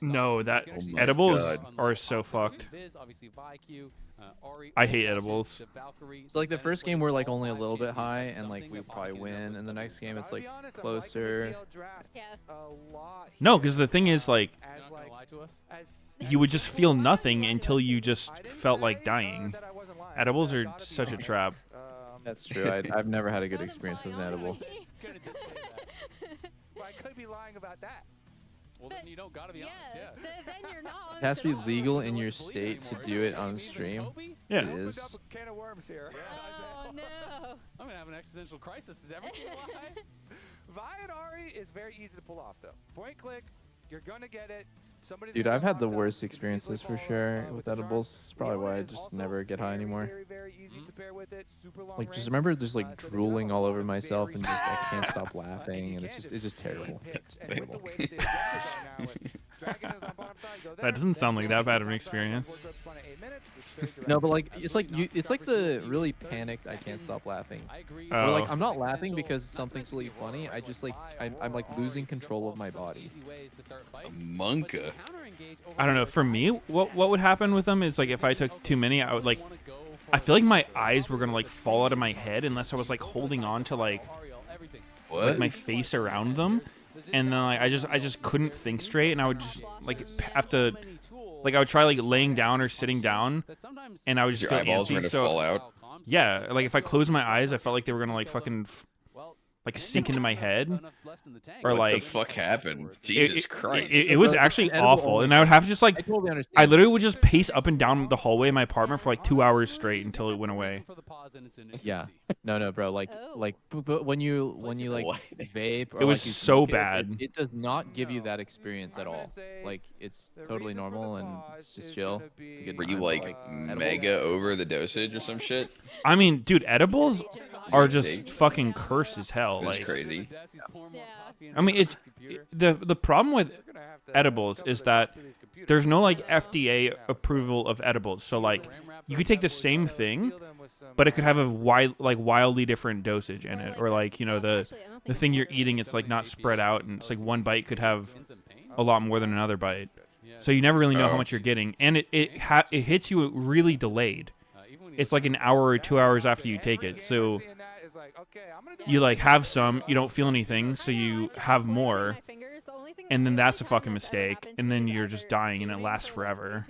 no, that Oh my edibles God. are so fucked. I hate edibles. So like the first game we're like only a little bit high and like we probably win, and the next game it's like closer. Yeah. No, because the thing is, like, you would just feel nothing until you just felt like dying. Edibles are such a trap. That's true. I've never had a good experience with an edible. I could be lying about that. Well, then you don't gotta be honest. Yeah. Then you're not. It has to be legal in your state to do it on stream. Yeah. It is. Can of worms here. Oh no. I'm gonna have an existential crisis. Is everything why? Vi and Ari is very easy to pull off though. Point click, you're gonna get it. Somebody's Dude, gonna I've had the locked up. worst experiences for sure with edibles. It's probably why I just never get high anymore. Very easy to pair with it. Super long Like just range. remember just like drooling all over myself and just I can't stop laughing and it's just terrible. It's terrible. That doesn't sound like that bad of an experience. No, but like it's like the really panicked I can't stop laughing. Or like I'm not laughing because something's really funny. I just like I'm like losing control of my body. Monka. I don't know. For me, what would happen with them is like if I took too many, I would like. I feel like my eyes were gonna like fall out of my head unless I was like holding on to like my face around them, and then like I just couldn't think straight, and I would just like have to like I would try like laying down or sitting down, and I would just Your feel eyeballs were antsy. gonna So fall out. yeah, like if I closed my eyes, I felt like they were gonna like fucking like sink into my head, or What like the fuck happened? Jesus Christ. It was actually awful, and I would have to just like I literally would just pace up and down the hallway of my apartment for like 2 hours straight until it went away. Yeah. No, bro. Like but when you like vape, or It was like you so smoke bad. It does not give you that experience at all. Like it's totally normal and it's just chill. It's a good Were you time, like edibles. mega over the dosage or some shit? I mean, dude, edibles are just fucking cursed as hell. It's Like, crazy. I mean, it's the problem with edibles is that there's no like FDA approval of edibles. So like, you could take the same thing, but it could have a wildly different dosage in it, or like the thing you're eating, it's like not spread out, and it's like one bite could have a lot more than another bite. So you never really know how much you're getting, and it hits you really delayed. It's like an hour or 2 hours after you take it. So you like have some, you don't feel anything, so you have more, and then that's a fucking mistake, and then you're just dying, and it lasts forever.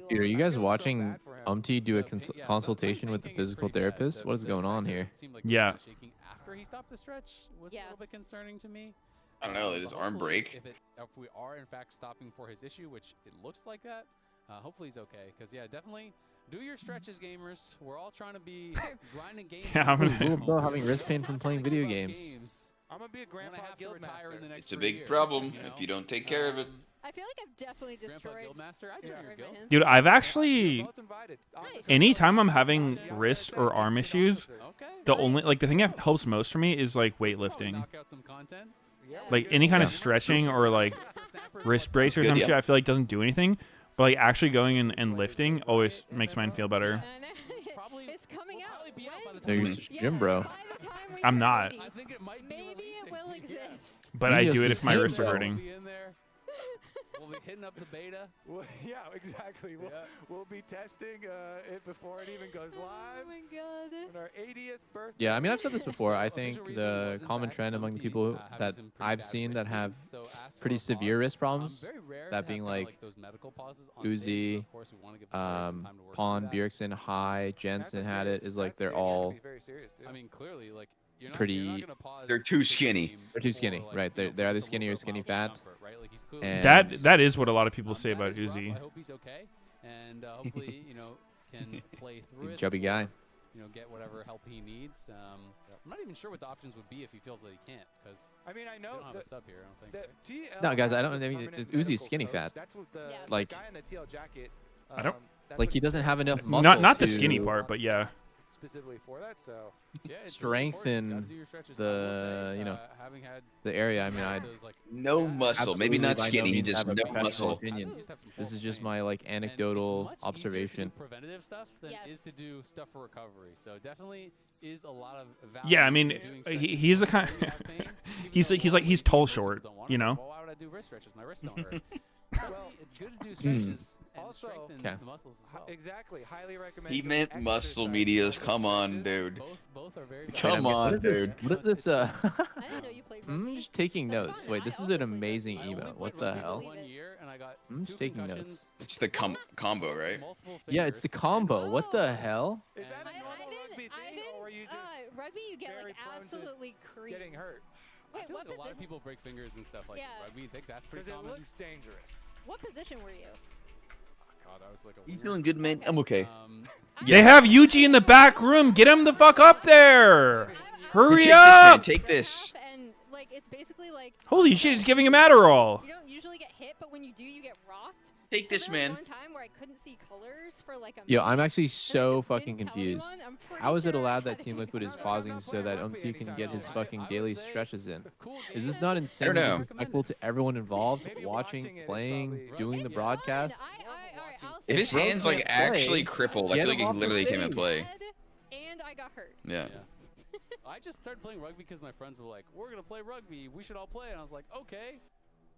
Dude, are you guys watching Umti do a consultation with the physical therapist? What is going on here? Yeah. After he stopped the stretch was a little bit concerning to me. I don't know. Did his arm break? If we are in fact stopping for his issue, which it looks like that, hopefully he's okay. Because yeah, definitely do your stretches, gamers. We're all trying to be grinding games. Bro, having wrist pain from playing video games. I'm gonna be a grandpa guildmaster. It's a big problem if you don't take care of it. I feel like I've definitely destroyed. Dude, I've actually, anytime I'm having wrist or arm issues, the thing that helps most for me is like weightlifting. Like any kind of stretching or like wrist brace or some shit, I feel like doesn't do anything. But like actually going and lifting always makes mine feel better. It's coming out. No, you're such a gym bro. I'm not. Maybe it will exist. But I do it if my wrists are hurting. We'll be hitting up the beta. Yeah, exactly. We'll be testing it before it even goes live. Oh my god. On our 80th birthday. Yeah, I mean, I've said this before. I think the common trend among the people that I've seen that have pretty severe wrist problems, that being like Uzi, Pawn, Bjergsen, High, Jensen had it, is like they're all I mean, clearly, like pretty. They're too skinny. They're too skinny, right? They're either skinny or skinny fat. And That is what a lot of people say about Uzi. I hope he's okay, and hopefully, can play through it. Chubby guy. Get whatever help he needs. I'm not even sure what the options would be if he feels that he can't, because I mean, I know we don't have a sub here. I don't think. No, guys, I mean, Uzi's skinny fat. That's what the Like, guy in the TL jacket. I don't. Like he doesn't have enough muscle. Not the skinny part, but yeah. Specifically for that, so Strengthen the the area. I mean, No muscle. Maybe not skinny. He just no muscle. Opinion. This is just my like anecdotal observation. Preventative stuff than is to do stuff for recovery. So definitely is a lot of value. Yeah, I mean, he's the kind. he's tall short. You know. Well, why would I do wrist stretches? My wrists don't hurt. Well, it's good to do stretches and strengthen the muscles as well. Exactly. Highly recommend. He meant muscle Meteos. Come on, dude. Both are very Come on, dude. What is this? I didn't know you played I'm just taking notes. Wait, this is an amazing emote. What the hell? I'm just taking notes. It's the combo, right? Yeah, it's the combo. What the hell? Is that a normal rugby thing, or are you just rugby? You get like absolutely creamed. Getting hurt? I feel like a lot of people break fingers and stuff like rugby. You think that's pretty common? Because it looks dangerous. What position were you? God, I was like You feeling good, man? I'm okay. They have Yuji in the back room. Get him the fuck up there. Hurry Take up. This, man. Take this. And like it's basically like. Holy shit! He's giving him Adderall. You don't usually get hit, but when you do, you get rocked. Take this, man. One time where I couldn't see colors for like a Yo, minute, I'm actually so fucking tell confused. anyone. I'm pretty How is it sure allowed I that had Team to Liquid is get pausing so that MT can get his fucking daily stretches in? Cool Is this not insanely know. respectful to everyone involved, watching, playing, doing the broadcast? If his hand's like actually crippled, I feel like he literally can't even play. And I got hurt. Yeah. I just started playing rugby because my friends were like, "We're gonna play rugby. We should all play." And I was like, "Okay."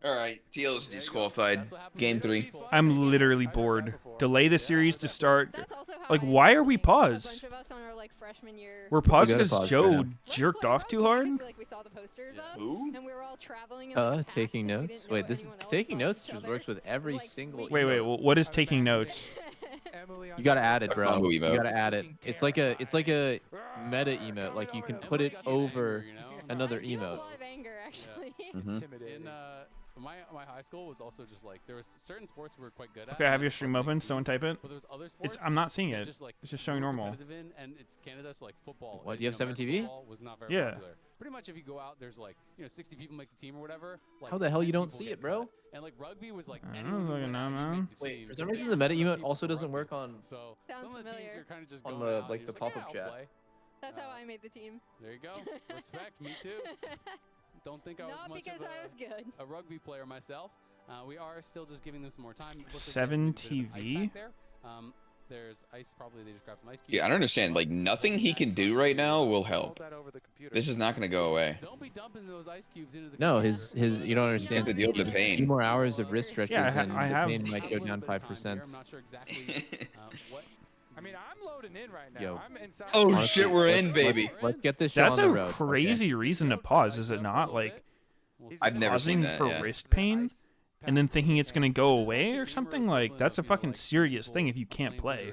All right, TL's disqualified. Game 3. I'm literally bored. Delay the series to start. That's also how Like, I why are we a bunch paused? of us on our like freshman year. We're paused gotta because pause Joe right now. jerked off too hard. Like we saw the posters up, Who? and we were all traveling. In, like, a pack Taking because we notes. didn't know Wait, this is anyone else taking loved notes each just other. works with every Like, single. Wait, what is taking notes? You gotta add it, bro. Combo You emote. gotta add it. It's like a meta emote. Like you can put it over another I do have a emote. lot of anger, actually. In my high school was also just like there was certain sports we were quite good at. Okay, I have your stream open. Someone type it. But there was other sports. I'm not seeing that it. Just, like, It's just showing we were normal. competitive in, and it's Canada, so like football. What, and, do you have 7 American TV? football was not very Yeah. popular. Pretty much, if you go out, there's like 60 people make the team or whatever. Like, How the hell you 10 don't people see get it, bro? cut. And like rugby was like. I don't anyone who fucking went know, out, you man. make the Wait, team, for some because reason the meta people emote also doesn't rugby. work on. So Sounds some of the teams familiar. are kind of just On going the, out, like, you're the just like, pop-up "Yeah, I'll chat." play." That's how I made the team. There you go. Respect. Me too. Don't think I was Not much because of I was good. a rugby player myself. We are still just giving them some more time. Looks like 7 there's a bit of ice TV? back there. There's ice. Probably they just grabbed some ice cubes. Yeah, I don't understand. Like, nothing he can do right now will help. that over the computer. This is not going to go away. Don't be dumping those ice cubes into the. No, computer. his you don't understand. To deal with the A few pain. more hours of wrist stretches Yeah, and I the have- pain might go A little down bit of time 5%. here. I'm not sure exactly what. I mean, I'm loading in right now. Yo. I'm inside. Oh Honestly, shit, we're in, let's- baby. Let's get this show That's on the a road. crazy reason to pause, is it not? Like, I've never seen pausing that. for Yeah. wrist pain and then thinking it's gonna go away or something. Like, that's a fucking serious thing if you can't play.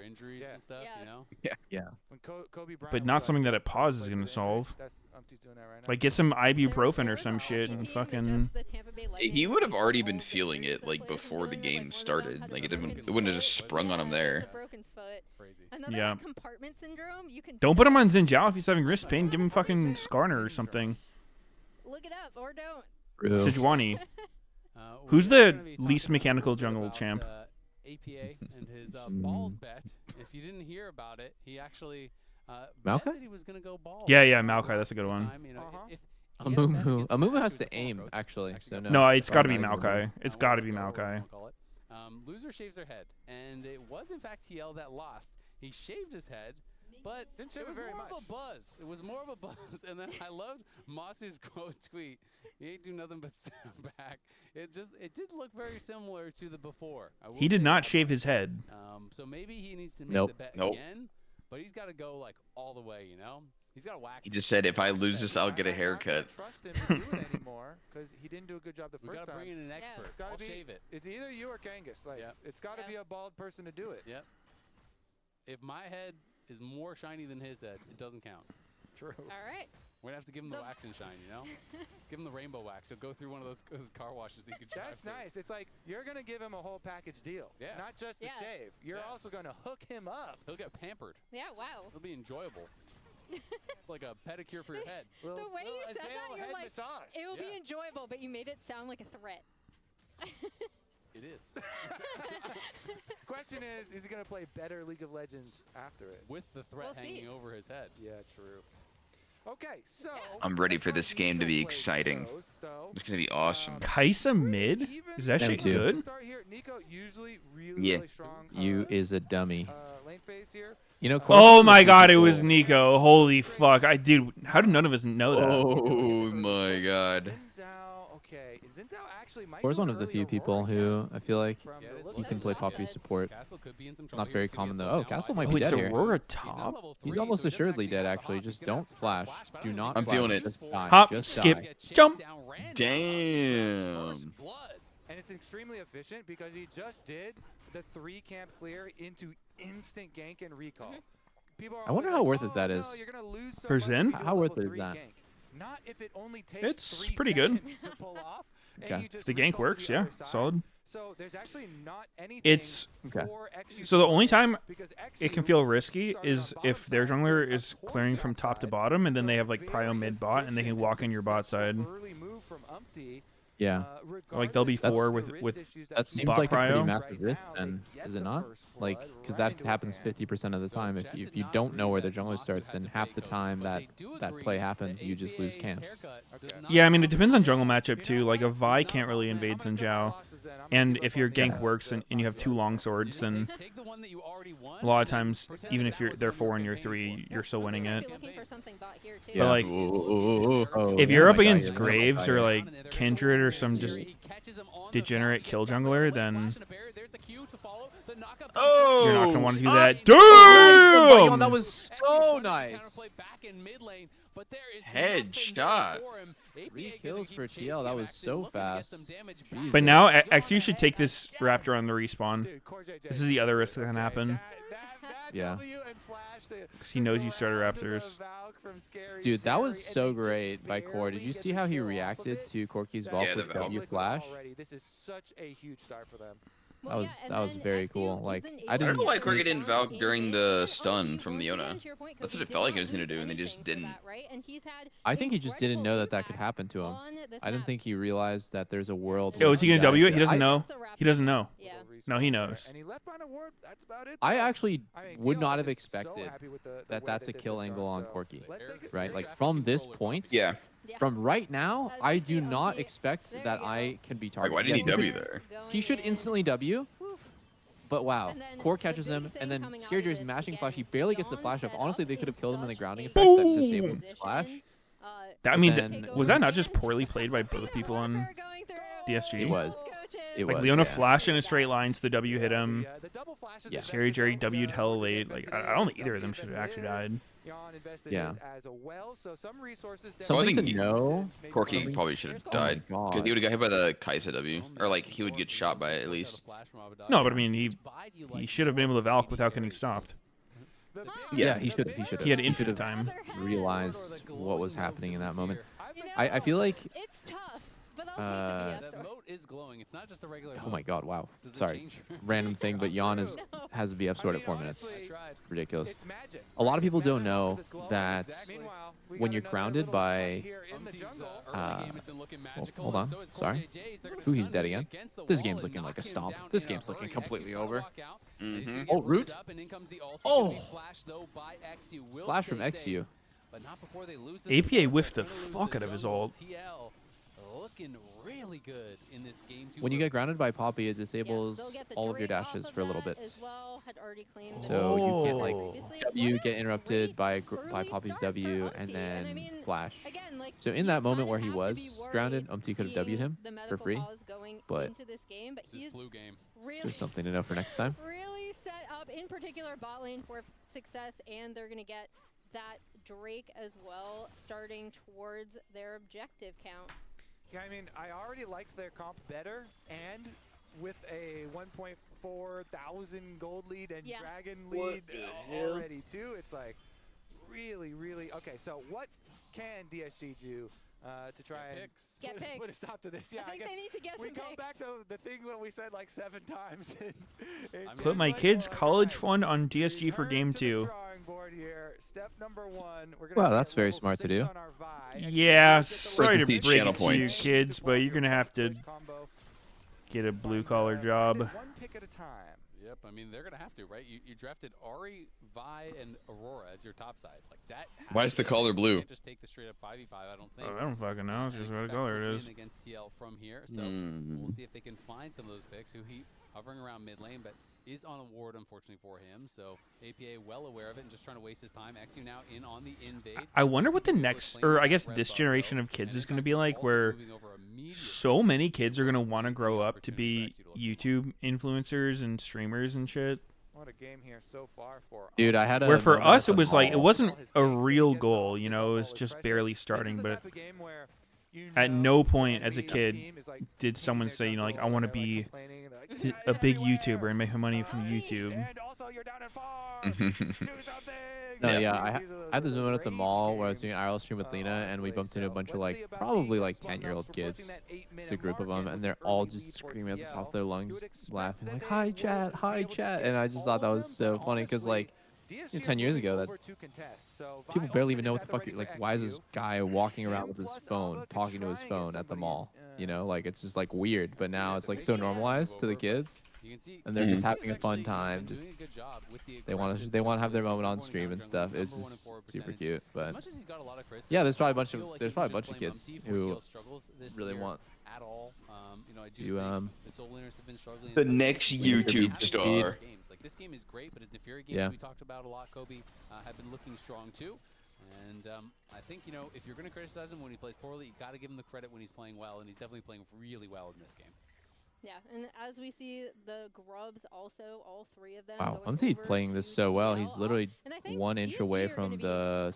Yeah. When Kobe Bryant But was, not like, something that a playing pause is with gonna injury. solve. That's Umpty's doing that right now. Like, get some ibuprofen There or was some a shit hockey and team that fucking. just the Tampa Bay Lightning He would have coached already all been the feeling dudes it that like played with before the him, game like, one of them started. had Like, a it broken wouldn't have foot. just sprung on him Yeah, there. it's a broken foot. Crazy. Another Yeah. like, compartment syndrome. You can Don't put him on Zinjao if he's having wrist pain. Give him fucking Skarner or something. look it up or don't. True. Sejuani. We're Who's gonna the be talking least a mechanical little bit jungle about, champ? APA and his bald bet. If you didn't hear about it, he actually Maokai? bet that he was going to go bald. Yeah, Maokai, that's a good one. Time, you know, if Amumu. Amumu has to aim, actually. So no. No, it's got to be not even- Maokai. It's got to be Maokai. Loser shaves their head, and it was in fact TL that lost. He shaved his head, but Didn't shave it was it very more much. of a buzz. It was more of a buzz, and then I loved Moss's quote tweet. He ain't do nothing but stand back. It did look very similar to the before. I will He did say not that shave much. his head. So maybe he needs to make Nope. the bet Nope. again, but he's got to go like all the way. You know, he's got to wax. He it. just said, if I lose this, I'll get a I'm not haircut. gonna trust him to do it anymore because he didn't do a good job the We first got to time. bring in an expert. It's gotta I'll be, shave it. It's either you or Kangas. Like, Yep. it's got to be a bald person to do it. Yep. If my head is more shiny than his head, it doesn't count. True. All right. We're gonna have to give him the wax and shine, you know? Give him the rainbow wax. He'll go through one of those car washes that you can drive That's through. it's nice. It's like you're gonna give him a whole package deal. Yeah. Not just the Yeah. shave. You're Yeah. also gonna hook him up. He'll get pampered. Yeah. Wow. It'll be enjoyable. It's like a pedicure for your head. The way you said that, Azale you're head like, massage. it will be Yeah. enjoyable, but you made it sound like a threat. It is. question is he going to play better League of Legends after it? With the threat hanging over his head. Yeah, true. Okay, so I'm ready for this game to be exciting. It's gonna be awesome. Kaisa mid? Is that shit good? Yeah. You is a dummy. You know. Oh my God! It was Nico. Holy fuck! Dude, how did none of us know that? Oh my God. Core's one of the few people who I feel like you can play Poppy support. Not very common though. Oh, Castle might be dead so here. Aurora top? He's almost assuredly dead actually. Just don't flash. Do not. I'm flash. feeling it. Just die. Hop, Just skip, die. jump. Damn. And it's extremely efficient because he just did the 3 camp clear into instant gank and recall. People are I wonder how worth it that is. you're gonna lose so For much if Zen? you do How worth level it is 3 that? gank. Not if it only takes It's 3 pretty good. seconds to pull off, and Okay. you just If the gank recall to works, the yeah, other side. solid. So there's actually not anything It's Okay. for XU so the only time because it can feel risky is if their jungler is clearing from top to bottom, and then they have like prio mid bot, and they can walk in your bot side. early move from Umpty. Yeah. Like they'll be That's- 4 with That seems bot like a pretty prio. massive risk, then, is it not? Like, because that happens 50% of the time. If you don't know where the jungler starts, then half the time that play happens, you just lose camps. Yeah, I mean it depends on jungle matchup too. Like a Vi can't really invade Xin Zhao, and if your gank works and you have 2 long swords, then a lot of times even if they're 4 and you're 3, you're still winning it. But like if you're up against Graves or like Kindred or some just degenerate kill jungler, then you're not gonna want to do that. Oh, Damn! that was so nice. Headshot. 3 kills for TL. That was so fast. But now XU should take this Raptor on the respawn. This is the other risk that can happen. Yeah. Because he knows you started Raptors. Dude, that was so great by Core. Did you see how he reacted to Corky's Valk Yeah, with the Valk. W flash? This is such a huge start for them. That was very cool. Like I I don't didn't. know why Corky didn't Valk during the stun from Leona. That's what it felt like it was gonna do, and they just didn't. I think he just didn't know that that could happen to him. I didn't think he realized that there's a world. Yo, where is he gonna guys- W it? He doesn't know. He doesn't know. Yeah. No, he knows. And he left behind a ward. That's about it. I though. actually I mean, would TL not have is so expected happy with the that way that's a this kill has angle gone, on so Corky, let's take it- right? let's Like traffic from control this with point, Yeah. from right now, I do not expect that I can be Like, targeted. why didn't he Yeah, W there? He should instantly W. But wow, And then Core the catches big him, thing and then coming out Scary of Jerry's this, mashing again, flash. He barely gets the Dawn flash off. set Honestly, up they could have in killed him in the such grounding a effect that good disabled his flash. position. I mean, then- was that not just poorly played by both people on DSG? It was. It Like was. Leona yeah. flashed in a straight line, so the W hit him. Yeah. Scary Jerry W'd hella late. Like I don't think either of them should have actually died. Yeah. As well, so some resources Something think to know. Corky probably should have died God. because he would have got hit by the Kaisa W, or like he would get shot by it at least. No, but I mean he should have been able to Valk without getting stopped. Yeah, he should. He should. He had should infinite have time. realized what was happening in that moment. I feel like. It's tough, but I'll take the The BF. moat is glowing. It's not just a regular Oh my God! Wow. Does it Sorry. change? Random thing, but Jan is has a BF sword at 4 minutes. Ridiculous. A lot of people don't know that when you're grounded by. Well, hold on. Sorry. Ooh, he's dead again. This game's looking like a stomp. This game's looking completely over. Mm-hmm. Oh, root. Oh. Flash from XU. XU. But not before they lose APA whiffed the fuck out of his ult. TL looking really good in this game. When you get grounded by Poppy, it Yeah, disables they'll get the all of your Drake off dashes of for a little that bit. as well, had already claimed So you can't like previously. W What a get interrupted by early Poppy's start for W Umpty, and and then I mean, flash. Again, like, So in you that moment kinda where he have to was be worried grounded, Umpty could have W'd seeing him the for medical free. pause going But into this game, but he's flu game. really just something to know for next time. really set up in particular bot lane for success, and they're gonna get that Drake as well, starting towards their objective count. Yeah, I mean, I already liked their comp better, and with a 1.4 thousand gold lead and Yeah. dragon What lead the hell? already too, it's like really okay. So what can DSG do to try and Get put a picks. stop to this? Yeah, I think guess they need to get we some go picks. back to the thing that we said like 7 times. In Put my kid's college fund on DSG for game 2. board here. Step number 1. We're gonna Well, get that's very level smart to 6 do. on our Vi. Yeah, sorry to Frequency break channel it to you points. kids, but you're gonna have to Combo. get a blue collar job. One pick at a time. Yep, I mean, they're going to have to, right? You drafted Ari, Vi, and Aurora as your top side. Like that. Why is the color blue? You can't just take the straight up 5v5, I don't think. I don't fucking know. It's just what color it is. Against TL from here. So we'll see if they can find some of those picks. Who he hovering around mid lane, but is on a ward, unfortunately, for him. So APA well aware of it and just trying to waste his time. XU now in on the invade. I wonder what the next, or I guess this generation of kids is going to be like, where so many kids are going to want to grow up to be YouTube influencers and streamers and shit. What a game here so far for Dude, I had a where for us it was like it wasn't a real goal, you know, it was just barely starting, but at no point as a kid did someone say, you know, like I want to be a big YouTuber and make money from YouTube. No, yeah, I had this moment at the mall where I was doing an IRL stream with Lena, and we bumped into a bunch of like probably like 10-year-old kids. It's a group of them, and they're all just screaming at the top of their lungs, laughing like "Hi chat, hi chat," and I just thought that was so funny because like 10 years ago, that people barely even know what the fuck. Like, why is this guy walking around with his phone, talking to his phone at the mall? You know, like it's just like weird. But now it's like so normalized to the kids, and they're just having a fun time. Just they want to have their moment on stream and stuff. It's just super cute. But yeah, there's probably a bunch of kids who really want at all. The next YouTube star. Like this game is great, but his Neferi games we talked about a lot, Kobe, have been looking strong too. And I think, you know, if you're going to criticize him when he plays poorly, you got to give him the credit when he's playing well, and he's definitely playing really well in this game. Yeah, and as we see, the Grubs also, all three of them. Wow, MT playing this so well. He's literally 1 inch away from the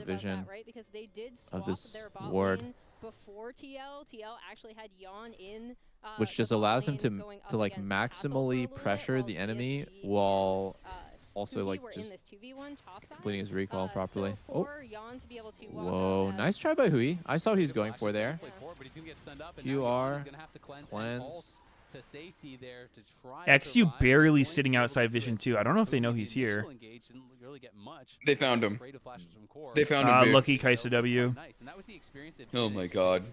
vision right? Because they did of this their bot ward. lane before TL. TL actually had Yon in, which just allows him to like maximally pressure the enemy while also like just completing his recall properly. Oh, whoa, nice try by Hui. I saw what he was going for there. QR, cleanse. XU barely sitting outside vision too. I don't know if they know he's here. They found him. They found him. Lucky Kaisa W. Oh my god.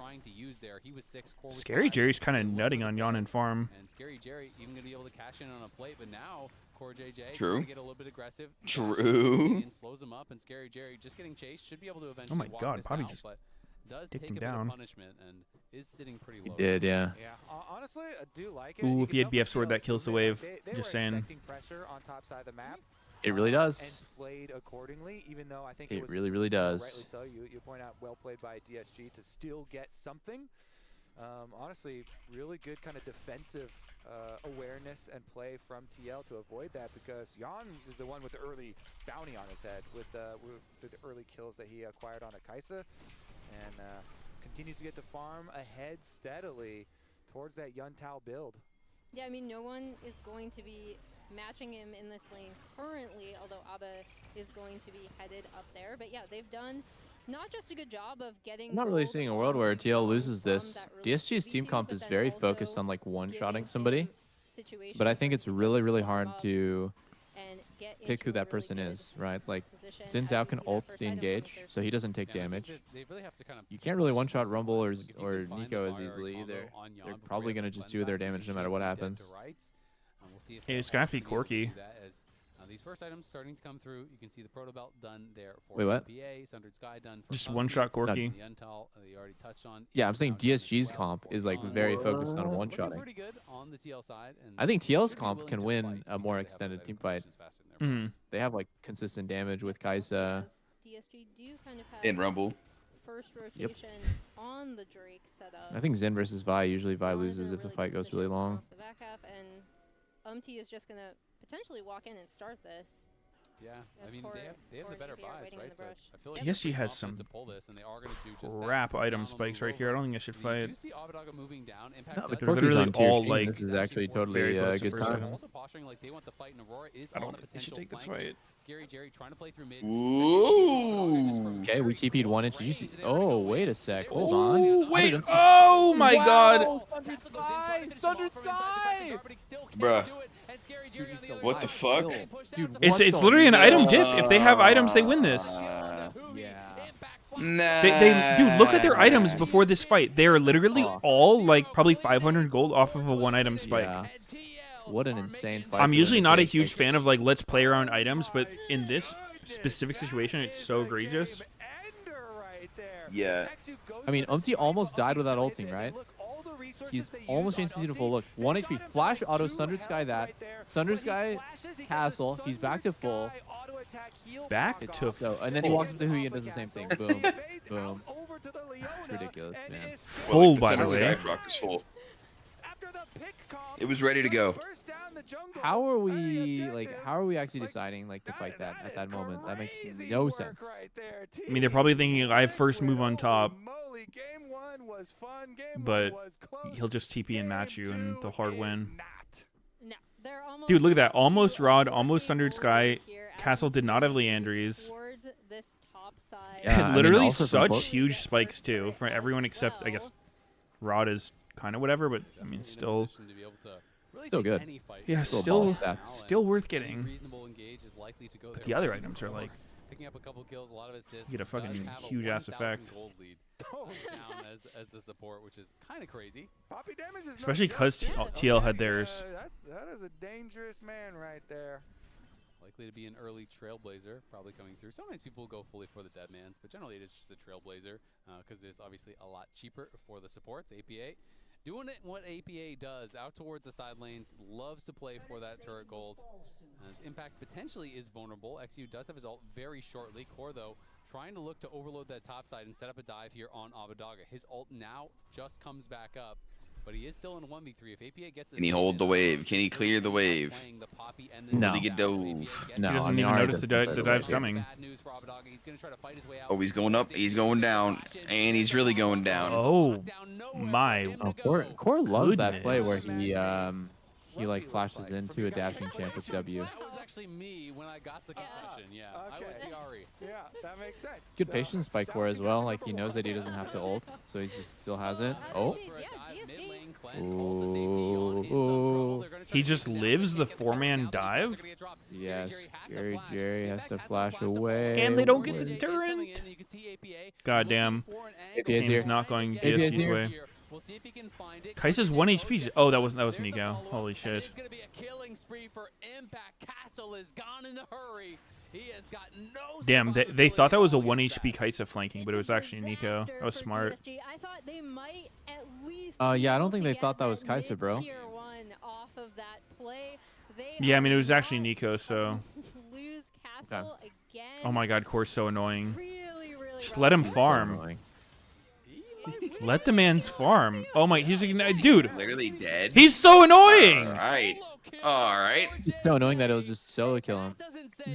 Scary Jerry's kind of nutting on Yon and farm. And Scary Jerry even gonna be able to cash in on a plate, but now Core JJ True. get a little bit aggressive. True. Slows him up, and Scary Jerry just getting chased should be able to Oh eventually my walk god, this Poppy out, just but does dicked take him a bit down. of punishment and is sitting pretty low. He did, yeah. Yeah, honestly, I do like it. Ooh, if he had BF sword, that kills the wave. They Just were saying. expecting pressure on top side of the map. It really does. And played accordingly, even though I think It was, really does. Rightly so. You point out well played by DSG to still get something. Honestly, really good kind of defensive awareness and play from TL to avoid that, because Jan is the one with the early bounty on his head with the early kills that he acquired on Akaisa, and continues to get the farm ahead steadily towards that Yuntao build. Yeah, I mean, no one is going to be matching him in this lane currently, although Abba is going to be headed up there. But yeah, they've done not just a good job of getting. I'm not really seeing a world where TL loses this. DSG's team comp is very focused on like one-shotting somebody, but I think it's really hard to pick who that person is, right? Like, Xin Zhao can ult the engage, so he doesn't take damage. You can't really one-shot Rumble or Nico as easily either. They're probably going to just do their damage no matter what happens. Hey, it's going to have to be Corky. These first items starting to come through. You can see the Proto Belt done there for Wait, what? LTA, Sundered Sky done for just one-shot Corky. You already touched on. Yeah, I'm saying DSG's comp is like very focused on one-shotting. Pretty good on the TL side. And I think TL's comp can win a more extended team fight. They have like consistent damage with Kaisa. DSG do kind of have in Rumble. First rotation on the Drake setup. I think Xin versus Vi, usually Vi loses if the fight goes really long. The back half, and is just gonna potentially walk in and start this. Yeah, I mean, they have the better buys, right? So I feel like DSG has some to pull this, and they are going to do just crap item spikes right here. I don't think I should fight. You see Abadaga moving down. No, but they're Corky's literally on tier all 3, like this is actually totally a good time. Also posturing like they want the fight, and Aurora is I don't on a think they should potential take this flank. fight. Scary Jerry trying to play through mid. Ooh. Okay, we TP'd 1 inch. Did you see? Oh, wait a sec. Hold on. Wait. Oh my god. Sundered Sky! Bruh. What the fuck? Dude, It's literally an item diff. If they have items, they win this. Nah. Dude, look at their items before this fight. They are literally all like probably 500 gold off of a one item spike. Yeah. What an insane fight. I'm for usually them to not a take. huge fan of like let's play around items, but in this specific situation, it's so egregious. Yeah. I mean, Umti almost died without ulting, right? He's almost changed season to full. Look, 1 HP, flash, auto, Sundered Sky that. Sundered Sky, castle. He's back to full. Back to so, and then he walks up to Hui and does the same thing. Boom, boom. It's ridiculous, man. Full, by the way. Full. It was ready to go. How are we actually deciding like to fight that at that moment? That makes no sense. I mean, they're probably thinking I have first move on top, but he'll just TP and match you and the hard win. Dude, look at that. Almost Rod, almost Sundered Sky. Castle did not have Leandries. Yeah, Literally I mean, such huge spikes, too, for everyone except, I guess, Rod is kind of whatever, but, I mean, still good. Yeah, still worth getting. But the other items are like, picking up a couple kills, a lot of assists. you get a fucking huge ass effect. Gold lead down as the support, which is kind of crazy. Especially because TL had theirs. That is a dangerous man right there. Likely to be an early Trailblazer, probably coming through. Sometimes people go fully for the Deadmans, but generally it is just a Trailblazer because it is obviously a lot cheaper for the supports. APA doing it what APA does out towards the side lanes, loves to play for that turret gold. His impact potentially is vulnerable. XU does have his ult very shortly. Core, though, trying to look to overload that top side and set up a dive here on Abadaga. His ult now just comes back up, but he is still in 1v3. If APA gets this, Can he hold the wave? Can he clear the wave? No. Will he get dove? No, he doesn't even notice the dive's coming. Oh, he's going up. He's going down. And he's really going down. Oh, my. Oh, Core loves that play where he like flashes into a dashing champ with W. That was actually me when I got the concussion. Yeah, I was the Ari. Yeah, that makes sense. Good patience by Core as well. Like he knows that he doesn't have to ult, so he just still has it. Oh. Ooh. He just lives the 4-man dive? Yes, Gary Jerry has to flash away. And they don't get the turret. Goddamn. APA's here. Game's not going DSG's way. Kaisa's 1 HP. Oh, that was Nico. Holy shit. It's going to be a killing spree for Impact. Castle is gone in a hurry. He has got no. Damn, they thought that was a 1 HP Kaisa flanking, but it was actually Nico. That was smart. Yeah, I don't think they thought that was Kaisa, bro. Yeah, I mean, it was actually Nico, so. Okay. Oh my god, Core's so annoying. Just let him farm. Let the man's farm. Oh my, he's like, dude. Literally dead. He's so annoying. All right. It's so annoying that it'll just solo kill him.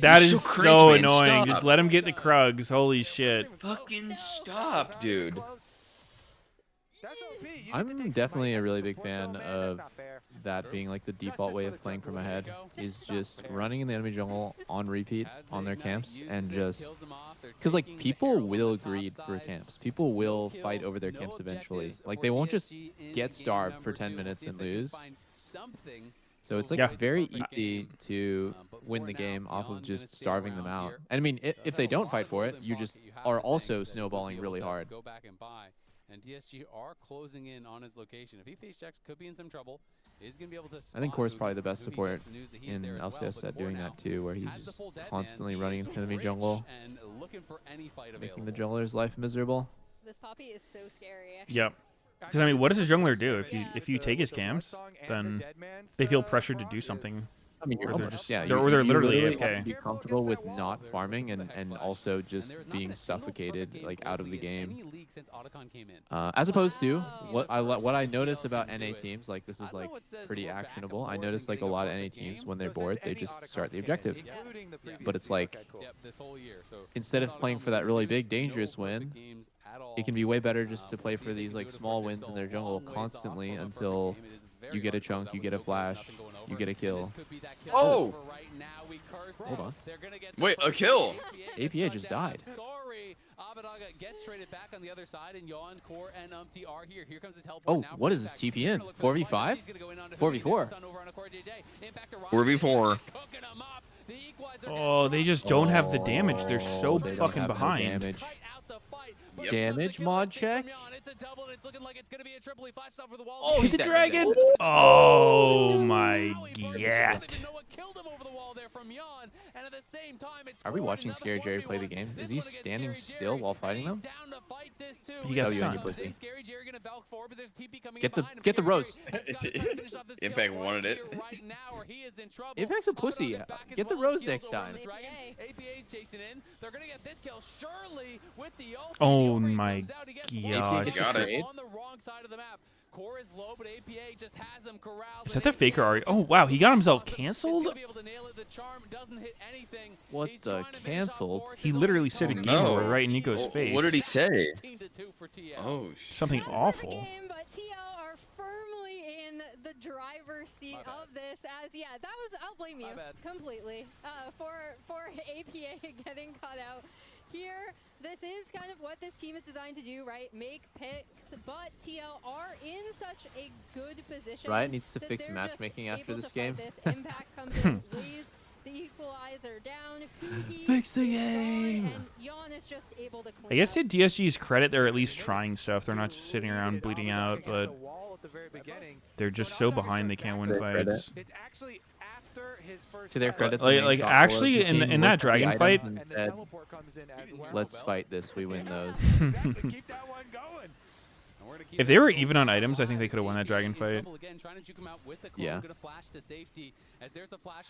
That is so man. annoying. Stop. Just let him get the Krugs. Holy shit. Fucking stop, dude. I'm definitely a really big fan of that being like the default way of playing from ahead, is just running in the enemy jungle on repeat on their camps and just because like people will greed for camps. People will fight over their camps eventually. Like they won't just get starved for 10 minutes and lose. So it's like very easy to win the game off of just starving them out. And I mean, if they don't fight for it, you just are also snowballing really hard. And DSG are closing in on his location. If he face checks, could be in some trouble. He's going to be able to. I think Core's probably the best support in LCS at doing that too, where he's just constantly running into enemy jungle, making the jungler's life miserable. This Poppy is so scary. Actually. Yep. Because I mean, what does a jungler do if you take his camps? Then they feel pressured to do something. I mean, or they're just, yeah, or they're literally have to AFK. be comfortable with not farming and also just being suffocated like out of the game. As opposed to what I notice about NA teams, like this is like pretty actionable. I notice like a lot of NA teams when they're bored, they just start the objective. But it's like instead of playing for that really big dangerous win, it can be way better just to play for these like small wins in their jungle constantly until you get a chunk, you get a flash, you get a kill. Oh! Hold on. Wait, a kill? APA just died. Sorry, Abadaga gets traded back on the other side, and Yawn, Core, and are here. Here comes the teleport. Oh, what is this TPN? 4v5? 4v4? 4v4. Oh, they just don't have the damage. They're so fucking behind. Damage. Damage mod check. Oh, hit the dragon! Oh my Are we watching Scary Jerry play the game? Is he standing still while fighting them? He got you stunned. pussy. Get the Rose. Impact wanted it. Impact's a pussy. Get the Rose next time. Oh my gosh. Got it. Is that the Faker Ari? Oh wow, he got himself canceled? What the canceled? He literally said a game over right in Nico's face. What did he say? Oh, something awful. Game, but TL are firmly in the driver's seat of this. As that was, I'll blame you completely for APA getting caught out here. This is kind of what this team is designed to do, right? Make picks, but TL are in such a good position. Riot needs to fix matchmaking after this game. Impact comes in, lays the equalizer down. Fix the game. And Yon is just able to I guess to DSG's credit, they're at least trying stuff. They're not just sitting around bleeding out, but they're just so behind they can't win fights. It's actually after his first To their credit, like actually in that dragon fight, let's fight this. We win those. If they were even on items, I think they could have won that dragon fight. Yeah.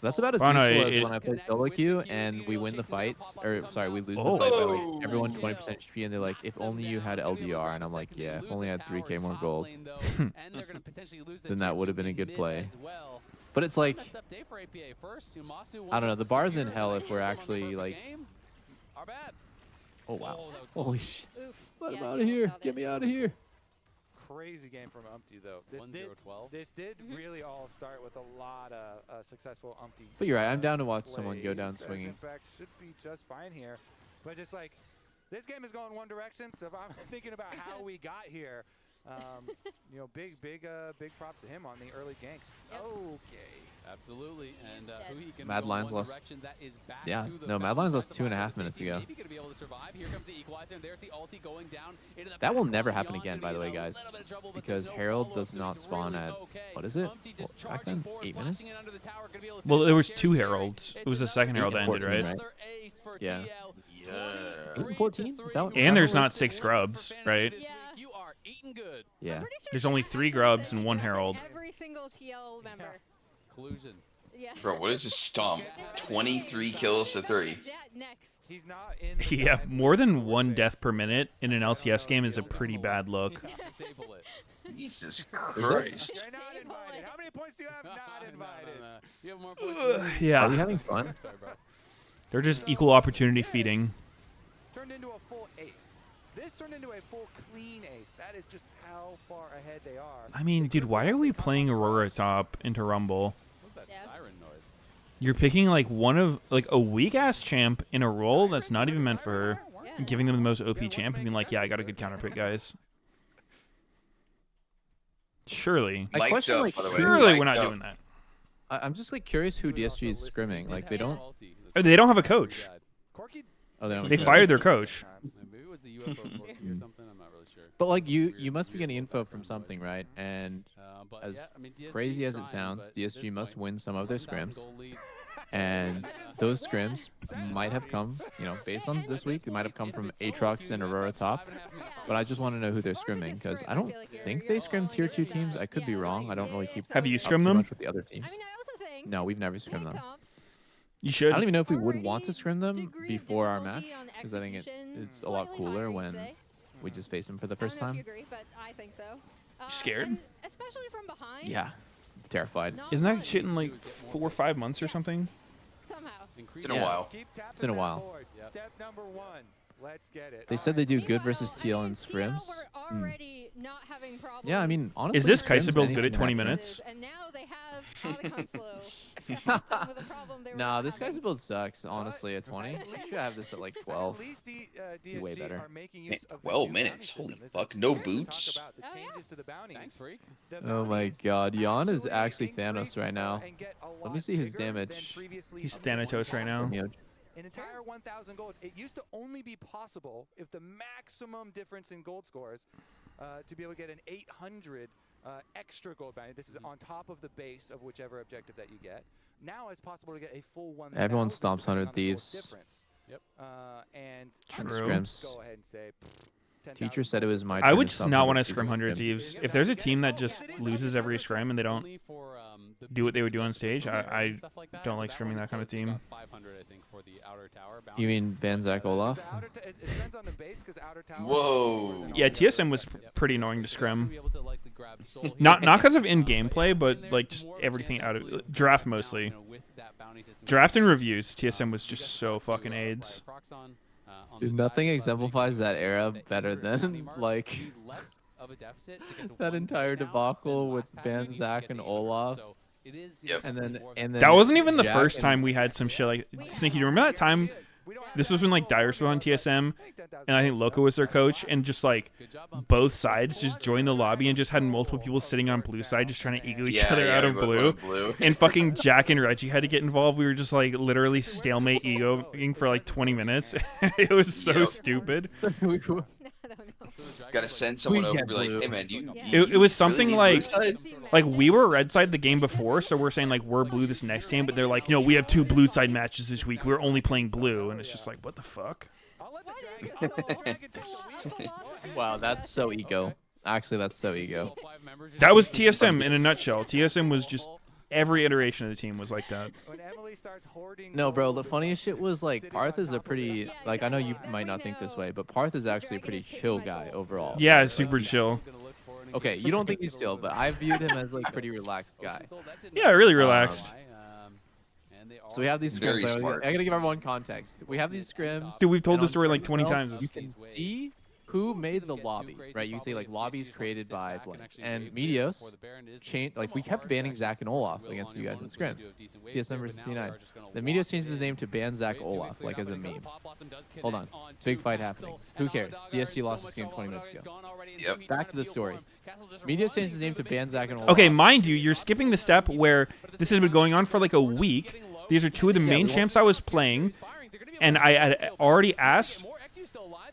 That's about as useful as when I play solo queue and we win the fights, or sorry, we lose the fight by like everyone 20% HP, and they're like, if only you had LDR, and I'm like, yeah, if only I had 3k more gold, then that would have been a good play. But it's like, I don't know, the bar's in hell if we're actually like, oh wow, holy shit, let him out of here, get me out of here. Crazy game from Umpty though. This did really all start with a lot of successful Umpty. But you're right, I'm down to watch someone go down swinging. Impact should be just fine here, but just like this game is going one direction. So if I'm thinking about how we got here, you know, big props to him on the early ganks. Okay. Absolutely, and who he can Mad go Lions one lost. direction, that is back Yeah, to the no, Mad Lions lost 2.5 minutes ago. Maybe gonna be able to survive. Here comes the equalizer, and there's the ulti going down into the That will never happen again, by the way, guys, because Herald does not spawn at, what is it? Well, back then, 8 minutes? Well, there was 2 Heralds. It was the second Herald that ended, 14, right? Yeah. 8 and 14? Is that, And there's not 6 grubs, right? Yeah. There's only 3 grubs and 1 Herald. Every single TL member. Collusion. Yeah. Bro, what is this stomp? 23 kills to 3. He's not in. Yeah, more than 1 death per minute in an LCS game is a pretty bad look. Jesus Christ. You're not invited. How many points do you have? Not invited. You have more points. Yeah. Are we having fun? Sorry, bro. They're just equal opportunity feeding. Turned into a full ace. This turned into a full clean ace. That is just how far ahead they are. I mean, dude, why are we playing Aurora top into Rumble? What's that siren noise? You're picking like a weak ass champ in a role that's not even meant for her, and giving them the most OP champ and being like, yeah, I got a good counter pick, guys. Surely. I question, like, Surely we're not doing that. I'm just like curious who DSG is scrimming. Like they don't. They don't have a coach. Oh, they don't. They fired their coach. Maybe it was the UFO Corky or something. I'm not really sure. But like you must be getting info from something, right? And as crazy as it sounds, DSG must win some of their scrims. And those scrims might have come, you know, based on this week, they might have come from Aatrox and Aurora top. But I just want to know who they're scrimming, because I don't think they scrim tier 2 teams. I could be wrong. I don't really keep Have you up scrimmed too them? much with the other teams. No, we've never scrimmed them. You should. I don't even know if we would want to scrim them before our match, because I think it's a lot cooler when we just face them for the first time. Scared? Especially from behind. Yeah, terrified. Isn't that shit in like 4 or 5 months or something? Somehow. It's in a while. It's in a while. Step number 1. Let's get it. They said they do good versus TL in scrims. Yeah, I mean, honestly, Is this scrims, Kaisa build good anything at 20 happens. minutes? And now they have Consuelo to help them with a problem they were Nah, this having. guy's build sucks, honestly, at 20. We should have this at like 12. At least Be way better. are making Man, use of the 12 new minutes. bounty Holy system. fuck. No boots. Talk about the changes to the bounties. Thanks, freak. The Oh my bounties god, Yon is actually increase, Thanos right now. and get a Let lot me see his bigger than damage. previously He's available. Thanatos right now. An entire 1,000 gold. It used to only be possible if the maximum difference in gold scores to be able to get an 800 extra gold bounty. This is on top of the base of whichever objective that you get. Now it's possible to get a full 1,000. Everyone stomps 100 Thieves. Yep. And Scrims. go ahead and say, Teacher said it was my I turn would to just stomp not want to 100 scrim 100 Thieves. If there's a team that just loses every scrim and they don't do what they would do on stage, I don't like scrimming that kind of team. You mean Banzak Olaf? Whoa. Yeah, TSM was pretty annoying to scrim. Not because of in-game play, but like just everything out of draft mostly. Draft and reviews, TSM was just so fucking AIDS. Dude, nothing exemplifies that era better than like that entire debacle with Banzak and Olaf. Yep. And then That wasn't even the Jack first and- time we had some shit like Sneaky. Do you remember that time? This was when like Dyrus was on TSM, and I think Loco was their coach, and just like both sides just joined the lobby and just had multiple people sitting on blue side just trying to ego each other out of blue. And fucking Jack and Reggie had to get involved. We were just like literally stalemate egoing for like 20 minutes. It was so stupid. Gotta send someone over and be like, hey man, you It was something really like we were red side the game before, so we're saying like we're blue this next game, but they're like, no, we have 2 blue side matches this week. We're only playing blue, and it's just like, what the fuck? Wow, that's so ego. Actually, that's so ego. That was TSM in a nutshell. TSM was just every iteration of the team was like that. No, bro, the funniest shit was like Parth is a pretty like I know you might not think this way, but Parth is actually a pretty chill guy overall. Yeah, super chill. Okay, you don't think he's chill, but I viewed him as like pretty relaxed guy. Yeah, really relaxed. So we have these Very scrims. smart. I gotta give everyone context. We have these scrims. Dude, we've told and this on story like Twitter 20 now, times. You can see who made the lobby, right? You can say like lobbies created by blank. And Meteos changed, like we kept banning Zach and Olaf against you guys in scrims. TSM versus C9. Then Meteos changed his name to ban Zach Olaf, like as a meme. Hold on. Big fight happening. Who cares? DSG lost this game 20 minutes ago. Yep. Back to the story. Meteos changed his name to ban Zach and Olaf. Okay, mind you, you're skipping the step where this has been going on for like a week. These are 2 of the main champs I was playing, and I had already asked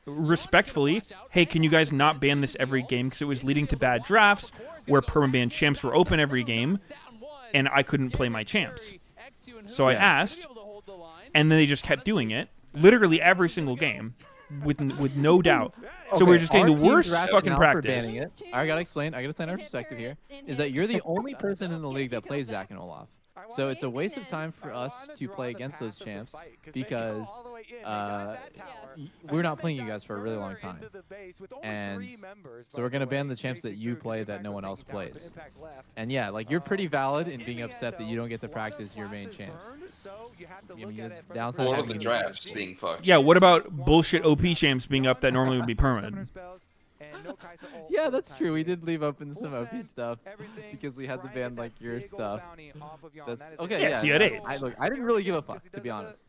respectfully, hey, can you guys not ban this every game, because it was leading to bad drafts where permaban champs were open every game and I couldn't play my champs. So I asked, and then they just kept doing it literally every single game with no doubt. So we're just getting the worst fucking practice. Banning it. I gotta explain our perspective here is that you're the only person in the league that plays Zach and Olaf. So it's a waste of time for us to play against those champs because we're not playing you guys for a really long time. And so we're going to ban the champs that you play that no one else plays. And yeah, like you're pretty valid in being upset that you don't get to practice your main champs. I mean, it's downside All of having the drafts being fucked. Yeah, what about bullshit OP champs being up that normally would be permanent? Yeah, that's true. We did leave open some OP stuff because we had to ban like your stuff. That's okay. Yeah, Yeah, so you had no, eights. I didn't really give a fuck, to be honest.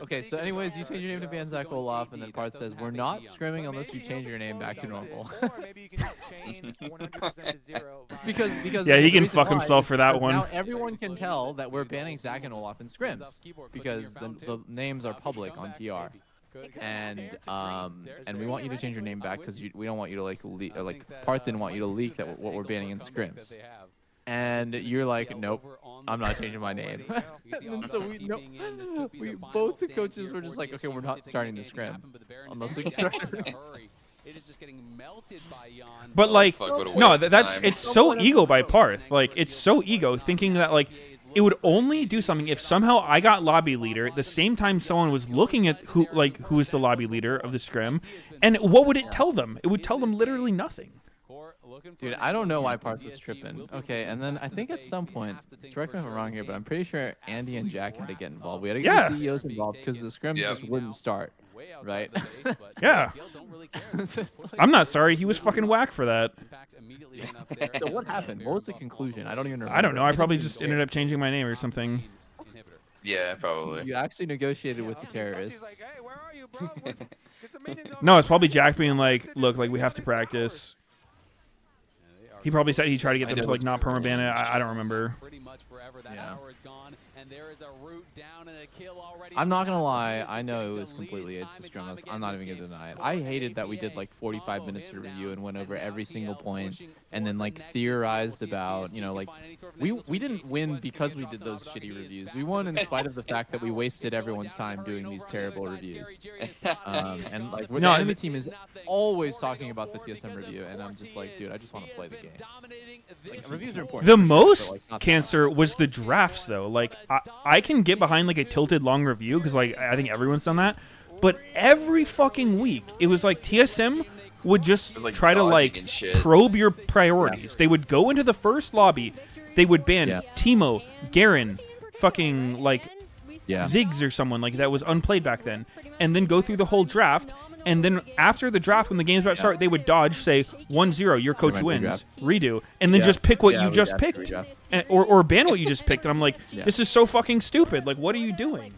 Okay, so anyways, you change your name to ban Zach Olaf, and then Parth says we're not scrimming unless you change your name back to normal. because Yeah, he the can reason fuck why himself is for that because one. Now everyone can tell that we're banning Zach and Olaf in scrims because the names are public on TR. And we want you to change your name back because we don't want you to like leak, or like Parth didn't want you to leak that what we're banning in scrims. And you're like, nope, I'm not changing my name. And so we both the coaches were just like, okay, we're not starting the scrim unless we can. It is just getting melted by Jan. But like, no, that's time. it's so ego by Parth. Like, it's so ego thinking that like it would only do something if somehow I got lobby leader at the same time someone was looking at who is the lobby leader of the scrim, and what would it tell them? It would tell them literally nothing. Dude, I don't know why Parth was tripping. Okay, and then I think at some point, correct me if I'm wrong here, but I'm pretty sure Andy and Jack had to get involved. We had to get the CEOs involved because the scrims just wouldn't start, right? Yeah. I'm not sorry. He was fucking whack for that. So what happened? What was the conclusion? I don't even remember. I don't know. I probably just ended up changing my name or something. Yeah, probably. You actually negotiated with the terrorists. No, it's probably Jack being like, look, like we have to practice. He probably said he tried to get them to like not permaban it. I don't remember. much forever. That hour is gone, and there is a route down and a kill already. I'm not gonna lie, I know it was completely AIDS to scrum. I'm not even gonna deny it. I hated that we did like 45 minutes of review and went over every single point, and then like theorized about, you know, like we didn't win because we did those shitty reviews. We won in spite of the fact that we wasted everyone's time doing these terrible reviews. And like the enemy team is always talking about the TSM review, and I'm just like, dude, I just want to play the game. Like, reviews are important. The for sure, most but, like, not that cancer was the drafts, though. Like, I can get behind like a tilted long review because like I think everyone's done that. But every fucking week, it was like TSM would just like try to like probe your priorities. They would go into the first lobby, they would ban Timo, Garen, fucking like Ziggs or someone like that was unplayed back then, and then go through the whole draft. And then after the draft, when the game's about to start, they would dodge, say 1-0, your coach wins, redo, and then just pick what you just picked, or ban what you just picked. And I'm like, this is so fucking stupid. Like, what are you doing?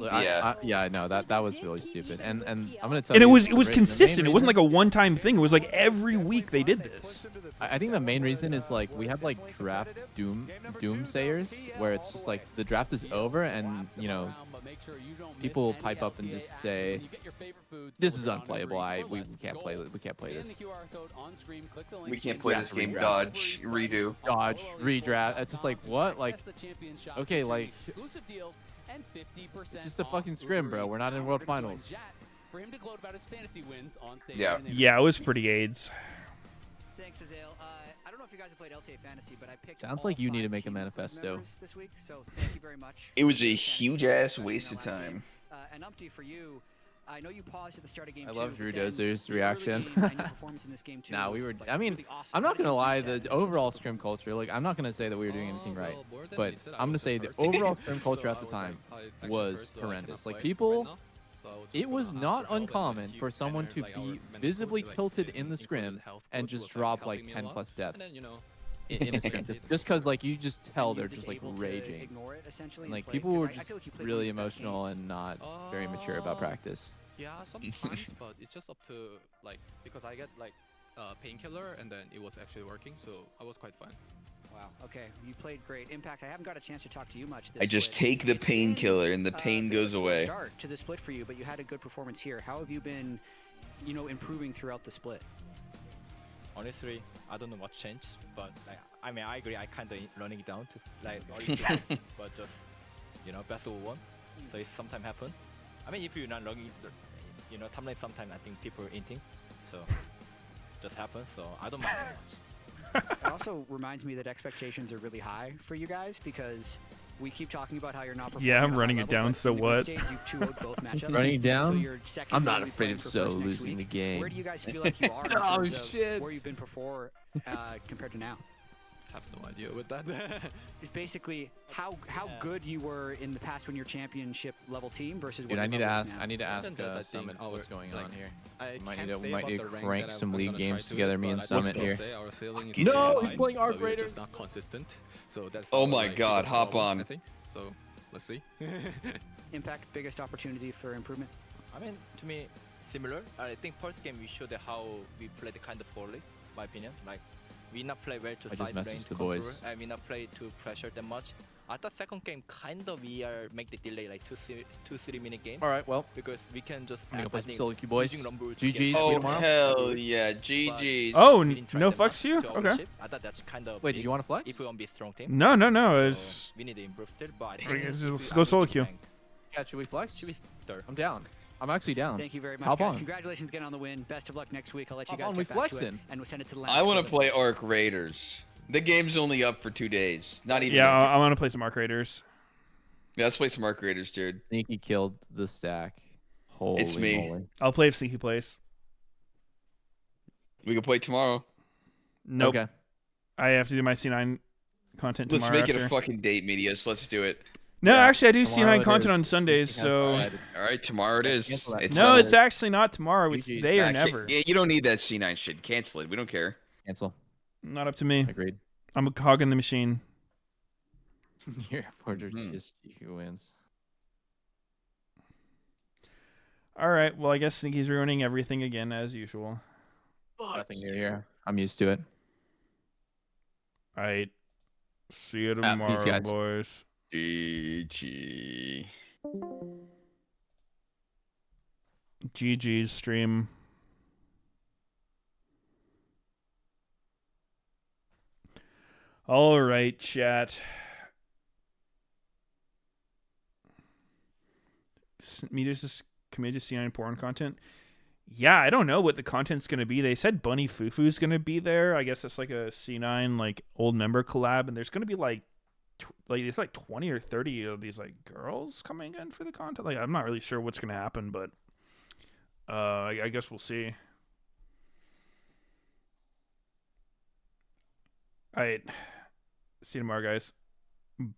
I know that was really stupid, and I'm gonna tell and you. it was consistent. It wasn't like a one-time thing. It was like every week they did this. I think the main reason is like we have like draft doomsayers where it's just like the draft is over and you know people pipe up and just say this is unplayable. We can't play this. We can't play this game. Dodge, redo, dodge, redraft. It's just like what? Like okay, like. It's just a fucking scrim, bro. We're not in World Finals. For him to gloat about his fantasy wins on stage. Yeah, it was pretty AIDS. Thanks, Azale. I don't know if you guys have played LTA Fantasy, but I picked. Sounds like you need to make a manifesto. This week, so thank you very much. It was a huge ass waste of time. And Umpty, for you, I know you paused at the start of game I love Drew Dozer's reaction. Nah, we were. I mean, awesome. I'm not gonna lie. The overall scrim culture, like, I'm not gonna say that we were doing anything right, but I'm gonna say the overall scrim culture at the time was horrendous. Like, people, it was not uncommon for someone to be visibly tilted in the scrim and just drop like 10+ deaths in a scrim, just because like you just tell they're just like raging. And, like, people were just really emotional and not very mature about practice. Yeah, sometimes, but it's just up to like because I get like painkiller and then it was actually working, so I was quite fine. Wow. Okay, you played great. Impact, I haven't got a chance to talk to you much. I just take the painkiller and the pain goes away. Start to the split for you, but you had a good performance here. How have you been, you know, improving throughout the split? Honestly, I don't know what changed, but like, I mean, I agree. I kind of running it down to like, but just you know, best of one. So it sometimes happen. I mean, if you're not running, you know, timeline sometimes I think people are inting, so just happens. So I don't mind too much. It also reminds me that expectations are really high for you guys because we keep talking about how you're not performing. Yeah, I'm running it down, so what? Running it down? I'm not afraid of So losing the game. Where do you guys feel like you are in terms of where you've been before compared to now? I have no idea with that. It's basically how good you were in the past when you're championship level team versus. Dude, I need to ask Summit what's going on here. We might need to crank some league games together, me and Summit here. No, he's playing Arc Raider. Just not consistent. So that's. Oh my God, hop on. I think so. Let's see. Impact, biggest opportunity for improvement. I mean, to me, similar. I think first game we showed how we played kind of poorly, my opinion. Like. We not play well to side lane to control, and we not play to pressure that much. I thought second game kind of we are make the delay like 2-3 minute game. All right, well, because we can just I'm gonna play some solo queue, boys. GG's. Oh hell yeah, GG's. Oh, no flex to you? Okay. I thought that's kind of. Wait, did you want to flex? If we want to be a strong team. No. So we need to improve still, but let's go solo queue. Yeah, should we flex? Should we start? I'm down. I'm actually down. Thank you very much, guys. Congratulations again on the win. Best of luck next week. I'll let you guys get back to it, and we'll send it to the last. I want to play Arc Raiders. The game's only up for 2 days. Not even. Yeah, I want to play some Arc Raiders. Yeah, let's play some Arc Raiders, dude. Sneaky killed the stack. Holy it's me. Moly. I'll play if Sneaky plays. We can play tomorrow. Nope. Okay. I have to do my C9 content tomorrow. Let's make it a fucking date, Meteos. Let's do it. No, actually, I do C9 content on Sundays, so. All right, tomorrow it is. It's actually not tomorrow. It's today or never. Yeah, you don't need that C9 shit. Cancel it. We don't care. Cancel. Not up to me. Agreed. I'm a cog in the machine. Your reporter just who wins. All right. Well, I guess Sneaky's ruining everything again as usual. Nothing new here. I'm used to it. All right. See you tomorrow, peace, guys. boys. GG. GG's stream. All right, chat. Meteos is committed to C9 porn content. Yeah, I don't know what the content's gonna be. They said Bunny Fufu's gonna be there. I guess it's like a C9 like old member collab, and there's gonna be like it's like 20 or 30 of these like girls coming in for the content. Like I'm not really sure what's gonna happen, but I guess we'll see. All right, see you tomorrow, guys. Bye.